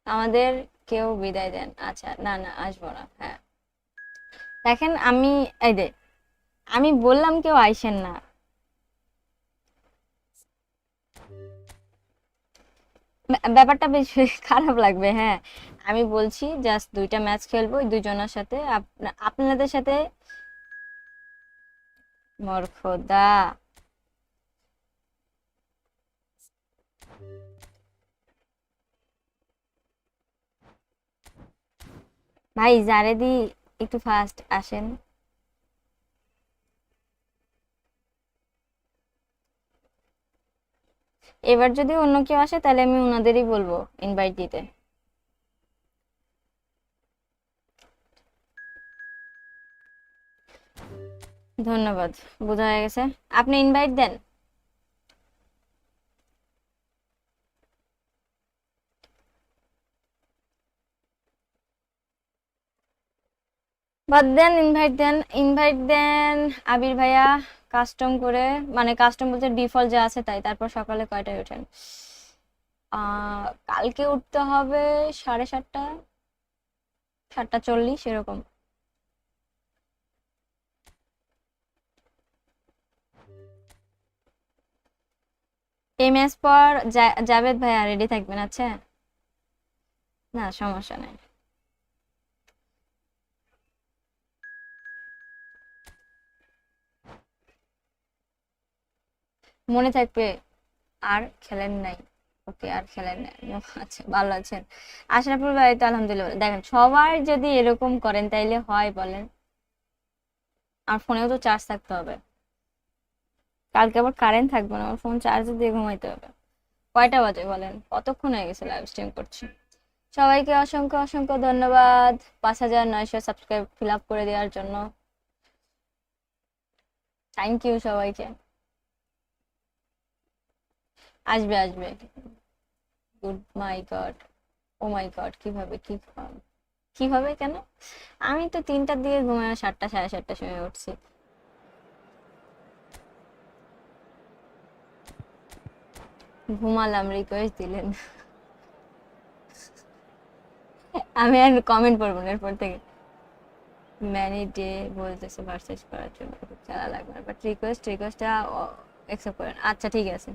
[SPEAKER 1] আমাদের কেউ বিদায় দেন। আচ্ছা, না না, আসবো না। হ্যাঁ, দেখেন আমি, এই যে আমি বললাম কেউ আইসেন না। ব্যাপারটা বেশ খারাপ লাগবে, হ্যাঁ। আমি বলছি জাস্ট দুইটা ম্যাচ খেলবো ওই দুইজনের সাথে, আপনাদের সাথে। মোর খোদা, ভাই জারেদি, একটু ফাস্ট আসেন। এবার যদি অন্য কেউ আসে তাহলে আমি ওনাদেরই বলবো ইনভাইট দিতে। ধন্যবাদ, বোঝা হয়ে গেছে। আপনি ইনভাইট দেন। বাদ দেন, ইনভাইট দেন, ইনভাইট দেন। আবির ভাইয়া, কাস্টম করে, মানে কাস্টম বলতে ডিফল্ট যা আছে তাই। তারপর সকালে কয়টায় ওঠেন? কালকে উঠতে হবে 7:30, 7:40 এরকম। এই ম্যাচ পর জাভেদ ভাইয়া রেডি থাকবেন, আচ্ছা? না সমস্যা নাই। মনে থাকবে। আর খেলেন নাই? ওকে, আর খেলেন নাই। আচ্ছা, ভালো আছেন? আশরাফুল ভাই তো আলহামদুলিল্লাহ দেখেন সবাই যদি এরকম করেন তাইলে হয় বলেন? আর ফোনেও তো চার্জ থাকতে হবে। কালকে আবার কারেন্ট থাকবে না, আমার ফোন চার্জে দিয়ে ঘুমাইতে হবে। কয়টা বাজে বলেন? কতক্ষণ হয়ে গেছে লাইভ স্ট্রিম করছি। সবাইকে অসংখ্য অসংখ্য ধন্যবাদ 5,900 সাবস্ক্রাইব ফিল আপ করে দেওয়ার জন্য। থ্যাংক ইউ সবাইকে। আসবে আসবে। Good my god, oh my god, কিভাবে কিভাবে কেন? আমি তো 3টার দিকে ঘুমায় 7টা 7:30টার সময় উঠছি। ঘুমালাম, রিকোয়েস্ট দিলেন। আমি আর কমেন্ট করবো না এরপর থেকে। ম্যানি ডে বলতেছে ভার্সেস করার জন্য খেলা লাগবে না, বাট রিকোয়েস্টটা অ্যাকসেপ্ট করেন। আচ্ছা ঠিক আছে,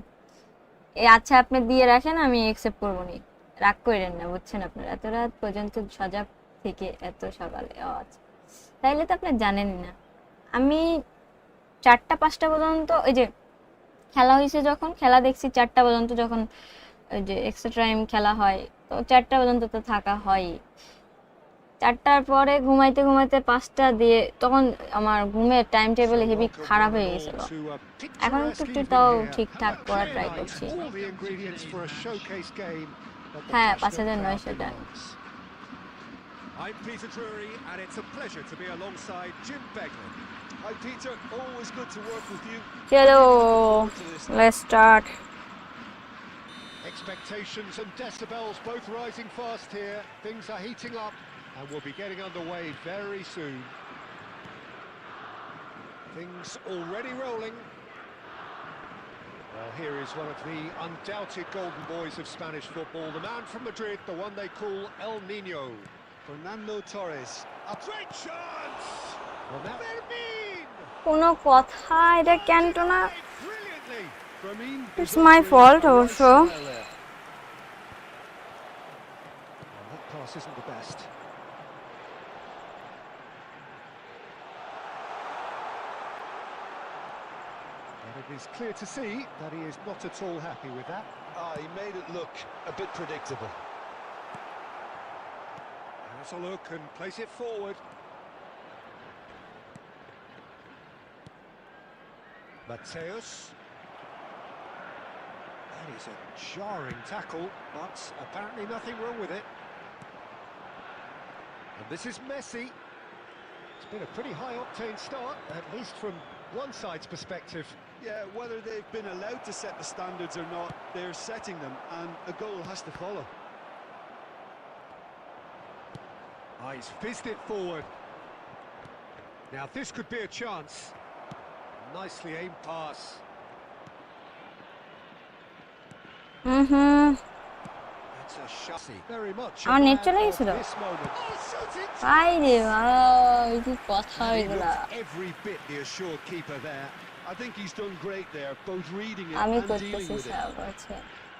[SPEAKER 1] এই আচ্ছা আপনি দিয়ে রাখেন, আমি অ্যাকসেপ্ট করবো নি। রাগ করেন না, বুঝছেন? আপনার এত রাত পর্যন্ত সজাগ থেকে এত সকালে, ও আচ্ছা, তাইলে তো আপনি জানেনই না। আমি 4টা 5টা পর্যন্ত, ওই যে খেলা হয়েছে যখন, খেলা দেখছি 4টা পর্যন্ত, যখন ওই যে এক্সট্রা টাইম খেলা হয়, তো 4টা পর্যন্ত তো থাকা হয়ই। 4টার পরে ঘুমাইতে ঘুমাইতে 5টা দিয়ে, তখন আমার ঘুমের time table
[SPEAKER 2] So
[SPEAKER 1] heavy
[SPEAKER 2] welcome
[SPEAKER 1] খারাপ
[SPEAKER 2] one
[SPEAKER 1] হয়ে
[SPEAKER 2] and
[SPEAKER 1] গেছিল।
[SPEAKER 2] all to a
[SPEAKER 1] এখন একটু
[SPEAKER 2] picturesque
[SPEAKER 1] একটু
[SPEAKER 2] evening
[SPEAKER 1] তাও
[SPEAKER 2] here.
[SPEAKER 1] ঠিকঠাক
[SPEAKER 2] A
[SPEAKER 1] করার
[SPEAKER 2] clear
[SPEAKER 1] ট্রাই
[SPEAKER 2] night,
[SPEAKER 1] করছি।
[SPEAKER 2] all the ingredients for a showcase game that the
[SPEAKER 1] হ্যাঁ,
[SPEAKER 2] passionate crowd
[SPEAKER 1] 5900 টাকা।
[SPEAKER 2] demands. I'm Peter Drury, and it's a pleasure to be alongside Jim Beglin.
[SPEAKER 3] Hi, Peter. Always good to work with you.
[SPEAKER 1] চলো,
[SPEAKER 3] Really looking forward to this now.
[SPEAKER 1] Let's start.
[SPEAKER 2] Expectations and decibels both rising fast here. Things are heating up, and we'll be getting underway very soon. Things already rolling. Well, here is one of the undoubted golden boys of Spanish football, the man from Madrid, the one they call El Nino.
[SPEAKER 3] Fernando Torres. A great chance!
[SPEAKER 2] Well, now Fermin!
[SPEAKER 1] কোনো কথা, এটা Cantona.
[SPEAKER 2] Brilliantly!
[SPEAKER 3] Fermin
[SPEAKER 1] It's
[SPEAKER 3] is
[SPEAKER 1] my
[SPEAKER 3] offering
[SPEAKER 1] fault
[SPEAKER 3] a right
[SPEAKER 1] also.
[SPEAKER 3] smile there.
[SPEAKER 2] Well, that pass isn't the best. But it is clear to see that he is not at all happy with that.
[SPEAKER 3] He made it look a bit predictable.
[SPEAKER 2] Has a look and plays it forward. Mateus. That is a jarring tackle, but apparently nothing wrong with it. And this is Messi. It's been a pretty high-octane start, at least from one side's perspective.
[SPEAKER 3] Yeah, whether they've been allowed to set the standards or not, they're setting them, and a goal has to follow.
[SPEAKER 2] He's fizzed it forward. Now this could be a chance. Nicely aimed pass. That's a shot. Very much a
[SPEAKER 1] আমার net
[SPEAKER 2] man
[SPEAKER 1] চলে
[SPEAKER 2] of
[SPEAKER 1] গেছিল।
[SPEAKER 2] this moment. Oh, shooting!
[SPEAKER 1] ভাই রে ভাই, কি কথা
[SPEAKER 3] And he
[SPEAKER 1] এগুলা।
[SPEAKER 3] looked every bit the assured keeper there. I think he's done great there, both reading it
[SPEAKER 1] আমি
[SPEAKER 3] and dealing
[SPEAKER 1] করতেছি
[SPEAKER 3] with it.
[SPEAKER 1] সব আছে।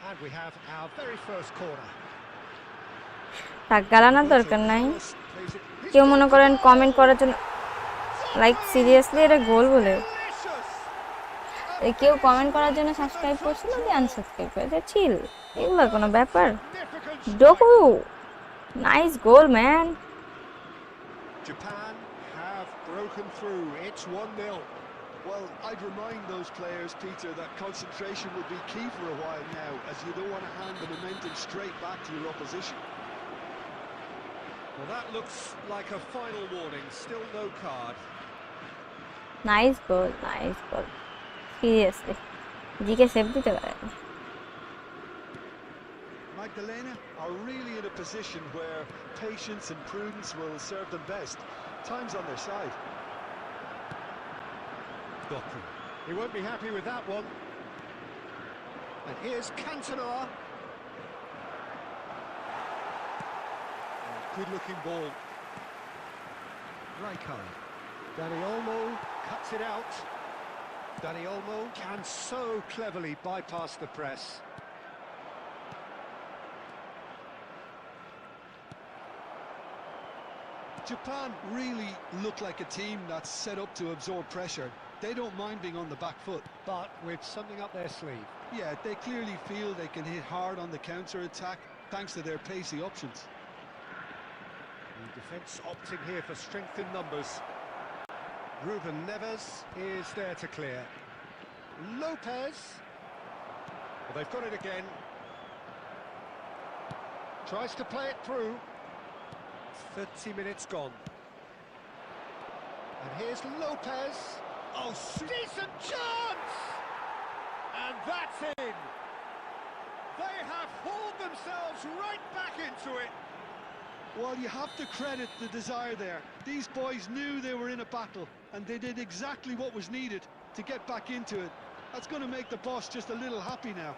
[SPEAKER 2] And we have our very first corner.
[SPEAKER 1] থাক, গালানোর দরকার নাই।
[SPEAKER 2] Plays it. He's
[SPEAKER 1] কেউ
[SPEAKER 2] got
[SPEAKER 1] মনে
[SPEAKER 2] the
[SPEAKER 1] করেন
[SPEAKER 2] goal!
[SPEAKER 1] কমেন্ট করার জন্য, লাইক সিরিয়াসলি এটা গোল বলে,
[SPEAKER 2] Delicious!
[SPEAKER 1] কেউ কমেন্ট করার জন্য সাবস্ক্রাইব করছিল, দিয়ে আনসাবস্ক্রাইব করেছে, চিল, এগুলো কোনো ব্যাপার?
[SPEAKER 2] Magnificent strike.
[SPEAKER 1] ডোকু, nice goal man.
[SPEAKER 2] Japan have broken through. It's 1-0.
[SPEAKER 3] Well, I'd remind those players, Peter, that concentration will be key for a while now, as you don't want to hand the momentum straight back to your opposition.
[SPEAKER 2] Well, that looks like a final warning. Still no card.
[SPEAKER 1] Nice goal, nice goal. Seriously GK save দিতে পারে।
[SPEAKER 3] Magdalena are really in a position where patience and prudence will serve them best. Time's on their side.
[SPEAKER 2] Doku. He won't be happy with that one. And here's Cantona. Good-looking ball. Rijkaard. Dani Olmo cuts it out. Dani Olmo can so cleverly bypass the press.
[SPEAKER 3] Japan really look like a team that's set up to absorb pressure. They don't mind being on the back foot.
[SPEAKER 2] But with something up their sleeve.
[SPEAKER 3] Yeah, they clearly feel they can hit hard on the counter-attack thanks to their pacey options.
[SPEAKER 2] The defence opting here for strength in numbers. Ruben Neves is there to clear. Lopez. Well, they've got it again. Tries to play it through. 30 minutes gone. And here's Lopez. Oh, decent chance! And that's in. They have hauled themselves right back into it.
[SPEAKER 3] Well, you have to credit the desire there. These boys knew they were in a battle, and they did exactly what was needed to get back into it. That's going to make the boss just a little happy now.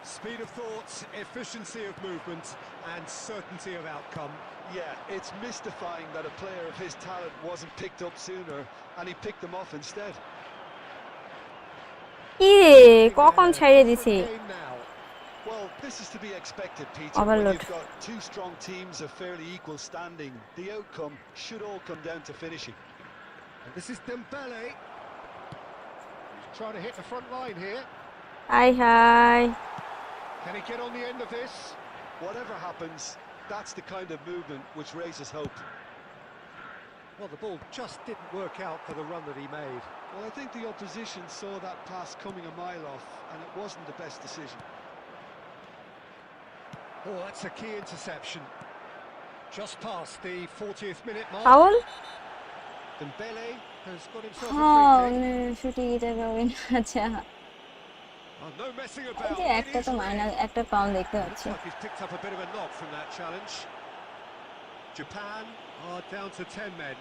[SPEAKER 2] Speed of thought, efficiency of movement, and certainty of outcome.
[SPEAKER 3] Yeah, it's mystifying that a player of his talent wasn't picked up sooner, and he picked them off instead.
[SPEAKER 1] কি রে কখন ছেড়ে দিছি
[SPEAKER 2] Game now.
[SPEAKER 3] Well, this is to be expected, Peter. When
[SPEAKER 1] Overload.
[SPEAKER 3] you've got two strong teams of fairly equal standing, the outcome should all come down to finishing.
[SPEAKER 2] And this is Dembele. He's trying to hit the front line here.
[SPEAKER 1] High high
[SPEAKER 2] Can he get on the end of this?
[SPEAKER 3] Whatever happens, that's the kind of movement which raises hope.
[SPEAKER 2] Well, the ball just didn't work out for the run that he made.
[SPEAKER 3] Well, I think the opposition saw that pass coming a mile off, and it wasn't the best decision.
[SPEAKER 2] Oh, that's a key interception. Just past the 40th minute mark.
[SPEAKER 1] Foul
[SPEAKER 2] Dembele has got himself
[SPEAKER 1] হ্যাঁ
[SPEAKER 2] a free kick.
[SPEAKER 1] nusutikitaka win আচ্ছা
[SPEAKER 2] Oh, no messing
[SPEAKER 1] এই
[SPEAKER 2] about.
[SPEAKER 1] যে
[SPEAKER 2] It
[SPEAKER 1] একটা
[SPEAKER 2] is
[SPEAKER 1] তো
[SPEAKER 2] red.
[SPEAKER 1] Minus একটা pound দেখতে
[SPEAKER 2] Looks
[SPEAKER 1] পাচ্ছি
[SPEAKER 2] like he's picked up a bit of a knock from that challenge. Japan are down to 10 men.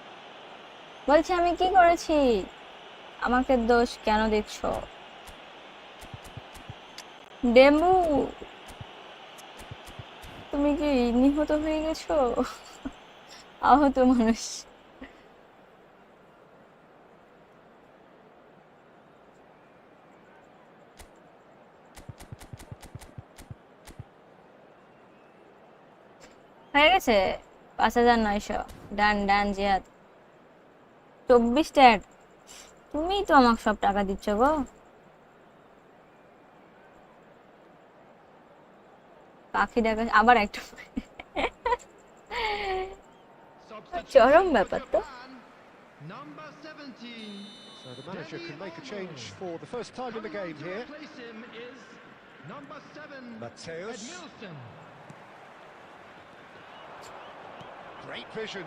[SPEAKER 1] বলছি আমি কি করেছি আমাকে দোষ কেন দিচ্ছ ডেমু তুমি কি নিহত হয়ে গেছো আহত মানুষ হয়ে গেছে 5,900 ডান ডান জিহাদ 24 ট্যাগ তুমি তো আমাকে সব টাকা দিচ্ছ গো পাখি দেখা আবার একটা চরম ব্যাপার তো
[SPEAKER 4] Number 17.
[SPEAKER 2] So the manager can make a change for the first time in the game here.
[SPEAKER 4] Replace him is number 7.
[SPEAKER 2] Mateus.
[SPEAKER 4] Edmilson.
[SPEAKER 2] Great vision.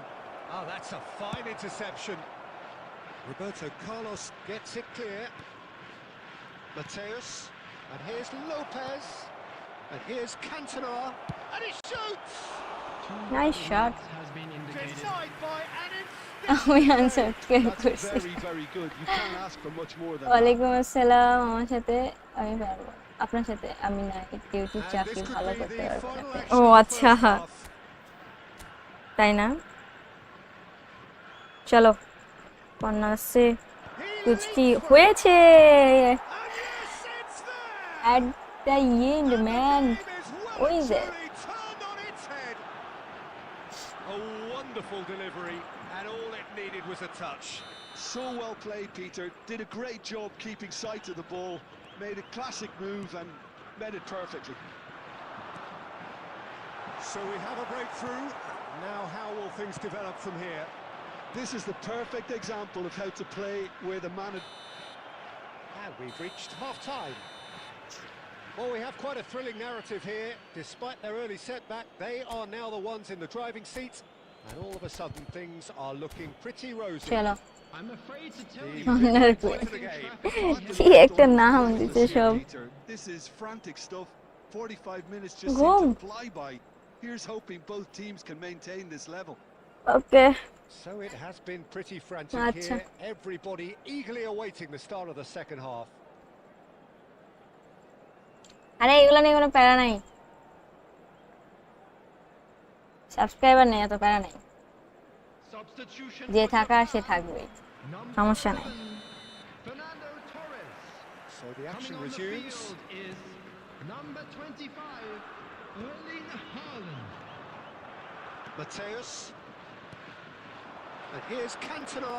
[SPEAKER 2] Oh, that's a fine interception. Roberto Carlos gets it clear. Mateus. And here's Lopez. And here's Cantona. And he shoots!
[SPEAKER 1] Nice shot
[SPEAKER 4] Has been indicated.
[SPEAKER 2] Denied by an
[SPEAKER 1] আমি answer K
[SPEAKER 3] That's
[SPEAKER 1] করছি
[SPEAKER 3] very, very good. You can't ask for much more than that.
[SPEAKER 1] ওয়ালাইকুম আসসালাম আমার সাথে আমি পারবো আপনার সাথে আমি না একটু ইউটিউব
[SPEAKER 2] And
[SPEAKER 1] চাকরি
[SPEAKER 2] this
[SPEAKER 1] ভালো
[SPEAKER 2] could be
[SPEAKER 1] করতে
[SPEAKER 2] the
[SPEAKER 1] পারবো
[SPEAKER 2] final
[SPEAKER 1] না।
[SPEAKER 2] action
[SPEAKER 1] ও
[SPEAKER 2] of the
[SPEAKER 1] আচ্ছা
[SPEAKER 2] first half.
[SPEAKER 1] তাই না চলো কন্যা আসছে কুচকি হয়েছে
[SPEAKER 2] And yes, it's there!
[SPEAKER 1] at the end man
[SPEAKER 2] The game is well
[SPEAKER 1] What
[SPEAKER 2] and
[SPEAKER 1] is it?
[SPEAKER 2] truly turned on its head. A wonderful delivery, and all it needed was a touch.
[SPEAKER 3] So well played, Peter. Did a great job keeping sight of the ball. Made a classic move and met it perfectly.
[SPEAKER 2] So we have a breakthrough. Now how will things develop from here?
[SPEAKER 3] This is the perfect example of how to play where the man...
[SPEAKER 2] And we've reached half-time. Well, we have quite a thrilling narrative here. Despite their early setback, they are now the ones in the driving seat. And all of a sudden, things are looking pretty rosy.
[SPEAKER 1] চলো
[SPEAKER 4] I'm afraid to tell
[SPEAKER 2] The
[SPEAKER 4] you.
[SPEAKER 1] আপনার
[SPEAKER 2] big point of the game.
[SPEAKER 1] কি একটা নাম দিতে সব
[SPEAKER 3] Peter, this is frantic stuff. 45 minutes just
[SPEAKER 1] Go.
[SPEAKER 3] seem to fly by. Here's hoping both teams can maintain this level.
[SPEAKER 1] Okay
[SPEAKER 2] So it has been pretty frantic
[SPEAKER 1] Acha.
[SPEAKER 2] here. Everybody eagerly awaiting the start of the second half.
[SPEAKER 1] আরে এগুলো নিয়ে কোনো প্যারা নাই subscriber নেই এত প্যারা নাই
[SPEAKER 4] Substitution.
[SPEAKER 1] যে
[SPEAKER 4] for
[SPEAKER 1] থাকা
[SPEAKER 4] Japan.
[SPEAKER 1] সে থাকবে
[SPEAKER 4] Number
[SPEAKER 1] সমস্যা নেই
[SPEAKER 4] 7, Fernando Torres.
[SPEAKER 2] So the action
[SPEAKER 4] Coming on the
[SPEAKER 2] resumes.
[SPEAKER 4] field is number 25, Erling Haaland.
[SPEAKER 2] Mateus. And here's Cantona.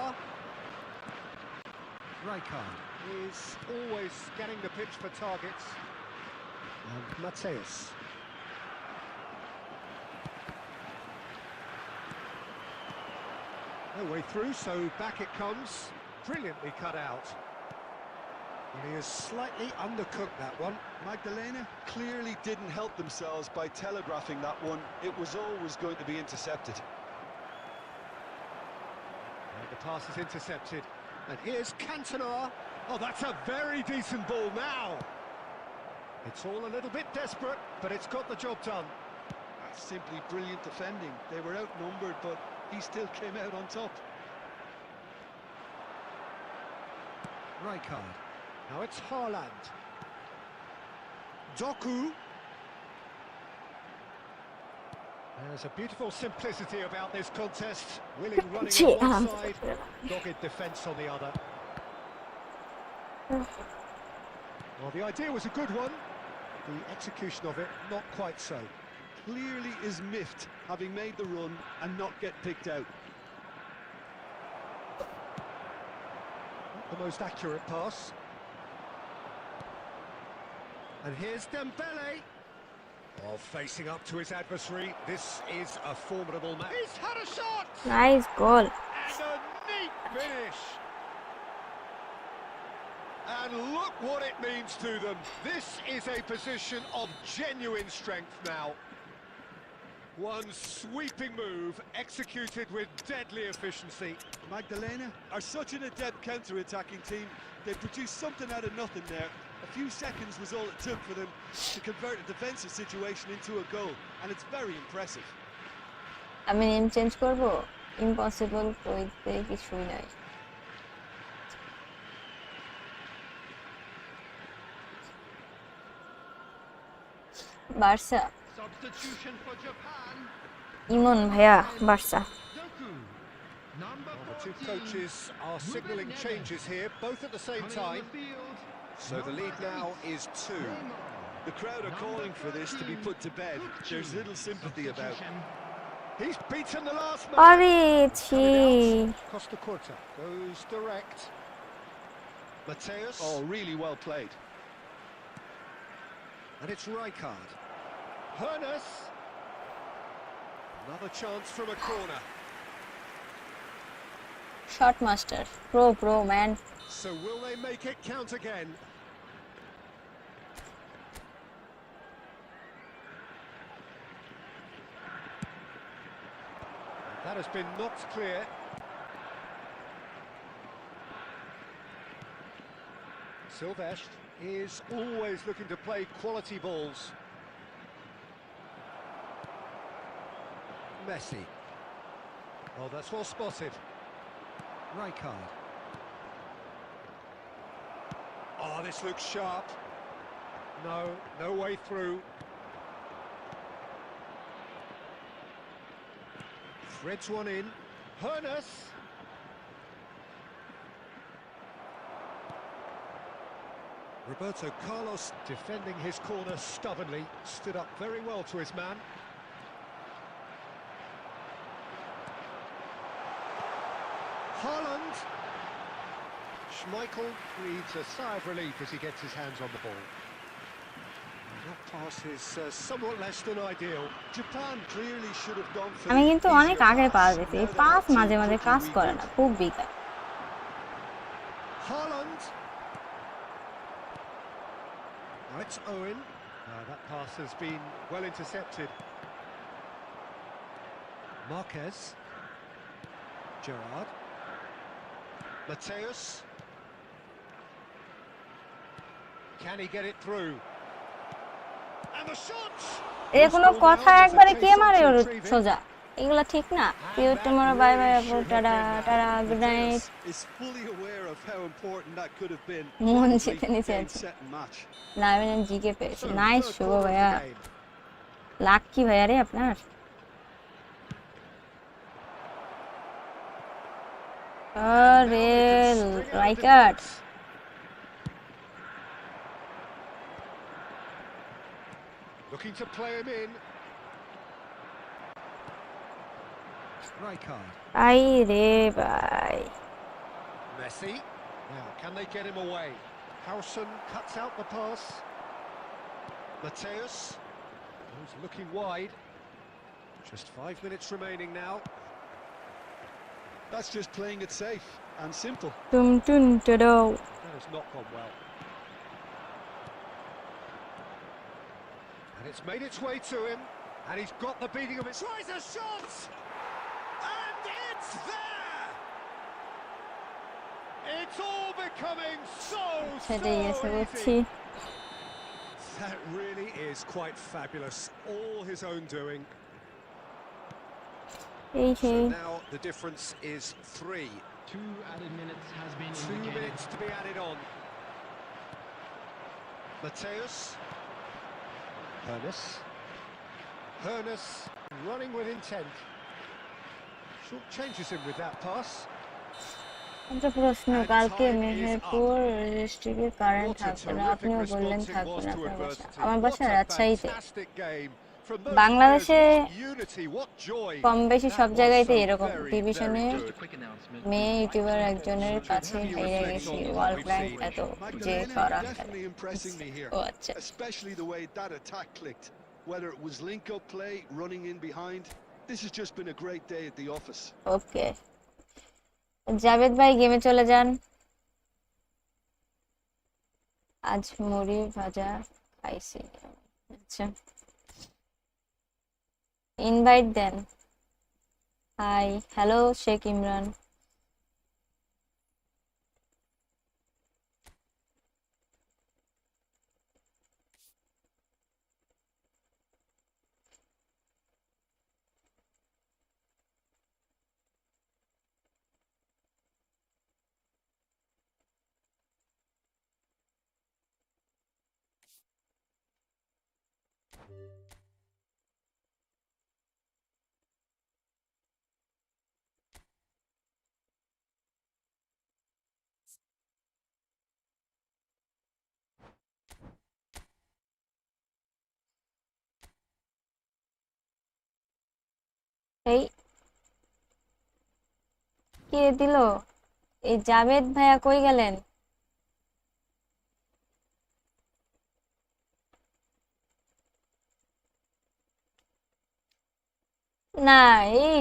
[SPEAKER 2] Rijkaard is always scanning the pitch for targets. And Mateus. No way through, so back it comes. Brilliantly cut out. And he has slightly undercooked that one.
[SPEAKER 3] Magdalena clearly didn't help themselves by telegraphing that one. It was always going to be intercepted.
[SPEAKER 2] And the pass is intercepted. And here's Cantona. Oh, that's a very decent ball now. It's all a little bit desperate, but it's got the job done.
[SPEAKER 3] That's simply brilliant defending. They were outnumbered, but he still came out on top.
[SPEAKER 2] Rijkaard. Now it's Haaland. Doku. There's a beautiful simplicity about this contest. Willing running on one side, dogged defence on the other. Well, the idea was a good one. The execution of it, not quite so.
[SPEAKER 3] Clearly is miffed, having made the run and not get picked out.
[SPEAKER 2] Not the most accurate pass. And here's Dembele. Well, facing up to his adversary, this is a formidable match. He's had a shot!
[SPEAKER 1] Nice goal.
[SPEAKER 2] And a neat finish. And look what it means to them. This is a position of genuine strength now. One sweeping move, executed with deadly efficiency.
[SPEAKER 3] Magdalena are such an adept counter-attacking team. They produced something out of nothing there. A few seconds was all it took for them to convert a defensive situation into a goal, and it's very impressive.
[SPEAKER 1] আমি name change করব impossible কইতে কিছুই নাই Barca
[SPEAKER 4] Substitution for Japan.
[SPEAKER 1] ইমন ভাইয়া Barca
[SPEAKER 4] Doku. Number
[SPEAKER 2] Well, the two
[SPEAKER 4] 14.
[SPEAKER 2] coaches are signalling changes here, both at the same
[SPEAKER 4] Coming on
[SPEAKER 2] time.
[SPEAKER 4] the field.
[SPEAKER 2] So the lead now is 2.
[SPEAKER 3] The crowd are calling for this to be put to bed. There's little sympathy about.
[SPEAKER 4] Substitution.
[SPEAKER 2] He's beaten the last man.
[SPEAKER 1] আরে ছি
[SPEAKER 2] Coming out, Costa Curta goes direct. Mateus.
[SPEAKER 3] Oh, really well played.
[SPEAKER 2] And it's Rijkaard. Hernus. Another chance from a corner.
[SPEAKER 1] Shot master pro man
[SPEAKER 2] So will they make it count again? That has been knocked clear. Silvestre is always looking to play quality balls. Messi. Oh, that's well spotted. Rijkaard. Oh, this looks sharp. No way through. Threads one in. Hernus. Roberto Carlos defending his corner stubbornly. Stood up very well to his man. Haaland. Schmeichel breathes a sigh of relief as he gets his hands on the ball. That pass is somewhat less than ideal.
[SPEAKER 3] Japan clearly should have gone for
[SPEAKER 1] আমি
[SPEAKER 3] the
[SPEAKER 1] কিন্তু অনেক
[SPEAKER 3] easier
[SPEAKER 1] আগে
[SPEAKER 3] pass.
[SPEAKER 1] Pass দিছি এই
[SPEAKER 3] Now
[SPEAKER 1] pass
[SPEAKER 3] they're
[SPEAKER 1] মাঝে
[SPEAKER 3] too
[SPEAKER 1] মাঝে
[SPEAKER 3] quickly
[SPEAKER 1] কাজ করে
[SPEAKER 3] regroup.
[SPEAKER 1] না খুব বেকার
[SPEAKER 2] Haaland. Now it's Owen. That pass has been well intercepted. Marquez. Gerrard. Mateus. Can he get it through? And the shot!
[SPEAKER 1] এটা কোনো কথা একবারে কে মারে ওর সোজা এগুলা ঠিক না পিও টুমরো বাই বাই আপু tata tata good night
[SPEAKER 3] Is fully aware of how important that could have been.
[SPEAKER 1] মন
[SPEAKER 3] Probably
[SPEAKER 1] জিতে নিচে
[SPEAKER 3] game,
[SPEAKER 1] আছে
[SPEAKER 3] set and match.
[SPEAKER 1] না আমি জিকে পেয়েছি
[SPEAKER 2] So,
[SPEAKER 1] nice
[SPEAKER 2] third
[SPEAKER 1] Shubho
[SPEAKER 2] quarter of the
[SPEAKER 1] ভাইয়া
[SPEAKER 2] game.
[SPEAKER 1] লাক কি ভাইয়া রে আপনার আরে Rijkaard
[SPEAKER 2] Looking to play him in. Rijkaard.
[SPEAKER 1] আই রে ভাই
[SPEAKER 2] Messi. Now, can they get him away? Howson cuts out the pass. Mateus. He's looking wide. Just 5 minutes remaining now.
[SPEAKER 3] That's just playing it safe and simple.
[SPEAKER 1] টুম টুন টুডো
[SPEAKER 2] That has not gone well. And it's made its way to him. And he's got the beating of it. Tries a shot! And it's there! It's all becoming so
[SPEAKER 1] ছেড়ে গেছে বুঝছি
[SPEAKER 2] easy. That really is quite fabulous. All his own doing.
[SPEAKER 1] এই
[SPEAKER 2] So
[SPEAKER 1] সেই
[SPEAKER 2] now the difference is 3.
[SPEAKER 4] 2 added minutes has been
[SPEAKER 2] 2
[SPEAKER 4] indicated.
[SPEAKER 2] minutes to be added on. Mateus. Hernus running with intent. Short changes him with that pass.
[SPEAKER 1] একটা প্রশ্ন,
[SPEAKER 2] And
[SPEAKER 1] কালকে
[SPEAKER 2] time is
[SPEAKER 1] Meherpur
[SPEAKER 2] up.
[SPEAKER 1] রেজিস্ট্রিকে current
[SPEAKER 2] What a
[SPEAKER 1] থাকবে না,
[SPEAKER 2] terrific
[SPEAKER 1] আপনিও বললেন
[SPEAKER 2] response it
[SPEAKER 1] থাকবে
[SPEAKER 2] was
[SPEAKER 1] না
[SPEAKER 2] to
[SPEAKER 1] আপনার বাসা।
[SPEAKER 2] adversity.
[SPEAKER 1] আমার বাসা
[SPEAKER 2] What a
[SPEAKER 1] রাজশাহীতে।
[SPEAKER 2] fantastic game from those players.
[SPEAKER 1] বাংলাদেশে
[SPEAKER 2] What unity, what joy.
[SPEAKER 1] কম বেশি সব
[SPEAKER 2] That was
[SPEAKER 1] জায়গাতে
[SPEAKER 2] so
[SPEAKER 1] এরকম,
[SPEAKER 2] very,
[SPEAKER 1] ডিভিশনে
[SPEAKER 2] very good.
[SPEAKER 1] মেয়ে ইউটিউবার একজনের কাছে
[SPEAKER 2] Have you
[SPEAKER 1] হেরে
[SPEAKER 2] reflect
[SPEAKER 1] গেছি,
[SPEAKER 2] on what
[SPEAKER 1] world
[SPEAKER 2] we've
[SPEAKER 1] rank
[SPEAKER 2] seen?
[SPEAKER 1] এত যে
[SPEAKER 3] Magdalena,
[SPEAKER 1] করা
[SPEAKER 3] you're definitely impressing me here.
[SPEAKER 1] ও আচ্ছা,
[SPEAKER 3] Especially the way that attack clicked. Whether it was link-up play, running in behind. This has just been a great day at the office.
[SPEAKER 1] ওকে। জাভেদ ভাই গেমে চলে যান। আজ মুড়ি ভাজা খাইছি। আচ্ছা, ইনভাইট দেন। Hi, hello Sheikh Imran. এই কে দিল? এই জাভেদ ভাইয়া কই গেলেন? না, এই